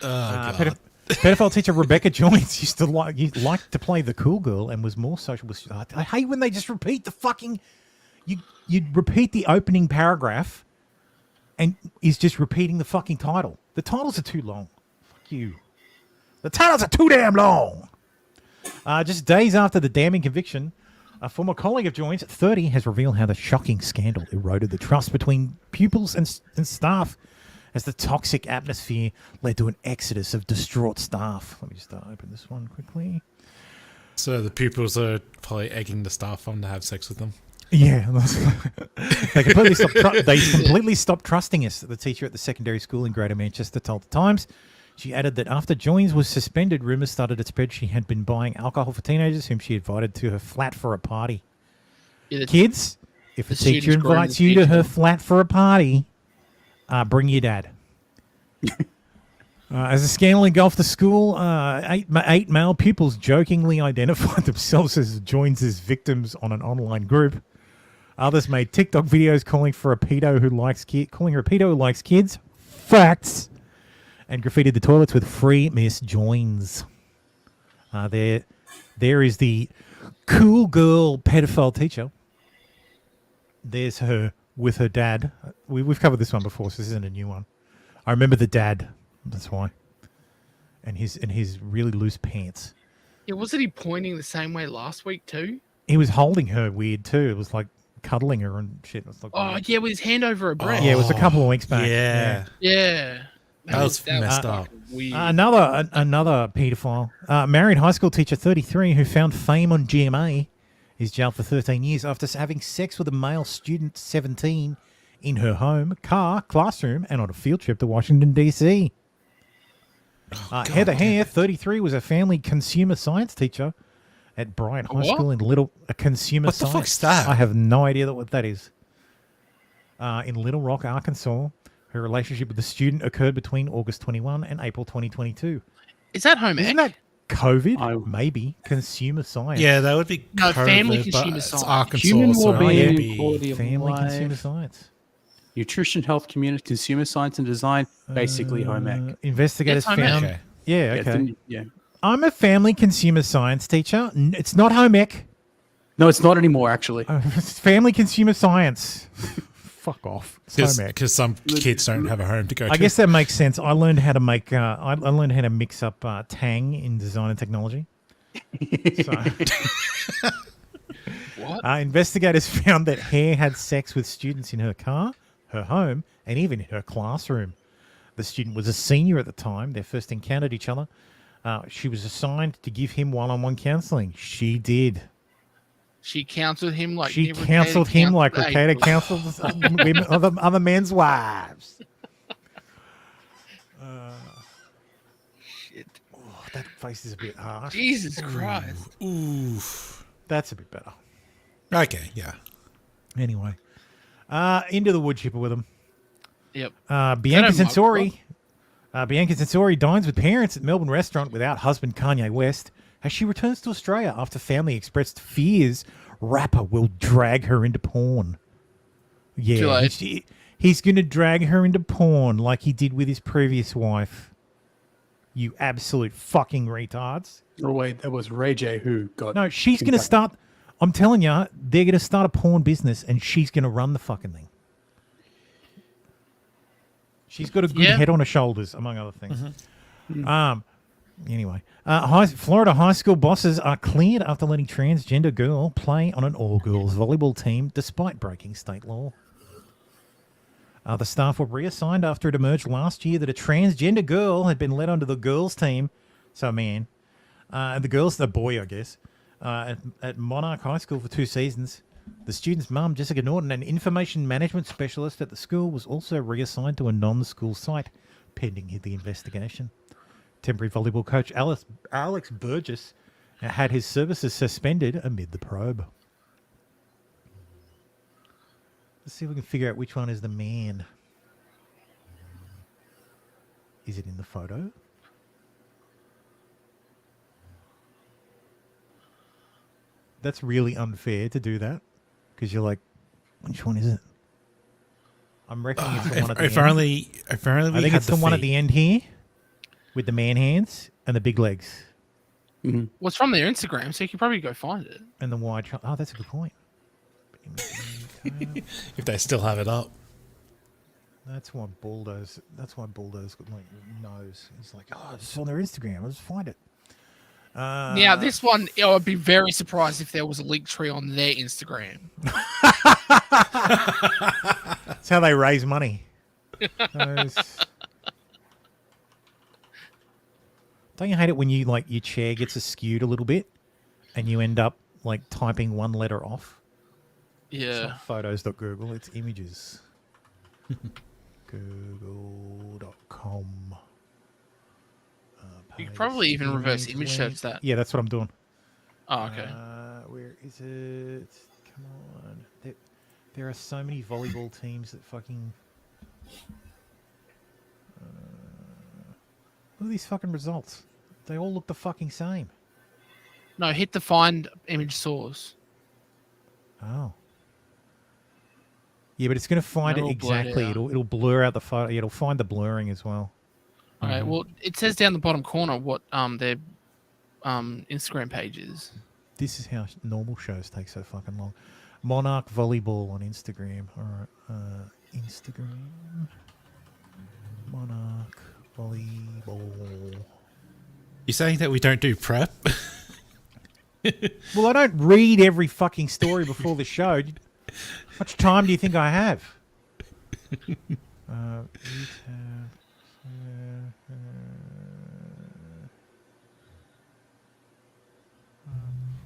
Pedophile teacher Rebecca Joins used to like to play the cool girl and was more social with. I hate when they just repeat the fucking. You'd repeat the opening paragraph, and is just repeating the fucking title. The titles are too long. Fuck you. The titles are too damn long. Just days after the damning conviction, a former colleague of Joins, 30, has revealed how the shocking scandal eroded the trust between pupils and staff, as the toxic atmosphere led to an exodus of distraught staff. Let me just open this one quickly. So the pupils are probably egging the staff on to have sex with them. Yeah, they completely stopped trusting us. The teacher at the secondary school in Greater Manchester told the Times. She added that after Joins was suspended, rumours started to spread she had been buying alcohol for teenagers whom she invited to her flat for a party. Yeah, Kids, if a teacher invites you to her flat for a party, bring your dad. As the scandal engulfed the school, eight male pupils jokingly identified themselves as Joins as victims on an online group. Others made TikTok videos calling her a pedo who likes kids. Facts. And graffitied the toilets with free Miss Joins. There is the cool girl pedophile teacher. There's her with her dad. We've covered this one before, so this isn't a new one. I remember the dad. That's why. And his really loose pants. Yeah, wasn't he pointing the same way last week too? He was holding her weird too. It was like cuddling her and shit. It was like weird. Yeah, with his hand over her breast. Yeah, it was a couple of weeks back. Yeah. That was messed up. Another paedophile. Married high school teacher 33 who found fame on GMA is jailed for 13 years after having sex with a male student 17 in her home, car, classroom, and on a field trip to Washington, D.C. Heather Hare, 33, was a family consumer science teacher at Bryant High School in consumer What the science. fuck's that? I have no idea what that is. In Little Rock, Arkansas, her relationship with the student occurred between August 21 and April 2022. Is that home Isn't ec? that COVID? Maybe. Consumer science. Yeah, that would be No, family COVID, but consumer it's science. Arkansas, Human so it well-being would and be quality of family life. consumer science. Nutrition, health, community, consumer science and design, basically home ec. Investigators It's home ec. found. Okay. Yeah, Yeah, okay. yeah. I'm a family consumer science teacher. It's not home ec. No, it's not anymore, actually. It's family consumer science. Fuck off. It's home ec. Because some kids don't have a home to go to. I guess that makes sense. I learned how to make. I learned how to mix up Tang in design and technology. So, What? investigators found that Hare had sex with students in her car, her home, and even in her classroom. The student was a senior at the time. They first encountered each other. She was assigned to give him one-on-one counseling. She did. She counseled him like She Nick Recato counseled him like counseled Ricada counselled women, other men's wives. Shit. Oh, that face is a bit harsh. Jesus Christ. Oof. That's a bit better. Okay, yeah. Anyway, into the wood chipper with him. Yep. Bianca Is that a Sensori. Bianca Sensori dines with parents at Melbourne restaurant without husband Kanye West as she returns to Australia after family expressed fears rapper will drag her into porn. Too Yeah, late. he's going to drag her into porn like he did with his previous wife. You absolute fucking retards. Oh, wait, that was Ray J who got... No, she's going to start... I'm telling you, they're going to start a porn business and she's going to run the fucking thing. She's got a good head on her shoulders, among other things. Anyway, Florida high school bosses are cleared after letting transgender girl play on an all-girls volleyball team despite breaking state law. The staff were reassigned after it emerged last year that a transgender girl had been let onto the girls' team, so a man, and the boy, I guess, at Monarch High School for 2 seasons. The student's mum, Jessica Norton, an information management specialist at the school, was also reassigned to a non-school site, pending the investigation. Temporary volleyball coach Alex Burgess had his services suspended amid the probe. Let's see if we can figure out which one is the man. Is it in the photo? That's really unfair to do that. Because you're like, which one is it? I'm reckoning it's the one at the end. If only we I think had it's the one at the end here with the man hands and the big legs. Mm-hmm. Well, it's from their Instagram, so you can probably go find it. And the wide... Oh, that's a good point. If they still have it up. That's why Bulldoze got like nose. He's like, oh, it's on their Instagram. I'll just find it. Now, this one, I would be very surprised if there was a link tree on their Instagram. That's how they raise money. Don't you hate it when you like your chair gets askewed a little bit and you end up like typing one letter off? Yeah. It's not photos.google, it's images. Google.com. You could probably even reverse image search that. Yeah, that's what I'm doing. Oh, okay. Where is it? Come on. There are so many volleyball teams that fucking... look at these fucking results. They all look the fucking same. No, hit the find image source. Oh. Yeah, but it's going to find They're it all blurred exactly. out. It'll blur out the photo. It'll find the blurring as well. Okay, well, it says down the bottom corner what their Instagram page is. This is how normal shows take so fucking long. Monarch Volleyball on Instagram. All right. Instagram. Monarch Volleyball. You're saying that we don't do prep? Well, I don't read every fucking story before the show. How much time do you think I have?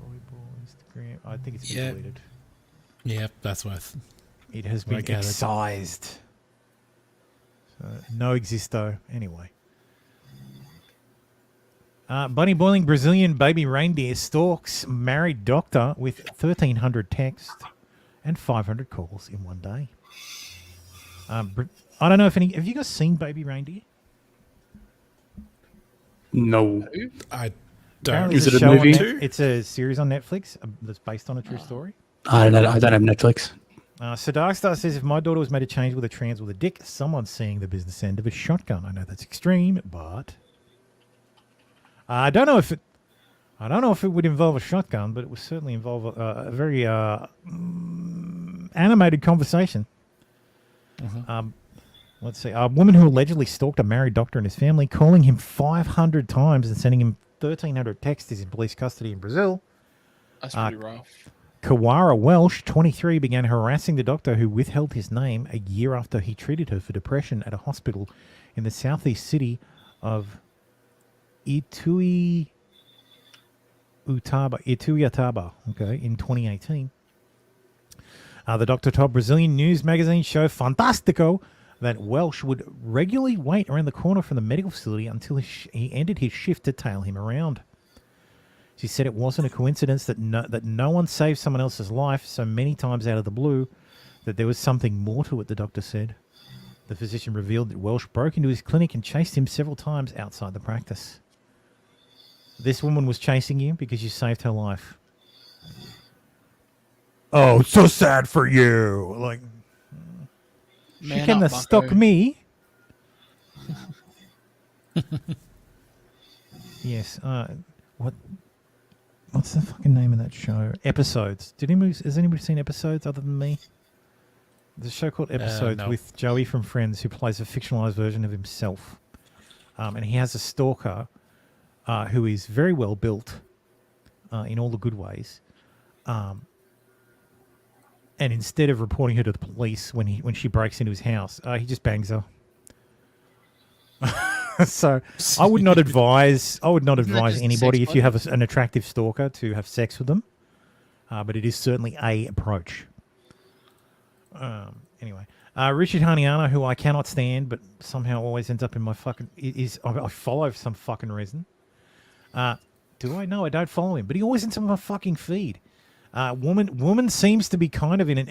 Volleyball Instagram. I think it's been deleted. Yeah, that's worth. It has been excised. So, no existo. Anyway. Bunny boiling Brazilian baby reindeer stalks married doctor with 1,300 texts and 500 calls in one day. I don't know if any. Have you guys seen baby reindeer? No. I Apparently Is there's it a show on movie? It's a series on Netflix that's based on a true story. I don't have Netflix. So Darkstar says, if my daughter was made to change with a trans with a dick, someone's seeing the business end of a shotgun. I know that's extreme, but I don't know if it would involve a shotgun, but it would certainly involve a very animated conversation. Let's see. A woman who allegedly stalked a married doctor and his family, calling him 500 times and sending him 1,300 texts, is in police custody in Brazil. That's pretty rough. Kawara Welsh, 23, began harassing the doctor who withheld his name a year after he treated her for depression at a hospital in the southeast city of Ituiutaba, in 2018. The doctor told Brazilian news magazine show Fantástico that Welsh would regularly wait around the corner from the medical facility until he ended his shift to tail him around. She said it wasn't a coincidence that no one saved someone else's life so many times out of the blue, that there was something more to it, the doctor said. The physician revealed that Welsh broke into his clinic and chased him several times outside the practice. This woman was chasing you because you saved her life. Oh, so sad for you. Like, she can stalk me. Yes. What's the fucking name of that show? Episodes. Has anybody seen Episodes other than me? There's a show called Episodes no. with Joey from Friends, who plays a fictionalized version of himself. And he has a stalker who is very well built in all the good ways. And instead of reporting her to the police when she breaks into his house, he just bangs her. So I would not advise anybody, if you have an attractive stalker, to have sex with them. But it is certainly a approach. Anyway, Richard Haniana, who I cannot stand, but somehow always ends up in my fucking I follow for some fucking reason. Do I? No, I don't follow him, but he always ends up in my fucking feed. Woman seems to be kind of in an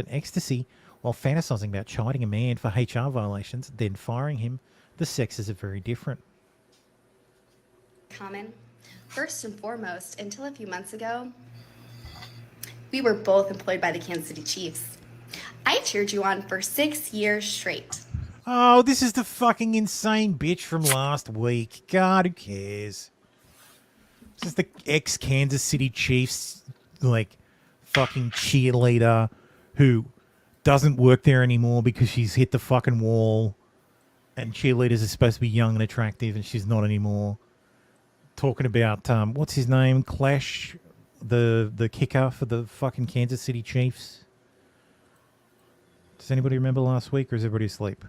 ecstasy while fantasizing about chiding a man for HR violations, then firing him. The sexes are very different. Common. First and foremost, until a few months ago, we were both employed by the Kansas City Chiefs. I cheered you on for 6 years straight. Oh, this is the fucking insane bitch from last week. God, who cares? This is the ex-Kansas City Chiefs, fucking cheerleader who doesn't work there anymore because she's hit the fucking wall. And cheerleaders are supposed to be young and attractive, and she's not anymore. Talking about, what's his name? Clash, the kicker for the fucking Kansas City Chiefs. Does anybody remember last week, or is everybody asleep?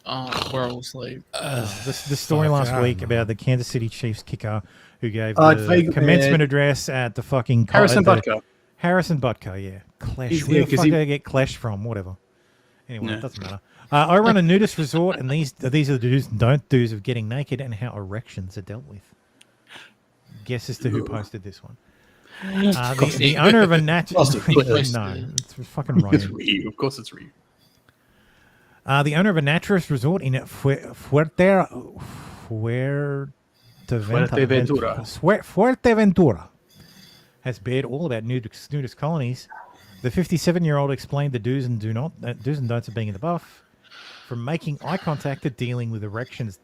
We're all asleep. The story last week about the Kansas City Chiefs kicker who gave the commencement address at the fucking... Harrison Butker. Harrison Butker, yeah. Clash. Where the fuck did I get Clash from? Whatever. Anyway, it doesn't matter. I run a nudist resort, and these are the do's and don't do's of getting naked and how erections are dealt with. Guess as to who posted this one. The owner of a natural... No, it's fucking right. It's Ryu. Of course it's Ryu. The owner of a naturist resort in Fuerteventura has bared all about nudist colonies. The 57-year-old explained the do's and don'ts of being in the buff, from making eye contact to dealing with erections.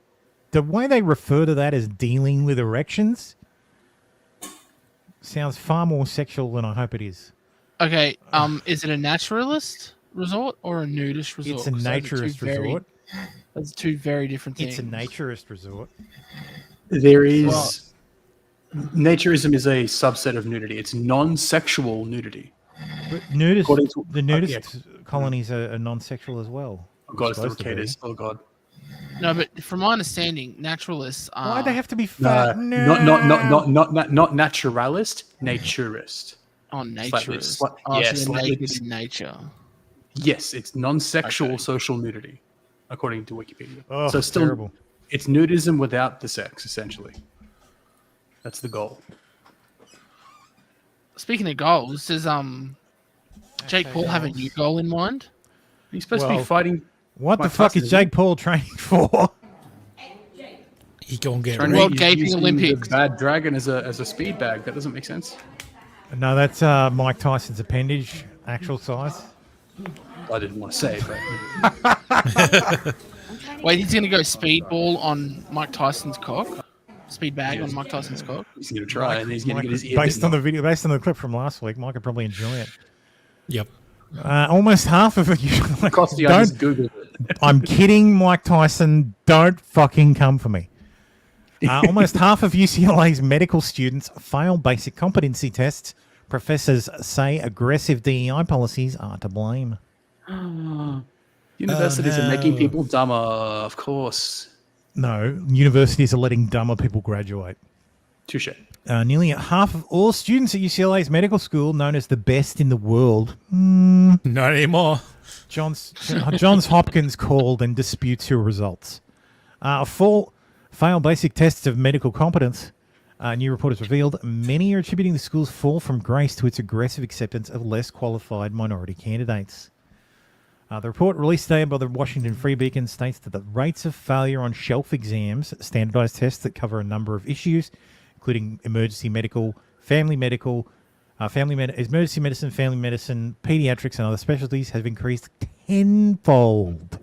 The way they refer to that as dealing with erections sounds far more sexual than I hope it is. Okay, is it a naturalist resort or a nudist resort? It's a naturist resort. Those are two very different things. It's a naturist resort. There is... Naturism is a subset of nudity. It's non-sexual nudity. But the nudist colonies are non-sexual as well. Oh God, it's the Ricators. Oh God. No, but from my understanding, naturalists are... Why they have to be fat? Not naturalist, naturist. Oh, naturist. Yes, nature. Yes, it's non-sexual social nudity, according to Wikipedia. Oh, so still terrible. It's nudism without the sex, essentially. That's the goal. Speaking of goals, does Jake Paul have a new goal in mind? He's supposed to be fighting. What the Mike fuck Tyson, is Jake Paul training for? He gonna get Trying to World use- Gaping using Olympics. The bad dragon as a speed bag. That doesn't make sense. No, that's Mike Tyson's appendage, actual size. I didn't want to say, but Wait, he's gonna go speedball on Mike Tyson's cock? Speed bag on Mike Tyson's cock? he's going to try, and he's going to get his ear based bitten on the off. video, based on the clip from last week. Mike could probably enjoy it. Yep. Almost half of it. Like, Costy, I just Googled it. I'm kidding, Mike Tyson. Don't fucking come for me. Almost half of UCLA's medical students fail basic competency tests. Professors say aggressive DEI policies are to blame. Universities are making people dumber, of course. No, universities are letting dumber people graduate. Touche. Nearly half of all students at UCLA's medical school, known as the best in the world, not anymore. Johns Hopkins called and disputes your results. Fail basic tests of medical competence. A new report has revealed many are attributing the school's fall from grace to its aggressive acceptance of less qualified minority candidates. The report released today by the Washington Free Beacon states that the rates of failure on shelf exams, standardized tests that cover a number of issues, including emergency medicine, family medicine, pediatrics, and other specialties, have increased tenfold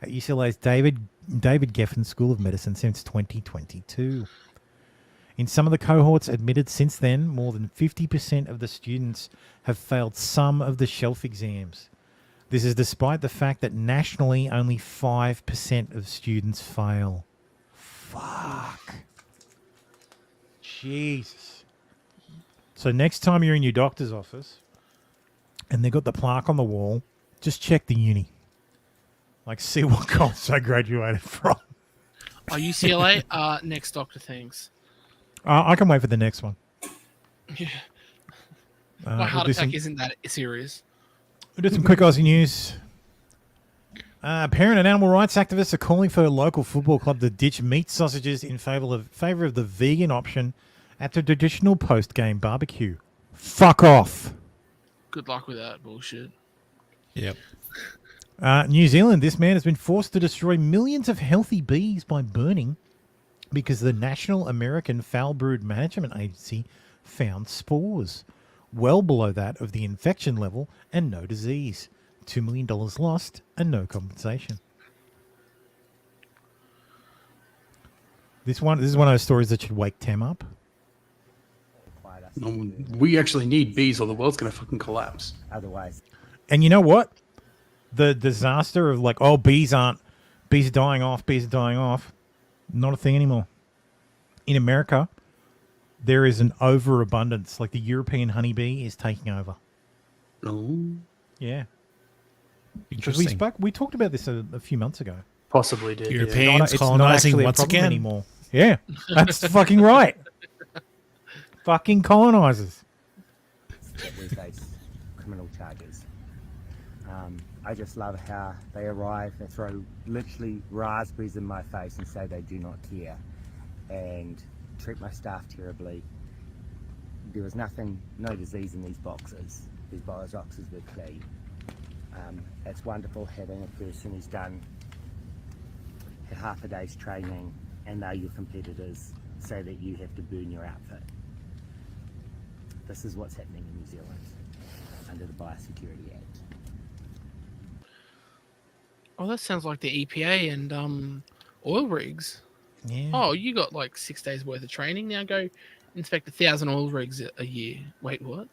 at UCLA's David Geffen School of Medicine since 2022. In some of the cohorts admitted since then, more than 50% of the students have failed some of the shelf exams. This is despite the fact that nationally only 5% of students fail. Fuck. Jesus. So next time you're in your doctor's office and they've got the plaque on the wall, just check the uni. Like, see what college they graduated from. Oh, UCLA? Next doctor things. I can wait for the next one. Yeah. Uh, My heart we'll do attack some- isn't that serious. We'll do some quick Aussie news. Parent and animal rights activists are calling for a local football club to ditch meat sausages in favour of the vegan option at the traditional post-game barbecue. Fuck off. Good luck with that bullshit. Yep. New Zealand, this man has been forced to destroy millions of healthy bees by burning because the National American Foul Brood Management Agency found spores well below that of the infection level and no disease. $2 million lost and no compensation. This is one of those stories that should wake Tem up. We actually need bees, or the world's going to fucking collapse. Otherwise, And you know what? The disaster of like, oh, bees are dying off. Not a thing anymore. In America, there is an overabundance. Like the European honeybee is taking over. Oh. Yeah. Because Interesting. we talked about this a few months ago. Possibly did. Europeans It's not colonizing actually a once problem again. anymore. Yeah, that's fucking right. Fucking colonizers. we face criminal charges. I just love how they arrive, they throw literally raspberries in my face and say they do not care, and treat my staff terribly. There was no disease in these boxes. These boxes were clean. It's wonderful having a person who's done half a day's training and now your competitors say that you have to burn your outfit. This is what's happening in New Zealand under the Biosecurity Act. Oh, that sounds like the EPA and oil rigs. Yeah. Oh, you got like 6 days worth of training. Now go inspect 1,000 oil rigs a year. Wait, what?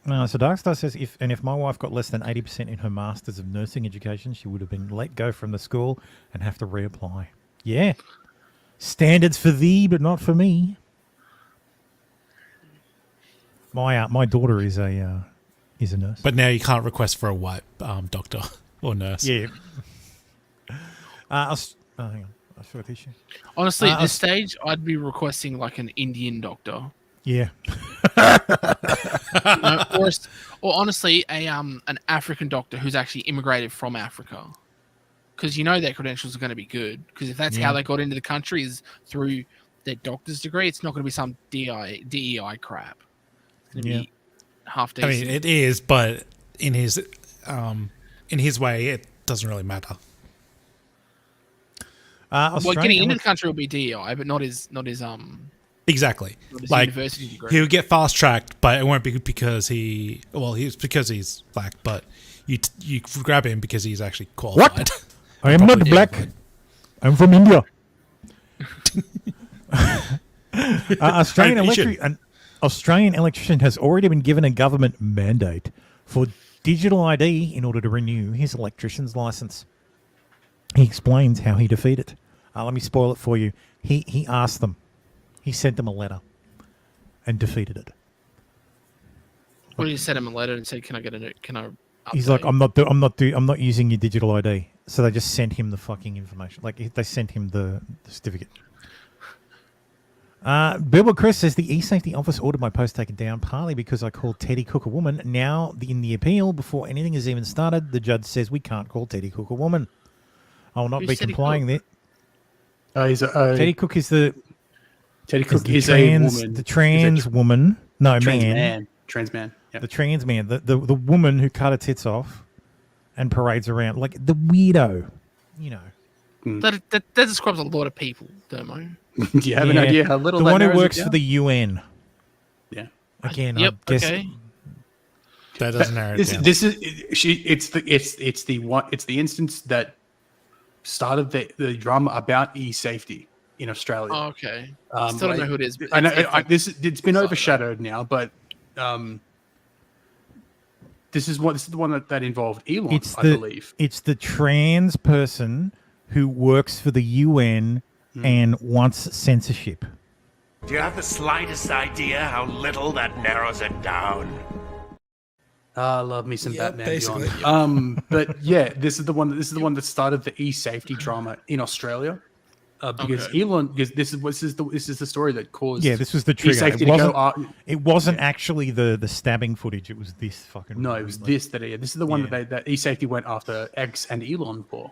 No, so Darkstar says if my wife got less than 80% in her Masters of Nursing Education, she would have been let go from the school and have to reapply. Yeah. Standards for thee, but not for me. My daughter is a nurse. But now you can't request for a white doctor or nurse. Yeah. Hang on. I'll show it issue. Honestly, at this stage, I'd be requesting like an Indian doctor. Yeah. Or honestly, an African doctor who's actually immigrated from Africa. because their credentials are going to be good. Because if that's Yeah. how they got into the country is through their doctor's degree, it's not going to be some DEI crap. It's going to Yeah. be half I decent. mean, it is, but in his way, it doesn't really matter. Well, getting into the country will be DEI, but not his Exactly. not his Like university degree. he'll get fast tracked, but it won't be because he's black. But you grab him because he's actually qualified. What? I am not black. I'm from India. An Australian electrician has already been given a government mandate for digital ID in order to renew his electrician's license. He explains how he defeated it. Let me spoil it for you. He asked them. He sent them a letter and defeated it. What did you send him a letter and said, "Can I get a can I?" He's like, I'm not using your digital ID. So they just sent him the fucking information. Like they sent him the certificate. Bilbo Chris says the e-safety office ordered my post taken down partly because I called Teddy Cook a woman. Now in the appeal, before anything has even started, the judge says we can't call Teddy Cook a woman. I will not Who's be Teddy complying Cook? there. Teddy Cook is the Teddy Cook the is trans, a woman. the trans woman. No, Trans man. man. Trans man. Yeah. The trans man, the woman who cut her tits off and parades around like the weirdo, That describes a lot of people, Dermo. Do you have an idea how little the that one who narrows it works for down? the UN? Yeah. Again, Yep. I guess Okay. That doesn't narrow it down. This is it's the instance that started the drama about e-safety in Australia. Oh, okay. Still don't know who it is. But I know it's it's been overshadowed now, but this is the one that involved Elon, I believe. It's the trans person who works for the UN and wants censorship. Do you have the slightest idea how little that narrows it down? I love me some Yeah, Batman basically. Beyond. But yeah, this is the one that started the e-safety drama in Australia. Because Elon, because this is the story that caused. Yeah, this was the trigger. e-safety It wasn't actually the stabbing footage. It was this fucking. No, it was this that. Yeah, this is the one that e-safety went after X and Elon for.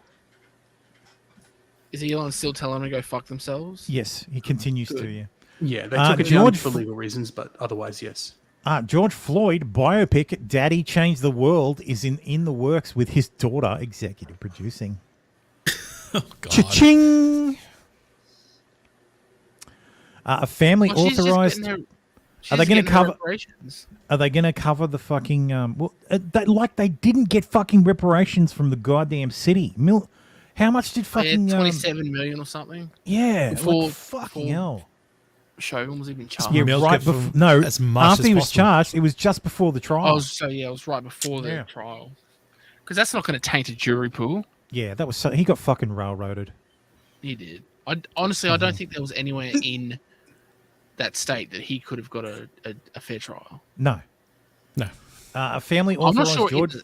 Is Elon still telling them to go fuck themselves? Yes, he continues to. Yeah. Yeah, they took it down for legal reasons, but otherwise, yes. George Floyd biopic "Daddy Changed the World" is in the works with his daughter executive producing. Cha-ching! A family authorized. Are they going to cover? Are they going to cover the fucking? They didn't get fucking reparations from the goddamn city. How much did fucking 27 million or something? Yeah, before fucking hell. Shogun was even charged. Yeah, right after he was charged, it was just before the trial. It was right before the trial. Because that's not going to taint a jury pool. Yeah, that was he got fucking railroaded. He did. Honestly, I don't think there was anywhere in that state that he could have got a fair trial. No. A family I'm not authorized sure George.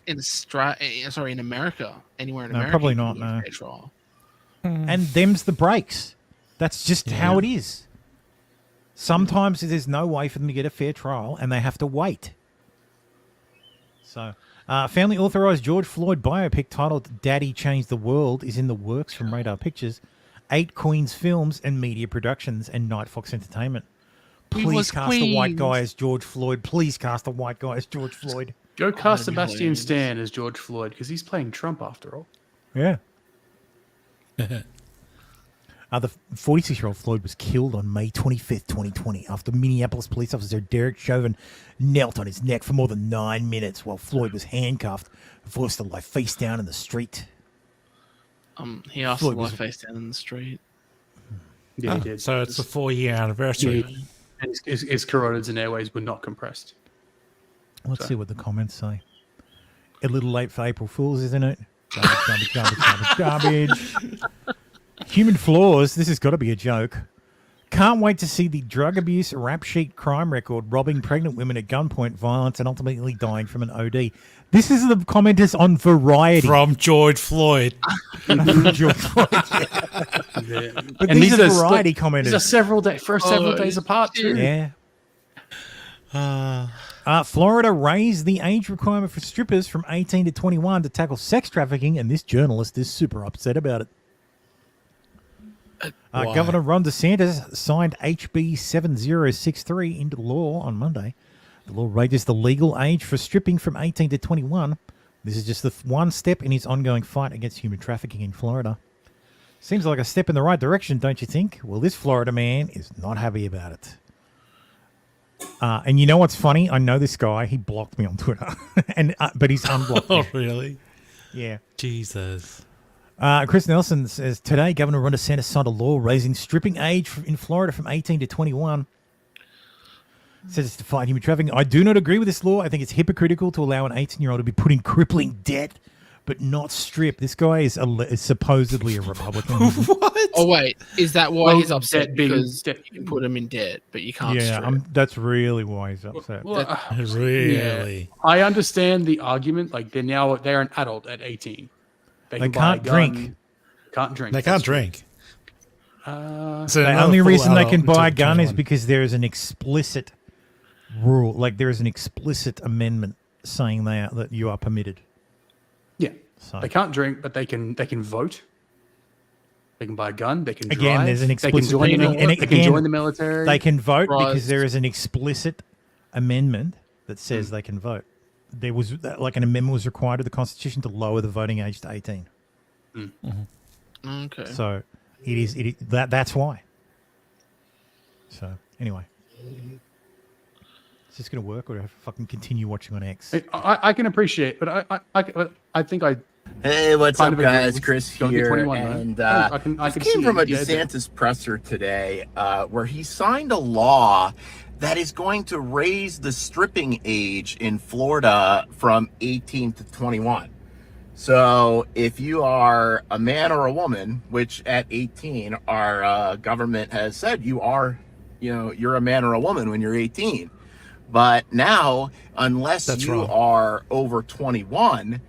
in America, anywhere in No, America. probably you not, could get a no. fair trial. And them's the breaks. That's just how it is. Sometimes there's no way for them to get a fair trial, and they have to wait. So, family authorized George Floyd biopic titled "Daddy Changed the World" is in the works from Radar Pictures, 8 Queens Films and Media Productions, and Night Fox Entertainment. Please cast a white guy as George Floyd. Please cast a white guy as George Floyd. Go cast Sebastian Stan as George Floyd because he's playing Trump after all. Yeah. The 46-year-old Floyd was killed on May 25th, 2020, after Minneapolis police officer Derek Chauvin knelt on his neck for more than 9 minutes while Floyd was handcuffed, forced to lie face down in the street. He asked Floyd to lie was- face down in the street. Yeah, he did. So it's the 4-year anniversary. Yeah. And his carotids and airways were not compressed. Let's see what the comments say. A little late for April Fools, isn't it? Garbage. Human flaws. This has got to be a joke. Can't wait to see the drug abuse rap sheet crime record, robbing pregnant women at gunpoint, violence, and ultimately dying from an OD. This is the commenters on Variety. From George Floyd. George Floyd. Yeah. But And these are Variety These are commenters. several days apart too. Yeah. Florida raised the age requirement for strippers from 18 to 21 to tackle sex trafficking, and this journalist is super upset about it. Why? Governor Ron DeSantis signed HB 7063 into law on Monday. The law raises the legal age for stripping from 18 to 21. This is just the one step in his ongoing fight against human trafficking in Florida. Seems like a step in the right direction, don't you think? Well, this Florida man is not happy about it. And you know what's funny? I know this guy. He blocked me on Twitter, but he's unblocked me. Oh, really? Yeah. Jesus. Chris Nelson says, today, Governor Ron DeSantis signed a law raising stripping age in Florida from 18 to 21. Says it's to fight human trafficking. I do not agree with this law. I think it's hypocritical to allow an 18-year-old to be put in crippling debt, but not strip. This guy is supposedly a Republican. What? Oh wait, is that why Well, he's upset? debt being- Because you can put him in debt, but you can't. Yeah, strip. that's really why he's upset. Well, Really? yeah. I understand the argument. Like they're an adult at 18. They They can buy can't a gun, drink. Can't drink. They can't drink. So So The not only a full reason they adult can buy a until gun is 21. because there is an explicit rule. Like there is an explicit amendment saying that you are permitted. Yeah. So They can't drink, but they can vote. They can buy a gun. They can drive. again, there's an They can explicit. join the, and they can again, join the military. They can vote because Rise. there is an explicit amendment that says they can vote. There was like an amendment was required to the Constitution to lower the voting age to 18. Okay. So it is that's why. So anyway, is this going to work, or do I have to fucking continue watching on X? I can appreciate, but I think I. Hey, what's kind up, of agree guys? with Chris don't get here, 21, right? and I can this see came from a the idea. DeSantis presser today, where he signed a law that is going to raise the stripping age in Florida from 18 to 21. So, if you are a man or a woman, which at 18 our government has said you're a man or a woman when you're 18, but now unless That's you wrong. are over 21.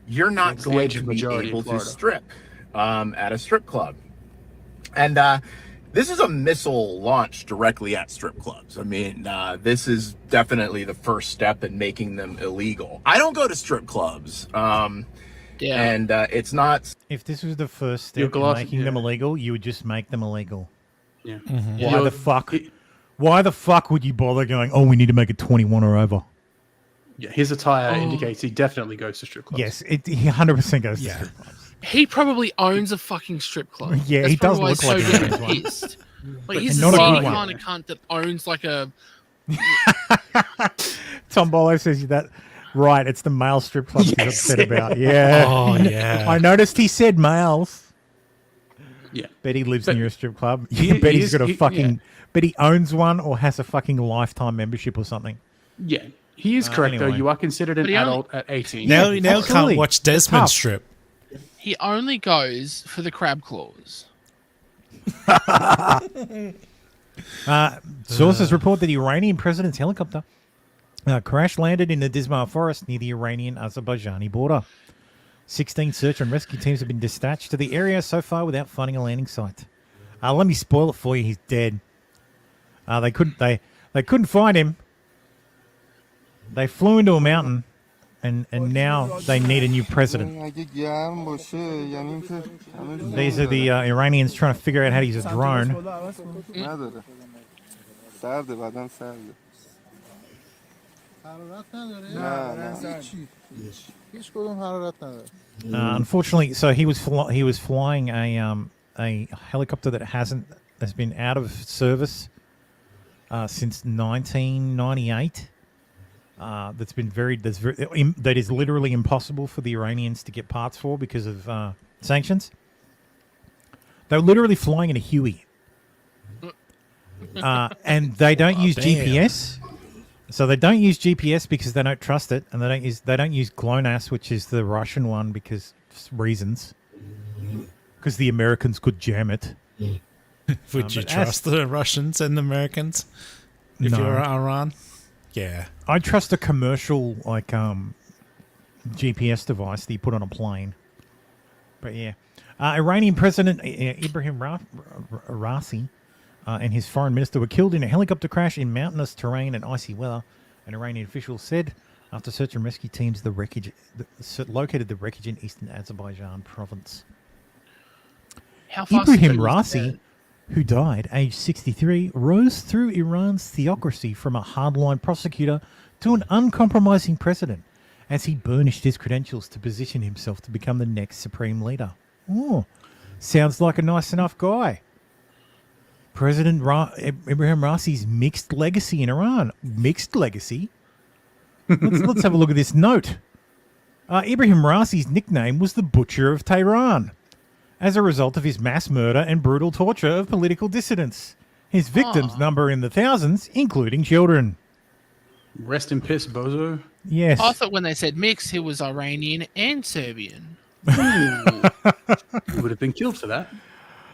You're not That's the going age to of be majority in able to Florida. strip at a strip club. And this is a missile launched directly at strip clubs. I mean, this is definitely the first step in making them illegal. I don't go to strip clubs. And it's not... If this was the first Your step in glass- making them illegal, you would just make them illegal. Yeah. Why the fuck? Why the fuck would you bother going? Oh, we need to make it 21 or over. Yeah, his attire indicates he definitely goes to strip clubs. Yes, he 100% goes to Yeah. strip clubs. He probably owns a fucking strip club. Yeah, That's he does probably why look he's like so he damn owns one. pissed. Like But he's the not a same good one. kind of cunt that owns like a. Tom Bolo says that. Right, it's the male strip club he's upset about. Yeah. Oh, yeah. I noticed he said males. Yeah. Bet he lives But near a strip club. he- Bet he he's is- got a he- fucking. yeah. Bet he owns one or has a fucking lifetime membership or something. Yeah, he is correct though. Anyway. You are considered an But he only- adult at 18. Now absolutely. can't watch It's Desmond tough. strip. He only goes for the crab claws. Sources report that the Iranian president's helicopter crash landed in the Dismar forest near the Iranian-Azerbaijani border. 16 search and rescue teams have been dispatched to the area so far without finding a landing site. Let me spoil it for you. He's dead. They couldn't find him. They flew into a mountain, and now they need a new president. These are the Iranians trying to figure out how to use a drone. Unfortunately, so he was flying a helicopter that has been out of service since 1998. That is literally impossible for the Iranians to get parts for because of sanctions. They're literally flying in a Huey, and they don't use damn. GPS. So they don't use GPS because they don't trust it, and they don't use GLONASS, which is the Russian one, because reasons. Because the Americans could jam it. Would you but trust the Russians and the Americans if No. you're Iran? Yeah. I trust a commercial GPS device that you put on a plane. But yeah, Iranian President Ibrahim Raisi and his foreign minister were killed in a helicopter crash in mountainous terrain and icy weather An Iranian official said after search and rescue teams located the wreckage in eastern Azerbaijan province. How far Ibrahim was Raisi, who died aged 63, rose through Iran's theocracy from a hardline prosecutor to an uncompromising president as he burnished his credentials to position himself to become the next supreme leader. Oh, sounds like a nice enough guy. President Ibrahim Raisi's mixed legacy in Iran. Mixed legacy? Let's have a look at this note. Ibrahim Raisi's nickname was the Butcher of Tehran as a result of his mass murder and brutal torture of political dissidents. His victims number in the thousands, including children. Rest in peace, bozo. Yes. I thought when they said mix, he was Iranian and Serbian. He would have been killed for that.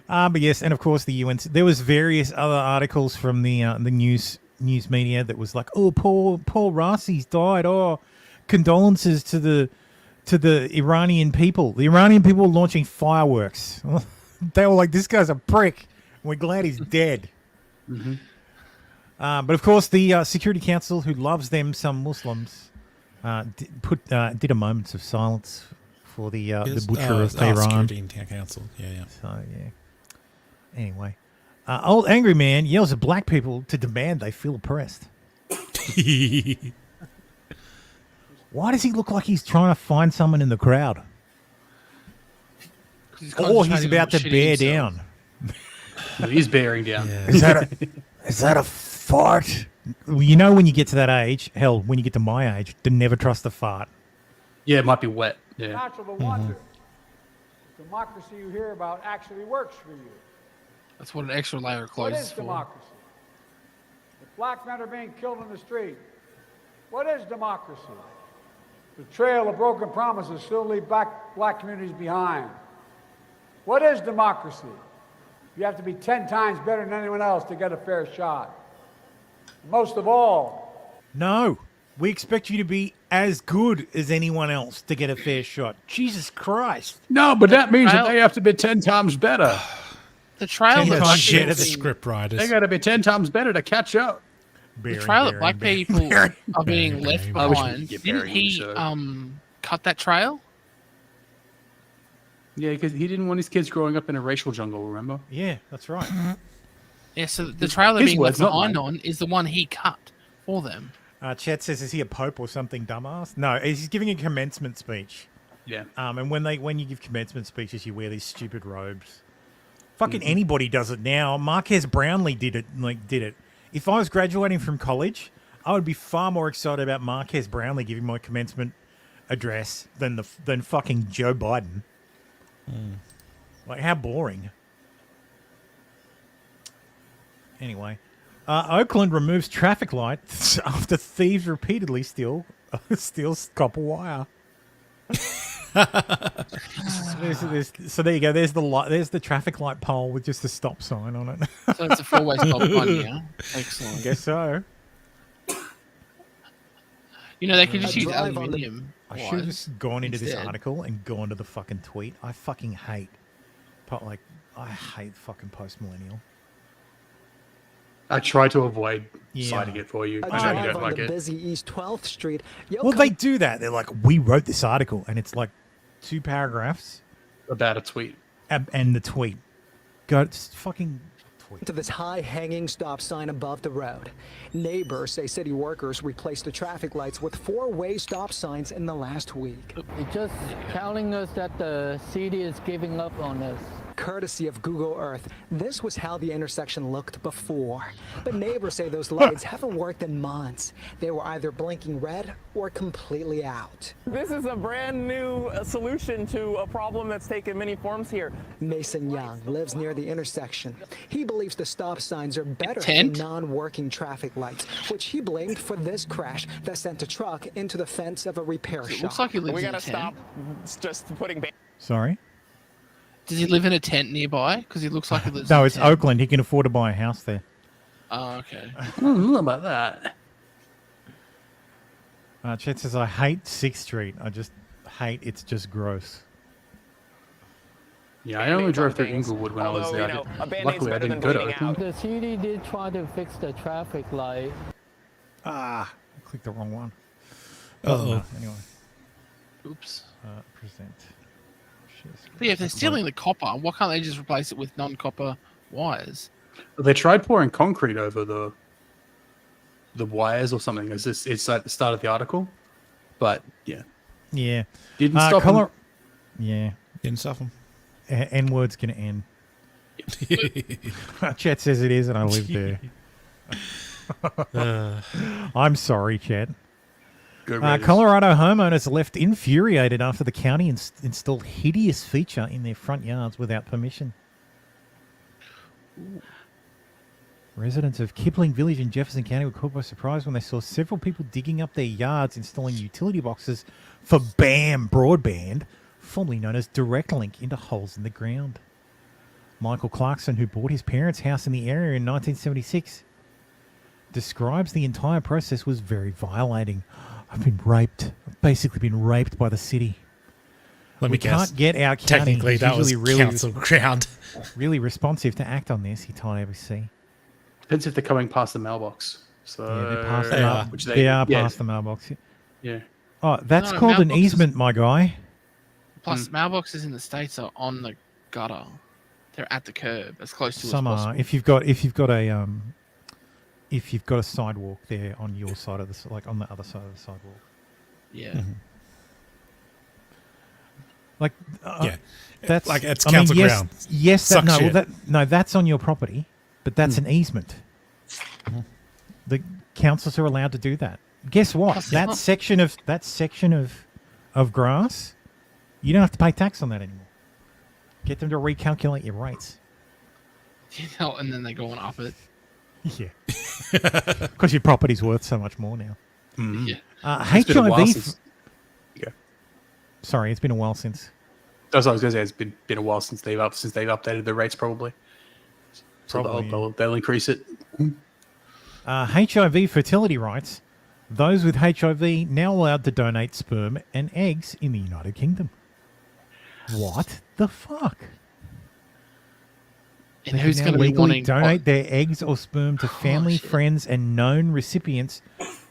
But yes, and of course the UN. There was various other articles from the news media that was like, oh, Paul Raisi's died. Oh, condolences to the Iranian people. The Iranian people were launching fireworks. They were like, this guy's a prick. We're glad he's dead. Mm-hmm. But of course, the Security Council, who loves them some Muslims, did a moment of silence for the butcher of Tehran. Security Council, yeah. So yeah. Anyway, old angry man yells at black people to demand they feel oppressed. Why does he look like he's trying to find someone in the crowd? He's about to bear down. He's bearing down. Yeah. Is that a fart? Well, you know, when you get to that age, hell, when you get to my age, to never trust a fart. Yeah, it might be wet. Yeah. Natural to wonder. The democracy you hear about actually works for you. That's what an extra layer of clothes What is is for. democracy? If black men are being killed in the street, what is democracy? The trail of broken promises still leave black communities behind. What is democracy? You have to be 10 times better than anyone else to get a fair shot. Most of all, No, we expect you to be as good as anyone else to get a fair shot. Jesus Christ. No, but that means that they have to be 10 times better. The trial that black Shit people of the script writers. They got to be 10 times better to catch up. The trail that black people are being left behind. Didn't he cut that trail? Yeah, because he didn't want his kids growing up in a racial jungle, remember? Yeah, that's right. Yeah, so the trail they're His being left words, not behind mine. on is the one he cut for them. Chet says, is he a pope or something, dumbass? No, he's giving a commencement speech. Yeah. And when you give commencement speeches, you wear these stupid robes. Fucking anybody does it now. Marquez Brownlee did it. If I was graduating from college, I would be far more excited about Marquez Brownlee giving my commencement address than fucking Joe Biden. Like, how boring. Anyway, Oakland removes traffic lights after thieves repeatedly steals copper wire. So there you go. There's the light. There's the traffic light pole with just a stop sign on it. So it's a four-way stop one, yeah? Excellent. I guess so. You know, they could just A use drive on aluminium. I should have just gone into this instead. article and gone to the fucking tweet. I fucking hate, I hate fucking post-millennial. I try to avoid Yeah. citing it for you. A I know you drive don't on like the it. busy East 12th Street. Well, they do that. They're like, we wrote this article, and it's like 2 paragraphs about a tweet, and the tweet. Go just fucking. To this high-hanging stop sign above the road. Neighbors say city workers replaced the traffic lights with 4-way stop signs in the last week. It's just telling us that the city is giving up on us. Courtesy of Google Earth, this was how the intersection looked before. But neighbors say those lights haven't worked in months. They were either blinking red or completely out. This is a brand new solution to a problem that's taken many forms here. Mason Young lives near the intersection. He believes the stop signs are better Tent? than non-working traffic lights, which he blamed for this crash that sent a truck into the fence of a repair shop. looks like he lives We in a gotta tent. stop just putting. Sorry. Does he live in a tent nearby? Because he looks like he lives No, in it's a tent. Oakland. He can afford to buy a house there. Oh, okay. I don't know about that. Chet says, I hate 6th Street. I just hate it's just gross. Yeah, I only drove through Inglewood when I was there. Luckily, I didn't go to Oakland. The city did try to fix the traffic light. Click the wrong one. Uh-oh. Anyway. Oops. Present. But yeah, if they're stealing the copper, why can't they just replace it with non-copper wires? They tried pouring concrete over the wires or something. It's at the start of the article, but yeah, didn't stop them. Yeah, didn't stop them. N-word's gonna end. Chet says it is, and I live there. I'm sorry, Chet. Colorado homeowners left infuriated after the county installed hideous feature in their front yards without permission. Ooh. Residents of Kipling Village in Jefferson County were caught by surprise when they saw several people digging up their yards installing utility boxes for BAM broadband, formerly known as Direct Link, into holes in the ground. Michael Clarkson, who bought his parents' house in the area in 1976, describes the entire process was very violating. I've been raped. I've basically been raped by the city. Let me guess. Can't get our county. Technically, that was council ground. Really responsive to act on this, he told ABC. Depends if they're coming past the mailbox. So they are past the mailbox. Yeah. Oh, that's called an easement, my guy. Plus, mailboxes in the States are on the gutter. They're at the curb, as close to Some as are. possible. If you've got a sidewalk there on your side of the, like on the other side of the sidewalk. Yeah. Mm-hmm. Like, yeah, that's like it's council ground. Yes, Suck shit. That's on your property, but that's an easement. The councils are allowed to do that. Guess what? That section of grass, you don't have to pay tax on that anymore. Get them to recalculate your rates. And then they go and up it. Yeah, because your property's worth so much more now. Yeah. HIV. Sorry, it's been a while since. That's what I was going to say. It's been a while since they've updated the rates, probably. So they'll increase it. HIV fertility rights. Those with HIV now allowed to donate sperm and eggs in the United Kingdom. What the fuck? And They who's can now going to be legally wanting donate their eggs or sperm to family, friends, and known recipients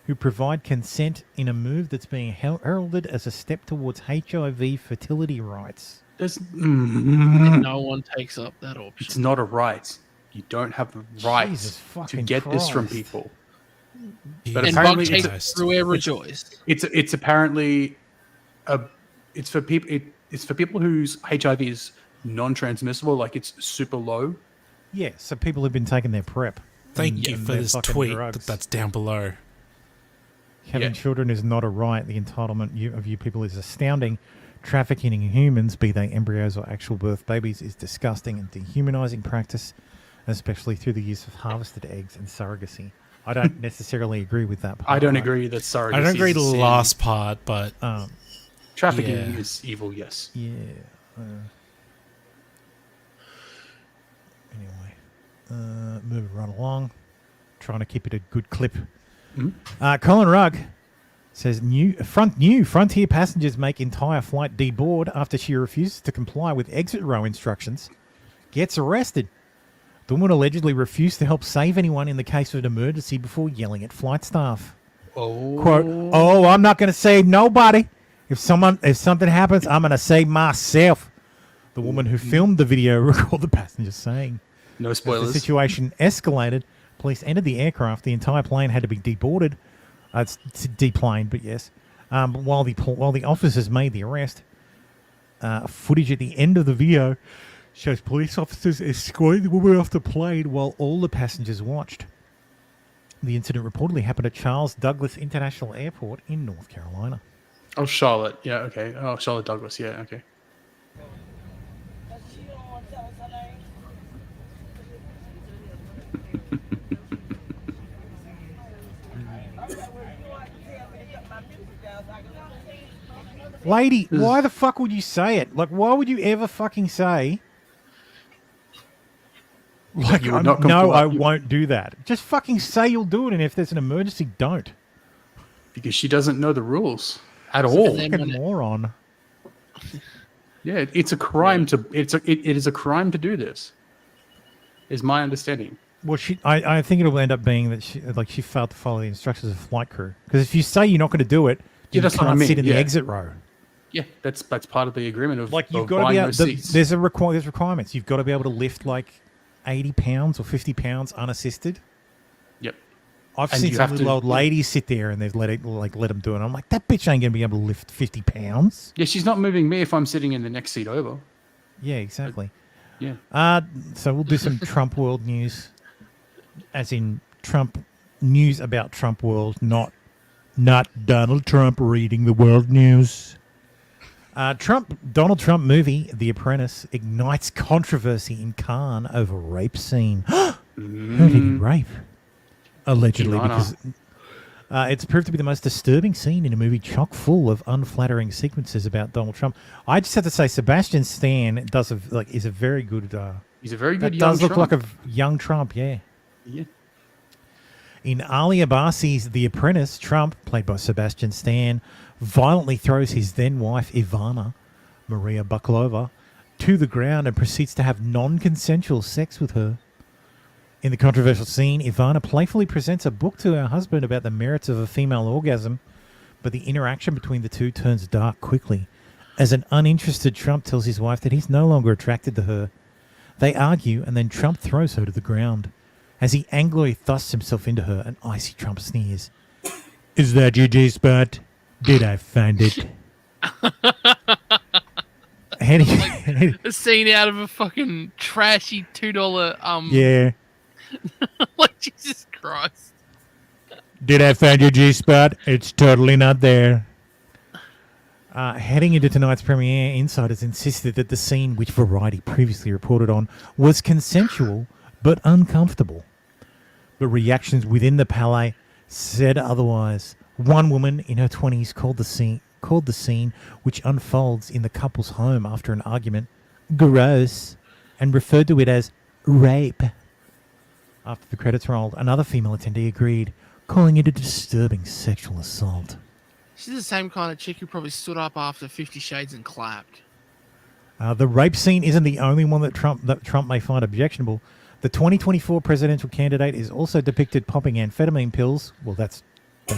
who provide consent in a move that's being heralded as a step towards HIV fertility rights. And no one takes up that option. It's not a right. You don't have the right Jesus to fucking get this from Christ. people. But and apparently Bug takes through rejoice. It's apparently it's for people. It's for people whose HIV is non-transmissible, like it's super low. Yeah, so people have been taking their PrEP. Thank you and for their this fucking tweet. drugs. That's down below. Having children is not a right. The entitlement of you people is astounding. Trafficking in humans, be they embryos or actual birth babies, is disgusting and dehumanizing practice, especially through the use of harvested eggs and surrogacy. I don't necessarily agree with that part. I don't agree that surrogacy. I don't agree is with a the sin. last part, but Trafficking yeah. is evil. Yes. Yeah. Anyway, moving right along, trying to keep it a good clip. Colin Rugg says Frontier passengers make entire flight deboard after she refuses to comply with exit row instructions. Gets arrested. The woman allegedly refused to help save anyone in the case of an emergency before yelling at flight staff. Quote, "Oh, I'm not going to save nobody. If something happens, I'm going to save myself." The woman who filmed the video recalled the passengers saying. No spoilers. As the situation escalated, police entered the aircraft. The entire plane had to be deboarded. It's deplaned, but yes. While the officers made the arrest, footage at the end of the video shows police officers escorting the woman off the plane while all the passengers watched. The incident reportedly happened at Charles Douglas International Airport in North Carolina. Oh, Charlotte. Yeah. Okay. Oh, Charlotte Douglas. Yeah. Okay. Lady, why the fuck would you say it? Like, why would you ever fucking say, like, You would not no, I comply. won't do that. Just fucking say you'll do it, and if there's an emergency, don't. Because she doesn't know the rules at all. Fucking moron. Yeah, it's a crime to it is a crime to do this. Is my understanding. Well, I think it'll end up being that she failed to follow the instructions of flight crew. Because if you say you're not going to do it, Yeah, you that's what I can't mean, sit in the yeah. exit row. Yeah, that's part of the agreement of Like you've of got to buying be able. those seats. There's requirements. You've got to be able to lift like 80 pounds or 50 pounds unassisted. Yep. I've And seen you some have little to- old ladies sit there and they've let them do it. I'm like, that bitch ain't gonna be able to lift 50 pounds. Yeah, she's not moving me if I'm sitting in the next seat over. Yeah, exactly. Yeah. So we'll do some Trump world news, as in Trump news about Trump world, not Donald Trump reading the world news. Donald Trump movie The Apprentice ignites controversy in Cannes over rape scene. Who did he rape? Allegedly, Ilana. because it's proved to be the most disturbing scene in a movie chock full of unflattering sequences about Donald Trump. I just have to say, Sebastian Stan is a very good. He's a very good that young does look Trump. like a young Trump, yeah. Yeah. In Ali Abbasi's The Apprentice, Trump, played by Sebastian Stan, violently throws his then-wife Ivana, Maria Baklova, to the ground and proceeds to have non-consensual sex with her. In the controversial scene, Ivana playfully presents a book to her husband about the merits of a female orgasm, but the interaction between the two turns dark quickly, as an uninterested Trump tells his wife that he's no longer attracted to her. They argue, and then Trump throws her to the ground. As he angrily thrusts himself into her, an icy Trump sneers. "Is that your G-spot? Did I find it?" A scene out of a fucking trashy $2 Yeah. like Jesus Christ. "Did I find your G-spot? It's totally not there." Heading into tonight's premiere, insiders insisted that the scene, which Variety previously reported on, was consensual but uncomfortable. But reactions within the Palais said otherwise. One woman in her 20s called the scene, which unfolds in the couple's home after an argument, gross, and referred to it as rape. After the credits rolled, another female attendee agreed, calling it a disturbing sexual assault. She's the same kind of chick who probably stood up after 50 Shades and clapped. The rape scene isn't the only one that Trump may find objectionable. The 2024 presidential candidate is also depicted popping amphetamine pills. Well, that's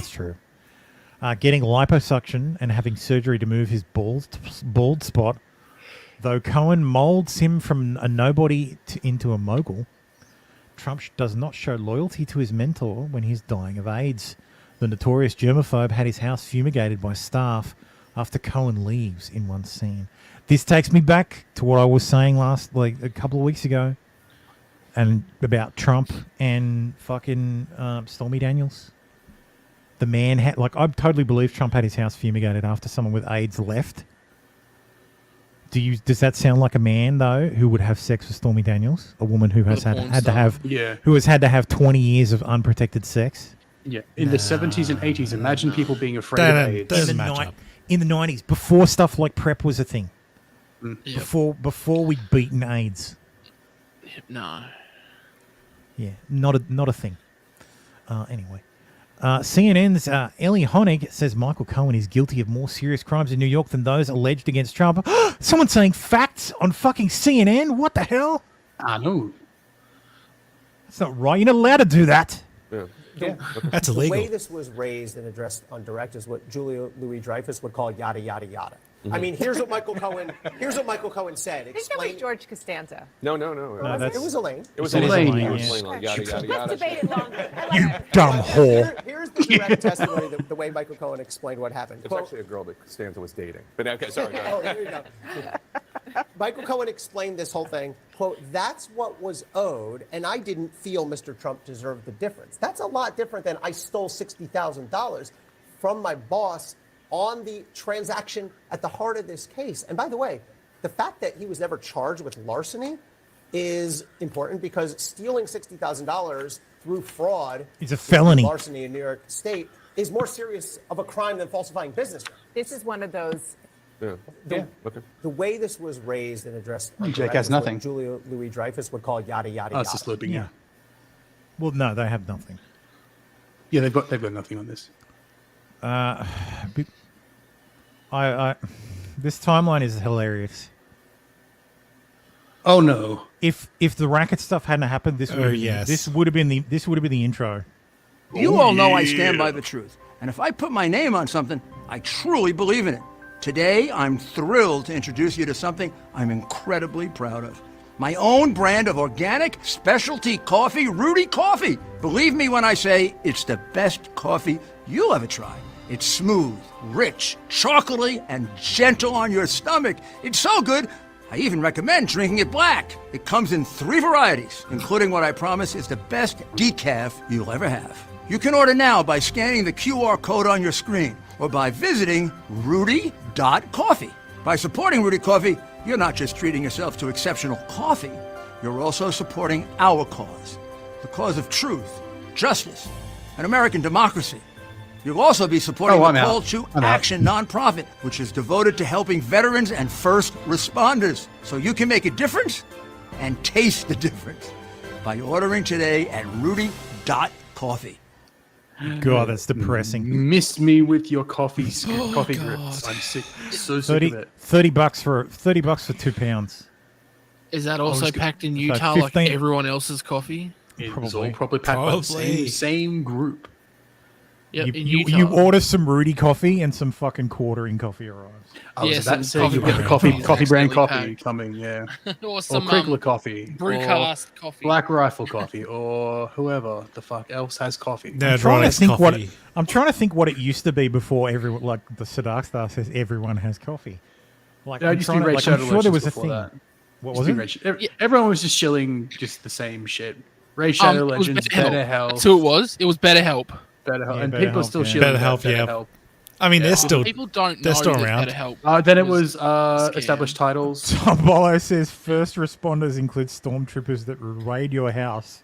true. Getting liposuction and having surgery to move his bald spot. Though Cohen molds him from a nobody into a mogul, Trump does not show loyalty to his mentor when he's dying of AIDS. The notorious germaphobe had his house fumigated by staff after Cohen leaves in one scene. This takes me back to what I was saying a couple of weeks ago, and about Trump and fucking Stormy Daniels. The man had, I totally believe Trump had his house fumigated after someone with AIDS left. Does that sound like a man though who would have sex with Stormy Daniels, a woman who has had to have 20 years of unprotected sex? Yeah, in the 70s and 80s, imagine people being afraid of AIDS. In the 90s, before stuff like PrEP was a thing. Yep. Before we'd beaten AIDS. No. Yeah, not a thing. Anyway. CNN's Ellie Honig says Michael Cohen is guilty of more serious crimes in New York than those alleged against Trump. Someone saying facts on fucking CNN? What the hell? I know. That's not right. You're not allowed to do that. Yeah. That's The illegal. way this was raised and addressed on direct is what Julia Louis-Dreyfus would call yada yada yada. I mean, here's what Michael Cohen said. I think that was George Costanza. No. It was Elaine. It was Elaine. Elaine, It was yeah. Elaine, like, yada yada Let's yada. debate it longer. You dumb whore. Here's the direct testimony, the way Michael Cohen explained what happened. It's actually a girl that Costanza was dating. But okay, sorry. Go Oh, ahead. there you go. Michael Cohen explained this whole thing. Quote, "That's what was owed, and I didn't feel Mr. Trump deserved the difference." That's a lot different than I stole $60,000 from my boss on the transaction at the heart of this case. And by the way, the fact that he was never charged with larceny is important because stealing $60,000 through fraud It's a felony. larceny in New York State is more serious of a crime than falsifying business. This is one of those. The way this was raised and addressed on Jake direct has is what nothing. Julia Louis-Dreyfus would call yada yada Oh, it's yada. just looping, yeah. Well, no, they have nothing. Yeah, they've got nothing on this. This timeline is hilarious. Oh no! If the racket stuff hadn't happened, this would this would have been the intro. You all know I stand by the truth. And if I put my name on something, I truly believe in it. Today, I'm thrilled to introduce you to something I'm incredibly proud of. My own brand of organic specialty coffee, Rudy Coffee. Believe me when I say it's the best coffee you'll ever try. It's smooth, rich, chocolatey, and gentle on your stomach. It's so good, I even recommend drinking it black. It comes in 3 varieties, including what I promise is the best decaf you'll ever have. You can order now by scanning the QR code on your screen or by visiting rudy.coffee. By supporting Rudy Coffee, you're not just treating yourself to exceptional coffee, you're also supporting our cause, the cause of truth, justice, and American democracy. You'll also be supporting the Call to Action nonprofit, which is devoted to helping veterans and first responders, so you can make a difference and taste the difference by ordering today at rudy.coffee. God, that's depressing. Miss me with your coffee grips. I'm sick. So sick of it. $30 for £2. Is that I also was packed in so Utah 15 like everyone else's coffee? It was all probably packed by the same group. Yep, in You Utah. order some Rudy coffee and some fucking quartering coffee arrives. I was Yeah, about to some say you get the coffee coffee brand accidentally coffee packed. coming, yeah. Or some, Kriegler coffee. Brewcast or coffee. Black Rifle coffee, or whoever the fuck else has coffee. I'm trying to think what it used to be before everyone, like the Sadak Star says, everyone has coffee. Like, Yeah, it I'm used to be trying Red like, Shadow I'm sure there was a Legends thing. before that. What Used was to be it? Everyone was just chilling, just the same shit. Raid Shadow it was Legends, BetterHelp. Better Health. That's who it was. It was BetterHelp. BetterHelp. Yeah, And BetterHelp, people are still yeah. shilling BetterHelp, yeah. BetterHelp. I mean, they're Yeah. still People don't they're know still that around. BetterHelp. Then it was established titles. Tom Bolo says first responders include stormtroopers that raid your house.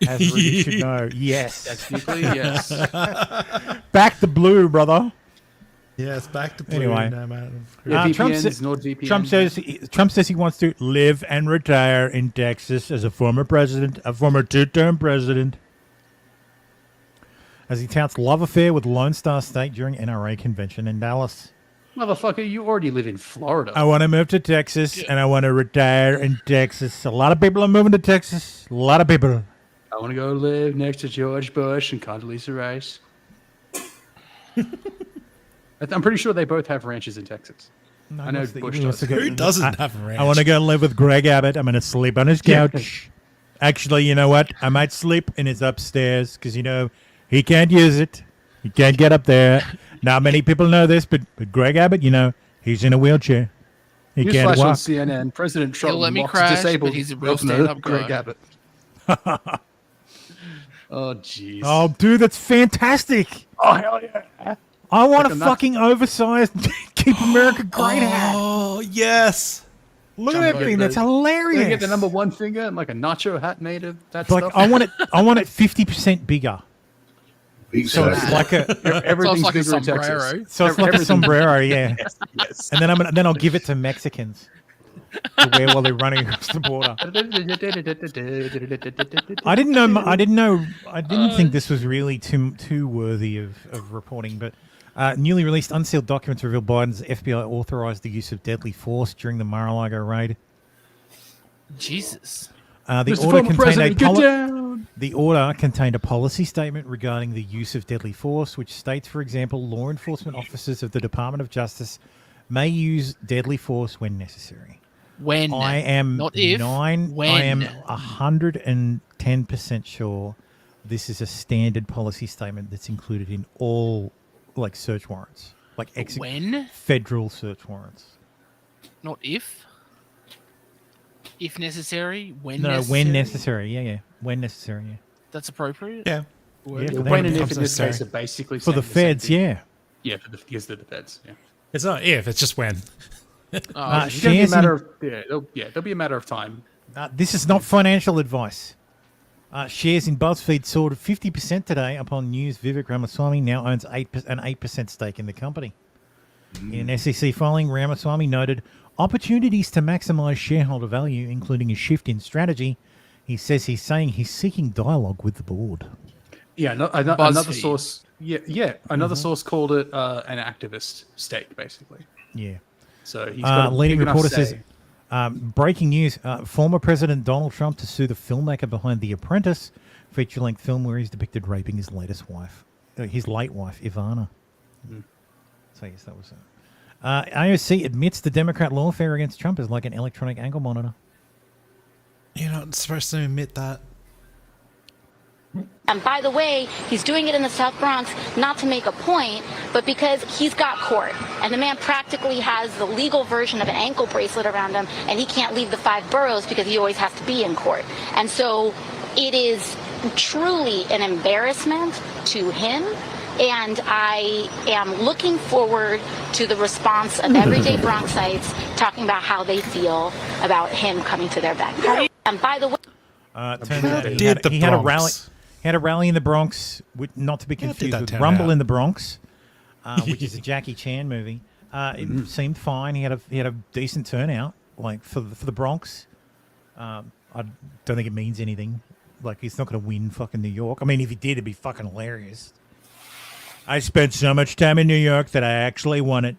As Rudy should know. Yes. Technically, yes. Back to blue, brother. Yes, back to blue. Anyway, no matter. VPNs, NordVPN. Trump says he wants to live and retire in Texas as a former president, a former 2-term president. As he touts love affair with Lone Star State during NRA convention in Dallas. Motherfucker, you already live in Florida. I want to move to Texas and I want to retire in Texas. A lot of people are moving to Texas. A lot of people. I want to go live next to George Bush and Condoleezza Rice. I'm pretty sure they both have ranches in Texas. No, I know what's the- Bush what's does. the- Who doesn't have a ranch? I want to go live with Greg Abbott. I'm going to sleep on his couch. Actually, you know what? I might sleep in his upstairs because, you know, he can't use it. He can't get up there. Not many people know this, but Greg Abbott, you know, he's in a wheelchair. He can't Newsflash on walk. CNN: President Trump He'll let me mocks crash, disabled but he's a real governor stand-up Greg guy. Abbott. Oh jeez. Oh, dude, that's fantastic. Oh hell yeah. I want Like a a nut- fucking oversized Keep America Great hat. Oh yes. Look at that Jumbo, thing. That's They hilarious. get the number one finger and like a nacho hat made of that Like stuff. I want it 50% bigger. So it's like a Everything's like a bigger in Texas. sombrero. so it's like a Everything- sombrero, yeah. Yes. And then I'll give it to Mexicans to wear while they're running across the border. I didn't think this was really too worthy of reporting, but newly released unsealed documents reveal Biden's FBI authorized the use of deadly force during the Mar-a-Lago raid. Jesus. The Mr. order Former contained President, get down! The order contained a policy statement regarding the use of deadly force, which states, for example, law enforcement officers of the Department of Justice may use deadly force when necessary. When? I am Not if. When? I am 110% sure this is a standard policy statement that's included in all like search warrants, like When? federal search warrants. Not if. If necessary. When No, necessary. when necessary. Yeah. When necessary. Yeah. That's appropriate. Yeah. Word. Yeah, for When them. and if becomes in this case necessary. are basically For the saying same feds, thing. yeah. Yeah, because they're the feds. Yeah. It's not if, it's just when. It's gonna be a shares matter in- of there'll be a matter of time. This is not financial advice. Shares in BuzzFeed soared 50% today upon news Vivek Ramaswamy now owns an 8% stake in the company. In an SEC filing, Ramaswamy noted opportunities to maximize shareholder value, including a shift in strategy. He says he's seeking dialogue with the board. Yeah, another BuzzFeed. source. Yeah, another source called it an activist stake, basically. Yeah. So he's got a leading big enough reporter says say. Breaking news: former President Donald Trump to sue the filmmaker behind The Apprentice, feature-length film where he's depicted raping his latest wife, his late wife, Ivana. So yes, that was it. IOC admits the Democrat lawfare against Trump is like an electronic ankle monitor. You're not supposed to admit that. And by the way, he's doing it in the South Bronx not to make a point, but because he's got court. And the man practically has the legal version of an ankle bracelet around him, and he can't leave the 5 boroughs because he always has to be in court. And so it is truly an embarrassment to him. And I am looking forward to the response of everyday Bronxites talking about how they feel about him coming to their backyard. And by the way, turns out he had a rally. He had a rally in the Bronx, not to be confused with Rumble in the Bronx, which is a Jackie Chan movie. It seemed fine. He had a decent turnout, like for the Bronx. I don't think it means anything. Like he's not going to win fucking New York. I mean, if he did, it'd be fucking hilarious. I spent so much time in New York that I actually won it.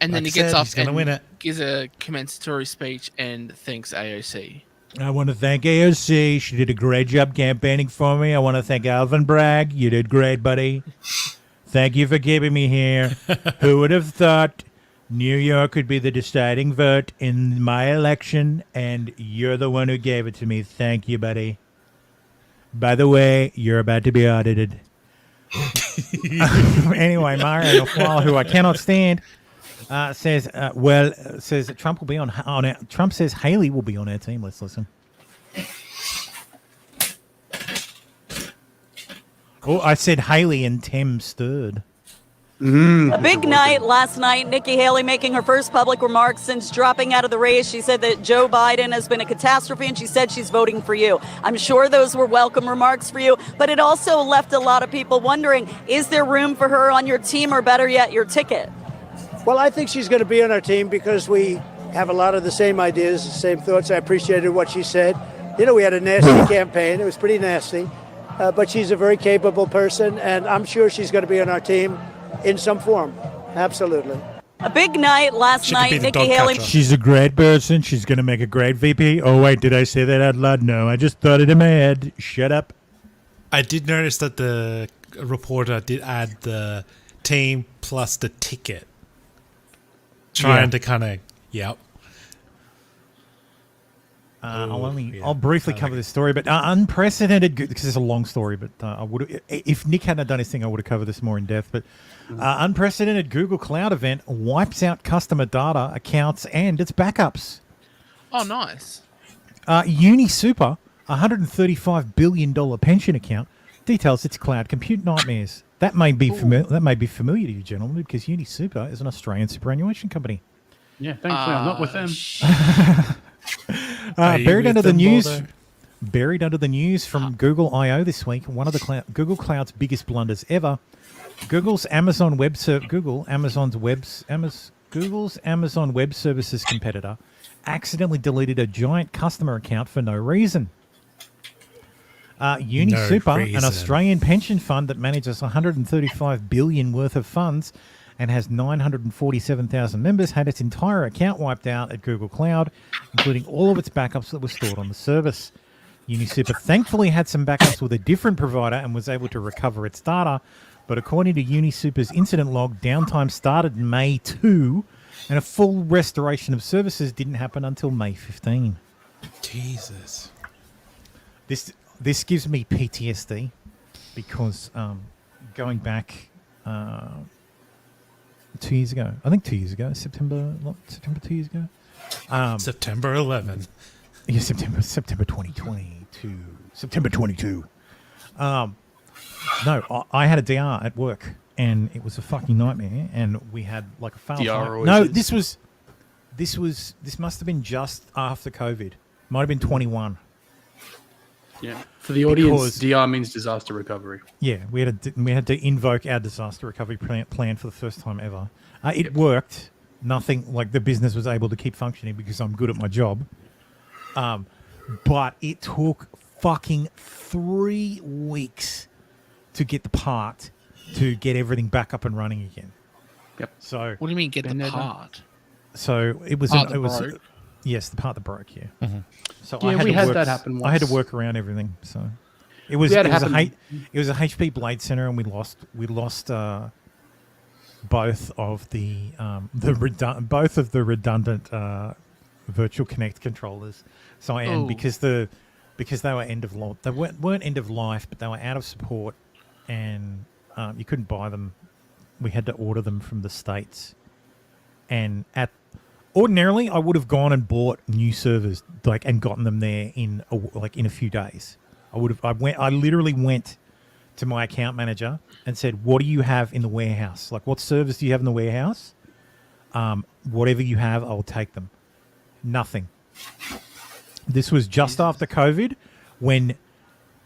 And then Like he I gets said, up he's gonna and win it. gives a commencatory speech and thanks AOC. I want to thank AOC. She did a great job campaigning for me. I want to thank Alvin Bragg. You did great, buddy. Thank you for keeping me here. Who would have thought New York could be the deciding vote in my election, and you're the one who gave it to me. Thank you, buddy. By the way, you're about to be audited. Anyway, Mario Lafleur, who I cannot stand, says that Trump will be on our, Trump says Haley will be on our team. Let's listen. Oh, I said Haley and Tim stirred. A big night last night. Nikki Haley making her first public remarks since dropping out of the race. She said that Joe Biden has been a catastrophe, and she said she's voting for you. I'm sure those were welcome remarks for you, but it also left a lot of people wondering, is there room for her on your team, or better yet, your ticket? Well, I think she's going to be on our team because we have a lot of the same ideas, the same thoughts. I appreciated what she said. You know, we had a nasty campaign. It was pretty nasty, but she's a very capable person, and I'm sure she's going to be on our team in some form. Absolutely. A big night last night. Nikki Haley. She's a great person. She's going to make a great VP. Oh, wait, did I say that out loud? No, I just thought it in my head. Shut up. I did notice that the reporter did add the team plus the ticket. Trying to kind of, yep. I'll briefly cover this story, but unprecedented, because it's a long story, but I would, if Nick hadn't done his thing, I would have covered this more in depth, but unprecedented Google Cloud event wipes out customer data, accounts, and its backups. Oh, nice. UniSuper, $135 billion pension account, details its cloud compute nightmares. That may be familiar to you, gentlemen, because UniSuper is an Australian superannuation company. Yeah, thankfully I'm not with them. Buried under the news from Google I/O this week, one of the Google Cloud's biggest blunders ever. Google's Amazon Web Services competitor accidentally deleted a giant customer account for no reason. UniSuper, an Australian pension fund that manages $135 billion worth of funds and has 947,000 members, had its entire account wiped out at Google Cloud, including all of its backups that were stored on the service. UniSuper thankfully had some backups with a different provider and was able to recover its data, but according to UniSuper's incident log, downtime started May 2, and a full restoration of services didn't happen until May 15. Jesus. This gives me PTSD because going back 2 years ago, I think 2 years ago, September 2 years ago. September 11. Yeah, September 2022. September 22. No, I had a DR at work, and it was a fucking nightmare. And we had like a fail. No, this must have been just after COVID. Might have been 21. Yeah, for the audience, DR means disaster recovery. Yeah, we had to invoke our disaster recovery plan for the first time ever. It worked. Nothing like the business was able to keep functioning because I'm good at my job. But it took fucking 3 weeks to get the part to get everything back up and running again. Yep. So what do you mean get the part? So it was Yes, the part that broke. Yeah. So Yeah, we had that happen I had to once. work around everything. So it was We had it it was, happen- it was a HP Blade Center, and we lost both of the redundant Virtual Connect controllers. So and Ooh. because they were end of life, they weren't end of life, but they were out of support, and you couldn't buy them. We had to order them from the States, and ordinarily I would have gone and bought new servers and gotten them there in a few days. I literally went to my account manager and said, "What do you have in the warehouse? Like, what servers do you have in the warehouse? Whatever you have, I'll take them." Nothing. This was just after COVID, when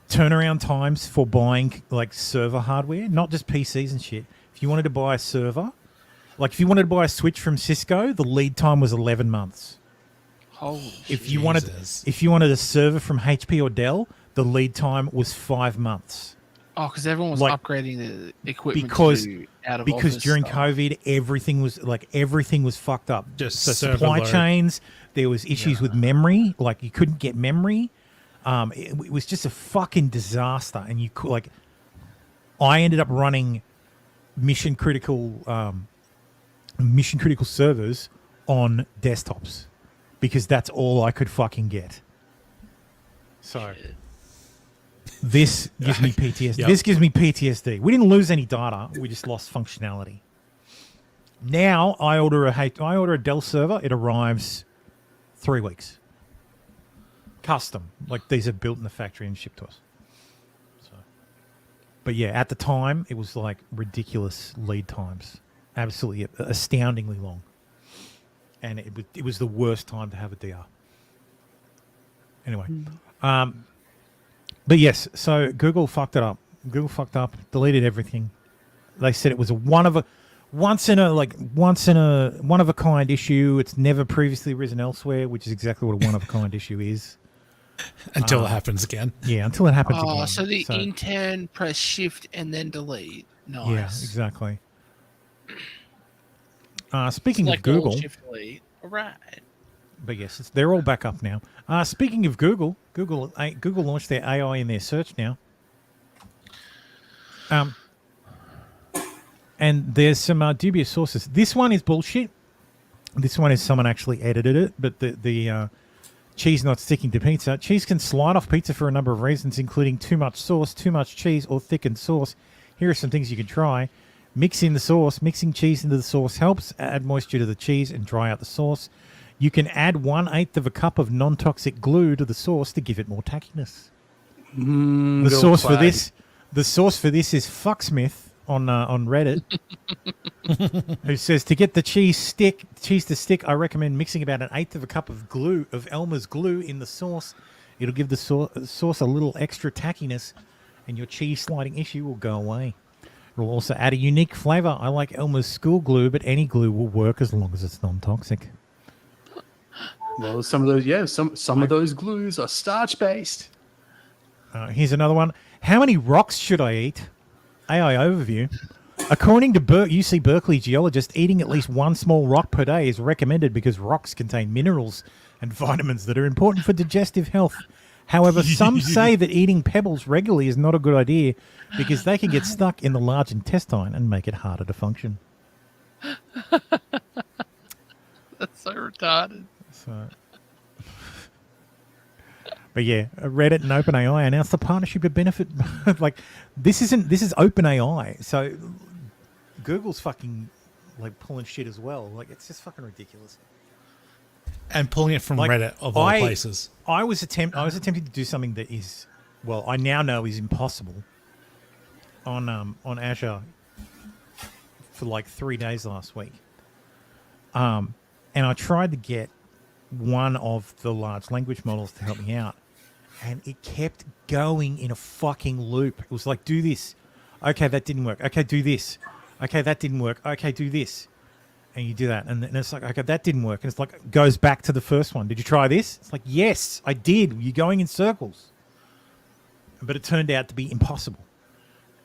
turnaround times for buying server hardware, not just PCs and shit. If you wanted to buy a server, if you wanted to buy a Switch from Cisco, the lead time was 11 months. Holy If you wanted a server from HP or Dell, the lead time was 5 months. Oh, because everyone was upgrading the equipment because out of during stuff. COVID, everything was fucked up. Just so server supply load. chains. There was issues with memory. You couldn't get memory. It was just a fucking disaster. And you could I ended up running mission critical servers on desktops because that's all I could fucking get. So. This gives me PTSD. Yep. This gives me PTSD. We didn't lose any data. We just lost functionality. Now I order a Dell server. It arrives 3 weeks. Custom. These are built in the factory and shipped to us. So, but yeah, at the time it was ridiculous lead times. Absolutely astoundingly long. And it was the worst time to have a DR. Anyway. But yes, so Google fucked it up. Google fucked up, deleted everything. They said it was a one of a kind issue. It's never previously arisen elsewhere, which is exactly what a one of a kind issue is. Until it happens again. Yeah, until it happens Oh, again. so the intern press shift and then delete. Nice. Yeah, exactly. Speaking Select of all, Google, shift delete. All right. but yes, they're all back up now. Speaking of Google launched their AI in their search now. And there's some dubious sources. This one is bullshit. This one is someone actually edited it, but the cheese not sticking to pizza. Cheese can slide off pizza for a number of reasons, including too much sauce, too much cheese, or thickened sauce. Here are some things you can try. Mix in the sauce. Mixing cheese into the sauce helps add moisture to the cheese and dry out the sauce. You can add 1/8 of a cup of non-toxic glue to the sauce to give it more tackiness. The source for this is Fucksmith on Reddit, who says to get the cheese to stick, I recommend mixing about 1/8 of a cup of Elmer's glue in the sauce. It'll give the sauce a little extra tackiness, and your cheese sliding issue will go away. It will also add a unique flavor. I like Elmer's school glue, but any glue will work as long as it's non-toxic. Well, some of those glues are starch based. Here's another one. How many rocks should I eat? AI overview. According to UC Berkeley geologist, eating at least one small rock per day is recommended because rocks contain minerals and vitamins that are important for digestive health. However, some say that eating pebbles regularly is not a good idea because they can get stuck in the large intestine and make it harder to function. That's so retarded. But yeah, Reddit and OpenAI announced a partnership to benefit. This is OpenAI, so Google's fucking pulling shit as well. It's just fucking ridiculous. And pulling it from Reddit of all places. I was attempting to do something that is, I now know is impossible on Azure for 3 days last week. And I tried to get one of the large language models to help me out, and it kept going in a fucking loop. It was like, do this. Okay, that didn't work. Okay, do this. Okay, that didn't work. Okay, do this. And you do that, and it's like, okay, that didn't work. And it's like, goes back to the first one. Did you try this? It's like, yes, I did. You're going in circles. But it turned out to be impossible.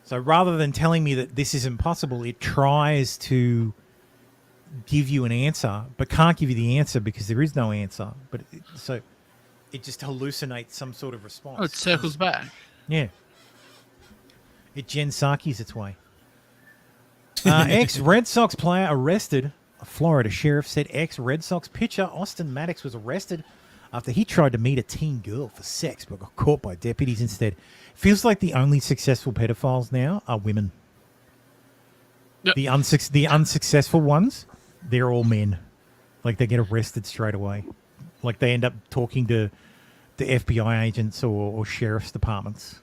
So rather than telling me that this is impossible, it tries to give you an answer, but can't give you the answer because there is no answer. But so it just hallucinates some sort of response. Oh, it circles back. Yeah. It Jen Psaki's its way. Ex-Red Sox player arrested. A Florida sheriff said ex-Red Sox pitcher Austin Maddox was arrested after he tried to meet a teen girl for sex but got caught by deputies instead. Feels like the only successful pedophiles now are women. Yep. The unsuccessful ones, they're all men. Like, they get arrested straight away. Like, they end up talking to the FBI agents or sheriff's departments.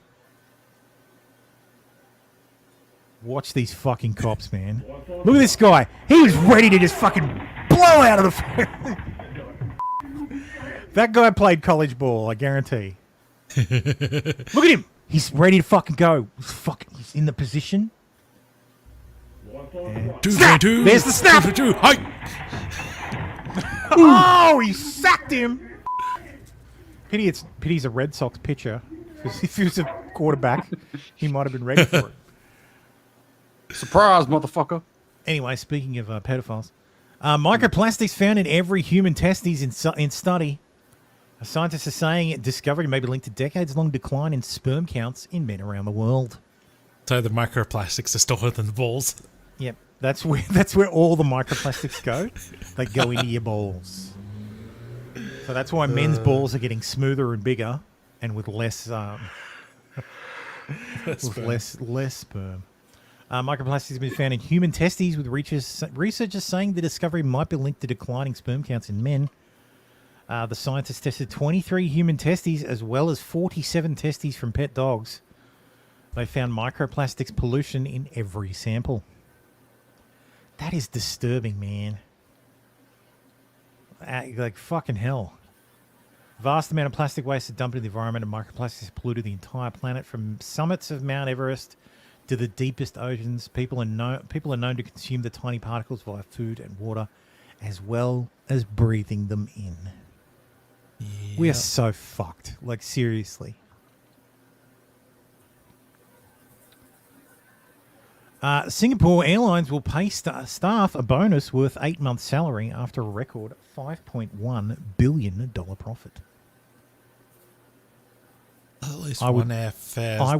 Watch these fucking cops, man. Look at this guy. He was ready to just fucking blow out of the... That guy played college ball, I guarantee. Look at him. He's ready to fucking go. He's in the position. Snap! There's the snap! Oh, he sacked him. Pity's a Red Sox pitcher. If he was a quarterback, he might have been ready for it. Surprise, motherfucker. Anyway, speaking of pedophiles, microplastics found in every human testes in study. Scientists are saying discovery may be linked to decades-long decline in sperm counts in men around the world. So the microplastics are stored in the balls. Yep, that's where all the microplastics go. They go into your balls. So that's why men's balls are getting smoother and bigger, and with less less sperm. Microplastics have been found in human testes, with researchers saying the discovery might be linked to declining sperm counts in men. The scientists tested 23 human testes as well as 47 testes from pet dogs. They found microplastics pollution in every sample. That is disturbing, man. Like fucking hell. Vast amount of plastic waste is dumped in the environment, and microplastics have polluted the entire planet from summits of Mount Everest to the deepest oceans. People are known to consume the tiny particles via food and water, as well as breathing them in. Yep. We are so fucked. Like, seriously. Singapore Airlines will pay staff a bonus worth 8 months' salary after a record $5.1 billion profit. At least one airfare. I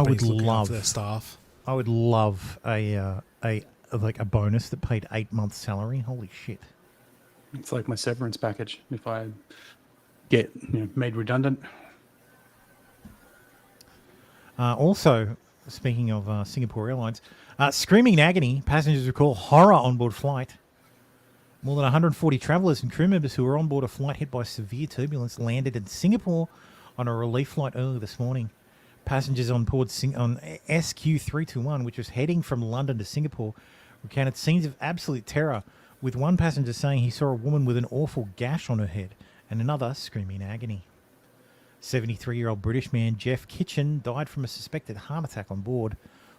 would love their staff. I would love a bonus that paid 8 months' salary. Holy shit! It's like my severance package if I get made redundant. Also, speaking of Singapore Airlines, screaming in agony, passengers recall horror on board flight. More than 140 travellers and crew members who were on board a flight hit by severe turbulence landed in Singapore on a relief flight earlier this morning. Passengers on board on SQ321, which was heading from London to Singapore, recounted scenes of absolute terror, with one passenger saying he saw a woman with an awful gash on her head and another screaming in agony. 73-year-old British man Jeff Kitchen died from a suspected heart attack on board,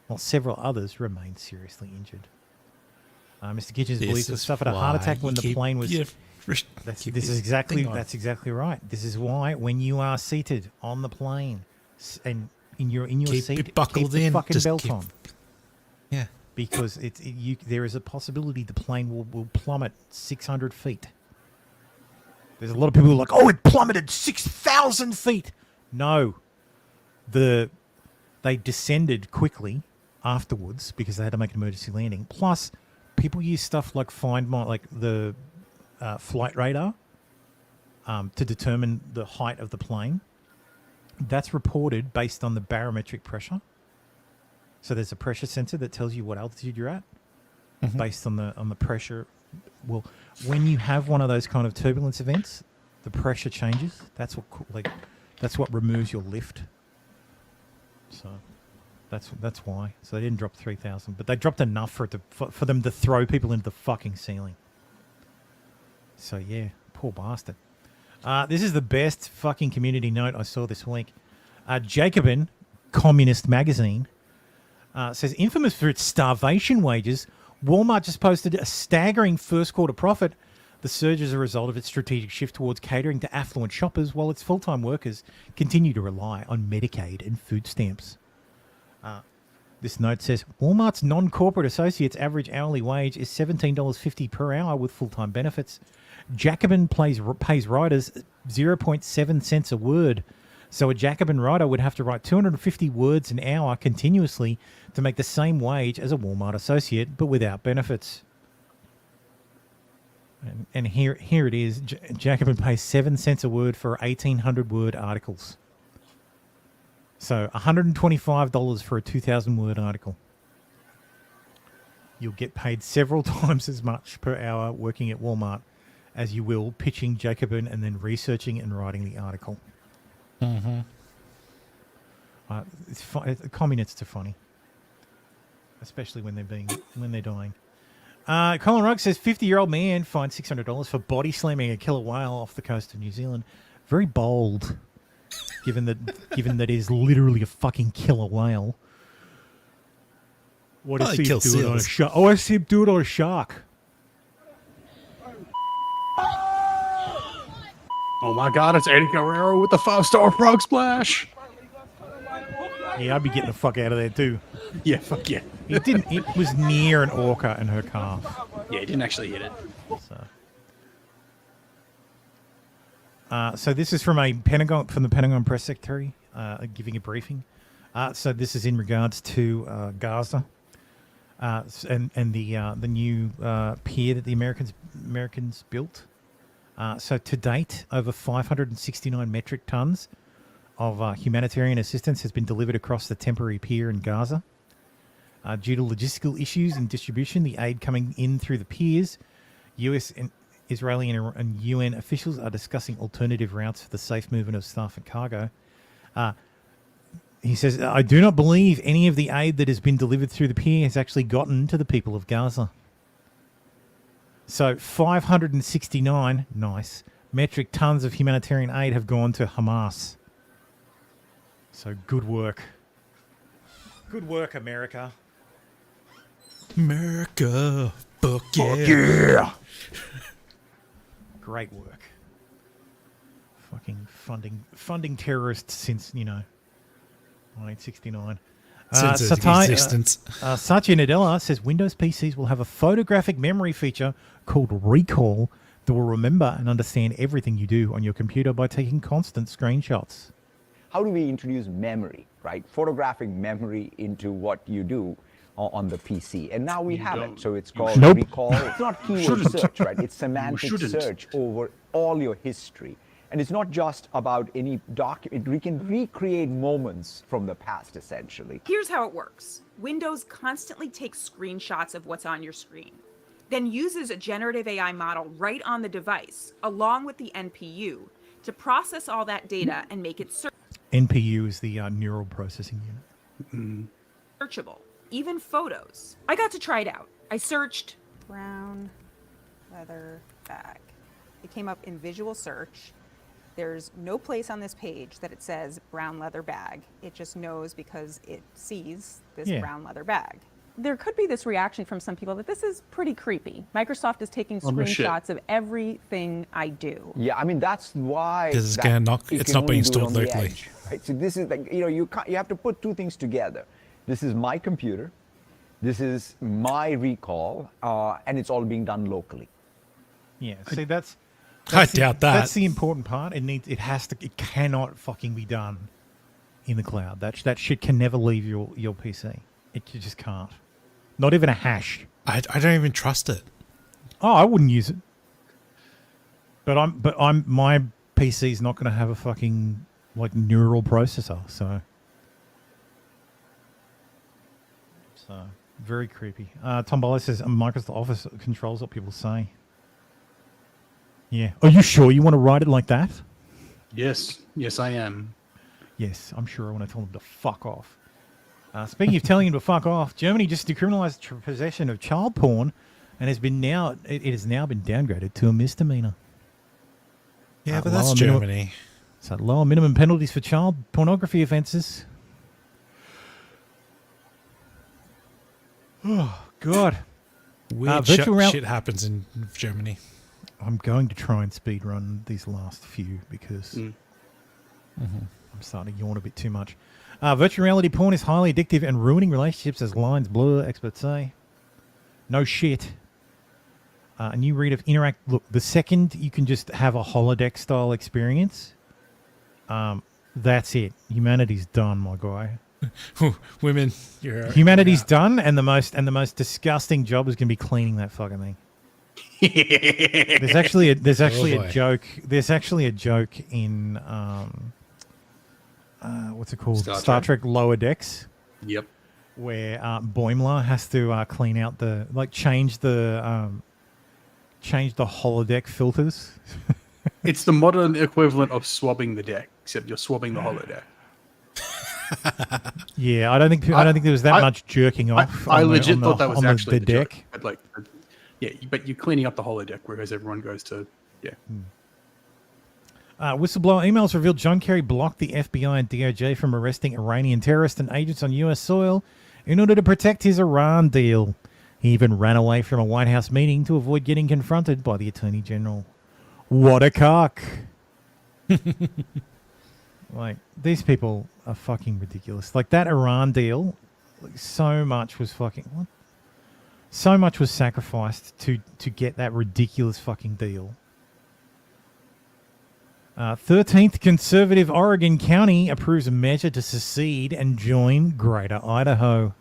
while several others remained seriously injured. Mr. Kitchen is believed to have suffered a heart attack when the plane was... That's exactly right. This is why when you are seated on the plane and in your seat, buckled keep the in, fucking belt on. Yeah, because there is a possibility the plane will plummet 600 feet. There's a lot of people who are like, oh, it plummeted 6,000 feet. No, they descended quickly afterwards because they had to make an emergency landing. Plus, people use stuff like the flight radar to determine the height of the plane. That's reported based on the barometric pressure. So there's a pressure sensor that tells you what altitude you're at based on the pressure. Well, when you have one of those kind of turbulence events, the pressure changes. That's what removes your lift. So that's why. So they didn't drop 3,000, but they dropped enough for them to throw people into the fucking ceiling. So yeah, poor bastard. This is the best fucking community note I saw this week. Jacobin, Communist Magazine, says, infamous for its starvation wages, Walmart just posted a staggering first quarter profit. The surge is a result of its strategic shift towards catering to affluent shoppers, while its full-time workers continue to rely on Medicaid and food stamps. This note says Walmart's non-corporate associates' average hourly wage is $17.50 per hour with full-time benefits. Jacobin pays writers 0.7 cents a word. So a Jacobin writer would have to write 250 words an hour continuously to make the same wage as a Walmart associate, but without benefits. And here it is. Jacobin pays 7 cents a word for 1,800-word articles. So $125 for a 2,000-word article. You'll get paid several times as much per hour working at Walmart as you will pitching Jacobin and then researching and writing the article. Mm-hmm. Communists are funny, especially when they're dying. Colin Rugg says 50-year-old man fined $600 for body slamming a killer whale off the coast of New Zealand. Very bold, given that it is literally a fucking killer whale. What does he do it on a shark? Oh, I see him do it on a shark. Oh my God! It's Eddie Guerrero with the 5-star frog splash. Yeah, I'd be getting the fuck out of there too. Yeah, fuck yeah. It was near an orca and her calf. Yeah, he didn't actually hit it. So this is from the Pentagon press secretary giving a briefing. So this is in regards to Gaza and the new pier that the Americans built. So to date, over 569 metric tons of humanitarian assistance has been delivered across the temporary pier in Gaza. Due to logistical issues in distribution, the aid coming in through the piers, U.S. and Israeli and UN officials are discussing alternative routes for the safe movement of staff and cargo. He says, I do not believe any of the aid that has been delivered through the pier has actually gotten to the people of Gaza. So 569, metric tons of humanitarian aid have gone to Hamas. So good work. Good work, America. America. Fuck yeah. Fuck yeah. Great work. Fucking funding terrorists since, 1969. Since its existence. Satya Nadella says Windows PCs will have a photographic memory feature called Recall that will remember and understand everything you do on your computer by taking constant screenshots. How do we introduce memory, right? Photographic memory into what you do on the PC. And now we have it. So it's called Recall. It's not keyword search, right? It's semantic search over all your history. And it's not just about any document. We can recreate moments from the past, essentially. Here's how it works. Windows constantly takes screenshots of what's on your screen, then uses a generative AI model right on the device, along with the NPU, to process all that data and make it NPU is the neural processing unit. searchable, even photos. I got to try it out. I searched brown leather bag. It came up in visual search. There's no place on this page that it says brown leather bag. It just knows because it sees this brown leather bag. There could be this reaction from some people that this is pretty creepy. Microsoft is taking screenshots of everything I do. Yeah, I mean, that's why Because it's not being stored locally. Right? So this is like, you have to put two things together. This is my computer. This is my recall, and it's all being done locally. Yeah, see, that's I doubt that. That's the important part. It cannot fucking be done in the cloud. That shit can never leave your PC. You just can't. Not even a hash. I don't even trust it. Oh, I wouldn't use it. But my PC's not going to have a fucking neural processor, so very creepy. Tom Bolo says Microsoft Office controls what people say. Yeah. Are you sure you want to write it like that? Yes. Yes, I am. Yes, I'm sure I want to tell them to fuck off. Speaking of telling him to fuck off, Germany just decriminalized possession of child porn, and it has now been downgraded to a misdemeanor. Yeah, but that's Germany. So lower minimum penalties for child pornography offences. Oh God! Weird shit happens in Germany. I'm going to try and speed run these last few because I'm starting to yawn a bit too much. Virtual reality porn is highly addictive and ruining relationships as lines blur, experts say. No shit. A new read of Interact. Look, the second you can just have a holodeck style experience, that's it. Humanity's done, my guy. Women, humanity's done, and the most disgusting job is going to be cleaning that fucking thing. There's actually a joke. There's actually a joke in what's it called? Star Trek Lower Decks. Yep. Where Boimler has to clean out change the holodeck filters. It's the modern equivalent of swabbing the deck, except you're swabbing the holodeck. Yeah, I don't think there was that much jerking off. I legit thought that was actually the deck. Joke, but but you're cleaning up the holodeck, whereas everyone goes to Whistleblower emails revealed John Kerry blocked the FBI and DOJ from arresting Iranian terrorists and agents on U.S. soil in order to protect his Iran deal. He even ran away from a White House meeting to avoid getting confronted by the Attorney General. What a cock. Like, these people are fucking ridiculous. Like, that Iran deal, so much was sacrificed to get that ridiculous fucking deal. 13th conservative Oregon County approves a measure to secede and join Greater Idaho.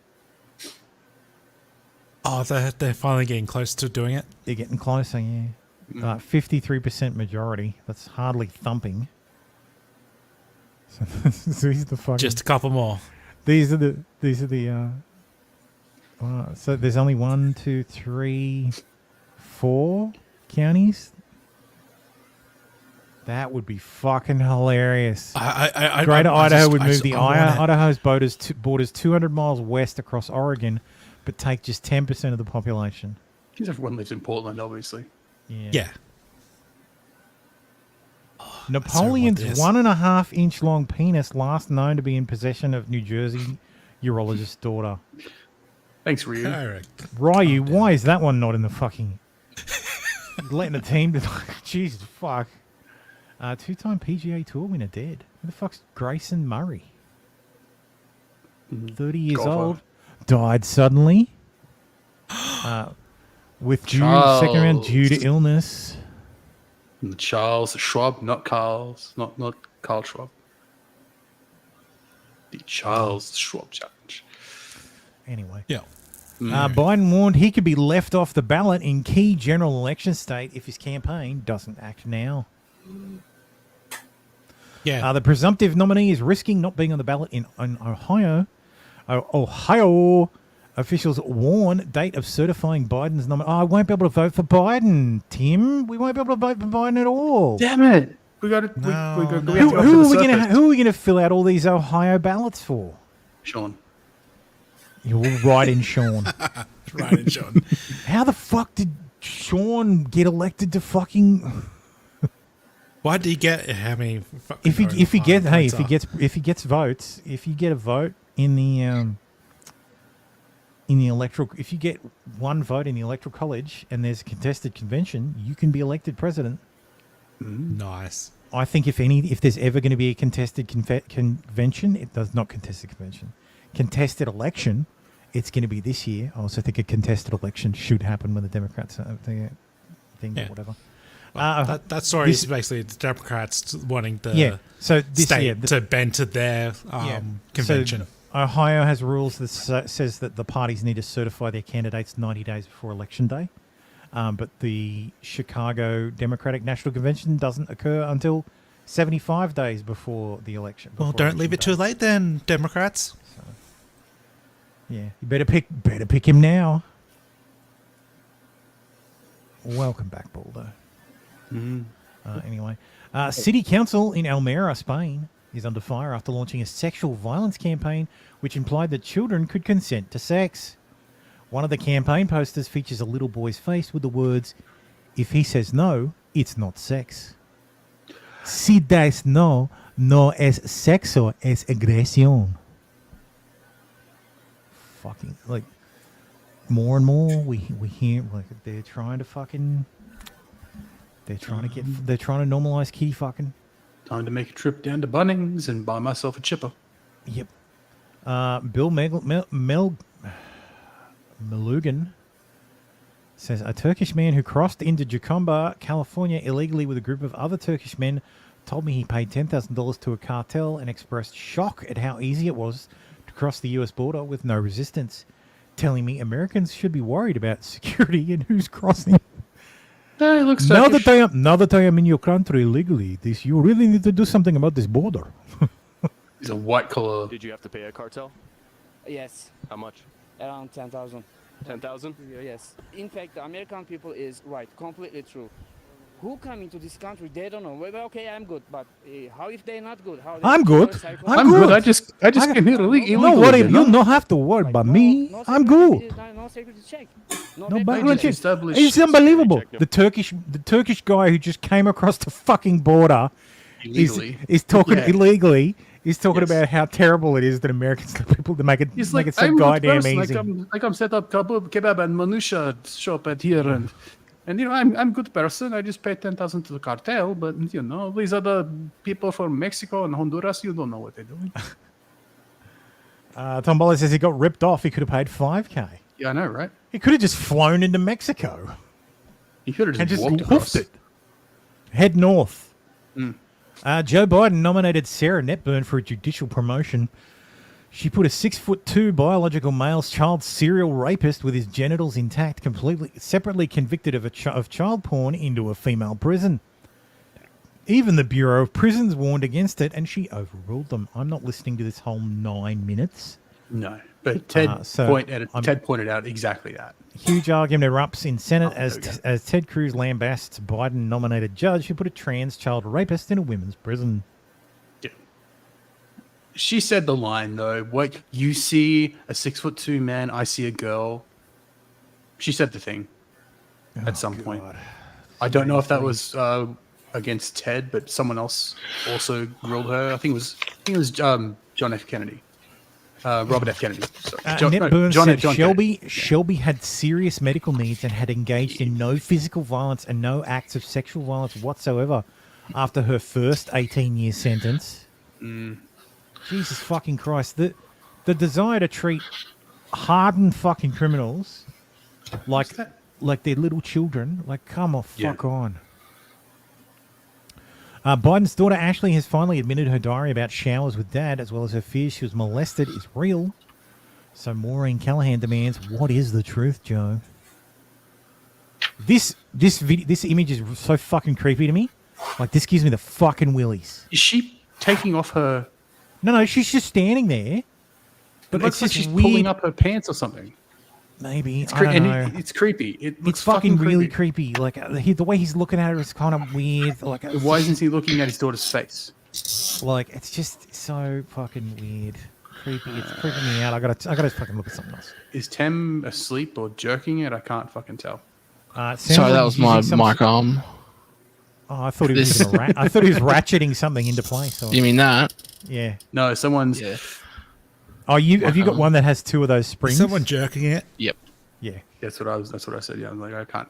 Oh, they're finally getting close to doing it. They're getting closer, yeah. 53% majority. That's hardly thumping. So these are the fucking. Just a couple more. These are the. So there's only 1, 2, 3, 4 counties. That would be fucking hilarious. Greater Idaho would move Idaho's borders 200 miles west across Oregon, but take just 10% of the population. Because everyone lives in Portland, obviously. Yeah. Napoleon's 1.5 inch long penis last known to be in possession of New Jersey urologist's daughter. Thanks, Ryu. Ryu, why is that one not in the fucking... letting the team... Jesus, fuck. Two-time PGA Tour winner dead. Who the fuck's Grayson Murray? 30 years old. Died suddenly. Withdrew second round due to illness. And Charles Schwab, not Carl's, not Carl Schwab. The Charles Schwab challenge. Anyway. Yeah. Biden warned he could be left off the ballot in key general election state if his campaign doesn't act now. Yeah. The presumptive nominee is risking not being on the ballot in Ohio. Ohio officials warn date of certifying Biden's nomination. I won't be able to vote for Biden, Tim. We won't be able to vote for Biden at all. Damn it! We got to. Who are we going to fill out all these Ohio ballots for? Sean. You're right in Sean. Right in Sean. How the fuck did Sean get elected to fucking? Why did he get how many? If he gets votes, if you get a vote in the electoral, if you get one vote in the electoral college and there's a contested convention, you can be elected president. Nice. I think if there's ever going to be a contested convention, it does not contested convention, contested election. It's going to be this year. I also think a contested election should happen when the Democrats thing or whatever. Well, that story is basically the Democrats wanting the state to bend to their convention. So Ohio has rules that says that the parties need to certify their candidates 90 days before Election Day. But the Chicago Democratic National Convention doesn't occur until 75 days before the election. Well, don't leave it too late then, Democrats. So, yeah, you better pick him now. Welcome back, Baldo. Anyway, City Council in Almeria, Spain, is under fire after launching a sexual violence campaign which implied that children could consent to sex. One of the campaign posters features a little boy's face with the words, "If he says no, it's not sex. Si dices no, no es sexo, es agresión." Fucking, like, more and more we hear, like, they're trying to normalize kitty fucking. Time to make a trip down to Bunnings and buy myself a chipper. Yep. Bill Melugan says a Turkish man who crossed into Jacumba, California illegally with a group of other Turkish men told me he paid $10,000 to a cartel and expressed shock at how easy it was to cross the US border with no resistance, telling me Americans should be worried about security and who's crossing. He looks now Turkish. that I am in your country illegally, you really need to do something about this border. He's a white collar. Did you have to pay a cartel? Yes. How much? Around 10,000. 10,000? Yes. In fact, the American people is right, completely true. Who come into this country, they don't know. Well, okay, I'm good, but how if they're not good? How I'm good. I'm good. I just came here illegally. No worry, you don't have to worry about me. I'm good. No security check. No background background check. check. It's unbelievable. The Turkish guy who just came across the fucking border is talking illegally. He's talking about how terrible it is that Americans let people to make it He's make like, it so I'm a good goddamn person. easy. Like I'm set up kebab and manusha shop at here, and you know I'm a good person. I just paid 10,000 to the cartel, but you know these other people from Mexico and Honduras, you don't know what they're doing. Tom Boller says he got ripped off. He could have paid $5,000. Yeah, I know, right? He could have just flown into Mexico. He could have and just just walked hoofed across. it. Head north. Mm. Joe Biden nominated Sarah Netburn for a judicial promotion. She put a 6'2" biological male child serial rapist with his genitals intact, completely separately convicted of child porn into a female prison. Even the Bureau of Prisons warned against it, and she overruled them. I'm not listening to this whole 9 minutes. No, but Ted pointed out exactly that. Huge argument erupts in Senate as Ted Cruz lambasts Biden-nominated judge who put a trans child rapist in a women's prison. Yeah. She said the line though. What you see a 6'2" man, I see a girl. She said the thing at some point. I don't know if that was against Ted, but someone else also grilled her. I think it was John F. Kennedy. Robert F. Kennedy. Netburn said Shelby had serious medical needs and had engaged in no physical violence and no acts of sexual violence whatsoever after her first 18-year sentence. Jesus fucking Christ. The desire to treat hardened fucking criminals like they're little children. Like, come on, fuck on. Biden's daughter Ashley has finally admitted her diary about showers with dad, as well as her fears she was molested, is real. So Maureen Callahan demands, what is the truth, Joe? This image is so fucking creepy to me. Like, this gives me the fucking willies. Is she taking off her? No, she's just standing there. But it looks like she's pulling up her pants or something. Maybe. I don't know. It's creepy. It's fucking really creepy. Like, the way he's looking at her is kind of weird. Like, why isn't he looking at his daughter's face? Like, it's just so fucking weird. Creepy. It's creeping me out. I gotta fucking look at something else. Is Tem asleep or jerking it? I can't fucking tell. Sorry, that was my mic arm. Oh, I thought he was I thought he was ratcheting something into place. You mean that? Yeah. No, someone's. Yeah. Oh, have you got one that has two of those springs? Someone jerking it? Yep. Yeah. That's what I said. Yeah, I'm like, I can't.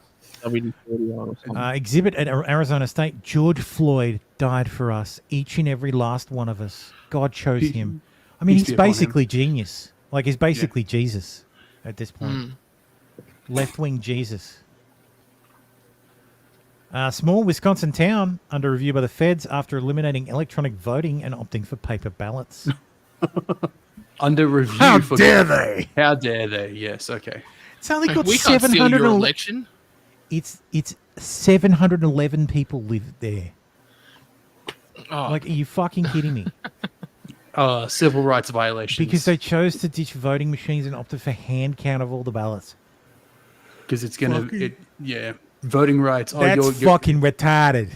Exhibit at Arizona State. George Floyd died for us, each and every last one of us. God chose him. I mean, he's basically genius. Like, he's basically Jesus at this point. Left-wing Jesus. Small Wisconsin town under review by the feds after eliminating electronic voting and opting for paper ballots. Under review. How dare they? How dare they? Yes. Okay. It's only got we can't steal your election. It's 711 people live there. Oh. Like, are you fucking kidding me? Civil rights violations. Because they chose to ditch voting machines and opted for hand count of all the ballots. Because it's gonna, voting rights. That's fucking retarded.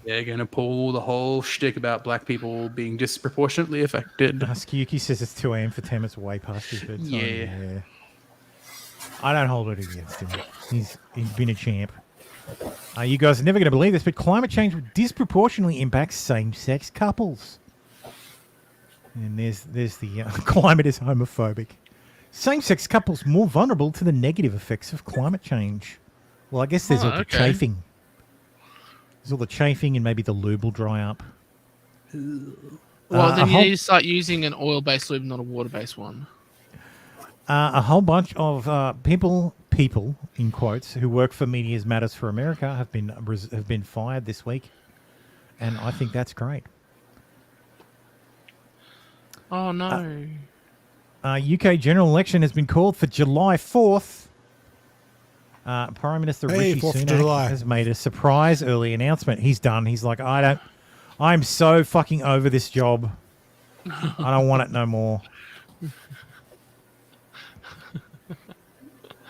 They're gonna pull the whole shtick about black people being disproportionately affected. Skiyuki says it's 2 a.m. for Tim. It's way past his bedtime. Yeah. I don't hold it against him. He's been a champ. You guys are never going to believe this, but climate change disproportionately impacts same-sex couples. And there's the climate is homophobic. Same-sex couples more vulnerable to the negative effects of climate change. Well, I guess there's all the chafing. There's all the chafing and maybe the lube will dry up. Well, then you need to start using an oil-based lube, not a water-based one. A whole bunch of people in quotes who work for Media Matters for America have been fired this week, and I think that's great. Oh no! UK general election has been called for July 4th. Prime Minister Rishi 4th of Sunak July. has made a surprise early announcement. He's done. He's like, I'm so fucking over this job. I don't want it no more.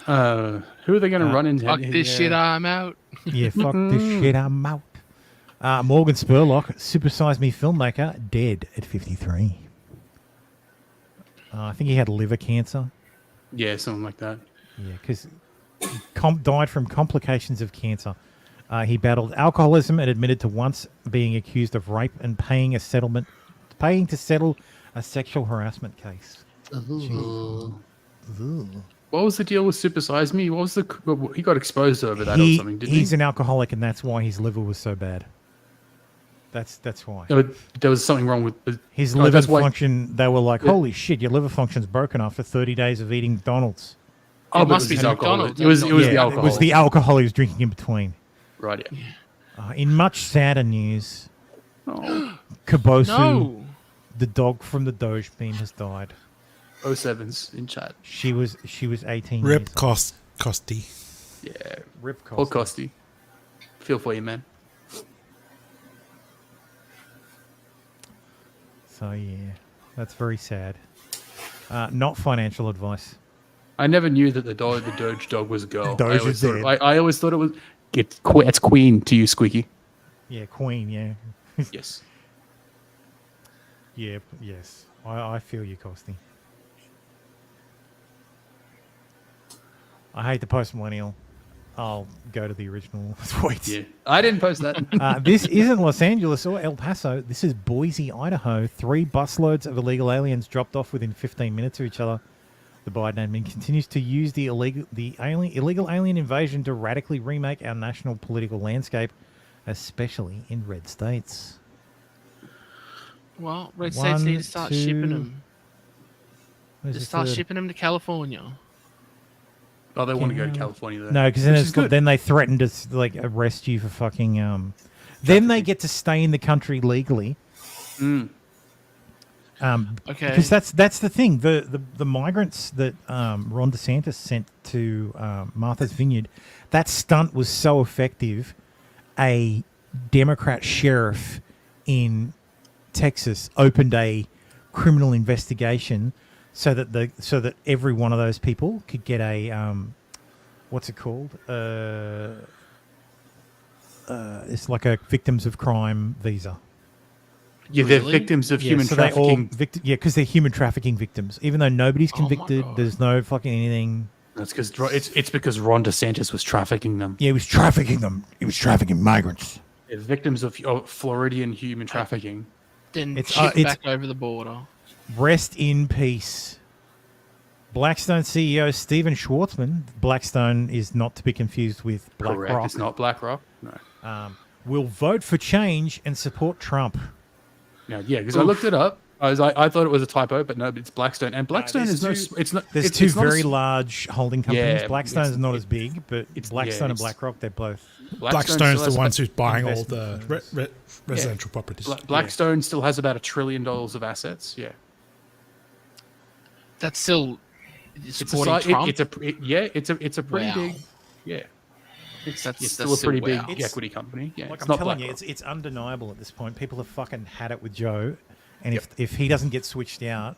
Who are they going to run into? Fuck this shit, I'm out. Yeah, fuck this shit, I'm out. Morgan Spurlock, Supersize Me filmmaker, dead at 53. I think he had liver cancer. Yeah, something like that. Yeah, because died from complications of cancer. He battled alcoholism and admitted to once being accused of rape and paying to settle a sexual harassment case. What was the deal with Supersize Me? What was he got exposed over that or something? Didn't He's an alcoholic, and that's why his liver was so bad. That's why. No, but there was something wrong with his liver function. They were like, "Holy shit, your liver function's broken after 30 days of eating McDonald's." Oh, it must be McDonald's. It was the alcohol. It was the alcohol he was drinking in between. Right. Yeah. In much sadder news, Kabosu, the dog from the Doge meme, has died. 07's in chat. She was 18. Rip years old. Costi. Yeah. Rip Costi. Poor Costi. Feel for you, man. So yeah, that's very sad. Not financial advice. I never knew that the Doge dog was a girl. Doge is dead. I always thought it was. It's Queen to you, Squeaky. Yeah, Queen. Yeah. Yes. Yeah. Yes. I feel you, Costi. I hate the post-millennial. I'll go to the original tweets. Yeah, I didn't post that. This isn't Los Angeles or El Paso. This is Boise, Idaho. 3 busloads of illegal aliens dropped off within 15 minutes of each other. The Biden admin continues to use the illegal alien invasion to radically remake our national political landscape, especially in red states. Well, red states need to start shipping them. Just start shipping them to California. Oh, they want to go to California though. No, because then they threaten to arrest you for fucking. Then they get to stay in the country legally. Okay. Because that's the thing. The migrants that Ron DeSantis sent to Martha's Vineyard, that stunt was so effective. A Democrat sheriff in Texas opened a criminal investigation so that every one of those people could get a what's it called? It's like a victims of crime visa. Yeah, they're victims of human trafficking. Because they're human trafficking victims. Even though nobody's convicted, there's no fucking anything. That's because it's because Ron DeSantis was trafficking them. Yeah, he was trafficking them. He was trafficking migrants. Yeah, victims of Floridian human trafficking. Then It's back over the border. Rest in peace. Blackstone CEO Steven Schwartzman. Blackstone is not to be confused with BlackRock. Correct. It's not BlackRock. No. Will vote for change and support Trump. Yeah, because I looked it up. I thought it was a typo, but no, it's Blackstone. And Blackstone is it's not. There's two very large holding companies. Yeah, Blackstone is not as big, but it's Blackstone and BlackRock. They're both. Blackstone's the ones who's buying all the residential properties. Blackstone still has about $1 trillion of assets. Yeah. That's still It's supporting Trump. it's a pretty Wow. big. Yeah. That's still a pretty big wow. equity company. Yeah, Like it's I'm not telling you, BlackRock. it's undeniable at this point. People have fucking had it with Joe, and if he doesn't get switched out,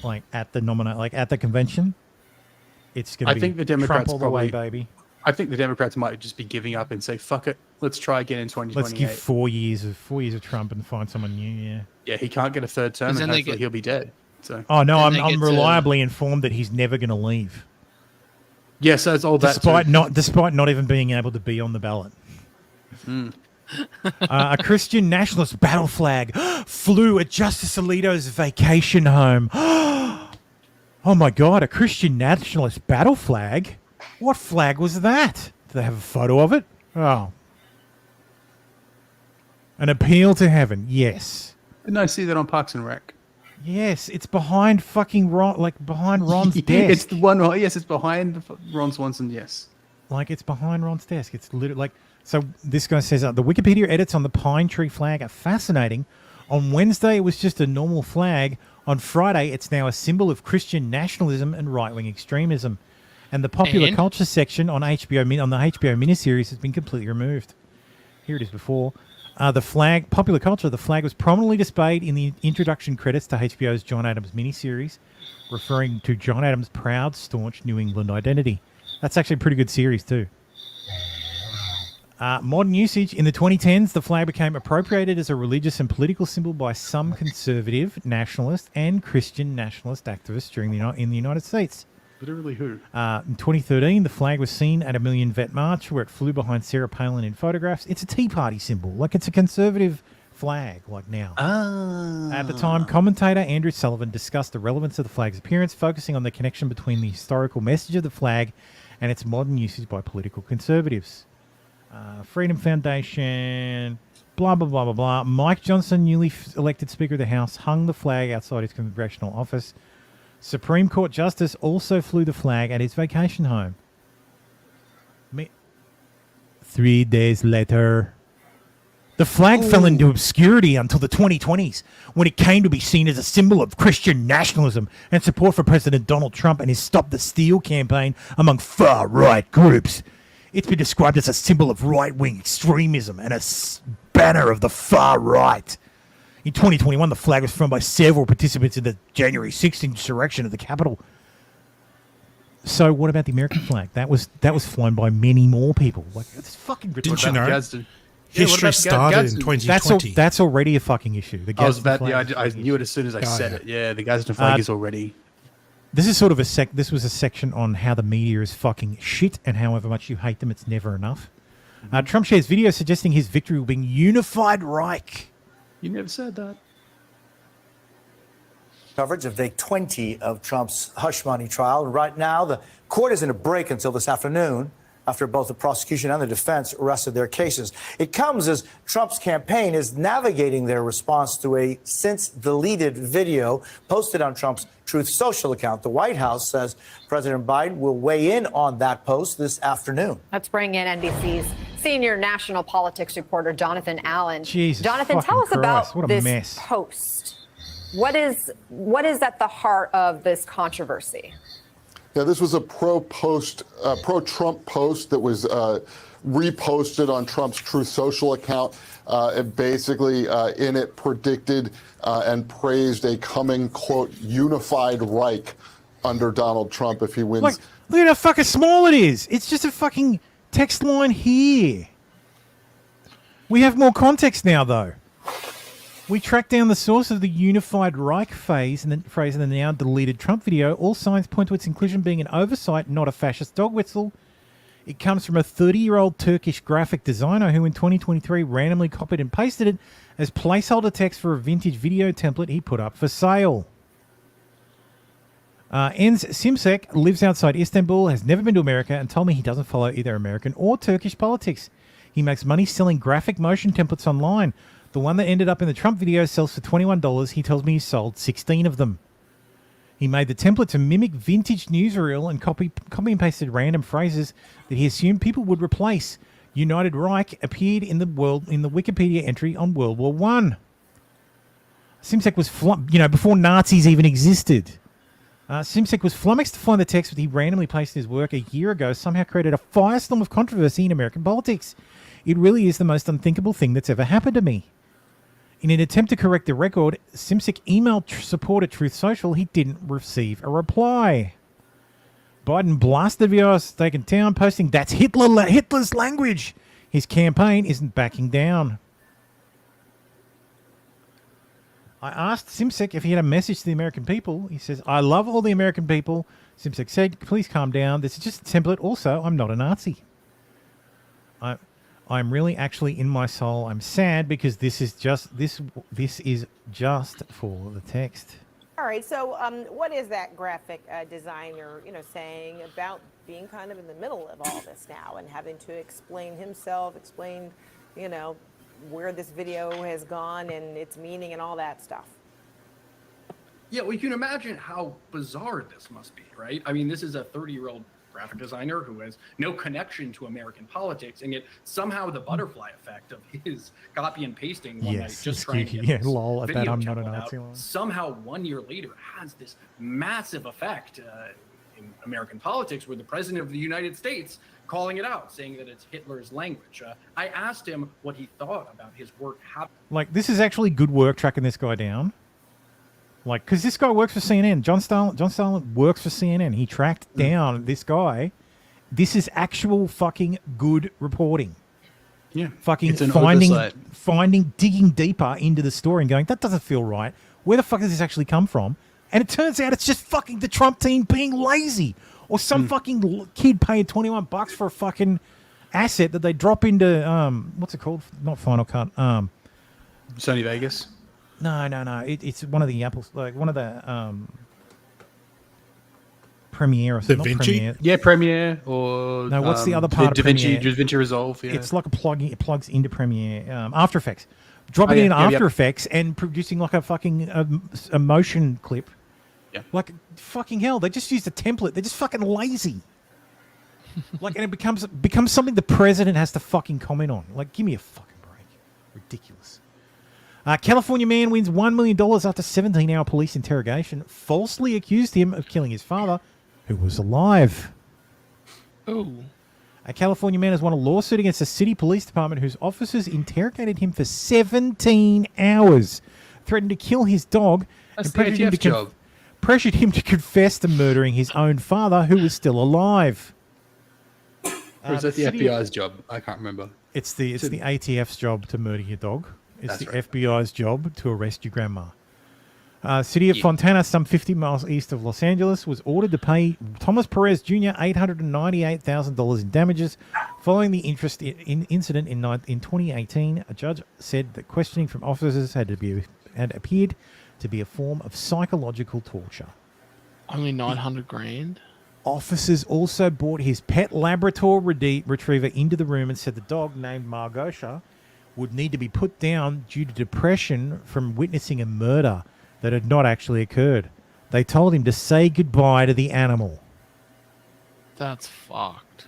like at the convention, it's going to be I think the Democrats Trump all the way, probably- baby. I think the Democrats might just be giving up and say, "Fuck it, let's try again in 2028." Let's give 4 years of Trump and find someone new. Yeah. Yeah, he can't get a third term, and then they hopefully he'll be dead. So. Oh no, Then they I'm get reliably informed that he's never going to leave. Yes, that's all that. Despite not even being able to be on the ballot. A Christian nationalist battle flag flew at Justice Alito's vacation home. Oh my God, a Christian nationalist battle flag? What flag was that? Do they have a photo of it? Oh. An appeal to heaven, yes. Didn't I see that on Parks and Rec? Yes, it's behind fucking Ron, like behind Ron's desk. It's the one. Yes, it's behind Ron Swanson. Yes. Like it's behind Ron's desk. It's literally like, so this guy says, the Wikipedia edits on the pine tree flag are fascinating. On Wednesday, it was just a normal flag. On Friday, it's now a symbol of Christian nationalism and right-wing extremism. And the popular culture section on HBO on the HBO miniseries has been completely removed. Here it is before. The flag, popular culture, the flag was prominently displayed in the introduction credits to HBO's John Adams miniseries, referring to John Adams' proud, staunch New England identity. That's actually a pretty good series too. Modern usage. In the 2010s, the flag became appropriated as a religious and political symbol by some conservative, nationalist, and Christian nationalist activists in the United States. Literally who? In 2013, the flag was seen at a Million Vet March where it flew behind Sarah Palin in photographs. It's a Tea Party symbol. Like, it's a conservative flag, like now. At the time, commentator Andrew Sullivan discussed the relevance of the flag's appearance, focusing on the connection between the historical message of the flag and its modern usage by political conservatives. Freedom Foundation, blah, blah, blah, blah, blah. Mike Johnson, newly elected Speaker of the House, hung the flag outside his congressional office. Supreme Court Justice also flew the flag at his vacation home. 3 days later, the flag fell into obscurity until the 2020s, when it came to be seen as a symbol of Christian nationalism and support for President Donald Trump and his Stop the Steal campaign among far-right groups. It's been described as a symbol of right-wing extremism and a banner of the far right. In 2021, the flag was flown by several participants in the January 6th insurrection at the Capitol. So what about the American flag? That was flown by many more people. Like, it's fucking ridiculous. Didn't you know? History started in 2020. That's already a fucking issue. The Gadsden flag. I knew it as soon as I said it. Yeah, the Gadsden flag is already. This is sort of this was a section on how the media is fucking shit, and however much you hate them, it's never enough. Trump shares video suggesting his victory will bring unified Reich. You never said that. Coverage of day 20 of Trump's hush money trial. Right now, the court is in a break until this afternoon, after both the prosecution and the defense rested their cases. It comes as Trump's campaign is navigating their response to a since-deleted video posted on Trump's Truth Social account. The White House says President Biden will weigh in on that post this afternoon. Let's bring in NBC's senior national politics reporter, Jonathan Allen. Jesus Jonathan, tell us Christ, about what a this mess. post. What is at the heart of this controversy? Yeah, this was a pro-Trump post that was reposted on Trump's Truth Social account. It basically, in it, predicted and praised a coming, quote, unified Reich under Donald Trump if he wins. Look at how fucking small it is. It's just a fucking text line here. We have more context now, though. We tracked down the source of the unified Reich phrase in the now deleted Trump video. All signs point to its inclusion being an oversight, not a fascist dog whistle. It comes from a 30-year-old Turkish graphic designer who in 2023 randomly copied and pasted it as placeholder text for a vintage video template he put up for sale. Enz Simsek lives outside Istanbul, has never been to America, and told me he doesn't follow either American or Turkish politics. He makes money selling graphic motion templates online. The one that ended up in the Trump video sells for $21. He tells me he sold 16 of them. He made the template to mimic vintage newsreel and copy and pasted random phrases that he assumed people would replace. United Reich appeared in the Wikipedia entry on World War I. Simsek was before Nazis even existed. Simsek was flummoxed to find the text that he randomly placed in his work a year ago somehow created a firestorm of controversy in American politics. It really is the most unthinkable thing that's ever happened to me. In an attempt to correct the record, Simsek emailed support at Truth Social. He didn't receive a reply. Biden blasted videos taken down, posting, "That's Hitler's language." His campaign isn't backing down. I asked Simsek if he had a message to the American people. He says, "I love all the American people." Simsek said, "Please calm down. This is just a template. Also, I'm not a Nazi. I'm really actually in my soul. I'm sad because this is just for the text." All right. So, what is that graphic designer, saying about being kind of in the middle of all this now and having to explain himself, where this video has gone and its meaning and all that stuff. Yeah, well, you can imagine how bizarre this must be, right? I mean, this is a 30-year-old graphic designer who has no connection to American politics, and yet somehow the butterfly effect of his copy and pasting one night, just trying to get this lol, at that video I'm not a template Nazi out, line. somehow 1 year later has this massive effect in American politics, where the president of the United States calling it out, saying that it's Hitler's language. I asked him what he thought about his work. Like, this is actually good work tracking this guy down. Like, because this guy works for CNN. John Stalin works for CNN. He tracked down this guy. This is actual fucking good reporting. Yeah. Fucking It's an oversight. digging deeper into the story and going, that doesn't feel right. Where the fuck does this actually come from? And it turns out it's just fucking the Trump team being lazy. Or some fucking kid paid $21 for a fucking asset that they drop into, what's it called? Not Final Cut. Sony Vegas. No. It's one of the Apples, like one of the Premiere or something. Premiere. Yeah, Premiere or No, what's the other part of DaVinci, Premiere? DaVinci Resolve. Yeah. It's like a plug. It plugs into Premiere, After Effects. Dropping it in After Effects and producing like a fucking a motion clip. Yeah. Like fucking hell, they just used a template. They're just fucking lazy. Like, and it becomes something the president has to fucking comment on. Like, give me a fucking break. Ridiculous. California man wins $1 million after 17-hour police interrogation. Falsely accused him of killing his father, who was alive. Oh. A California man has won a lawsuit against the city police department whose officers interrogated him for 17 hours, threatened to kill his dog, That's and the ATF job. pressured him to confess to murdering his own father, who was still alive. Or is that the FBI's job? I can't remember. It's the ATF's job to murder your dog. It's That's the right. FBI's job to arrest your grandma. City of Fontana, some 50 miles east of Los Angeles, was ordered to pay Thomas Perez Jr. $898,000 in damages following the incident in 2018. A judge said that questioning from officers had appeared to be a form of psychological torture. Only 900 grand. Officers also brought his pet Labrador retriever into the room and said the dog, named Margosha, would need to be put down due to depression from witnessing a murder that had not actually occurred. They told him to say goodbye to the animal. That's fucked.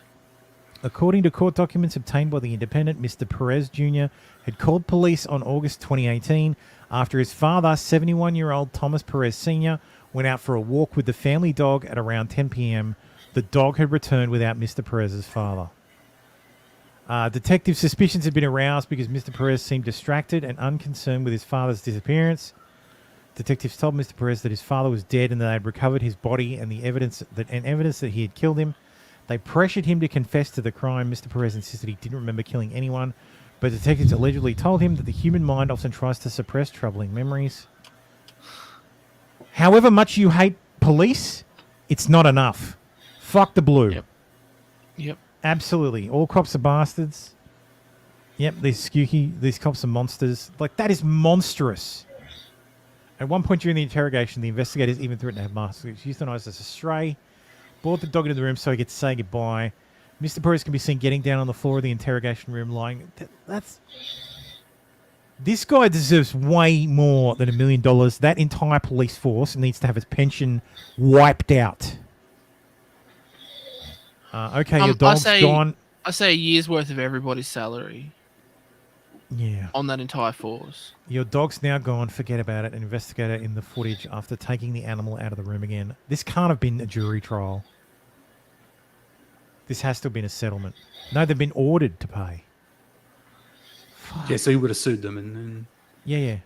According to court documents obtained by The Independent, Mr. Perez Jr. had called police on August 2018 after his father, 71-year-old Thomas Perez Sr., went out for a walk with the family dog at around 10 p.m. The dog had returned without Mr. Perez's father. Detective suspicions had been aroused because Mr. Perez seemed distracted and unconcerned with his father's disappearance. Detectives told Mr. Perez that his father was dead and they had recovered his body and evidence that he had killed him. They pressured him to confess to the crime. Mr. Perez insisted he didn't remember killing anyone, but detectives allegedly told him that the human mind often tries to suppress troubling memories. However much you hate police, it's not enough. Fuck the blue. Yep. Absolutely. All cops are bastards. Yep, these cops are monsters. Like, that is monstrous. At one point during the interrogation, the investigators even threatened to have masks euthanized as a stray, brought the dog into the room so he could say goodbye. Mr. Perez can be seen getting down on the floor of the interrogation room lying. This guy deserves way more than $1 million. That entire police force needs to have its pension wiped out. Okay, your dog's gone. I say a year's worth of everybody's salary. Yeah. On that entire force. Your dog's now gone. Forget about it. An investigator in the footage after taking the animal out of the room again. This can't have been a jury trial. This has to have been a settlement. No, they've been ordered to pay. Yeah, so you would have sued them and then... Yeah.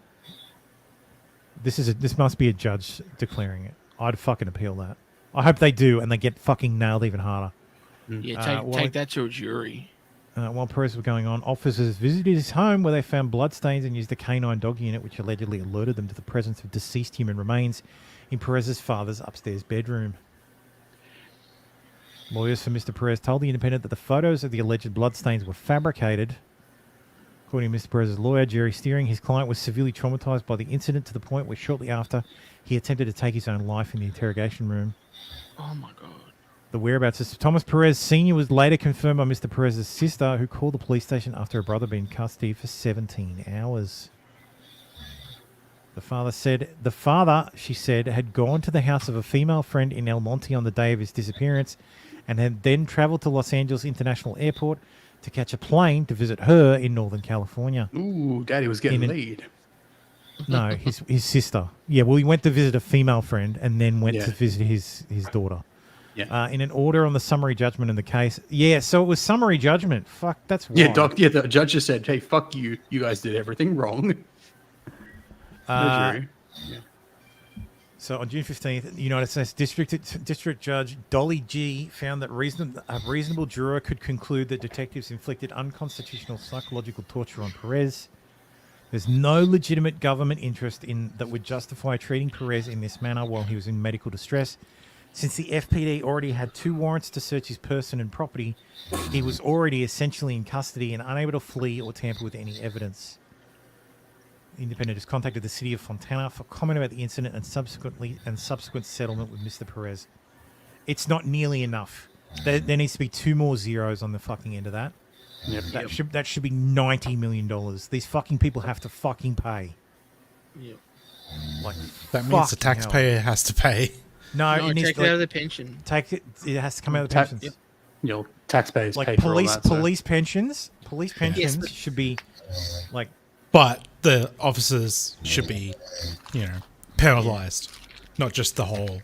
This must be a judge declaring it. I'd fucking appeal that. I hope they do and they get fucking nailed even harder. Yeah, take that to a jury. While Perez was going on, officers visited his home where they found bloodstains and used the canine dog unit, which allegedly alerted them to the presence of deceased human remains in Perez's father's upstairs bedroom. Lawyers for Mr. Perez told The Independent that the photos of the alleged bloodstains were fabricated. According to Mr. Perez's lawyer, Jerry Steering, his client was severely traumatized by the incident to the point where shortly after he attempted to take his own life in the interrogation room. Oh my God. The whereabouts is Thomas Perez Sr. was later confirmed by Mr. Perez's sister, who called the police station after her brother had been in custody for 17 hours. The father, she said, had gone to the house of a female friend in El Monte on the day of his disappearance and had then traveled to Los Angeles International Airport to catch a plane to visit her in Northern California. Ooh, Daddy was getting laid. No, his sister. Yeah, well, he went to visit a female friend and then went to visit his daughter. Yeah. In an order on the summary judgment in the case. Yeah, so it was summary judgment. Fuck, that's why. Yeah, the judge just said, hey, fuck you. You guys did everything wrong. No jury. Yeah. So on June 15th, the United States District Judge Dolly G found that a reasonable juror could conclude that detectives inflicted unconstitutional psychological torture on Perez. There's no legitimate government interest in that would justify treating Perez in this manner while he was in medical distress. Since the FPD already had 2 warrants to search his person and property, he was already essentially in custody and unable to flee or tamper with any evidence. The Independent has contacted the city of Fontana for comment about the incident and subsequent settlement with Mr. Perez. It's not nearly enough. There needs to be 2 more zeros on the fucking end of that. Yep. That should be $90 million. These fucking people have to fucking pay. Yep. Like, that means the taxpayer has to pay. No, it needs take it out of the pension. It has to come out of the pensions. You know, taxpayers like pay police for all that, police pensions. Police pensions Yes, should be like. But the officers should be, penalised, not just the whole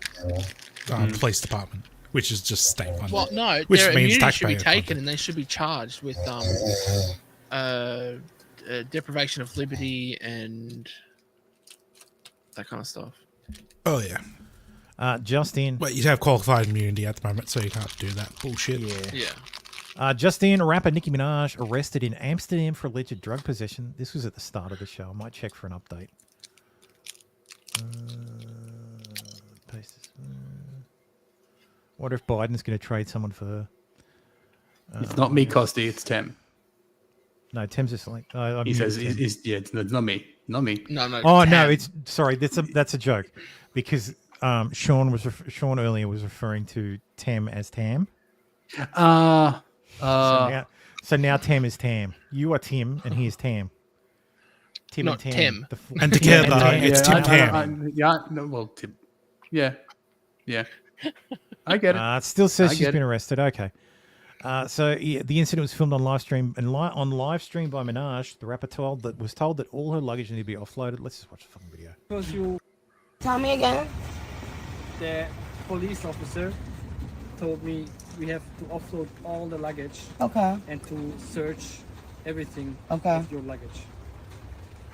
police department, which is just state funded. Well, no, which their means immunity should be taxpayer taken, and they should be charged with deprivation of liberty and that kind of stuff. Oh yeah. Justin. Well, you'd have qualified immunity at the moment, so you can't do that bullshit. Yeah. Justin, rapper Nicki Minaj arrested in Amsterdam for alleged drug possession. This was at the start of the show. I might check for an update. Paste this. Wonder if Biden's going to trade someone for her. It's not me, Costi. It's Tem. No, Tem's just like he says, it's not me, not me. No. Oh no, it's sorry. That's a joke, because Sean earlier was referring to Tem as Tam. So now Tam is Tam. You are Tim, and he is Tam. Tim Not and Tam. Tim. And together, it's Tim Tam. Tim. Yeah. I get it. It still says I she's get been it. arrested. Okay. The incident was filmed on live stream on live stream by Minaj. The rapper was told that all her luggage needed to be offloaded. Let's just watch the fucking video. Because you, Tell me again. the police officer told me we have to offload all the luggage. Okay. And to search everything Okay. of your luggage.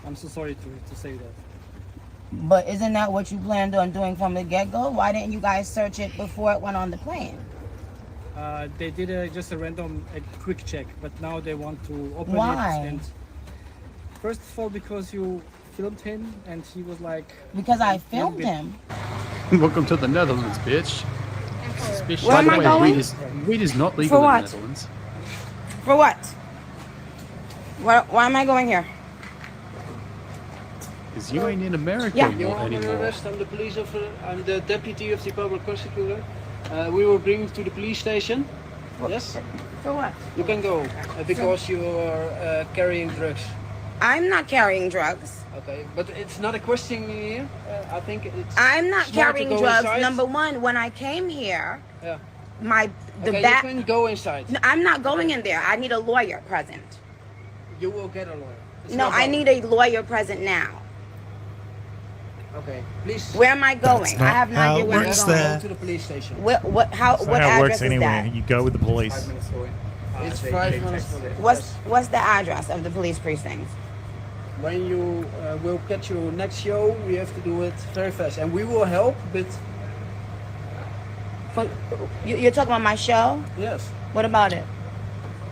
I'm so sorry to say that. But isn't that what you planned on doing from the get-go? Why didn't you guys search it before it went on the plane? They did just a quick check, but now they want to open Why? it. And first of all, because you filmed him, and he was like. Because I filmed him. Welcome to the Netherlands, bitch. Suspicious. Where By am the I way, going? weed is not legal For in what? the Netherlands. For what? Why am I going here? Because you ain't in America Yeah. You're under anymore. arrest. I'm the police officer. I'm the deputy of the public prosecutor. We will bring you to the police station. Yes? For what? You can go because you are carrying drugs. I'm not carrying drugs. Okay, but it's not a question here. I think it's. I'm not smart to carrying go drugs. inside. Number one, when I came here, Yeah. the Okay, back. you can go inside. No, I'm not going in there. I need a lawyer present. You will get a lawyer. It's No, no I problem. need a lawyer present now. Okay, please. Where am I going? That's I not have no how idea it where I'm works going. there. Go to the police station. What That's not what how it works address is anywhere. that? You go with the police. It's 5 minutes away. What's the address of the police precinct? When you will get your next show, we have to do it very fast, and we will help. But You're talking about my show? yes. What about it?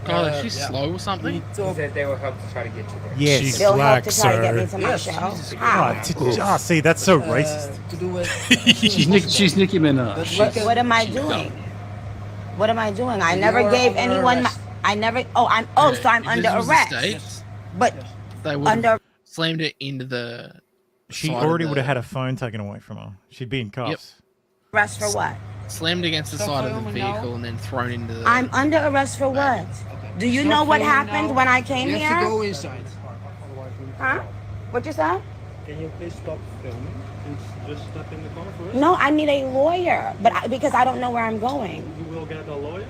Oh, she's yeah. slow or something? He said they will help to try to get you there. Yes. She's They'll black, help to try to get me sir. to my Yes, show. Jesus How? See, that's so racist. To do it. She's Nicki Minaj. But we What am I can- doing? What am I doing? I You never are gave under anyone. arrest. I never. So I'm If under this was the arrest. States, But they would under. have slammed it into the. She side of already would have the- had her phone taken away from her. She'd be in cuffs. Arrest for what? Slammed against the side of the vehicle and then thrown into the... I'm under arrest for what? Do you know what happened when I came You here? have to go inside. Huh? What you said? Can you please stop filming and just step in the car for us? No, I need a lawyer, because I don't know where I'm going. You will get a lawyer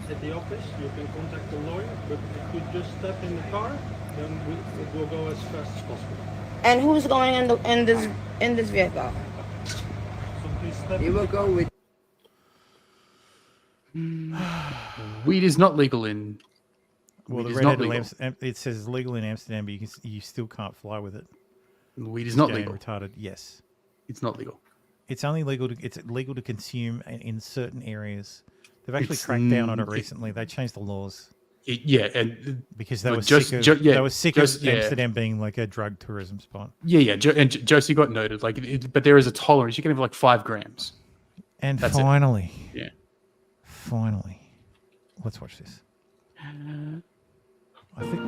at the office. You can contact the lawyer, but if you just step in the car, then it will go as fast as possible. And who's going in this vehicle? So please step. You will go with. Weed is not legal in. Well, weed the is not red-headed legal. lamps, it says legal in Amsterdam, but you still can't fly with it. Weed is not Getting legal. Retarded. Yes, it's not legal. It's only legal. It's legal to consume in certain areas. They've actually cracked down on it recently. They changed the laws. And because they were Jos- sick of, Jo- yeah, they were sick Jos- of yeah. Amsterdam being like a drug tourism spot. And Josie got noted. But there is a tolerance. You can have like 5 grams. And That's finally, finally, let's watch this. I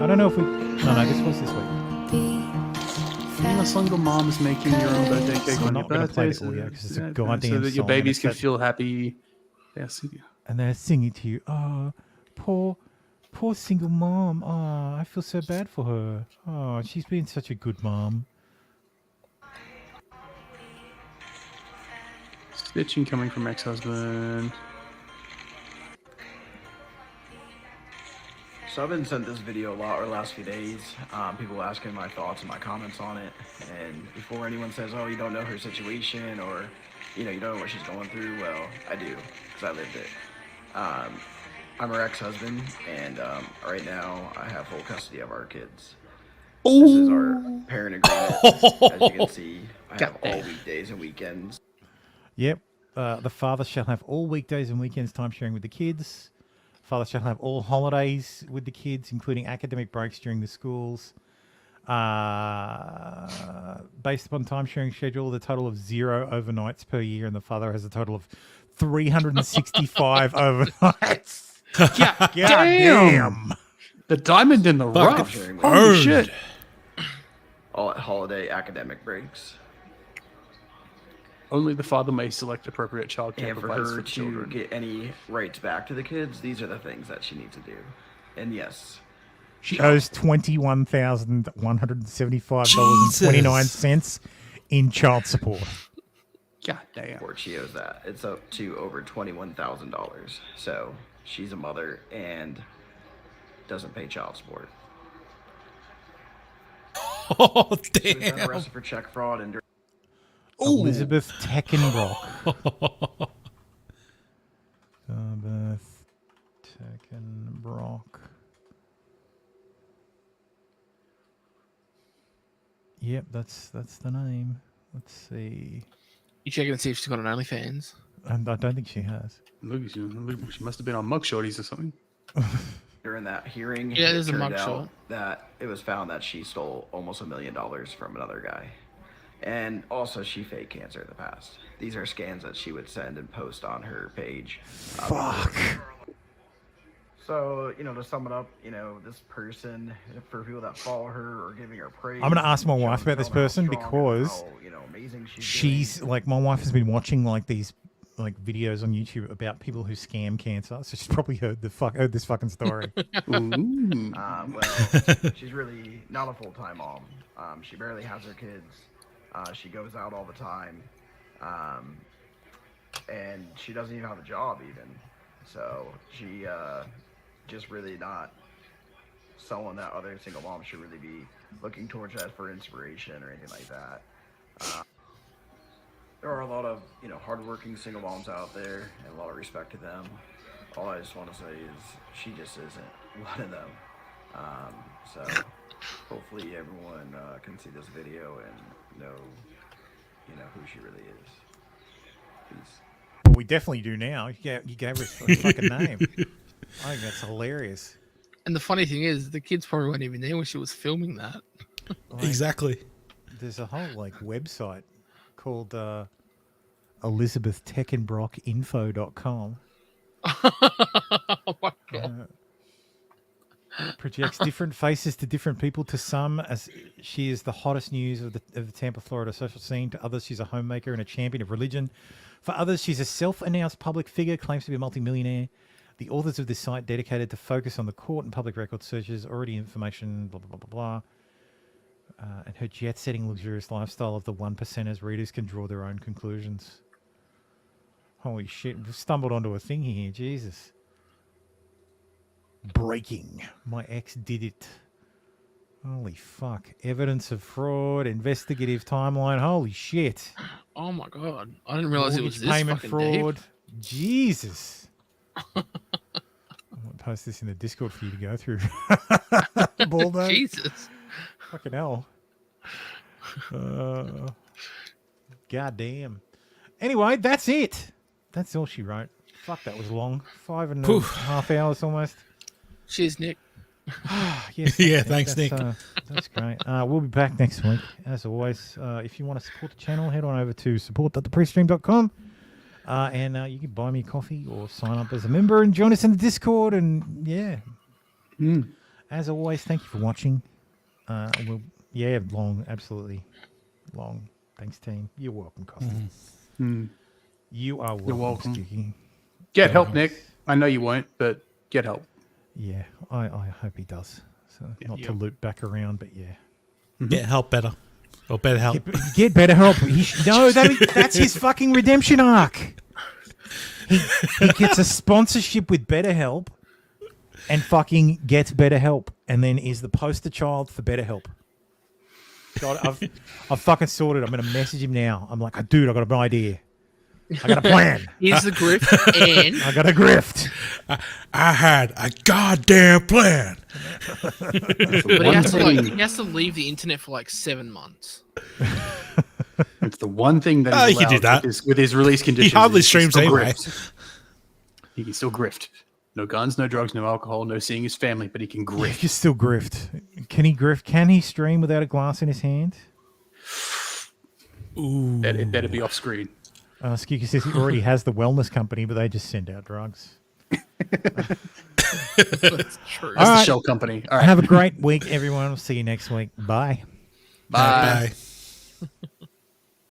don't know if we. No, this was this week. Being a single mom is making your own birthday cake I'm on your not gonna play birthday, the audio 'cause it's a so goddamn that your song, babies and can it's feel happy. Yes. And they're singing to you. Oh, poor single mom. Oh, I feel so bad for her. Oh, she's been such a good mom. Stitching coming from ex-husband. So I've been sent this video a lot over the last few days. People asking my thoughts and my comments on it. And before anyone says, oh, you don't know her situation or, you don't know what she's going through, well, I do, because I lived it. I'm her ex-husband, and right now I have full custody of our kids. This is our parent agreement. As you can see, I have all weekdays and weekends. Yep. The father shall have all weekdays and weekends time sharing with the kids. Father shall have all holidays with the kids, including academic breaks during the schools. Based upon time sharing schedule, the total of 0 overnights per year, and the father has a total of 365 overnights. God damn. The diamond in the rough. Holy shit. All at holiday academic breaks. Only the father may select appropriate childcare And for providers her for to children. get any rights back to the kids, these are the things that she needs to do. And yes, She owes $21,175.29 in child support. God damn. She owes that. It's up to over $21,000. So she's a mother and doesn't pay child support. Oh, She was then damn. arrested for check fraud and Elizabeth Teckenbrock. Elizabeth Teckenbrock. Yep, that's the name. Let's see. You checking to see if she's got an OnlyFans? I don't think she has. Look, she must have been on mug shorties or something. during that hearing, Yeah, there's a it turned mugshot. out that it was found that she stole almost $1 million from another guy. And also, she faked cancer in the past. These are scans that she would send and post on her page. Fuck. So, to sum it up, this person, for people that follow her or giving her praise. I'm going to ask my wife about this person because amazing she's like, my wife has been watching like these like videos on YouTube about people who scam cancer, so she's probably heard this fucking story. Well, she's really not a full-time mom. She barely has her kids. She goes out all the time. And she doesn't even have a job even. So she just really not someone that other single moms should really be looking towards that for inspiration or anything like that. There are a lot of, hardworking single moms out there, and a lot of respect to them. All I just want to say is she just isn't one of them. So hopefully everyone can see this video and know, who she really is. Peace. Well, we definitely do now. You gave her a fucking name. I think that's hilarious. And the funny thing is, the kids probably weren't even there when she was filming that. Like, Exactly. There's a whole like website called ElizabethTeckenbrockinfo.com. Oh my god. Projects different faces to different people. To some, as she is the hottest news of the Tampa, Florida social scene. To others, she's a homemaker and a champion of religion. For others, she's a self-announced public figure, claims to be a multimillionaire. The authors of this site dedicated to focus on the court and public record searches, already information, blah, blah, blah, blah, blah. And her jet-setting luxurious lifestyle of the 1%ers readers can draw their own conclusions. Holy shit, we've stumbled onto a thing here, Jesus. Breaking. My ex did it. Holy fuck. Evidence of fraud, investigative timeline. Holy shit. Oh my god. I didn't realize it was this payment fucking fraud. deep. Jesus. I might post this in the Discord for you to go through. Baldo. Jesus. Fucking hell. God damn. Anyway, that's it. That's all she wrote. Fuck, that was long. 5.5 hours almost. Cheers, Nick. Yes, Yeah, thanks, Nick. That's great. We'll be back next week, as always. If you want to support the channel, head on over to support.theprestream.com. And you can buy me coffee or sign up as a member and join us in the Discord. And yeah, as always, thank you for watching. Long, absolutely long. Thanks, team. You're welcome, Coffee. You are welcome. You're welcome. Sticky. Get help, Nick. I know you won't, but get help. Yeah, I hope he does. So not to loop back around, but yeah. Get help better. Or better help. Get better help. That's his fucking redemption arc. He gets a sponsorship with BetterHelp and fucking gets BetterHelp and then is the poster child for BetterHelp. God, I've fucking sorted. I'm going to message him now. I'm like, dude, I got an idea. I got a plan. Here's the grift, and I got a grift. I had a goddamn plan. But he has to leave the internet for like 7 months. It's the one thing that he can do that with his release conditions. He hardly streams anyway. He can still grift. No guns, no drugs, no alcohol, no seeing his family, but he can grift. He can still grift. Can he grift? Can he stream without a glass in his hand? Ooh. It better be off screen. Skiki says he already has the wellness company, but they just send out drugs. That's true. All That's right. the shell company. All right. Have a great week, everyone. We'll see you next week. Bye. Bye. Bye.